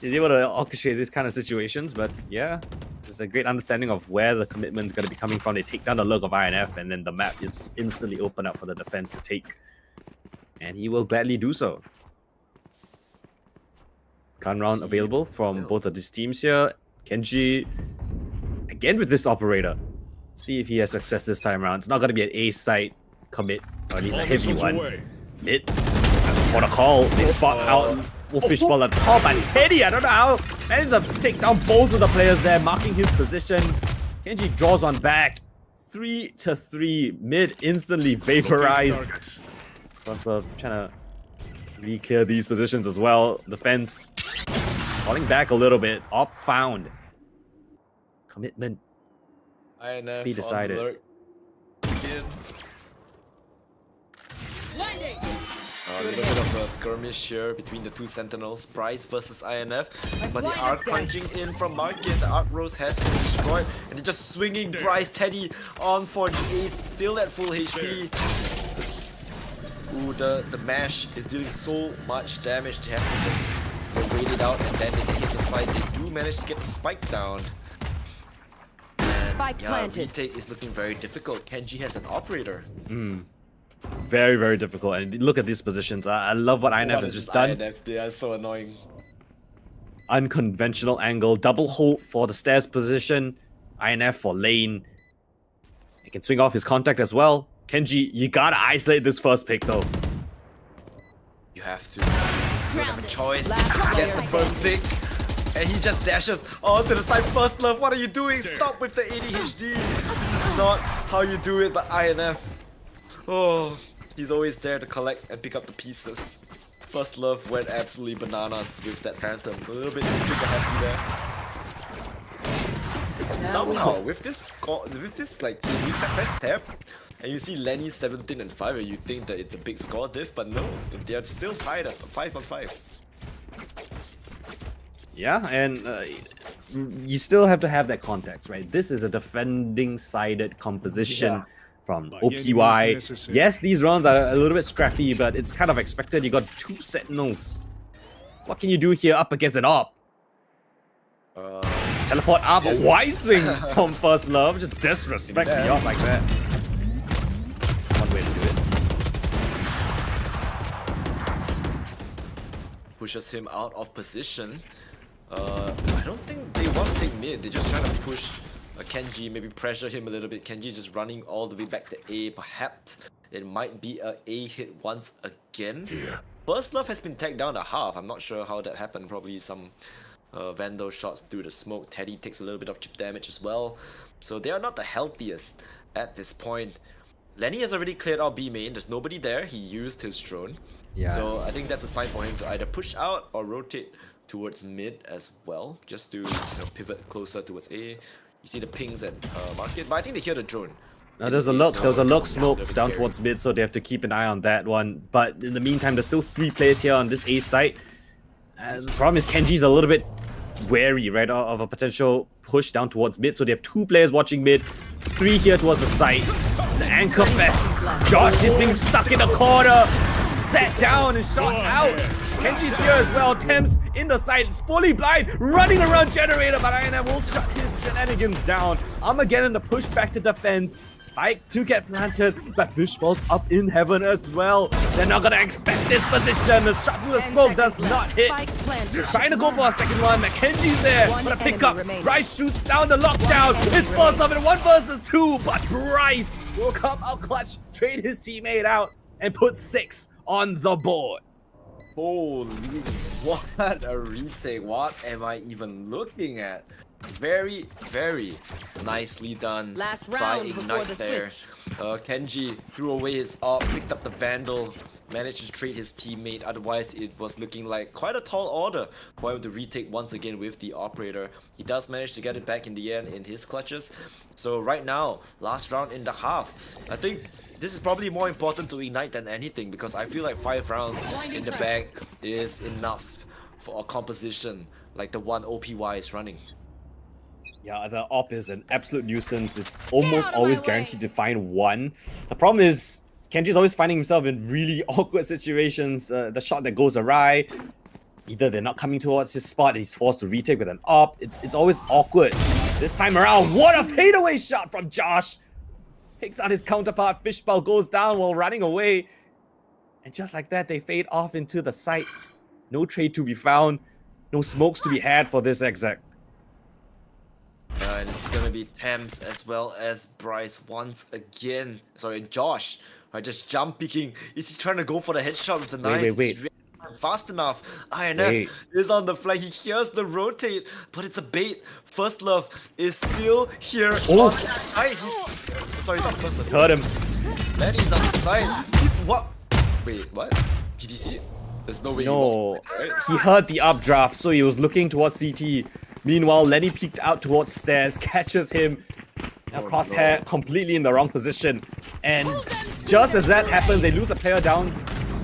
he's able to orchestrate these kind of situations, but yeah, there's a great understanding of where the commitment's going to be coming from. They take down the lurk of INF, and then the map is instantly open up for the defense to take. And he will gladly do so. Gun round available from both of these teams here. Kenji, again with this operator. See if he has success this time around. It's not going to be an A site commit, or at least a heavy one. Mid. What a call. They spot out Wolf Fishball at top, and Teddy, I don't know how, manages to take down both of the players there, marking his position. Kenji draws on back. 3-3. Mid instantly vaporized. Trying to re-clear these positions as well. Defense falling back a little bit. Op found. Commitment. INF Be decided. on alert. Again. A little bit of a skirmish here between the two Sentinels, Bryce versus INF, but they are crunching in from market. The Arc Rose has been destroyed, and they're just swinging Bryce Teddy on for the ace, still at full HP. Ooh, the mash is dealing so much damage. They have to just wait it out, and then they hit the side. They do manage to get the spike down. And Spike yeah, planted. retake is looking very difficult. Kenji has an operator. Very, very difficult. And look at these positions. I love what INF has just done. INF, they are so annoying. Unconventional angle. Double hold for the stairs position. INF for lane. He can swing off his contact as well. Kenji, you gotta isolate this first pick though. You have to. You don't have a choice. He gets the first pick. And he just dashes onto the side. First love, what are you doing? Stop with the 80 HD. This is not how you do it, but INF. Oh, he's always there to collect and pick up the pieces. First love went absolutely bananas with that Phantom. A little bit too trigger happy there. Somehow, with this like you press tab, and you see Lenny 17 and 5, and you think that it's a big score diff, but no, they're still tied at 5 on 5. Yeah, and you still have to have that context, right? This is a defending-sided composition from OPY. Yes, these rounds are a little bit scrappy, but it's kind of expected. You got 2 Sentinels. What can you do here up against an AWP? Teleport up, a wide swing from First Love. Just disrespects the AWP like that. One way to do it. Pushes him out of position. I don't think they want to take mid. They're just trying to push Kenji, maybe pressure him a little bit. Kenji just running all the way back to A. Perhaps it might be a A hit once again. Here. First Love has been tagged down to half. I'm not sure how that happened. Probably some Vandal shots through the smoke. Teddy takes a little bit of chip damage as well. So they are not the healthiest at this point. Lenny has already cleared out B main. There's nobody there. He used his drone. Yeah. So I think that's a sign for him to either push out or rotate towards mid as well, just to pivot closer towards A. You see the pings at market, but I think they hear the drone. Now there's a lock smoke down towards mid, so they have to keep an eye on that one. But in the meantime, there's still 3 players here on this A site. And the problem is Kenji's a little bit wary, right, of a potential push down towards mid. So they have 2 players watching mid, 3 here towards the site. It's an anchor fest. Josh is being stuck in the corner, sat down and shot out. Kenji's here as well. Temps in the site, fully blind, running around generator, but INM will shut his shenanigans down. Armageddon to push back to defense. Spike to get planted, but Fishball's up in heaven as well. They're not gonna expect this position. The shot through the smoke does not hit. Trying to go for a second one. Kenji's there for the pickup. Bryce shoots down the lockdown. It's first of it, 1 versus 2, but Bryce will come out clutch, trade his teammate out, and put 6 on the board. Holy, what a retake. What am I even looking at? Very, very nicely done. Last by round before Ignite the there. Kenji threw away his AWP, picked up the Vandal, managed to trade his teammate. Otherwise, it was looking like quite a tall order for him to retake once again with the operator. He does manage to get it back in the end in his clutches. So right now, last round in the half, I think this is probably more important to Ignite than anything, because I feel like 5 rounds in the bag is enough for a composition like the one OPY is running. Yeah, the op is an absolute nuisance. It's almost always guaranteed to find 1. The problem is Kenji's always finding himself in really awkward situations. The shot that goes awry, either they're not coming towards his spot, he's forced to retake with an op. It's always awkward. This time around, what a fadeaway shot from Josh! Picks out his counterpart, Fishball goes down while running away. And just like that, they fade off into the site. No trade to be found, no smokes to be had for this exec. And it's gonna be Thames as well as Bryce once again. Sorry, Josh. Right, just jump picking. Is he trying to go for the headshot with the knife? Wait. Fast enough. INF is on the flank. He hears the rotate, but it's a bait. First Love is still here. Oh. On the side. Sorry, it's not First Love. Heard him. Lenny's on the side. He's what? Wait, what? PDC? There's no way he No, lost that, right? he heard the updraft, so he was looking towards CT. Meanwhile, Lenny peeked out towards stairs, catches him. Now Crosshair completely in the wrong position. And just as that happens, they lose a player down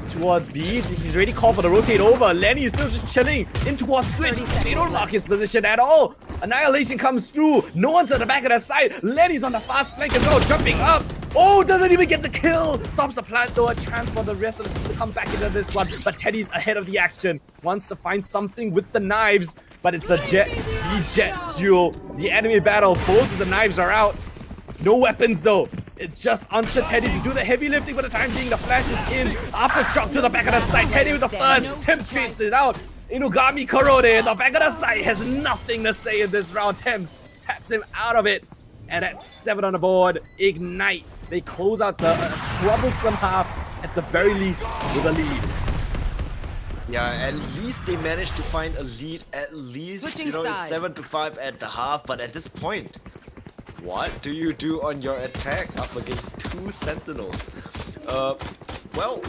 towards B. He's already called for the rotate over. Lenny is still just chilling in towards Switch. They don't lock his position at all. Annihilation comes through. No one's at the back of the side. Lenny's on the fast flank as well, jumping up. Oh, doesn't even get the kill. Stops the plant though. A chance for the rest of the team to come back into this one. But Teddy's ahead of the action. Wants to find something with the knives. But it's a Jet duel. The enemy battle. Both of the knives are out. No weapons though. It's just onto Teddy to do the heavy lifting for the time being. The flash is in. Aftershock to the back of the side. Teddy with the first. Temps straights it out. Inugami Korode, the back of the side, has nothing to say in this round. Temps taps him out of it. And at 7 on the board, Ignite. They close out the troublesome half at the very least with a lead. Yeah, at least they managed to find a lead. At least, Switching it's sides. 7-5 at the half. But at this point, what do you do on your attack up against 2 Sentinels? Well,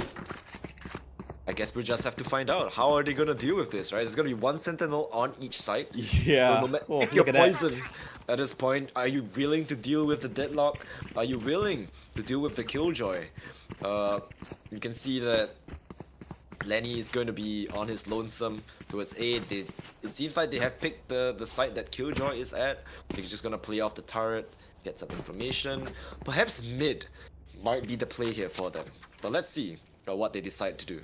I guess we just have to find out. How are they gonna deal with this, right? There's gonna be 1 Sentinel on each side. Yeah. So Oh, pick your look at that. poison. At this point, are you willing to deal with the deadlock? Are you willing to deal with the Killjoy? You can see that Lenny is going to be on his lonesome towards A. It seems like they have picked the site that Killjoy is at. They're just gonna play off the turret, get some information. Perhaps mid might be the play here for them. But let's see what they decide to do.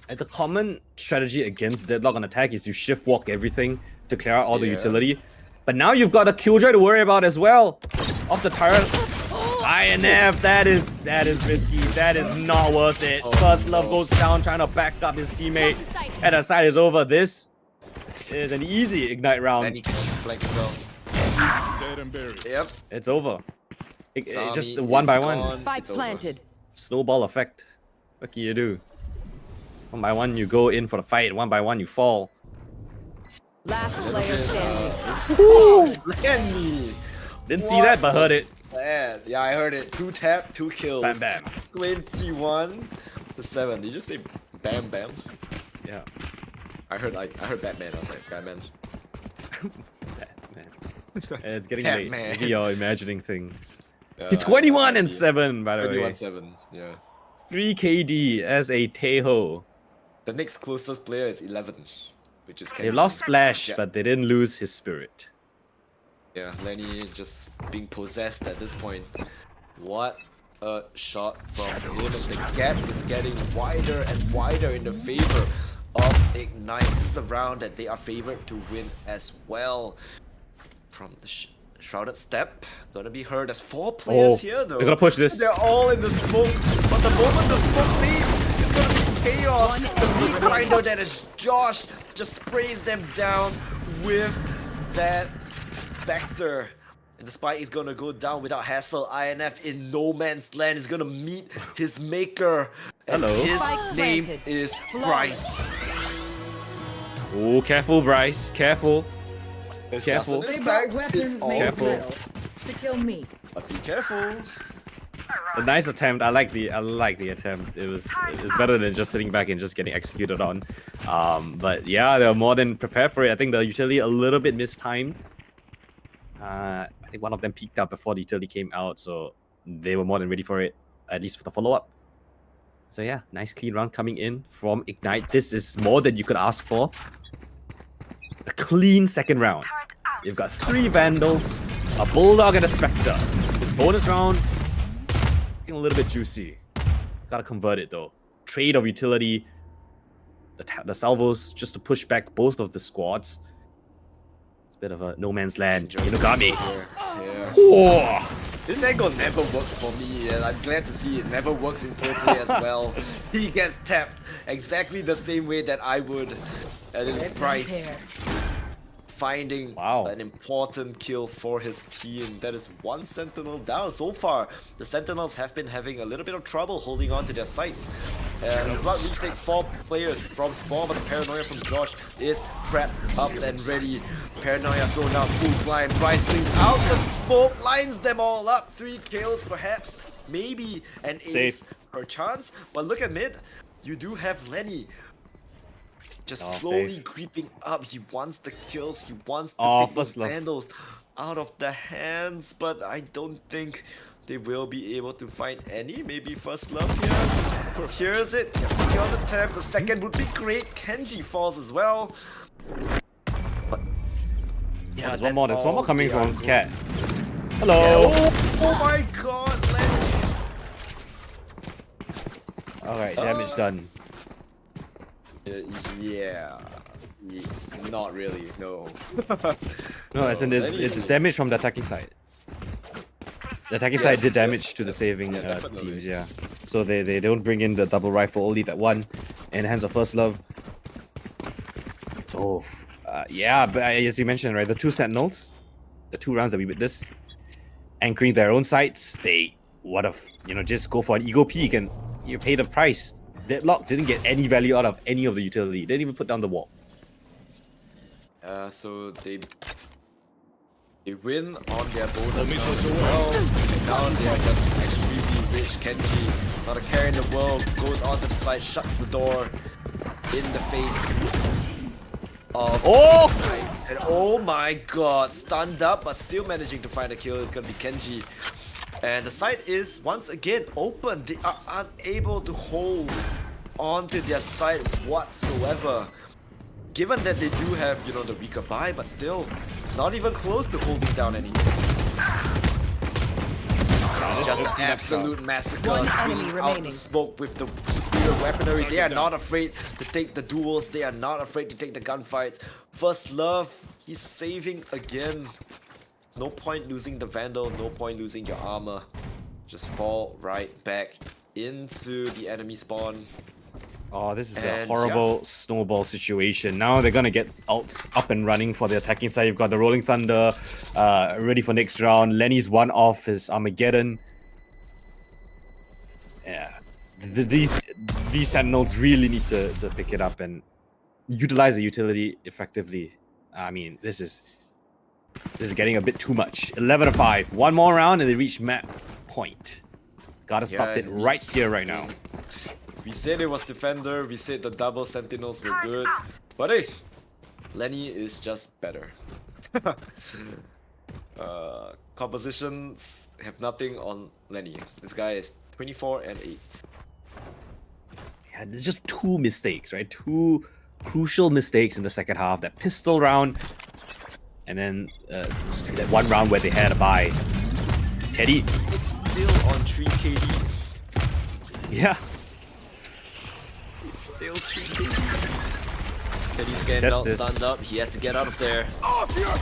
The common strategy against Deadlock on attack is you shift walk everything to clear out all the Yeah. utility. But now you've got a Killjoy to worry about as well. Off the turret. INF, that is risky. That is not worth it. First Love goes down trying to back up his teammate. And the side is over. This is an easy Ignite round. Lenny can flank as well. Yep. It's over. Just Sami one is by one. gone. Spike It's over. planted. Snowball effect. What can you do? One by one you go in for the fight. One by one you fall. Last player standing. Lenny! Didn't see that, but heard it. Bad. Yeah, I heard it. 2 tap, 2 kills. Bam bam. 21-7. Did you just say bam bam? Yeah. I heard Batman. I was like, Batman. Man. It's getting Yeah, late. man. Maybe you're imagining things. Yeah, He's 21-7, by the way. 21-7. Yeah. 3 KD as a Teho. The next closest player is 11, which is They Kenji. lost Splash, Yeah. but they didn't lose his spirit. Yeah, Lenny just being possessed at this point. What a shot from him, and the gap is getting wider and wider in the favor of Ignite. This is a round that they are favored to win as well. From the Shrouded Step, gonna be heard as 4 players here though. They're gonna push this. They're all in the smoke, but the moment the smoke leaves, it's gonna be chaos. The meat grinder that is Josh just sprays them down with that Spectre. And the spike is gonna go down without hassle. INF in no man's land is gonna meet his maker. And Hello. his Spike name planted. is Bryce. Oh, careful, Bryce. Careful. Careful. Just an They brought attack, weapons it's all made of Careful. metal to kill me. But be careful. A nice attempt. I like the attempt. It was better than just sitting back and just getting executed on. But yeah, they were more than prepared for it. I think the utility a little bit mistimed. I think one of them peeked up before the utility came out, so they were more than ready for it, at least for the follow-up. So yeah, nice clean round coming in from Ignite. This is more than you could ask for. A clean second round. You've got 3 Vandals, a Bulldog, and a Spectre. This bonus round, looking a little bit juicy. Gotta convert it though. Trade of utility, the salvos, just to push back both of the squads. It's a bit of a no man's land. Inugami. Yeah. Whoa. This angle never works for me, and I'm glad to see it never works in pro play as well. He gets tapped exactly the same way that I would. And it's Price finding an important kill for his team. That is 1 Sentinel down. So far, the Sentinels have been having a little bit of trouble holding on to their sights. And the Blood retake 4 players from Spawn, but the Paranoia from Josh is prepped up and ready. Paranoia thrown out full blind. Bryce swings out the smoke, lines them all up. 3 kills perhaps, maybe an ace Safe. per chance. But look at mid, you do have Lenny. Just Oh, slowly safe. creeping up. He wants the kills. He wants to Oh, take those first love. Vandals out of the hands. But I don't think they will be able to find any. Maybe first love here. Here's it. Taking on the tabs. The second would be great. Kenji falls as well. But yeah, There's one more. There's one more coming they are from going. Cat. Yeah, Hello. oh my god, Lenny. Alright, damage done. Yeah. Not really, no. No, as in it's damage from the attacking side. The attacking side did damage to the saving definitely. teams, yeah. So they don't bring in the double rifle, only that one in the hands of First Love. Oh, yeah, but as you mentioned, right, the 2 Sentinels, the 2 rounds that we witnessed, anchoring their own sights, they would have, just go for an ego peek and you pay the price. Deadlock didn't get any value out of any of the utility. They didn't even put down the wall. So they win on their bonus round as well. And now they are just extremely rich. Kenji, not a care in the world, goes onto the side, shuts the door in the face of Oh! and oh my god, stunned up but still managing to find a kill. It's gonna be Kenji. And the site is once again open. They are unable to hold onto their side whatsoever. Given that they do have, the weaker buy, but still not even close to holding down anything. Just an absolute massacre. One enemy Swinging out the remaining. smoke with the superior weaponry. They are not afraid to take the duels. They are not afraid to take the gunfights. First Love, he's saving again. No point losing the Vandal, no point losing your armor. Just fall right back into the enemy spawn. Oh, this is a And, horrible snowball situation. Now they're gonna get ults up and running for the attacking side. You've got the Rolling Thunder ready for next round. Lenny's one off his Armageddon. Yeah, these Sentinels really need to pick it up and utilize the utility effectively. I mean, this is getting a bit too much. 11-5. One more round and they reach map point. Gotta stop it right here, right now. We said it was defender, we said the double sentinels were good, but hey, Lenny is just better. Compositions have nothing on Lenny. This guy is 24 and 8. Yeah, there's just two mistakes, right? Two crucial mistakes in the second half. That pistol round, and then that one round where they had a bye. Teddy is still on 3 KD. Yeah. It's still 3 KD. Teddy's getting not stunned up. He has to get out of there.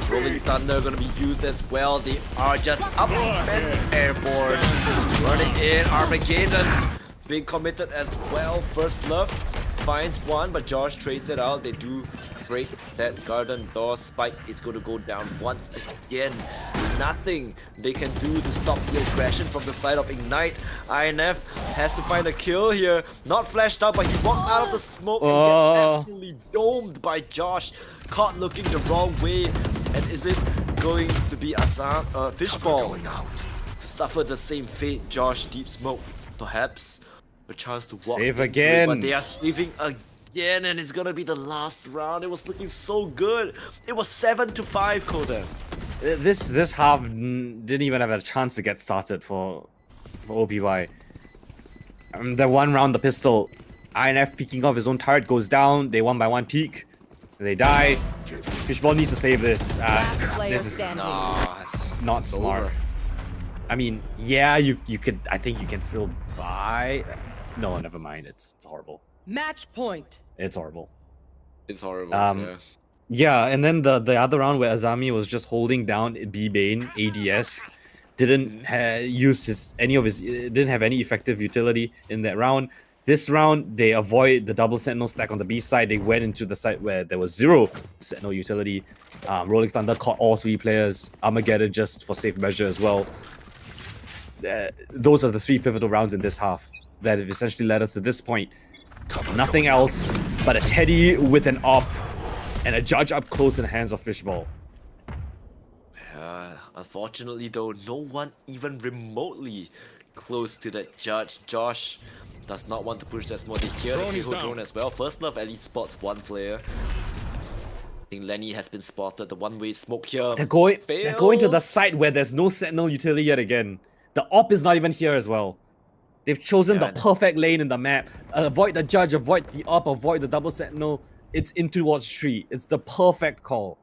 Rolling Thunder gonna be used as well. They are just up and airborne. Running in. Armageddon being committed as well. First Love finds one, but Josh trades it out. They do break that garden door. Spike is going to go down once again. Nothing they can do to stop the aggression from the side of Ignite. INF has to find a kill here. Not flashed out, but he walks out of the smoke and gets absolutely domed by Josh. Caught looking the wrong way. And is it going to be Fishball to suffer the same fate? Josh, deep smoke, perhaps a chance to walk save into again. it, but they are saving again, and it's gonna be the last round. It was looking so good. It was 7-5, Coldan. This half didn't even have a chance to get started for OPY. The one round, the pistol, INF peeking off his own turret goes down. They 1-by-1 peek. They die. Fishball needs to save this. This is not smart. Over. I mean, yeah, you could. I think you can still buy. No, never mind. It's horrible. Match point. It's horrible. It's horrible. Yeah, and then the other round where Azami was just holding down B main ADS, didn't didn't have any effective utility in that round. This round they avoid the double sentinel stack on the B side. They went into the side where there was 0 sentinel utility. Rolling Thunder caught all 3 players. Armageddon just for safe measure as well. Those are the 3 pivotal rounds in this half that have essentially led us to this point. Nothing else but a Teddy with an op and a judge up close in the hands of Fishball. Unfortunately though, no one even remotely close to that judge. Josh does not want to push that smoke. They hear the Kiho drone as well. First Love at least spots one player. I think Lenny has been spotted. The one-way smoke here. They're going to the site where there's no sentinel utility yet again. The op is not even here as well. They've chosen the perfect lane in the map. Avoid the judge, avoid the op, avoid the double sentinel. It's in towards tree. It's the perfect call.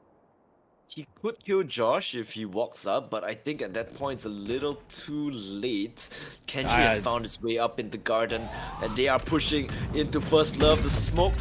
He could kill Josh if he walks up, but I think at that point it's a little too late. Kenji has found his way up in the garden, and they are pushing into First Love. The smoke.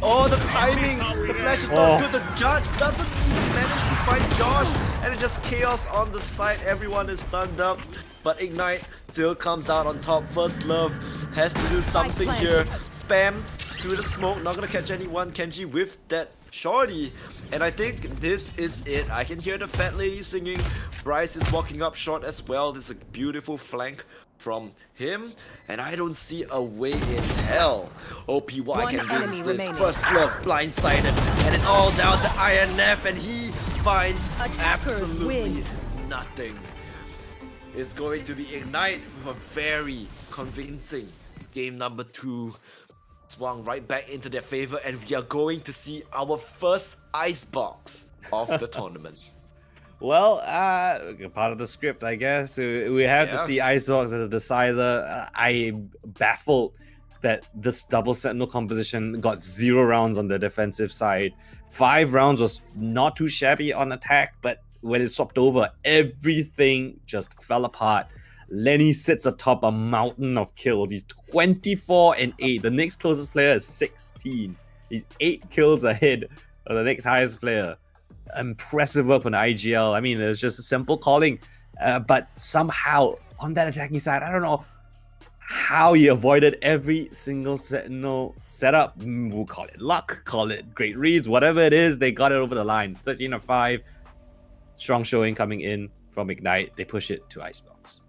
Oh, the timing! The flash is not good. The judge doesn't manage to find Josh, and it's just chaos on the side. Everyone is stunned up, but Ignite still comes out on top. First Love has to do something here. Spammed through the smoke, not gonna catch anyone. Kenji with that shorty, and I think this is it. I can hear the fat lady singing. Bryce is walking up short as well. This is a beautiful flank from him, and I don't see a way in hell OPY can win this. First Love blindsided, and it's all down to INF, and he finds absolutely nothing. It's going to be Ignite with a very convincing game number 2. Swung right back into their favor, and we are going to see our first icebox of the tournament. Well, part of the script, I guess. We have to see Icebox as a decider. I am baffled that this double sentinel composition got 0 rounds on the defensive side. 5 rounds was not too shabby on attack, but when it swapped over, everything just fell apart. Lenny sits atop a mountain of kills. He's 24 and 8. The next closest player is 16. He's 8 kills ahead of the next highest player. Impressive work from the IGL. I mean, it's just a simple calling. But somehow, on that attacking side, I don't know how he avoided every single sentinel setup. We'll call it luck, call it great reads, whatever it is, they got it over the line. 13-5. Strong showing coming in from Ignite. They push it to Icebox.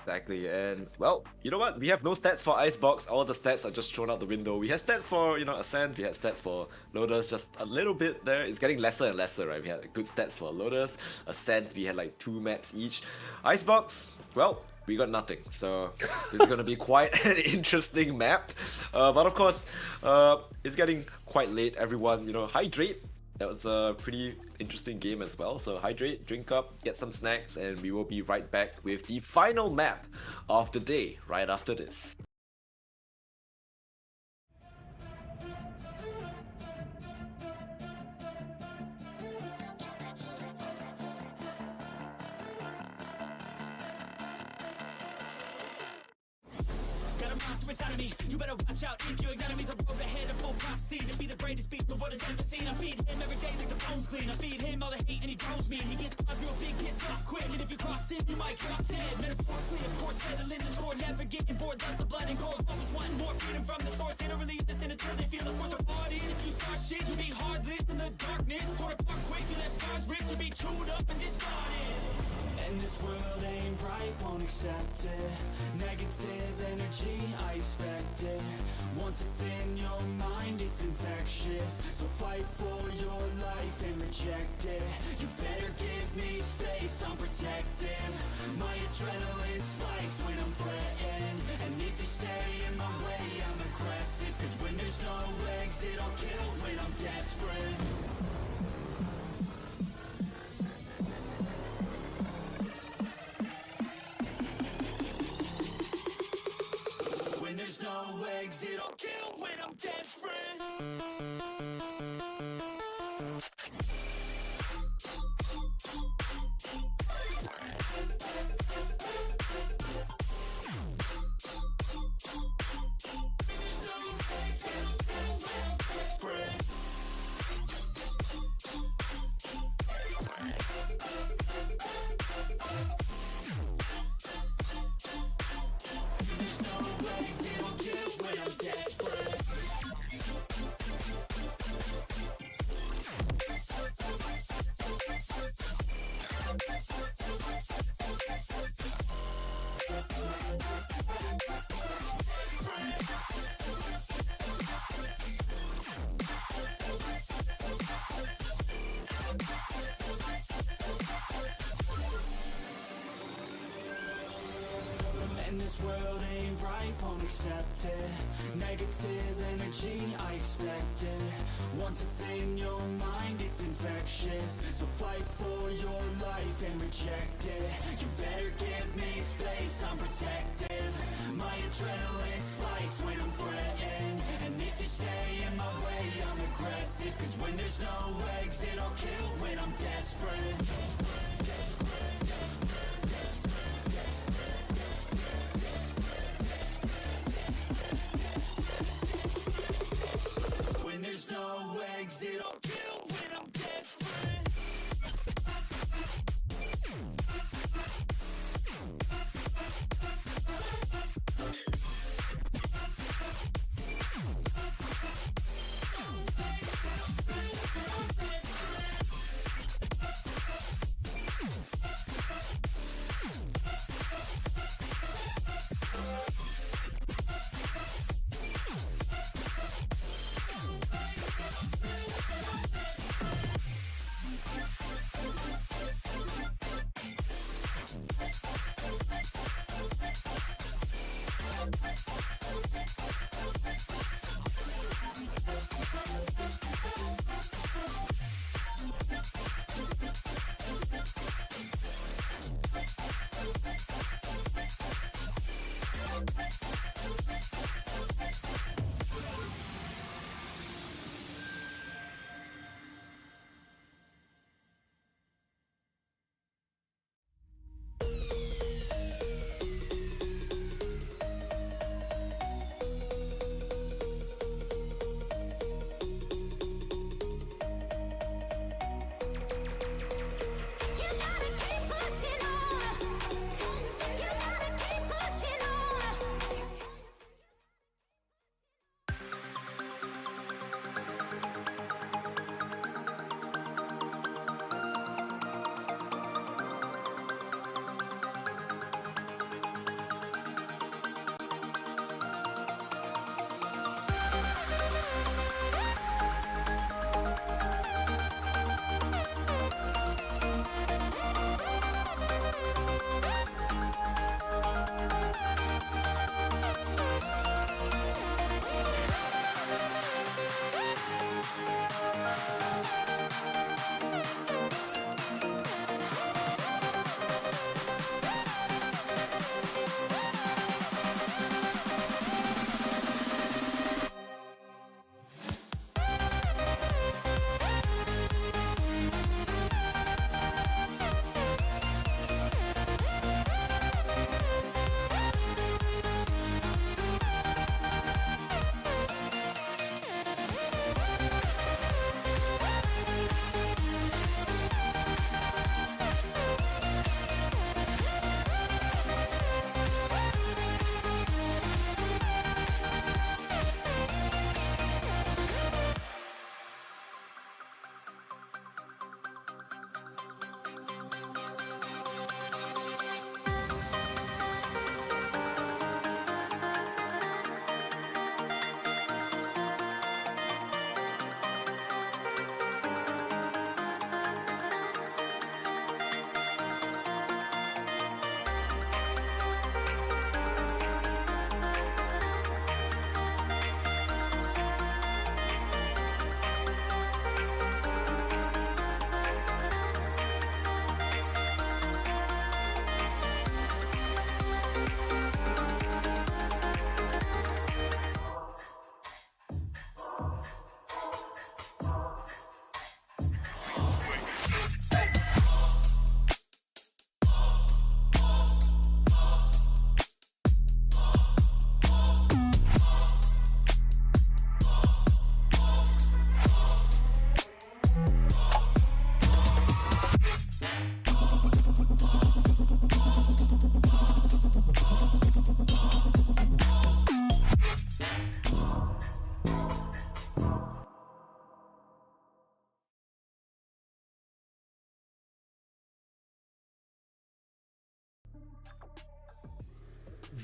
Exactly, and well, you know what? We have no stats for Icebox. All the stats are just thrown out the window. We had stats for, Ascent. We had stats for Lotus, just a little bit there. It's getting lesser and lesser, right? We had good stats for Lotus. Ascent, we had like 2 maps each. Icebox, well, we got nothing. So this is gonna be quite an interesting map. But of course, it's getting quite late. Everyone, hydrate. That was a pretty interesting game as well. So hydrate, drink up, get some snacks, and we will be right back with the final map of the day right after this. Got a monster inside of me, you better watch out. If your enemy's a road ahead of full prophecy to be the greatest beast the world has ever seen. I feed him every day like the bones clean. I feed him all the hate and he grows me. And he gets cause real big, gets off quick. And if you cross him, you might drop dead. Metaphorically, of course, settling the score. Never getting bored, that's the blood and gold. Always wanting more freedom from the source. They don't really listen until they feel it for their body. And if you start shit, you'll be heartless in the darkness. Torn apart quick, you left scars ripped. You'll be chewed up and discarded. And this world ain't right, won't accept it. Negative energy, I expect it. Once it's in your mind, it's infectious. So fight for your life and reject it. You better give me space, I'm protective. My adrenaline spikes when I'm threatened. And if you stay in my way, I'm aggressive. Cause when there's no exit, I'll kill when I'm desperate. There's no exit, I'll kill when I'm desperate. And this world ain't right, won't accept it. Negative energy, I expect it. Once it's in your mind, it's infectious. So fight for your life and reject it. You better give me space, I'm protective. My adrenaline spikes when I'm threatened. And if you stay in my way, I'm aggressive. Cause when there's no exit, I'll kill when I'm desperate. There's no exit, I'll kill when I'm desperate.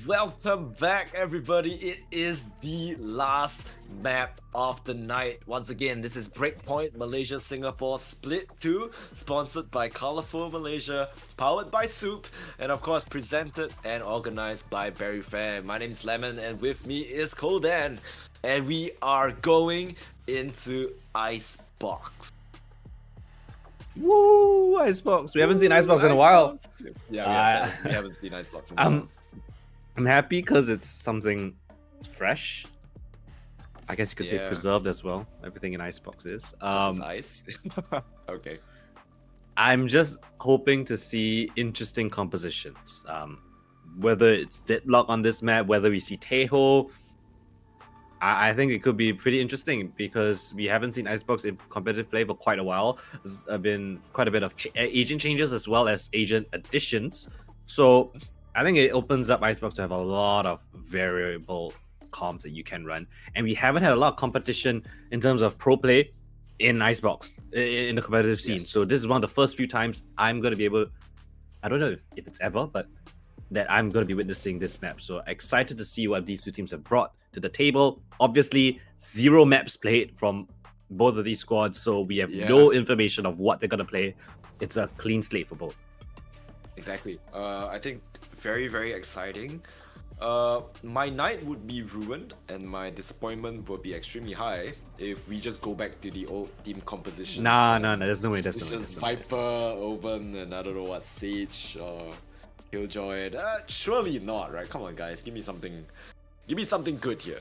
Welcome back, everybody. It is the last map of the night. Once again, this is Breakpoint Malaysia Singapore Split 2, sponsored by Colorful Malaysia, powered by Soup, and of course presented and organized by Berryfam. My name is Lemon, and with me is Coldan, and we are going into Icebox. Woo! Icebox. We haven't seen Icebox in a while. Yeah, we haven't seen Icebox in a while. I'm happy because it's something fresh. I guess you could say Yeah. preserved as well. Everything in Icebox is. This is ice. Okay. I'm just hoping to see interesting compositions. Whether it's Deadlock on this map, whether we see Teho, I think it could be pretty interesting because we haven't seen Icebox in competitive play for quite a while. There's been quite a bit of agent changes as well as agent additions. So I think it opens up Icebox to have a lot of variable comps that you can run. And we haven't had a lot of competition in terms of pro play in Icebox, in the competitive scene. Yes. So this is one of the first few times I'm going to be able, I don't know if it's ever, but that I'm going to be witnessing this map. So excited to see what these two teams have brought to the table. Obviously, 0 maps played from both of these squads, so we have no information of what they're going to play. It's a clean slate for both. Exactly. I think very, very exciting. My night would be ruined and my disappointment would be extremely high if we just go back to the old team composition. Nah, there's no way. It's just Viper, Open, and I don't know what, Sage or Killjoy. Surely not, right? Come on, guys. Give me something. Give me something good here.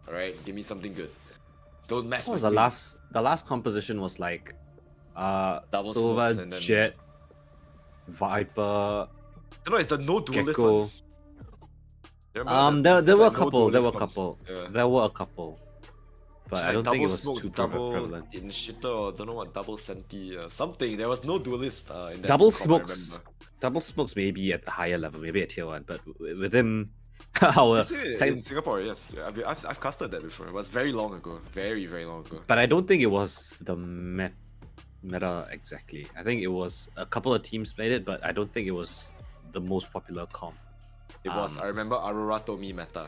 Alright? Give me something good. Don't mess What was with the me. last composition was like Double Sova, smokes and then- Jet, Viper, No, it's the no duelist Gecko. one. Remember that? There It's were a like no couple. duelist Yeah. There were a couple. But It's I like don't think it double was smokes, too double prevalent. Initiator, or don't know what, double senti, something. There was no duelist in that Double team comp, I smokes. remember. Double smokes maybe at the higher level, maybe at tier 1, but within our You see it in Singapore, yes. I've casted that before. It was very long ago. Very, very long ago. but I don't think it was the meta exactly. I think it was a couple of teams played it, but I don't think it was the most popular comp. It was. I remember Aurora told me meta.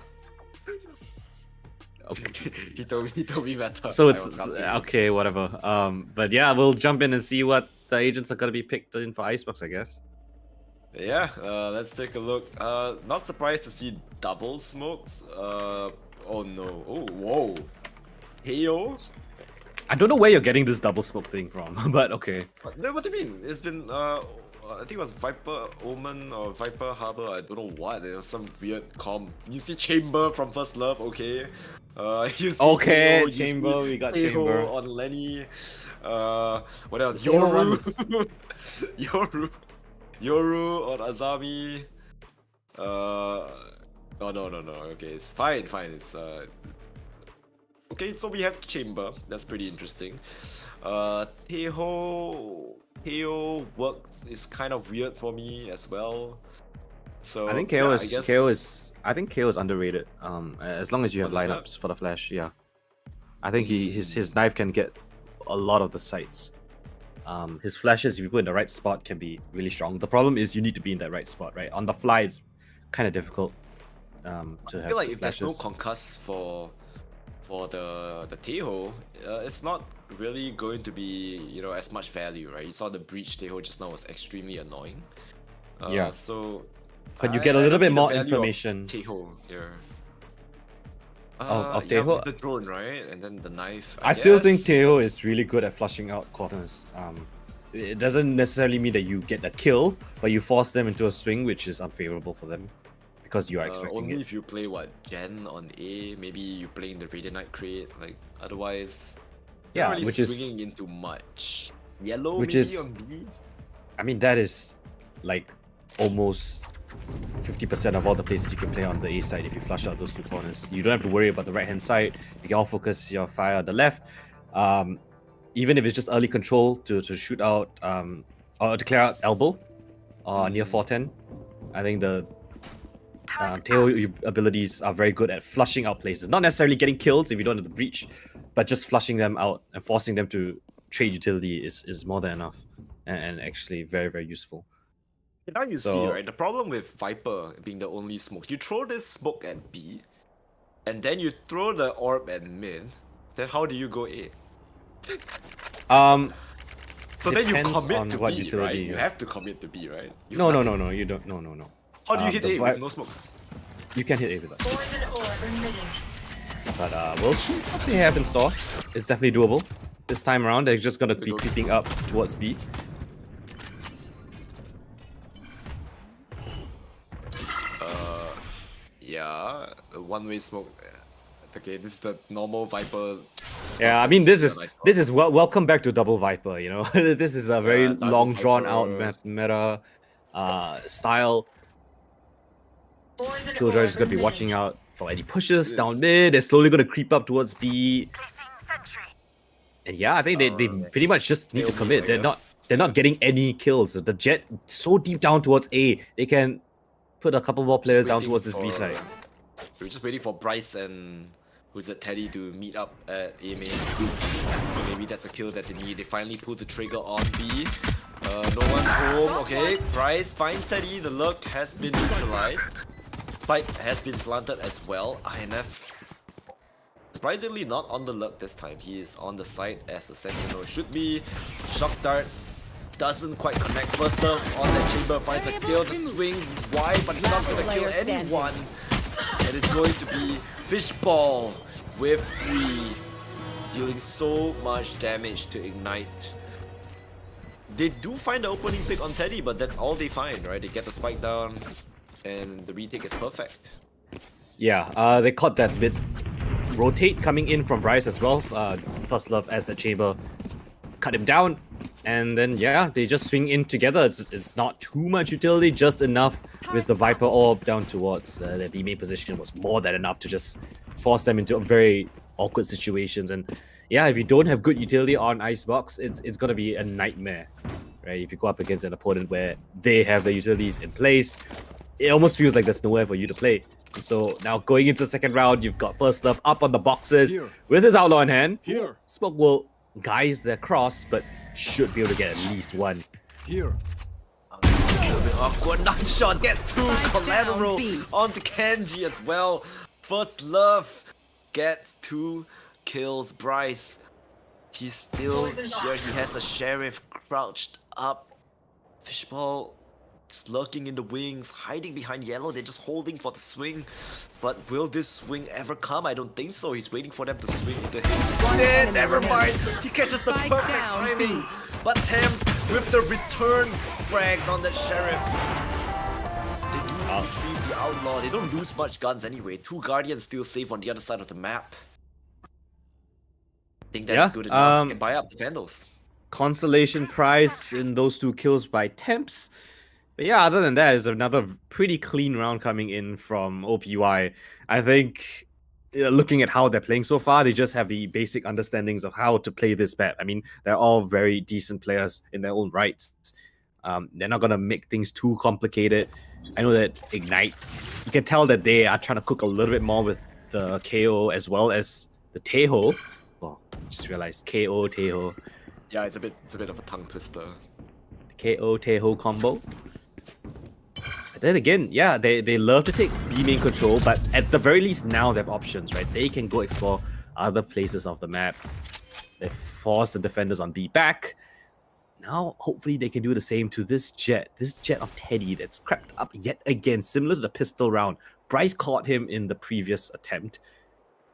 Okay. he told me meta. So I it's was casting. okay, whatever. But yeah, we'll jump in and see what the agents are gonna be picked in for Icebox, I guess. Yeah, let's take a look. Not surprised to see double smokes. Oh no. Oh, whoa. Heyo? I don't know where you're getting this double smoke thing from, but okay. What do you mean? It's been, I think it was Viper Omen or Viper Harbor, I don't know what. There was some weird comp. You see Chamber from First Love, okay. You see Okay, Teho, you Chamber, see we got Teho Chamber. on Lenny. What else? The Teho one Yoru. Yoru on Azami. Oh no. Okay, it's fine. It's okay, so we have Chamber. That's pretty interesting. Teho works is kind of weird for me as well. So I think yeah, KO I is guess- KO is I think KO is underrated. As long as you have On this map? lineups for the flash, yeah. I think his knife can get a lot of the sights. His flashes, if you put in the right spot, can be really strong. The problem is you need to be in that right spot, right? On the fly, it's kind of difficult to have. I feel like the if there's no flashes. concuss for the Teho, it's not really going to be as much value, right? You saw the breach Teho just now was extremely annoying. Yeah. So. But you I- get a I little don't see bit the more value of information. Teho, yeah. Of Yeah, Teho? with the drone, right? And then the knife. I still think guess. Teo is really good at flushing out corners. It doesn't necessarily mean that you get a kill, but you force them into a swing, which is unfavorable for them because you are expecting only it. if you play Gen on A, maybe you playing the Radiant Knight crate. Like otherwise, Yeah, not really which is- swinging into much. Yellow, which maybe is- on B. I mean, that is like almost 50% of all the places you can play on the A side if you flush out those two corners. You don't have to worry about the right hand side. You can all focus your fire on the left. Even if it's just early control to shoot out or to clear out elbow near 410. I think the tail abilities are very good at flushing out places. Not necessarily getting kills if you don't have the breach, but just flushing them out and forcing them to trade utility is more than enough and actually very, very useful. Now you see, So- right? The problem with Viper being the only smoke, you throw this smoke at B, and then you throw the orb at mid. Then how do you go A? So then you Depends commit on to what B, utility right? you You have. have to commit to B, right? You No, have no, nothing. no, no. You don't. No. How do you hit the A vi- with no smokes? You can hit A with that. But we'll see what they have in store. It's definitely doable. This time around, they're just gonna be go- creeping up towards B. Yeah, a one-way smoke. Okay, this is the normal Viper. Yeah, I mean this Yeah, is nice this is welcome back to Double Viper. You know, this is a very Yeah, Double long drawn out Viper. meta style. Killjoy is gonna be watching out for any pushes Yes. down mid. They're slowly gonna creep up towards B. And yeah, I think they pretty much just need to Stalemate, commit. I guess. They're not getting any kills. The Jet so deep down towards A, they can put a couple more players down waiting towards this B for- side. We're just waiting for Bryce and who's it, Teddy to meet up at A main. Maybe that's a kill that they need. They finally pull the trigger on B. No one's home. Okay, Bryce finds Teddy. The lurk has been neutralized. Spike has been planted as well. INF surprisingly not on the lurk this time. He is on the side as a sentinel should be. Shock dart doesn't quite connect. First up on that chamber finds a kill. The swing is wide, but it's not gonna kill Player standing. anyone. And it's going to be Fishball with 3, dealing so much damage to Ignite. They do find the opening pick on Teddy, but that's all they find, right? They get the spike down, and the retake is perfect. Yeah, they caught that mid rotate coming in from Bryce as well. First love as the chamber cut him down, and then yeah, they just swing in together. It's not too much utility, just enough with the Viper orb down towards the B main position was more than enough to just force them into very awkward situations. And yeah, if you don't have good utility on Icebox, it's gonna be a nightmare, right? If you go up against an opponent where they have the utilities in place, it almost feels like there's nowhere for you to play. And so now going into the second round, you've got First Love up on the boxes Here. with his Outlaw in hand. Here. Smoke will guise their cross, but should be able to get at least one. Here. A little bit awkward. Knock shot gets 2 collateral B. onto Kenji as well. First Love gets 2 kills. Bryce, he's still here. He has a sheriff crouched up. Fishball just lurking in the wings, hiding behind yellow. They're just holding for the swing. But will this swing ever come? I don't think so. He's waiting for them to swing into him. Never mind. He catches the Spike perfect down, timing. B. But Thames with the return frags on the sheriff. They do retrieve the outlaw. They don't lose much guns anyway. 2 guardians still safe on the other side of the map. I think that's Yeah, good enough. You can buy up the Vandals. Consolation prize in those 2 kills by Temps. But yeah, other than that, it's another pretty clean round coming in from OPY. I think looking at how they're playing so far, they just have the basic understandings of how to play this map. I mean, they're all very decent players in their own rights. They're not going to make things too complicated. I know that Ignite, you can tell that they are trying to cook a little bit more with the KO as well as the Teho. Oh, just realized KO, Teho. Yeah, it's a bit of a tongue twister. KO Teho combo. But then again, yeah, they love to take B main control, but at the very least now they have options, right? They can go explore other places of the map. They force the defenders on B back. Now, hopefully they can do the same to this jet of Teddy that's crept up yet again, similar to the pistol round. Bryce caught him in the previous attempt.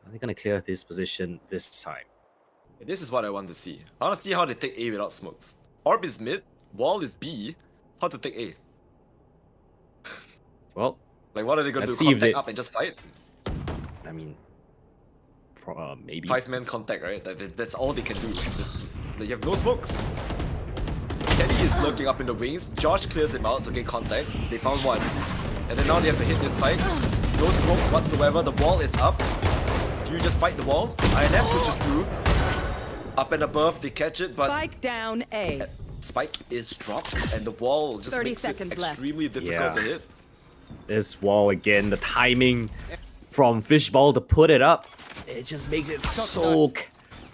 Are they going to clear this position this time? This is what I want to see. I want to see how they take A without smokes. Orb is mid, wall is B. How to take A? Well, Like, what are they going to Let's do? see if Contact they- up and just fight? I mean, maybe. 5-man contact, right? That's all they can do. You have no smokes. Teddy is lurking up in the wings. Josh clears him out, so get contact. They found one. And then now they have to hit this side. No smokes whatsoever. The wall is up. Do you just fight the wall? INF pushes through. Up and above, they catch it, but Spike down A. Spike is dropped, and the wall just 30 makes seconds it left. extremely difficult to Yeah. hit. This wall again, the timing from Fishball to put it up, it just makes it so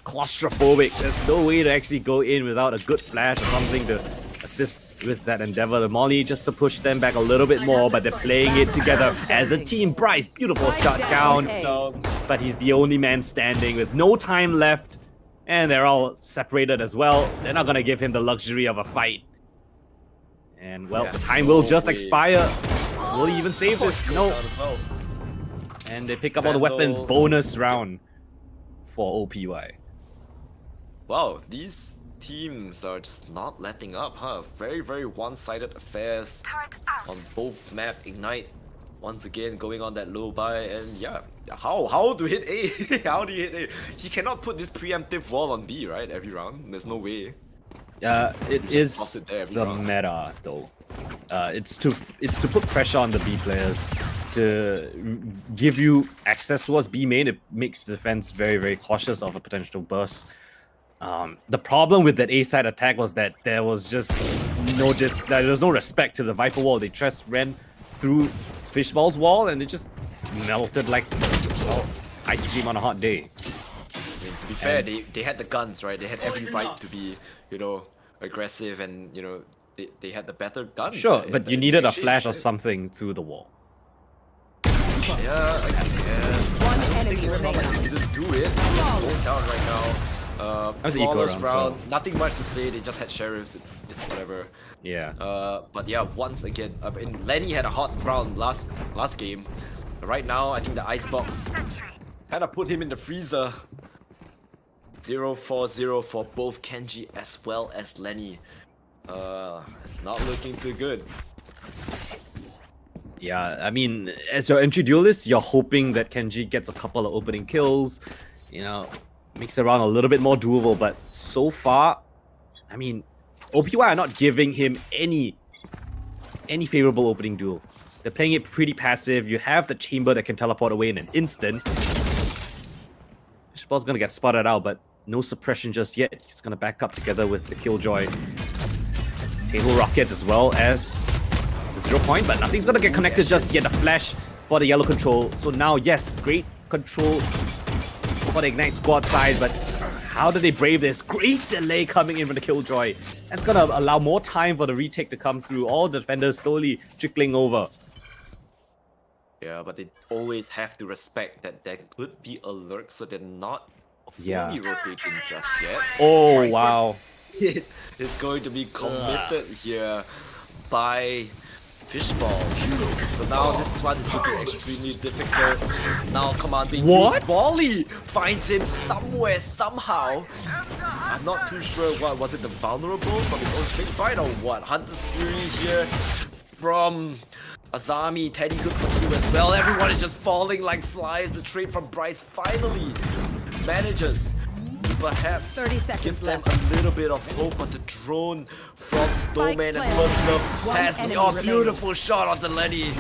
claustrophobic. There's no way to actually go in without a good flash or something to assists with that endeavor. The Molly just to push them back a little bit more, but they're playing it together as a team. Bryce, beautiful shot down, but he's the only man standing with no time left, and they're all separated as well. They're not gonna give him the luxury of a fight. And well, the time will just expire. Will he even save this? No. And they pick up all the weapons. Bonus round for OPY. Wow, these teams are just not letting up, huh? Very, very one-sided affairs on both map. Ignite once again going on that low buy, and yeah, how to hit A? How do you hit A? He cannot put this preemptive wall on B, right? Every round, there's no way. It is the meta though. It's to put pressure on the B players to give you access towards B main. It makes the defense very, very cautious of a potential burst. The problem with that A side attack was that there was just there was no respect to the Viper wall. They just ran through Fishball's wall and it just melted like ice cream on a hot day. To be fair, they had the guns, right? They had every right to be, aggressive, and they had the better guns. Sure, but you needed a flash or something through the wall. Yeah, I guess. One enemy It's not like they didn't do it. Going down right now. That was an equal Flawless round, so- nothing much to say. They just had sheriffs. It's whatever. Yeah. But yeah, once again, Lenny had a hot round last game. Right now, I think the icebox kind of put him in the freezer. 0-4-0 for both Kenji as well as Lenny. It's not looking too good. Yeah, I mean, as your entry duelist, you're hoping that Kenji gets a couple of opening kills, makes the round a little bit more doable, but so far, I mean, OPY are not giving him any favorable opening duel. They're playing it pretty passive. You have the chamber that can teleport away in an instant. Fishball's gonna get spotted out, but no suppression just yet. He's gonna back up together with the Killjoy. Table rockets as well as the 0 point, but nothing's gonna get connected just yet. The flash for the yellow control. So now, yes, great control for the Ignite squad side, but how do they brave this? Great delay coming in from the Killjoy. That's gonna allow more time for the retake to come through. All the defenders slowly trickling over. Yeah, but they always have to respect that there could be a lurk, so they're not fully Yeah. rotating just yet. Oh, Right, wow. It is going to be committed here by Fishball. So now this plant is looking extremely difficult. Now command being What? used. Volley finds him somewhere, somehow. I'm not too sure what was it, the vulnerable from his own spring fight or what? Hunter's Fury here from Azami, Teddy good for 2 as well. Everyone is just falling like flies. The trade from Bryce finally manages to perhaps 30 seconds give them left. a little bit of hope, but the drone from Snowman and planted. First Love One has the enemy remaining. beautiful shot on the Lenny.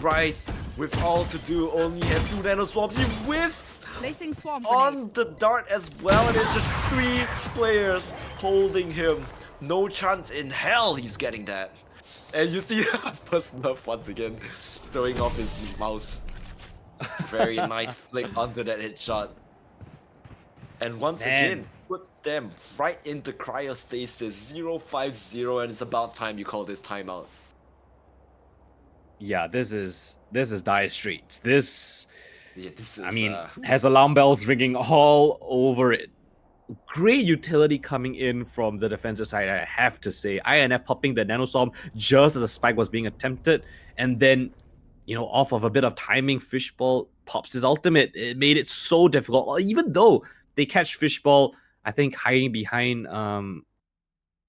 Bryce, with all to do, only has 2 nano swaps. He whiffs Placing swarm on the dart as well, and it's just 3 players holding him. No chance in hell he's getting that. And you see First Love once again throwing off his mouse. Very nice flick onto that headshot. And once again, puts them right into cryostasis. 0-5-0, and it's about time you call this timeout. Yeah, this is dire straits. This, Yeah, this is. I mean, has alarm bells ringing all over it. Great utility coming in from the defensive side, I have to say. INF popping the nanoswarm just as the spike was being attempted, and then, off of a bit of timing, Fishball pops his ultimate. It made it so difficult, even though they catch Fishball, I think, hiding behind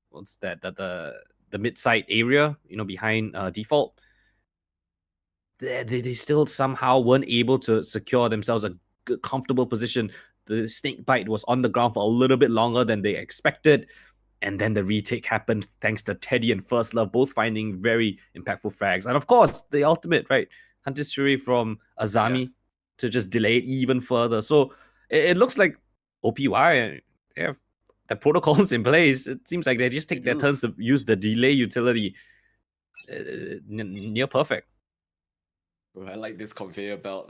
what's that? The mid side area, behind default. They still somehow weren't able to secure themselves a good, comfortable position. The snake bite was on the ground for a little bit longer than they expected. And then the retake happened thanks to Teddy and First Love both finding very impactful frags. And of course, the ultimate, right? Hunter's Fury from Azami to just delay it even further. So it looks like OPY, they have the protocols in place. It seems like they just take their turns to use the delay utility near perfect. I like this conveyor belt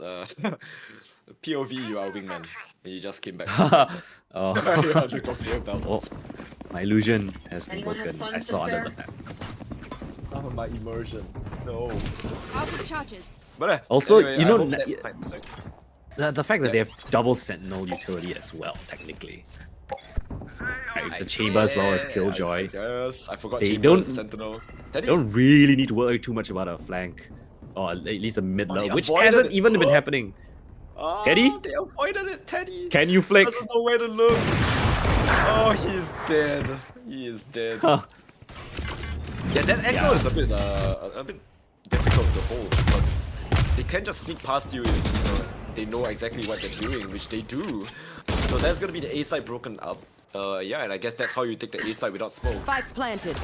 The POV, you are wingman. And you just came back. Oh. You are the conveyor belt. Oh, my illusion has been Anyone have broken. funds I to saw under spare? the map. Oh, my immersion. No. Out of charges. But Also, anyway, you I know, hope that- sorry. The fact that Yeah. they have double sentinel utility as well, technically. Right, the chamber as well as Killjoy. Yes, I forgot They Chamber don't- as a Sentinel. Teddy? They don't really need to worry too much about a flank. Or at least a mid they low, which avoided hasn't it. even been happening. Oh, Teddy? They avoided it, Teddy. Can you flick? Doesn't know where to look. Oh, he's dead. He is dead. Huh. Yeah, that angle is a bit difficult to hold because they can't just sneak past you if they know exactly what they're doing, which they do. So that's gonna be the A side broken up. Yeah, and I guess that's how you take the A side without smoke. Spike planted.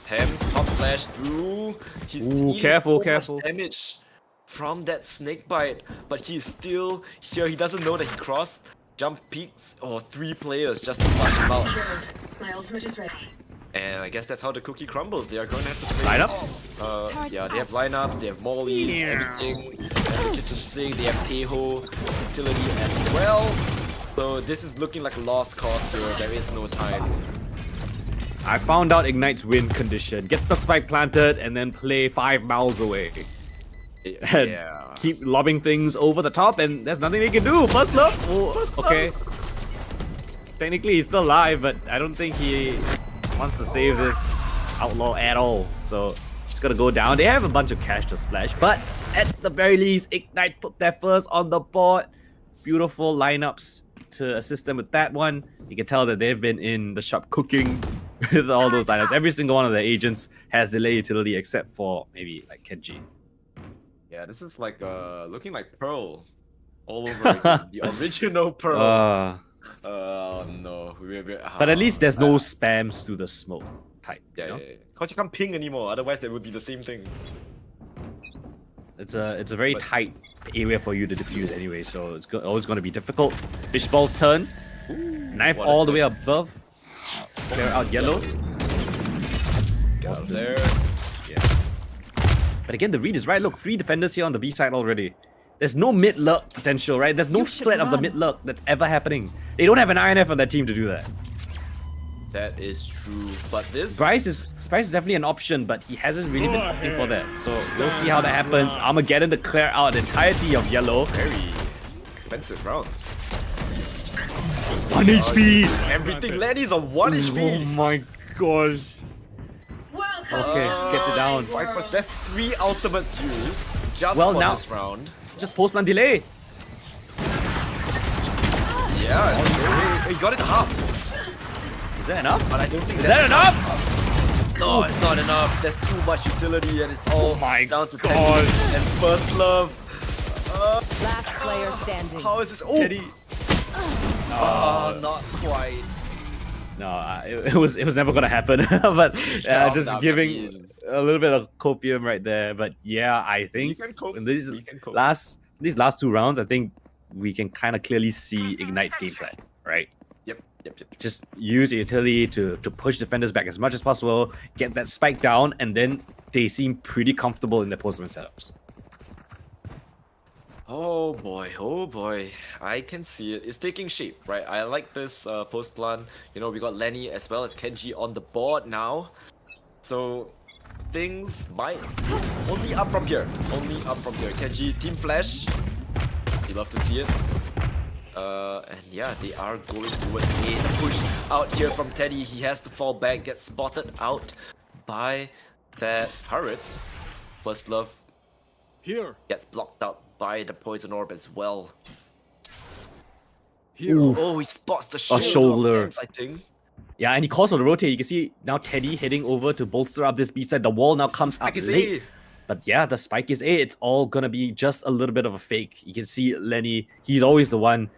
Thames pop flash through. He's Ooh, dealing careful, so much careful. damage from that snake bite, but he's still here. He doesn't know that he crossed. Jump peaks or 3 players just to flush him out. My ultimate is ready. And I guess that's how the cookie crumbles. They are going to have to play Lineups? yeah, they have lineups, they have mollies, everything. They have the kitchen sink, they have Teho utility as well. So this is looking like a lost cause here. There is no time. I found out Ignite's win condition. Get the spike planted and then play 5 miles away. And Yeah. keep lobbing things over the top, and there's nothing they can do. First love. Oh, okay. Technically, he's still alive, but I don't think he wants to save this outlaw at all. So just gonna go down. They have a bunch of cash to splash, but at the very least, Ignite put their first on the board. Beautiful lineups to assist them with that one. You can tell that they've been in the shop cooking with all those lineups. Every single one of the agents has delay utility except for maybe like Kenji. Yeah, this is like looking like Pearl all over again. The original Pearl. No. But at least there's no spams to the smoke type. Yeah, you know? Because you can't ping anymore. Otherwise, that would be the same thing. It's a very tight area for you to defuse anyway, so it's always going to be difficult. Fishball's turn. Knife what all is the way that? above. Clear out yellow. Get out Austin. there. Yeah. But again, the read is right. Look, 3 defenders here on the B side already. There's no mid lurk potential, right? There's no threat of the mid lurk that's ever happening. They don't have an INF on their team to do that. That is true. But this Bryce is definitely an option, but he hasn't really been opting for that. So we'll see how that happens. Armageddon to clear out the entirety of yellow. very expensive round. 1 HP! Everything Lenny's on 1 Oh HP. my gosh. Okay, gets it down. That's 3 ultimates used just Well, for now- this round. Just post-plan delay. Yeah, he got it to half. Is that enough? But I don't think Is that enough? No, it's not enough. There's too much utility and it's all my down to God. Teddy and first love. Last player standing. How is this? Oh, Teddy. not quite. No, it was never gonna happen. But Shut just up, giving Naveen. a little bit of copium right there. But yeah, I think can cope. in these We can cope. last 2 rounds, I think we can kind of clearly see Ignite's game plan, right? Yep. Just use your utility to push defenders back as much as possible, get that spike down, and then they seem pretty comfortable in their postman setups. Oh boy, I can see it. It's taking shape, right? I like this post plan. You know, we got Lenny as well as Kenji on the board now. So things might only up from here. Kenji, Team Flash. You love to see it. And yeah, they are going towards A. The push out here from Teddy. He has to fall back, get spotted out by that turret. First love Here. gets blocked out by the poison orb as well. Here. Oh, he spots the shield shoulder. of Thames, I think. Yeah, and he calls for the rotate. You can see now Teddy heading over to bolster up this B side. The wall now comes up Spike is late. A. But yeah, the spike is A. It's all gonna be just a little bit of a fake. You can see Lenny, he's always the one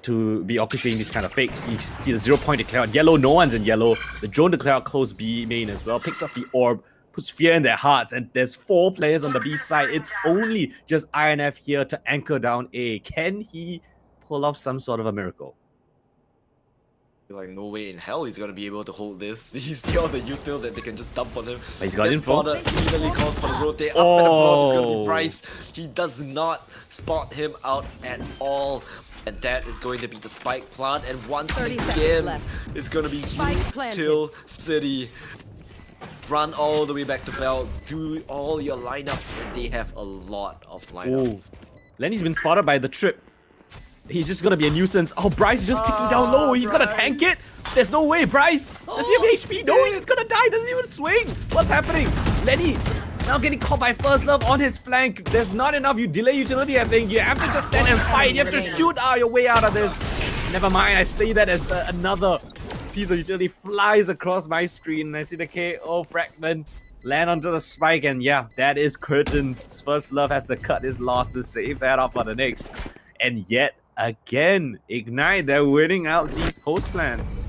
to be orchestrating these kind of fakes. You see the 0 point declare out yellow, no one's in yellow. The drone declare out close B main as well, picks up the orb, puts fear in their hearts, and there's 4 players on the B side. It's only just INF here to anchor down A. Can he pull off some sort of a miracle? You're like, no way in hell he's gonna be able to hold this. He's the other util that they can just dump on him. But he's got Gets info. spotted, immediately calls for the rotate. Up and above, it's gonna Oh. be Bryce. He does not spot him out at all. And that is going to be the spike plant. And once 30 seconds again, left. it's gonna be Spike planted. Util City. Run all the way back to Bell. Do all your lineups, and they have a lot of lineups. Lenny's been spotted by the trip. He's just gonna be a nuisance. Oh, Bryce is just ticking down low. He's gonna tank it. There's no way, Bryce. Does he have HP? No, he's just gonna die. Doesn't even swing. What's happening? Lenny now getting caught by First Love on his flank. There's not enough. You delay utility, I think. You have to just stand and fight. You have to shoot your way out of this. Never mind. I say that as another piece of utility flies across my screen. I see the KO fragment land onto the spike, and yeah, that is curtains. First Love has to cut his losses, save that up for the next. And yet again, Ignite, they're winning out these post plans.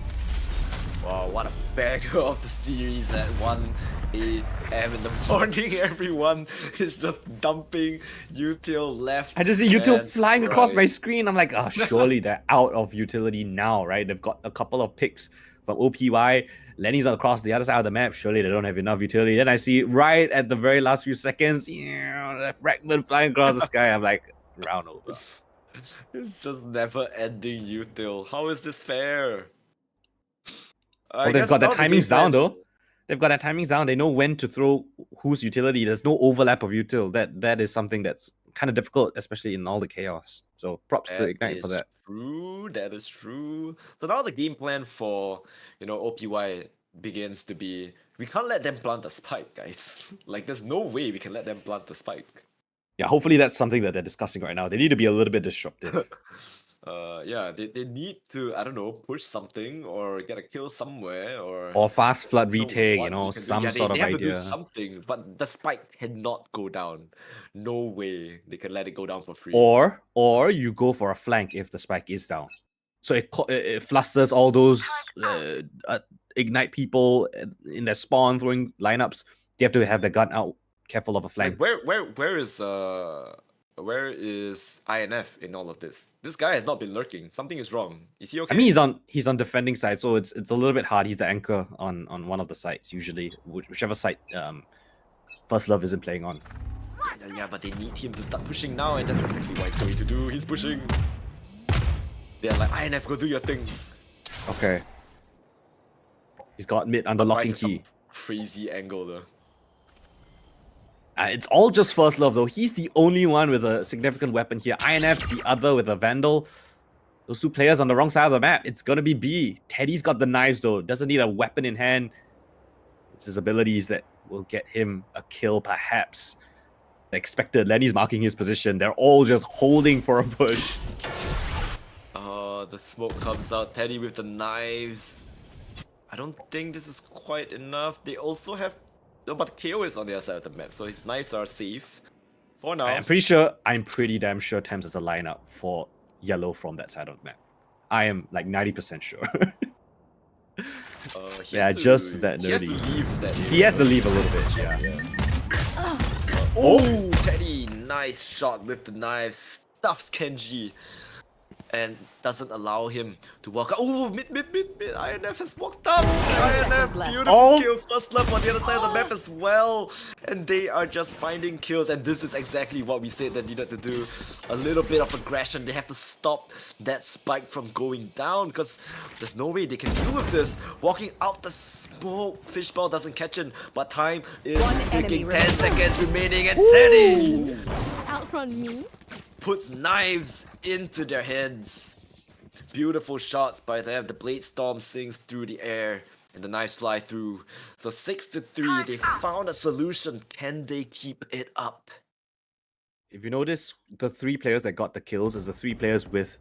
Wow, what a bagger of the series at 1 a.m. in the morning. Everyone is just dumping util left. I just see util and flying across my right. screen. I'm like, oh, surely they're out of utility now, right? They've got a couple of picks from OPY. Lenny's across the other side of the map. Surely they don't have enough utility. Then I see right at the very last few seconds, the fragment flying across the sky. I'm like, round over. It's just never ending util. How is this fair? Well, they've got their timings down though. They've got their timings down. They know when to throw whose utility. There's no overlap of util. That is something that's kind of difficult, especially in all the chaos. So props to Ignite for that. True, that is true. So now the game plan for OPY begins to be, we can't let them plant a spike, guys. Like there's no way we can let them plant the spike. Yeah, hopefully that's something that they're discussing right now. They need to be a little bit disruptive. Yeah, they need to, I don't know, push something or get a kill somewhere Or fast flood don't know retake, what we can do. some Yeah, sort they of have to do idea. something, but the spike cannot go down. No way they can let it go down for free. Or you go for a flank if the spike is down. So it flusters all those Ignite people in their spawn throwing lineups. They have to have their gun out, careful of a flank. Like where is INF in all of this? This guy has not been lurking. Something is wrong. Is he okay? I mean, he's on defending side, so it's a little bit hard. He's the anchor on one of the sides usually, whichever side First Love isn't playing on. Yeah, but they need him to start pushing now, and that's exactly what he's going to do. He's pushing. They're like, INF, go do your thing. Okay. He's got mid under locking Bryce has some key. Crazy angle though. It's all just First Love though. He's the only one with a significant weapon here. INF, the other with a Vandal. Those two players on the wrong side of the map. It's gonna be B. Teddy's got the knives though. Doesn't need a weapon in hand. It's his abilities that will get him a kill perhaps. Expected. Lenny's marking his position. They're all just holding for a push. The smoke comes out. Teddy with the knives. I don't think this is quite enough. They also have... No, but KO is on the other side of the map, so his knives are safe. For now. I'm pretty damn sure Thames is a lineup for yellow from that side of the map. I am like 90% sure. Yeah, just that nerdy. He has to leave that area. He has to leave a little bit, yeah. Oh, Teddy, nice shot with the knife. Stuffs Kenji. And doesn't allow him to walk up. Oh, mid. INF has walked up. INF, beautiful kill. First Love on the other side of the map as well. And they are just finding kills. And this is exactly what we said that needed to do. A little bit of aggression. They have to stop that spike from going down because there's no way they can deal with this. Walking out the smoke. Fishbowl doesn't catch him. But time is ticking. 10 seconds remaining. And Teddy Outrun me. puts knives into their heads. Beautiful shots by them. The Blade Storm sings through the air and the knives fly through. So 6-3, they found a solution. Can they keep it up? If you notice, the three players that got the kills is the three players with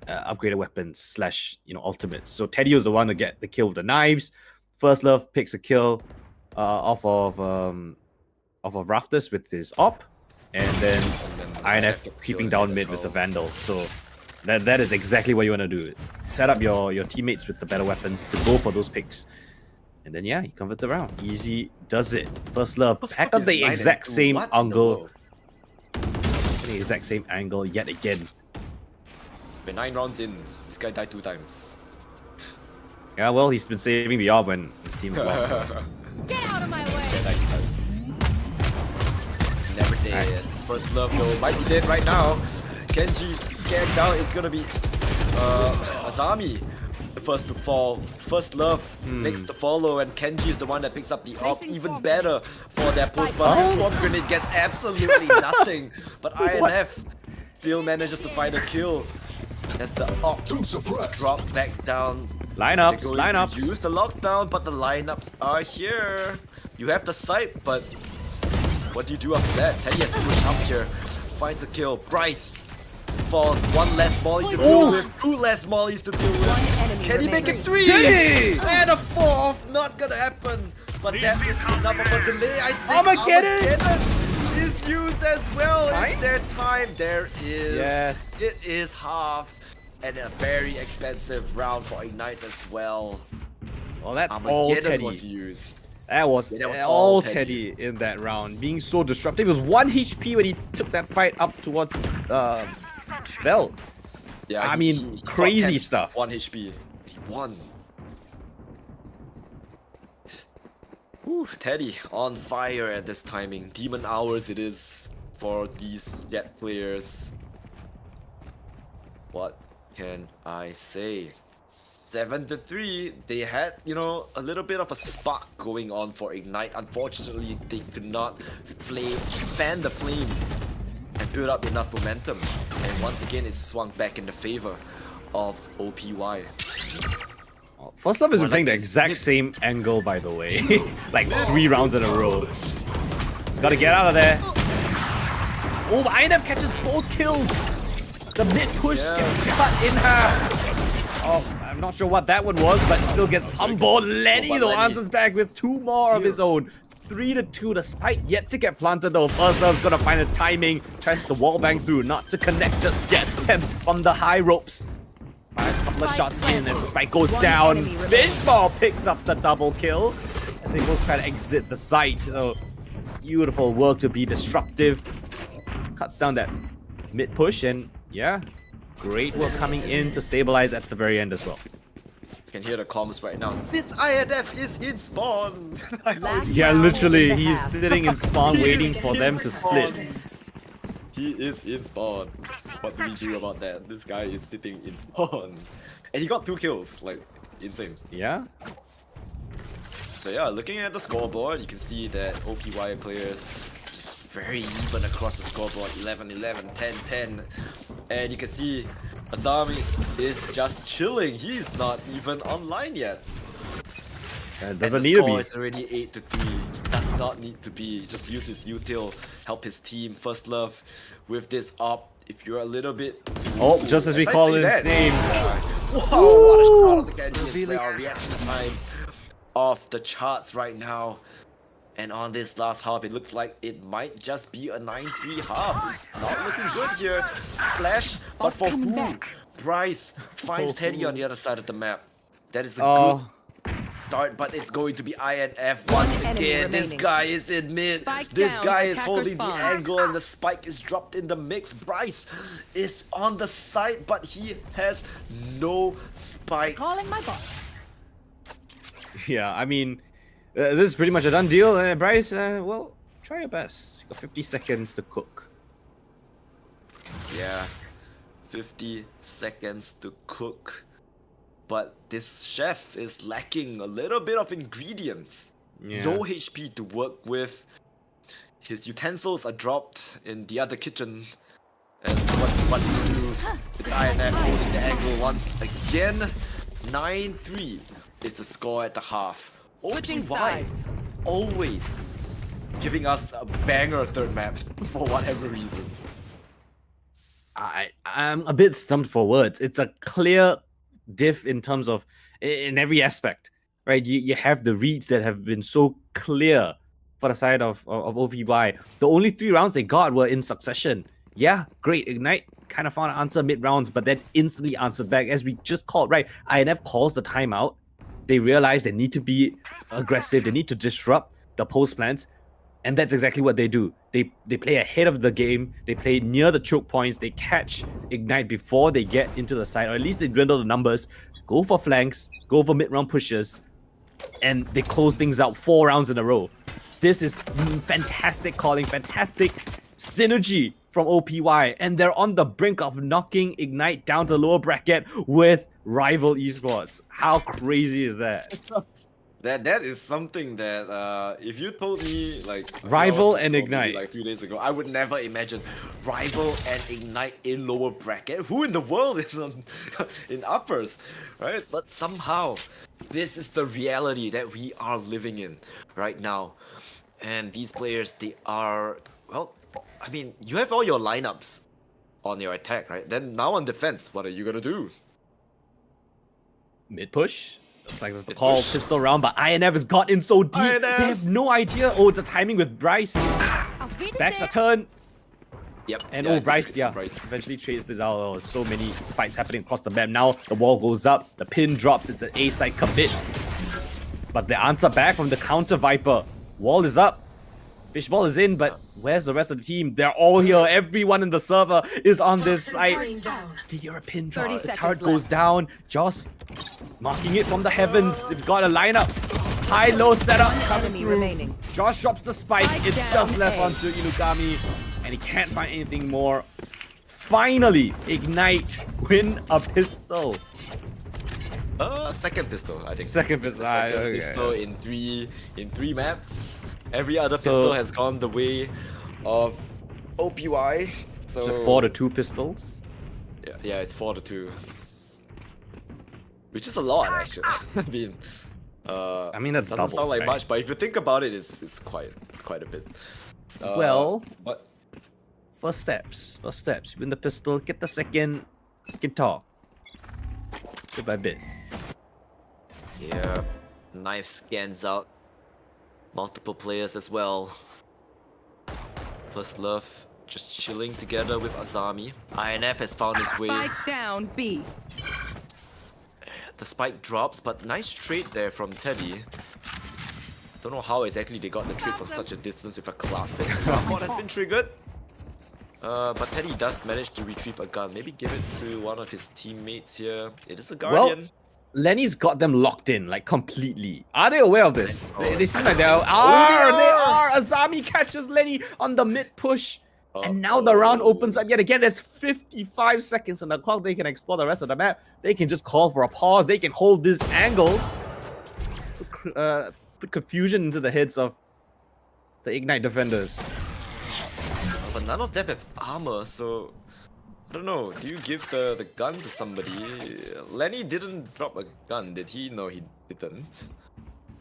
upgraded weapons / ultimates. So Teddy was the one to get the kill with the knives. First Love picks a kill off of Rafters with his op. And then INF keeping down mid with the Vandal. So that is exactly what you want to do. Set up your teammates with the better weapons to go for those picks. And then yeah, he converts around. Easy does it. First Love, back up the exact same angle. The exact same angle yet again. We're 9 rounds in. This guy died 2 times. Yeah, well, he's been saving the orb when his team has lost. So. Get out of my way! Never did. First love though, might be dead right now. Kenji scared down, it's gonna be Azami, the first to fall. First love next to follow, and Kenji is the one that picks up the op. Even better for their push, but his swamp grenade gets absolutely nothing. But INF still manages to find a kill as the op drop back down. Lineups. Use the lockdown, but the lineups are here. You have the site, but what do you do after that? Teddy has to push up here, finds a kill. Bryce falls, one less molly to deal with, two less mollies to deal with. Can he make it three? Teddy! And a fourth, not gonna happen. But that is enough of a delay. I think Armageddon is used as well. Is there time? There is. Yes. It is half. And a very expensive round for Ignite as well. Well, that's all Teddy. Was used. That was all Teddy in that round. Being so disruptive. It was 1 HP when he took that fight up towards Bell. Yeah, I mean, crazy stuff. 1 HP. He won. Ooh, Teddy on fire at this timing. Demon hours it is for these Jet players. What can I say? 7-3. They had, you know, a little bit of a spark going on for Ignite. Unfortunately, they could not fan the flames and build up enough momentum. And once again, it swung back in the favor of OPY. First Love has been playing the exact same angle, by the way. Like 3 rounds in a row. He's gotta get out of there. Oh, INF catches both kills. The mid push gets cut in half. Oh, I'm not sure what that one was, but still gets humbled. Lenny though answers back with 2 more of his own. 3-2, the spike yet to get planted though. First Love's gonna find a timing, tries to wall bang through, not to connect just yet. Attempts from the high ropes. A couple of shots in as the spike goes down. Fishball picks up the double kill as they both try to exit the site. So beautiful work to be disruptive. Cuts down that mid push, and yeah, great work coming in to stabilize at the very end as well. You can hear the comms right now. This INF is in spawn. Yeah, literally, he's sitting in spawn waiting for them to split. He is in spawn. What do we do about that? This guy is sitting in spawn. And he got 2 kills, like, insane. Yeah? So yeah, looking at the scoreboard, you can see that OPY players just very even across the scoreboard. 11-11, 10-10. And you can see Azami is just chilling. He's not even online yet. Doesn't need to be. It's already 8-3. Does not need to be. Just use his util, help his team. First Love with this op. If you're a little bit too just as we call it its name. Whoa, what a shot on the Kenji as well. Reaction times off the charts right now. And on this last half, it looks like it might just be a 9-3 half. It's not looking good here. Flash, but for Fu, Bryce finds Teddy on the other side of the map. That is a good start, but it's going to be INF once again. This guy is in mid. This guy is holding the angle, and the spike is dropped in the mix. Bryce is on the side, but he has no spike. Calling my bot. Yeah, I mean, this is pretty much a done deal. Bryce, well, try your best. You got 50 seconds to cook. Yeah, 50 seconds to cook. But this chef is lacking a little bit of ingredients. Yeah. No HP to work with. His utensils are dropped in the other kitchen. And what do you do? It's INF holding the angle once again. 9-3 is the score at the half. Switching OPY sides. always giving us a banger third map for whatever reason. I'm a bit stumped for words. It's a clear diff in terms of in every aspect, right? You have the reads that have been so clear for the side of OPY. The only 3 rounds they got were in succession. Yeah, great. Ignite kind of found an answer mid rounds, but then instantly answered back as we just called, right? INF calls the timeout. They realize they need to be aggressive. They need to disrupt the post plans, and that's exactly what they do. They play ahead of the game. They play near the choke points. They catch Ignite before they get into the side, or at least they dwindle the numbers. Go for flanks, go for mid-round pushes, and they close things out 4 rounds in a row. This is fantastic calling, fantastic synergy from OPY, and they're on the brink of knocking Ignite down to the lower bracket with Rival Esports. How crazy is that? That is something that if you told me like a few Rival hours and ago, maybe, Ignite. like a few days ago, I would never imagine Rival and Ignite in lower bracket. Who in the world is in uppers, right? But somehow this is the reality that we are living in right now, and these players, they are, well, I mean, you have all your lineups on your attack, right? Then now on defense, what are you gonna do? Mid push. Looks like it's the call pistol round, but INF has got in so deep. INF. They have no idea. Oh, it's a timing with Bryce. Backs a turn. Yep. And yeah, Bryce, yeah, eventually trades this out. Oh, so many fights happening across the map. Now the wall goes up, the pin drops, it's an A side commit. But the answer back from the counter Viper. Wall is up. Fishball is in, but where's the rest of the team? They're all here. Everyone in the server is on this side. They hear a pin drop. The turret goes down. Joss marking it from the heavens. They've got a lineup. High-low setup coming through. Josh drops the spike. It's just left onto Inugami, and he can't find anything more. Finally, Ignite win a pistol. Second pistol, I think. Second pistol. Second pistol in three maps. Every other pistol has gone the way of OPY. So 4-2 pistols. Yeah, it's 4-2, which is a lot actually. I mean, that's doesn't double, sound like right? much, but if you think about it, it's quite a bit. Well, but first steps. Win the pistol, get the second, you can talk. Bit by bit. yeah, knife scans out. Multiple players as well. First Love just chilling together with Azami. INF has found his way. Spike down B. The spike drops, but nice trade there from Teddy. Don't know how exactly they got the trade from such a distance with a classic. What has been triggered? But Teddy does manage to retrieve a gun. Maybe give it to one of his teammates here. It is a Guardian. Well, Lenny's got them locked in, like, completely. Are they aware of this? They seem like they are. They are! Azami catches Lenny on the mid push. And now the round opens up yet again. There's 55 seconds on the clock. They can explore the rest of the map. They can just call for a pause. They can hold these angles. Put confusion into the heads of the Ignite defenders. But none of them have armor, so I don't know. Do you give the gun to somebody? Lenny didn't drop a gun, did he? No, he didn't.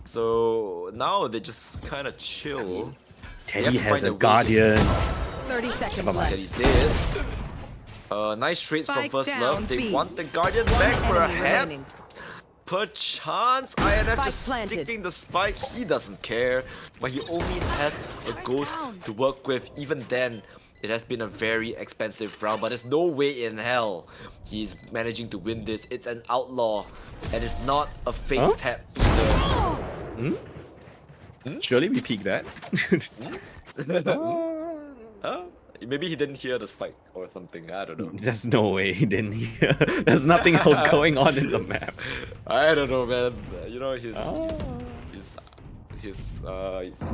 So now they just kind of chill. Teddy has a Guardian. 30 seconds left. Teddy's dead. Nice trades from Spike First down, Love. They B. want the Guardian back for a Enemy head. remaining. Perchance, INF Spike just planted. sticking the spike. He doesn't care, but he only has a ghost to work with. Even then, it has been a very expensive round, but there's no way in hell he's managing to win this. It's an outlaw, and it's not a fake tap either. Surely we peaked that. Maybe he didn't hear the spike or something. I don't know. There's no way he didn't hear. There's nothing else going on in the map. I don't know, man. You know, his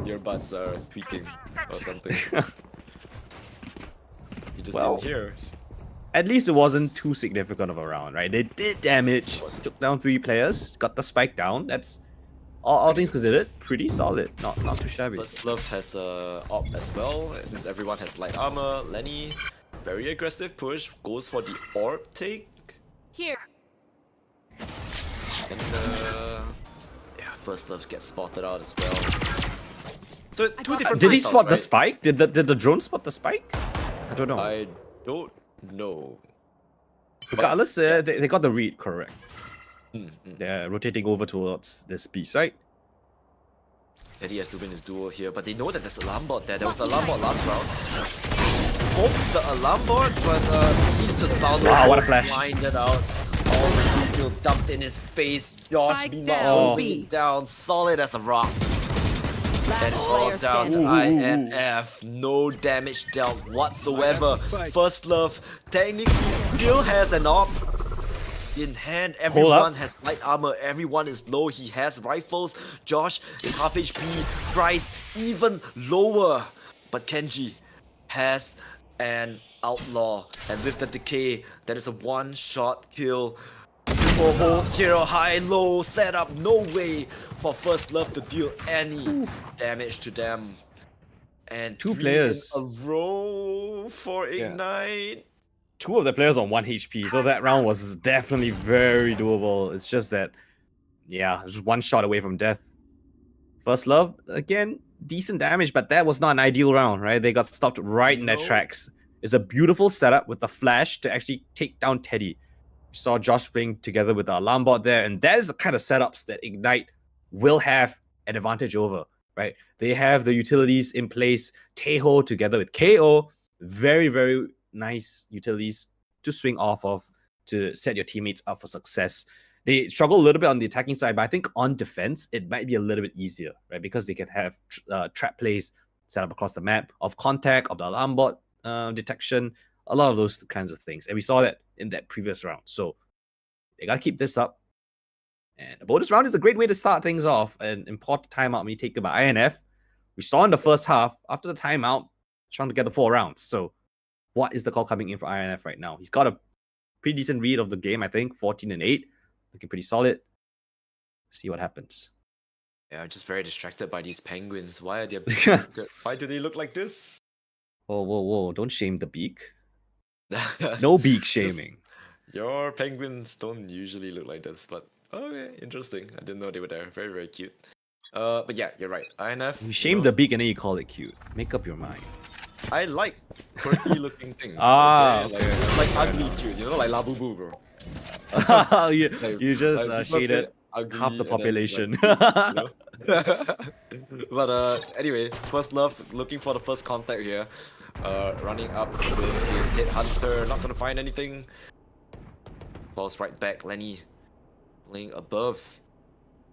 earbuds are tweaking or something. He just didn't hear. At least it wasn't too significant of a round, right? They did damage, took down 3 players, got the spike down. That's all things considered, pretty solid. Not too shabby. First Love has a op as well, since everyone has light armor. Lenny, very aggressive push, goes for the orb take. Here. And First Love gets spotted out as well. So two different Did he playstyles, spot the right? spike? Did the drone spot the spike? I don't know. I don't know. Regardless, they got the read correct. They're rotating over towards this B site. Eddie has to win his duel here, but they know that there's alarm bot there. There was alarm bot last round. Smokes the alarm bot, but he's just vulnerable. Wow, what a flash. Blinded out. All the detail dumped in his face. Josh Spike meanwhile down, holding B. it down, solid as a rock. And it's all player down to standing. INF. No damage dealt whatsoever. First Love technically still has an op in hand. Everyone has light armor. Everyone is low. He has rifles. Josh is half HP. Price even lower. But Kenji has an outlaw. And with the decay, that is a one-shot kill. Triple hold, hero high, low setup. No way for First Love to deal any damage to them. And Two 3 players. in a row for Ignite. Two of the players on 1 HP, so that round was definitely very doable. It's just that, yeah, just one shot away from death. First Love, again, decent damage, but that was not an ideal round, right? They got stopped right in their tracks. It's a beautiful setup with the flash to actually take down Teddy. We saw Josh playing together with the alarm bot there, and that is the kind of setups that Ignite will have an advantage over, right? They have the utilities in place. Teho together with KO, very, very nice utilities to swing off of to set your teammates up for success. They struggle a little bit on the attacking side, but I think on defense, it might be a little bit easier, right? Because they can have trap plays set up across the map of contact, of the alarm bot detection, a lot of those kinds of things. And we saw that in that previous round. So they got to keep this up. And the bonus round is a great way to start things off. An important timeout being taken by INF. We saw in the first half, after the timeout, trying to get the 4 rounds. So what is the call coming in for INF right now? He's got a pretty decent read of the game, I think. 14-8. Looking pretty solid. See what happens. Yeah, I'm just very distracted by these penguins. Why are they? Why do they look like this? Whoa, whoa, whoa. Don't shame the beak. No beak shaming. Your penguins don't usually look like this, but okay, interesting. I didn't know they were there. Very, very cute. But yeah, you're right. INF. You shame the beak and then you call it cute. Make up your mind. I like quirky looking things. Okay. Like ugly cute, you know, like Labubu, bro. you just like, shaded ugly half the and then, population. like, you know? But anyway, First Love looking for the first contact here. Running up with his hit hunter, not gonna find anything. Falls right back. Lenny playing above.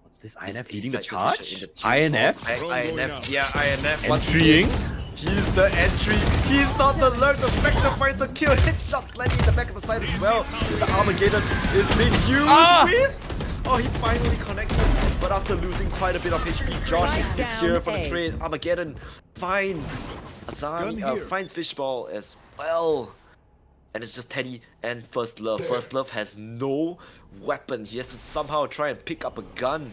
What's this? INF His leading the side charge? position in the INF? falls back. INF, yeah, INF. once Entrying? again. He's the entry. He's not the lurk. The Spectre finds a kill. Headshots Lenny in the back of the side as well. The Armageddon is being used with. Oh, he finally connected. But after losing quite a bit of HP, Josh is here for the trade. Armageddon finds Azami, finds Fishball as well. And it's just Teddy and First Love. First Love has no weapon. He has to somehow try and pick up a gun.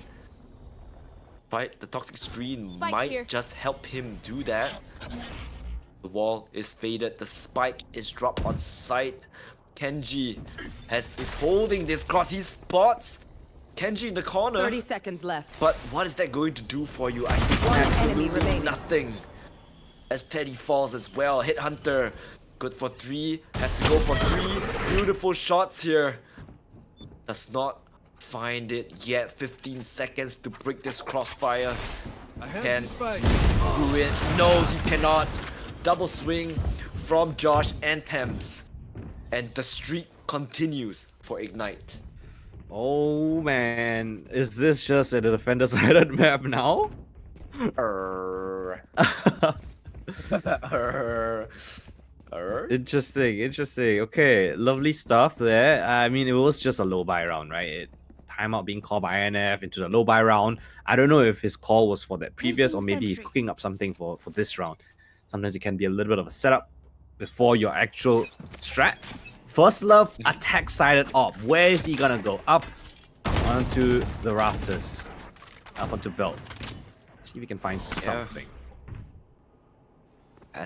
Right? The toxic screen might just help him do that. The wall is faded. The spike is dropped on sight. Kenji is holding this cross. He spots Kenji in the corner. 30 seconds left. But what is that going to do for you? I think absolutely nothing. As Teddy falls as well. Hit Hunter. Good for 3. Has to go for 3. Beautiful shots here. Does not find it yet. 15 seconds to break this crossfire. Can do it. No, he cannot. Double swing from Josh and Thames. And the streak continues for Ignite. Oh man, is this just a defender-sided map now? Interesting. Okay, lovely stuff there. I mean, it was just a low buy round, right? Timeout being called by INF into the low buy round. I don't know if his call was for that previous or maybe he's cooking up something for this round. Sometimes it can be a little bit of a setup before your actual strat. First Love, attack-sided op. Where is he gonna go? Up onto the rafters. Up onto belt. See if we can find something.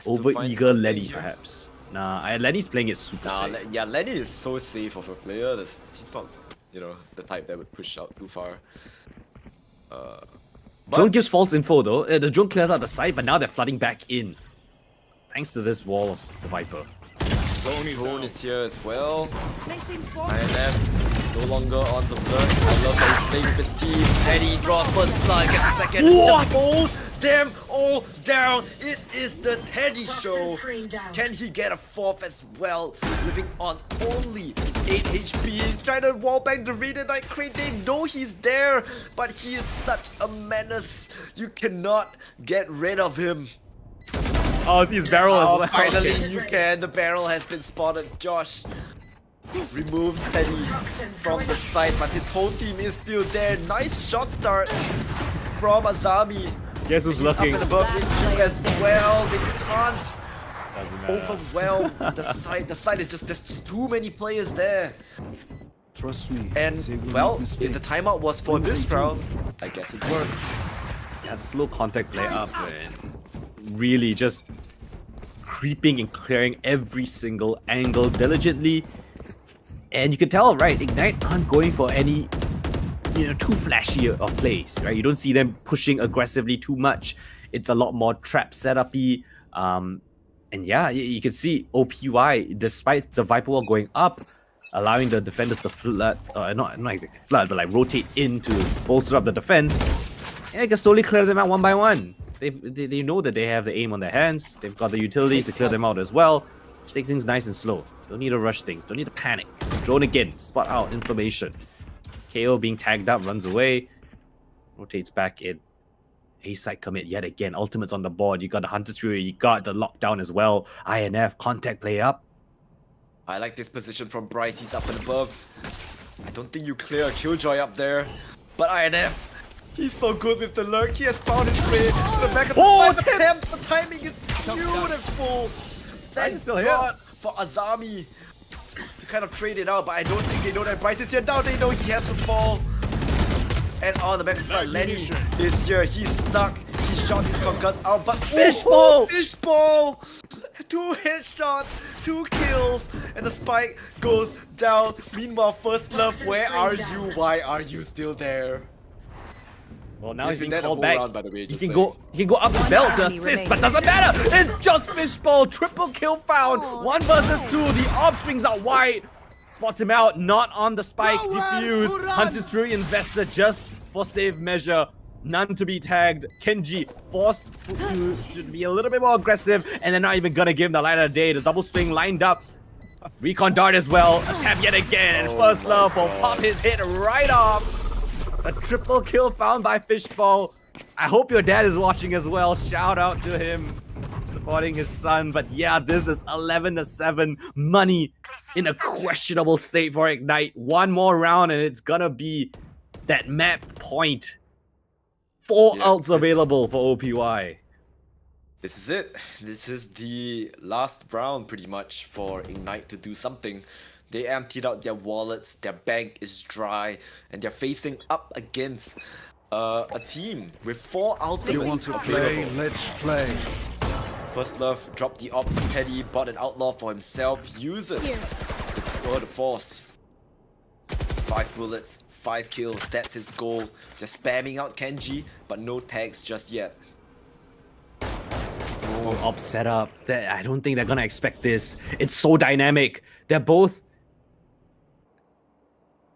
Over-eager Lenny, perhaps. Nah, Lenny's playing it super safe. Yeah, Lenny is so safe of a player. He's not, you know, the type that would push out too far. Drone gives false info though. The drone clears out the side, but now they're flooding back in. Thanks to this wall of the Viper. Drone is here as well. They seem swarmed. INF no longer on the blood. I love that he's playing with his team. Teddy draws first blood, gets the second. Just hold them all down. It is the Teddy show. Can he get a 4th as well? Living on only 8 HP, trying to wallbang the Radiant Knight Crate. They know he's there, but he is such a menace. You cannot get rid of him. Oh, see his barrel as well. Finally you can. The barrel has been spotted. Josh removes Teddy from the side, but his whole team is still there. Nice shock dart from Azami. Guess who's He's looking? up and above into as well. They can't Doesn't matter. overwhelm the side. The side is just, there's just too many players there. Trust me. And well, if the timeout was for this round, I guess it worked. Yeah, slow contact play up and really just creeping and clearing every single angle diligently. And you can tell, right, Ignite aren't going for any, too flashy of plays, right? You don't see them pushing aggressively too much. It's a lot more trap setup-y. And yeah, you can see OPY, despite the Viper Wall going up, allowing the defenders to flood, not exactly flood, but like rotate in to bolster up the defense. And you can slowly clear them out one by one. They know that they have the aim on their hands. They've got the utilities to clear them out as well. Just take things nice and slow. Don't need to rush things. Don't need to panic. Drone again. Spot out information. KO being tagged up, runs away. Rotates back in. A-side commit yet again. Ultimates on the board. You got the Hunter's Fury. You got the lockdown as well. INF. Contact play up. I like this position from Bryce. He's up and above. I don't think you clear a Killjoy up there. But INF, he's so good with the lurk. He has found his way to the back of the side. The Temps, the timing is beautiful. Thank God for Azami to kind of trade it out. But I don't think they know that Bryce is here. Now they know he has to fall. And on the back of the side, Lenny is here. He's stuck. He shot his concuss out, but Fishbowl! Fishbowl! 2 headshots, 2 kills, and the spike goes down. Meanwhile, First Love, where are you? Why are you still there? Well, now He's he's been being dead called the whole back. round, by the way, He just can saying. go up the belt to assist, but doesn't matter. It's just Fishbowl. Triple kill found. 1 versus 2. The orb strings out wide. Spots him out. Not on the spike. Defuse. Hunter's Fury invested just for save measure. None to be tagged. Kenji forced to be a little bit more aggressive, and they're not even gonna give him the light of day. The double swing lined up. Recon dart as well. A tap yet again, and First Love will pop his hit right off. A triple kill found by Fishbowl. I hope your dad is watching as well. Shout out to him supporting his son. But yeah, this is 11-7. Money in a questionable state for Ignite. One more round, and it's gonna be that map point. 4 ults available for OPY. This is it. This is the last round pretty much for Ignite to do something. They emptied out their wallets, their bank is dry, and they're facing up against a team with 4 ultimates You want to available. play? Let's play. First Love dropped the op for Teddy, bought an outlaw for himself, uses the tour de force. 5 bullets, 5 kills, that's his goal. They're spamming out Kenji, but no tags just yet. Up setup. I don't think they're gonna expect this. It's so dynamic. They're both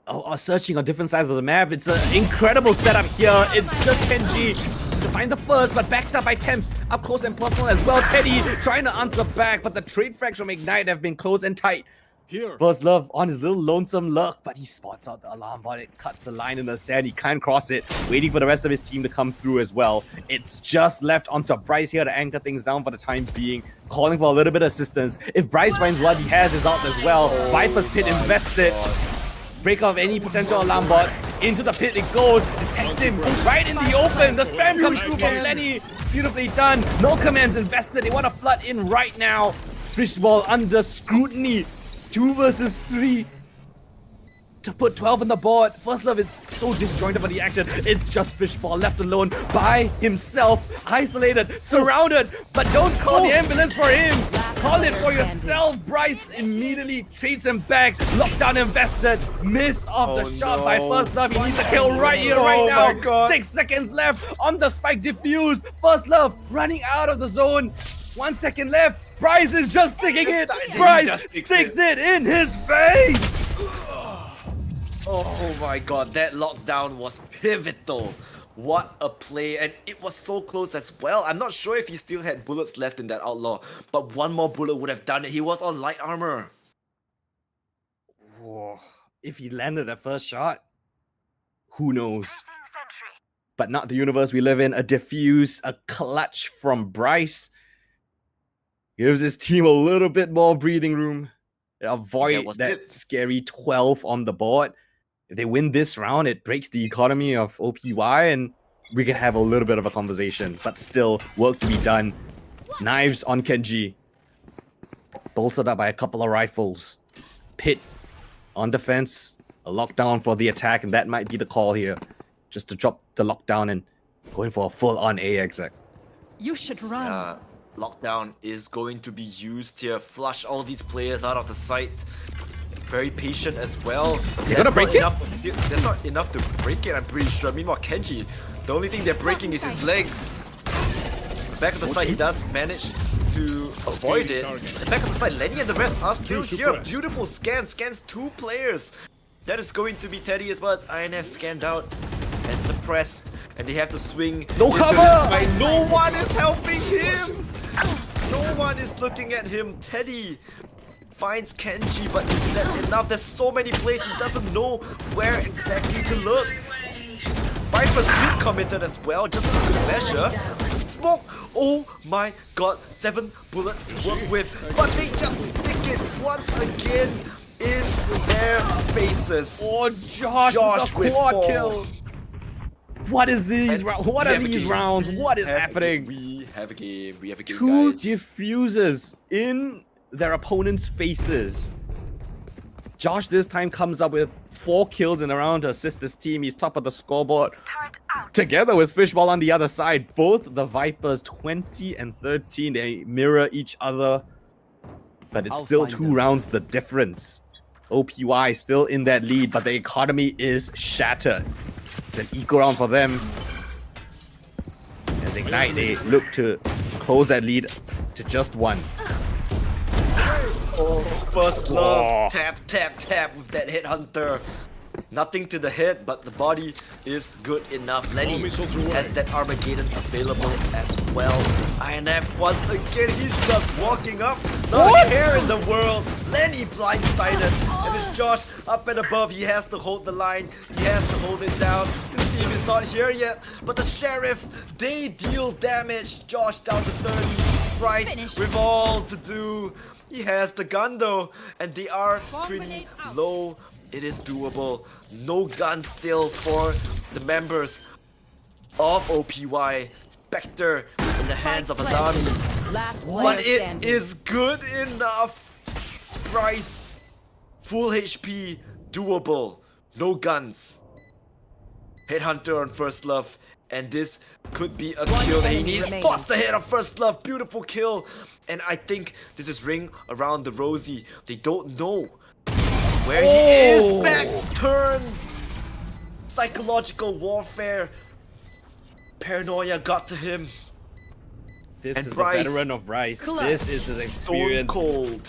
are searching on different sides of the map. It's an incredible setup here. It's just Kenji to find the first, but backed up by Temps. Up close and personal as well. Teddy trying to answer back, but the trade frags from Ignite have been close and tight. First Love on his little lonesome lurk, but he spots out the alarm bot. It cuts the line in the sand. He can't cross it. Waiting for the rest of his team to come through as well. It's just left onto Bryce here to anchor things down for the time being. Calling for a little bit of assistance. If Bryce finds what he has is out as well. Viper's Pit invested. Break off any potential alarm bots. Into the pit it goes. Detects him right in the open. The spam comes through from Lenny. Beautifully done. No commands invested. They want to flood in right now. Fishbowl under scrutiny. 2 versus 3 to put 12 on the board. First Love is so disjointed by the action. It's just Fishbowl left alone by himself, isolated, surrounded. But don't call the ambulance for him. Call it for yourself. Bryce immediately trades him back. Lockdown invested. Miss off the shot by First Love. He needs a kill right here, right now. 6 seconds left on the spike defuse. First Love running out of the zone. 1 second left. Bryce is just sticking it. Bryce sticks it in his face. Oh my god, that lockdown was pivotal. What a play, and it was so close as well. I'm not sure if he still had bullets left in that outlaw, but one more bullet would have done it. He was on light armor. if he landed that first shot, who knows? But not the universe we live in. A defuse, a clutch from Bryce gives his team a little bit more breathing room. Avoid was that it. scary 12 on the board. If they win this round, it breaks the economy of OPY and we can have a little bit of a conversation. But still, work to be done. Knives on Kenji. Bolstered up by a couple of rifles. Pit on defense. A lockdown for the attack, and that might be the call here. Just to drop the lockdown and going for a full-on A exec. You should run. Lockdown is going to be used here. Flush all these players out of the site. Very patient as well. They're gonna break it? There's not enough to break it, I'm pretty sure. Meanwhile, Kenji, the only thing they're breaking is his legs. Back of the side, he does manage to avoid it. And back of the side, Lenny and the rest are still here. Beautiful scan, scans 2 players. That is going to be Teddy as well as INF scanned out and suppressed. And they have to swing. No into cover! this fight. No one is helping him! No one is looking at him. Teddy finds Kenji, but is that enough? There's so many places, he doesn't know where exactly to look. Viper's been committed as well, just for good measure. Smoke! Oh my god, 7 bullets to work with, but they just stick it once again in their faces. Oh, Josh with with a quad 4. kill. What is these? What We are have a these game. rounds? We What is have a happening? game. We have a game. We have a game, 2 guys. diffusers in their opponents' faces. Josh this time comes up with 4 kills in a round to assist his team. He's top of the scoreboard. Together with Fishball on the other side, both the Vipers 20 and 13. They mirror each other. But it's still 2 rounds the difference. OPY still in that lead, but the economy is shattered. It's an equal round for them. As Ignite, they look to close that lead to just 1. Oh, first love. Tap, tap, tap with that headhunter. Nothing to the head, but the body is good enough. Lenny has that Armageddon available as well. INF once again, he's just walking up. Not a care in the world. Lenny blindsided. And it's Josh up and above. He has to hold the line. He has to hold it down. His team is not here yet. But the Sheriffs, they deal damage. Josh down to 30. Bryce with all to do. He has the gun though. And they are pretty low. It is doable. No gun still for the members of OPY. Spectre in the hands of Azami. Last But player it standing. is good enough. Bryce, full HP, doable. No guns. Headhunter on First Love. And this could be a kill that he enemy needs. remaining. Bust the head of First Love. Beautiful kill. And I think this is ring around the rosy. They don't know where he is. Back turn. Psychological warfare. Paranoia got to him. This And is Bryce, the veteran of Bryce. This is his Stone experience. cold.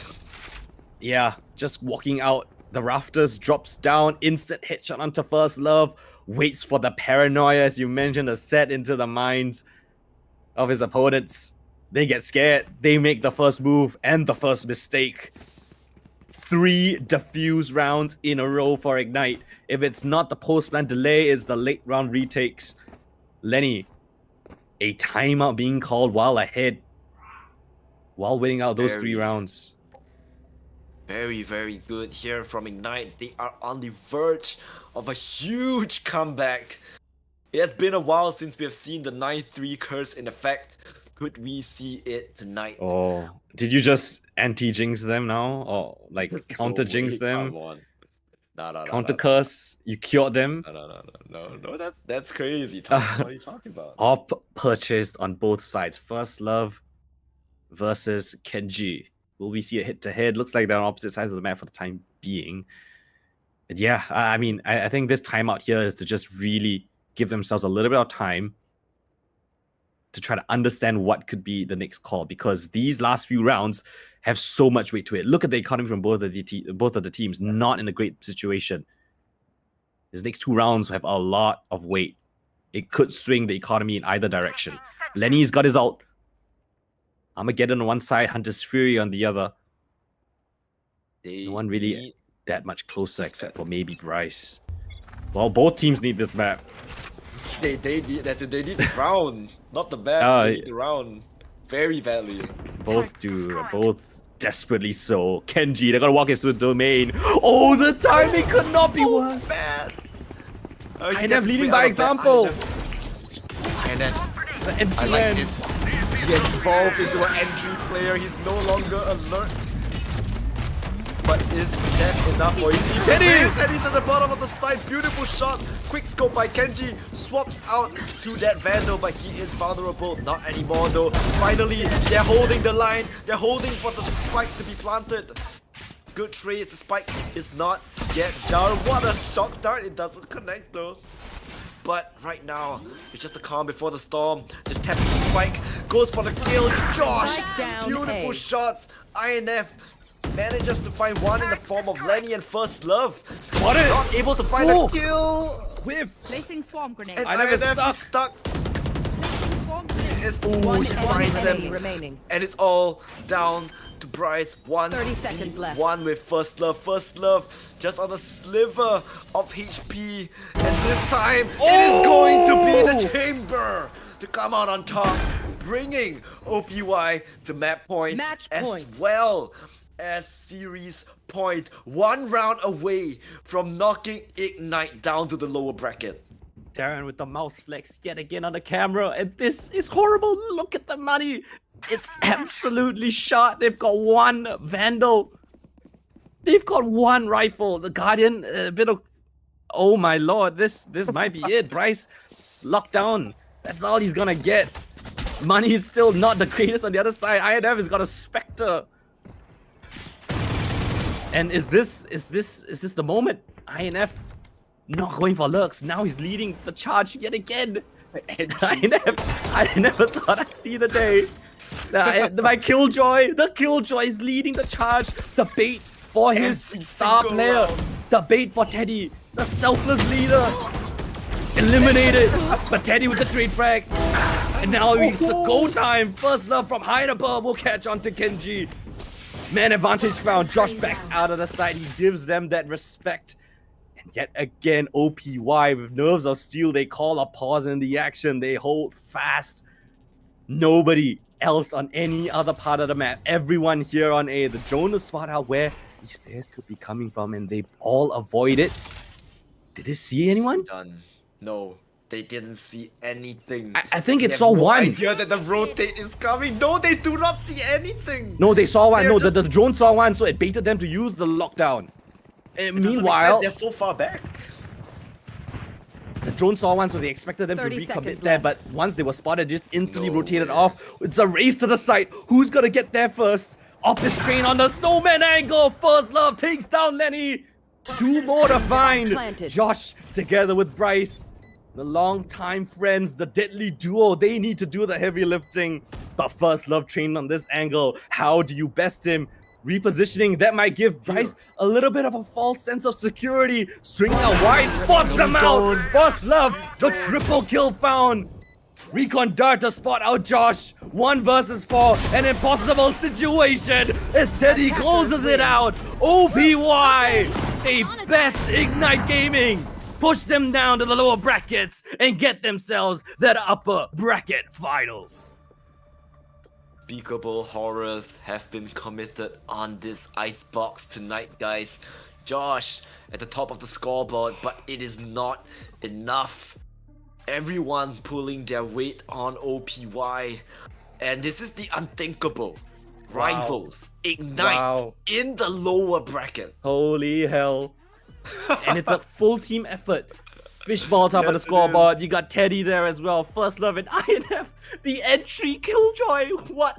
Yeah, just walking out the rafters, drops down, instant headshot onto First Love, waits for the paranoia, as you mentioned, to set into the minds of his opponents. They get scared, they make the first move and the first mistake. 3 defuse rounds in a row for Ignite. If it's not the post-plan delay, it's the late round retakes. Lenny, a timeout being called while ahead, while winning out those 3 rounds. Very, very good here from Ignite. They are on the verge of a huge comeback. It has been a while since we have seen the 9-3 curse in effect. Could we see it tonight? Oh, did you just anti-jinx them now? Or like counter-jinx them? Come on. No, Counter-curse? You cured them? No, that's crazy. Tom. What are you talking about? Op purchased on both sides. First Love versus Kenji. Will we see a head-to-head? Looks like they're on opposite sides of the map for the time being. But yeah, I mean, I think this timeout here is to just really give themselves a little bit of time to try to understand what could be the next call, because these last few rounds have so much weight to it. Look at the economy from both of the teams, not in a great situation. These next 2 rounds have a lot of weight. It could swing the economy in either direction. Lenny's got his ult. Armageddon on one side, Hunter's Fury on the other. They No one really need that much closer, except for maybe Bryce. Well, both teams need this map. They need this round, not the map. They need the round very badly. Both do, both desperately so. Kenji, they're gonna walk into the domain. Oh, the timing could not be worse. Bad. INF leading by example. INF. The entry I like man. this. He has evolved into an entry player. He's no longer alert. But is that enough for him? Teddy's at the bottom of the side. Beautiful shot. Quick scope by Kenji. Swaps out to that Vandal, but he is vulnerable. Not anymore though. Finally, they're holding the line. They're holding for the spike to be planted. Good trade. The spike is not yet down. What a shock dart. It doesn't connect though. But right now, it's just the calm before the storm. Just tapping the spike. Goes for the kill. Josh. Beautiful shots. INF manages to find one in the form of Lenny and First Love. Not able to find a kill. Whiff. Placing swarm grenade. And INF is INF is stuck. Placing swarm grenade. He finds them. remaining. And it's all down to Bryce. 30 seconds left. One with First Love. First Love just on a sliver of HP. And this time, it is going to be the Chamber to come out on top, bringing OPY to map point Match as point. well as series point. 1 round away from knocking Ignite down to the lower bracket. Darren with the mouse flex yet again on the camera, and this is horrible. Look at the money. It's absolutely shot. They've got one Vandal. They've got one rifle. The Guardian, a bit of... Oh my lord, this might be it. Bryce locked down. That's all he's gonna get. Money is still not the greatest on the other side. INF has got a Spectre. And is this the moment? INF not going for lurks. Now he's leading the charge yet again. I never thought I'd see the day. My Killjoy, the Killjoy is leading the charge. The bait for his star player. The bait for Teddy, the selfless leader. Eliminated. But Teddy with the trade frag. And now it's a go time. First Love from high and above will catch on to Kenji. Man advantage found. Josh backs out of the side. He gives them that respect. And yet again, OPY with nerves of steel. They call a pause in the action. They hold fast. Nobody else on any other part of the map. Everyone here on A. The drone to spot out where these players could be coming from, and they all avoid it. Did they see anyone? Done. No, they didn't see anything. I think it They saw have no one. idea that the rotate is coming. No, they do not see anything. No, they saw one. They're No, just- the drone saw one, so it baited them to use the lockdown. And Doesn't make meanwhile, sense, they're so far back. the drone saw one, so they expected them to 30 recommit seconds there, left. but once they were spotted, just instantly No rotated way. off. It's a race to the site. Who's gonna get there first? Off his train on the snowman angle. First Love takes down Lenny. 2 more to find. Planted. Josh together with Bryce. The long-time friends, the deadly duo, they need to do the heavy lifting. But First Love trained on this angle. How do you best him? Repositioning, that might give Bryce a little bit of a false sense of security. Swinging a wide, spots them out. First Love, the triple kill found. Recon Dart to spot out Josh. 1 versus 4, an impossible situation as Teddy closes it out. OPY, a best Ignite Gaming. Push them down to the lower brackets and get themselves that upper bracket finals. Unspeakable horrors have been committed on this icebox tonight, guys. Josh at the top of the scoreboard, but it is not enough. Everyone pulling their weight on OPY. And this is the unthinkable. Rivals Ignite in the lower bracket. Holy hell. And it's a full team effort. Fishball top of the Yes, it scoreboard. You got Teddy there as well. First Love and INF. The entry Killjoy. What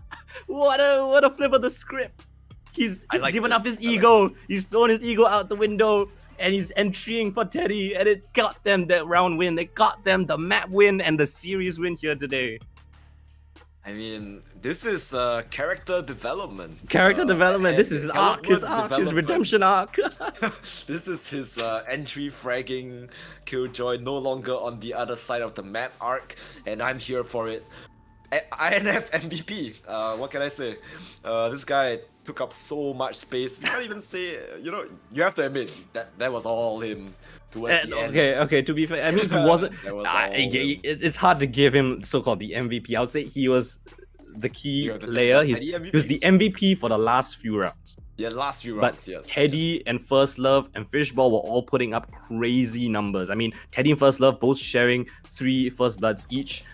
a flip of the script. He's like given this. up his I like ego. He's thrown his ego out the window. And he's entrying for Teddy. And it got them that round win. It got them the map win and the series win here today. I mean, this is character development. Character development. This is his arc. His development. redemption arc. This is his entry fragging Killjoy, no longer on the other side of the map arc, and I'm here for it. INF MVP. What can I say? This guy took up so much space. You can't even say. You have to admit that was all him. Towards the end. Okay. To be fair, I mean, he wasn't. That was all him. It's hard to give him so-called the MVP. I would say he was the key player. He was the MVP for the last few rounds. Yeah, last few rounds. But yes. Teddy and First Love and Fishball were all putting up crazy numbers. I mean, Teddy and First Love both sharing 3 First Bloods each.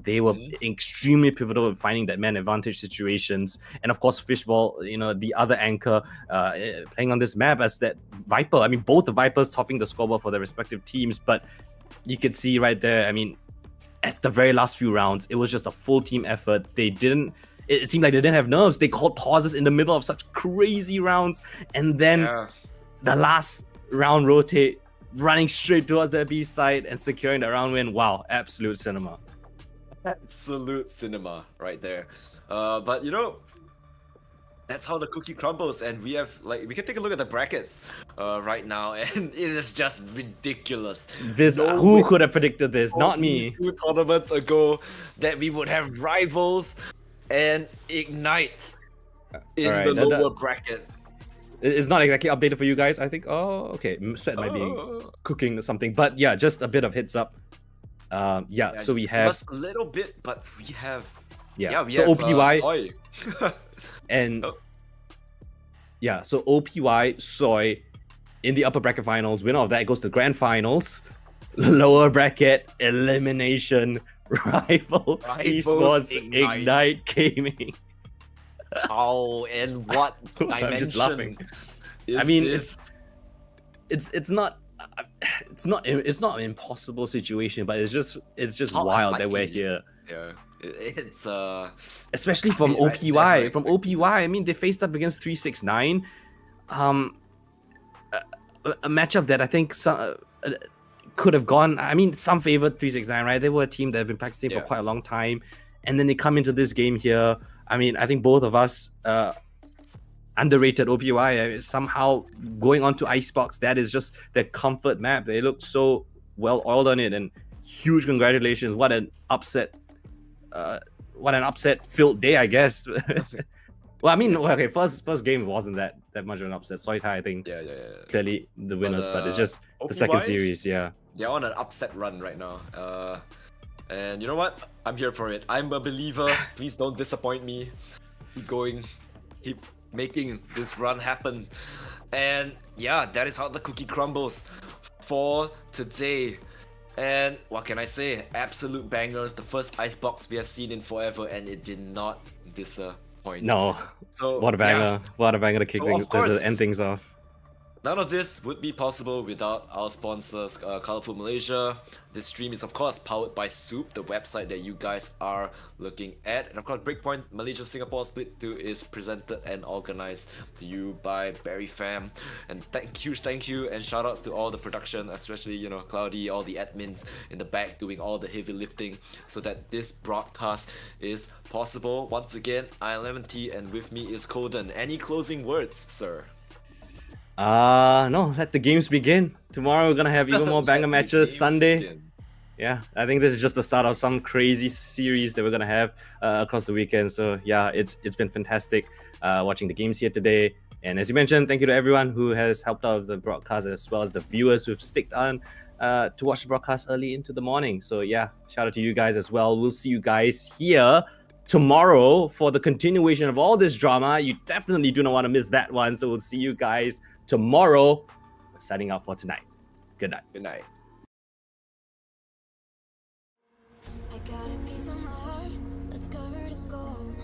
They were extremely pivotal in finding that man advantage situations. And of course, Fishball, the other anchor, playing on this map as that Viper. I mean, both the Vipers topping the scoreboard for their respective teams. But you could see right there, I mean, at the very last few rounds, it was just a full team effort. It seemed like they didn't have nerves. They called pauses in the middle of such crazy rounds. And then the last round rotate, running straight towards the B side and securing the round win. Wow, absolute cinema. Absolute cinema right there. But that's how the cookie crumbles, and we can take a look at the brackets right now, and it is just ridiculous. Who could have predicted this? Not me. 2 tournaments ago that we would have Rivals and Ignite in the lower bracket. It's not exactly updated for you guys, I think. Oh, okay. Sweat might be cooking something, but yeah, just a bit of heads up. So we have just a little bit, but we have we have OPY Soy. and so OPY Soy in the upper bracket finals. Winner of that goes to grand finals. Lower bracket elimination. Rivals Esports Ignite Gaming. How and what dimension? I'm just laughing. I mean, it's not an impossible situation, but it's just wild that we're here. Yeah, it's especially from OPY. From OPY, I mean, they faced up against 369. A matchup that I think could have gone. I mean, some favored 369, right? They were a team that have been practicing for quite a long time, and then they come into this game here. I mean, I think both of us underrated OPY. Somehow going on to Icebox, that is just their comfort map. They look so well oiled on it, and huge congratulations. What an upset filled day, I guess. Well, I mean, okay, first game wasn't that much of an upset. Soitai, I think, clearly the winners, but it's just OPY, the second series, They're on an upset run right now. And you know what? I'm here for it. I'm a believer. Please don't disappoint me. Keep going. Keep making this run happen. And yeah, that is how the cookie crumbles for today. And what can I say? Absolute bangers. The first Icebox we have seen in forever, and it did not disappoint. No. So what a banger. What a banger to kick things, to end things off. None of this would be possible without our sponsors, Colorful Malaysia. This stream is of course powered by Soop, the website that you guys are looking at. And of course, Breakpoint Malaysia Singapore Split 2 is presented and organized to you by Berryfam. And huge thank you and shout outs to all the production, especially, Cloudy, all the admins in the back doing all the heavy lifting so that this broadcast is possible. Once again, I'm Leemontea and with me is Coldan. Any closing words, sir? No, let the games begin. Tomorrow we're gonna have even more banger matches. Sunday. Yeah, I think this is just the start of some crazy series that we're gonna have across the weekend. So yeah, it's been fantastic watching the games here today. And as you mentioned, thank you to everyone who has helped out with the broadcast, as well as the viewers who've sticked on to watch the broadcast early into the morning. So yeah, shout out to you guys as well. We'll see you guys here tomorrow for the continuation of all this drama. You definitely do not want to miss that one. So we'll see you guys tomorrow. We're signing out for tonight. Good night. Good night. I got a piece of my heart that's covered in gold.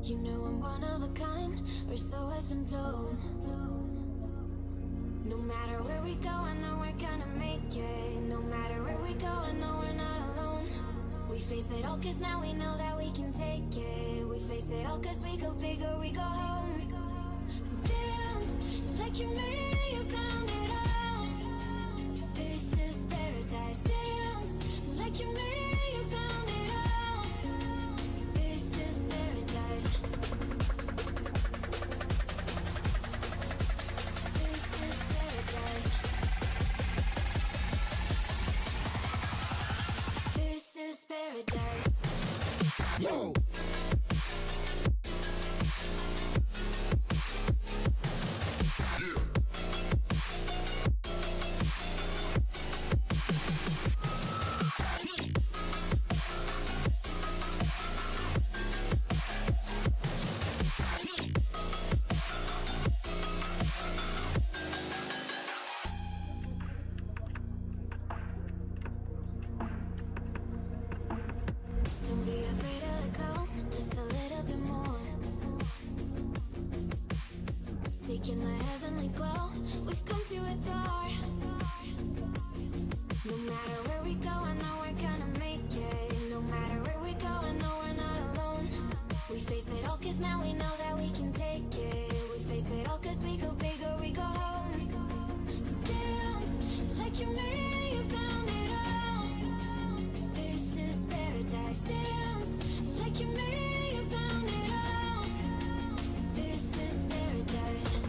You know I'm one of a kind, or so I've been told. No matter where we go, I know we're gonna make it. No matter where we go, I know we're not alone. We face it all cause now we know that we can take it. We face it all cause we go big or we go home. Dance like you made it.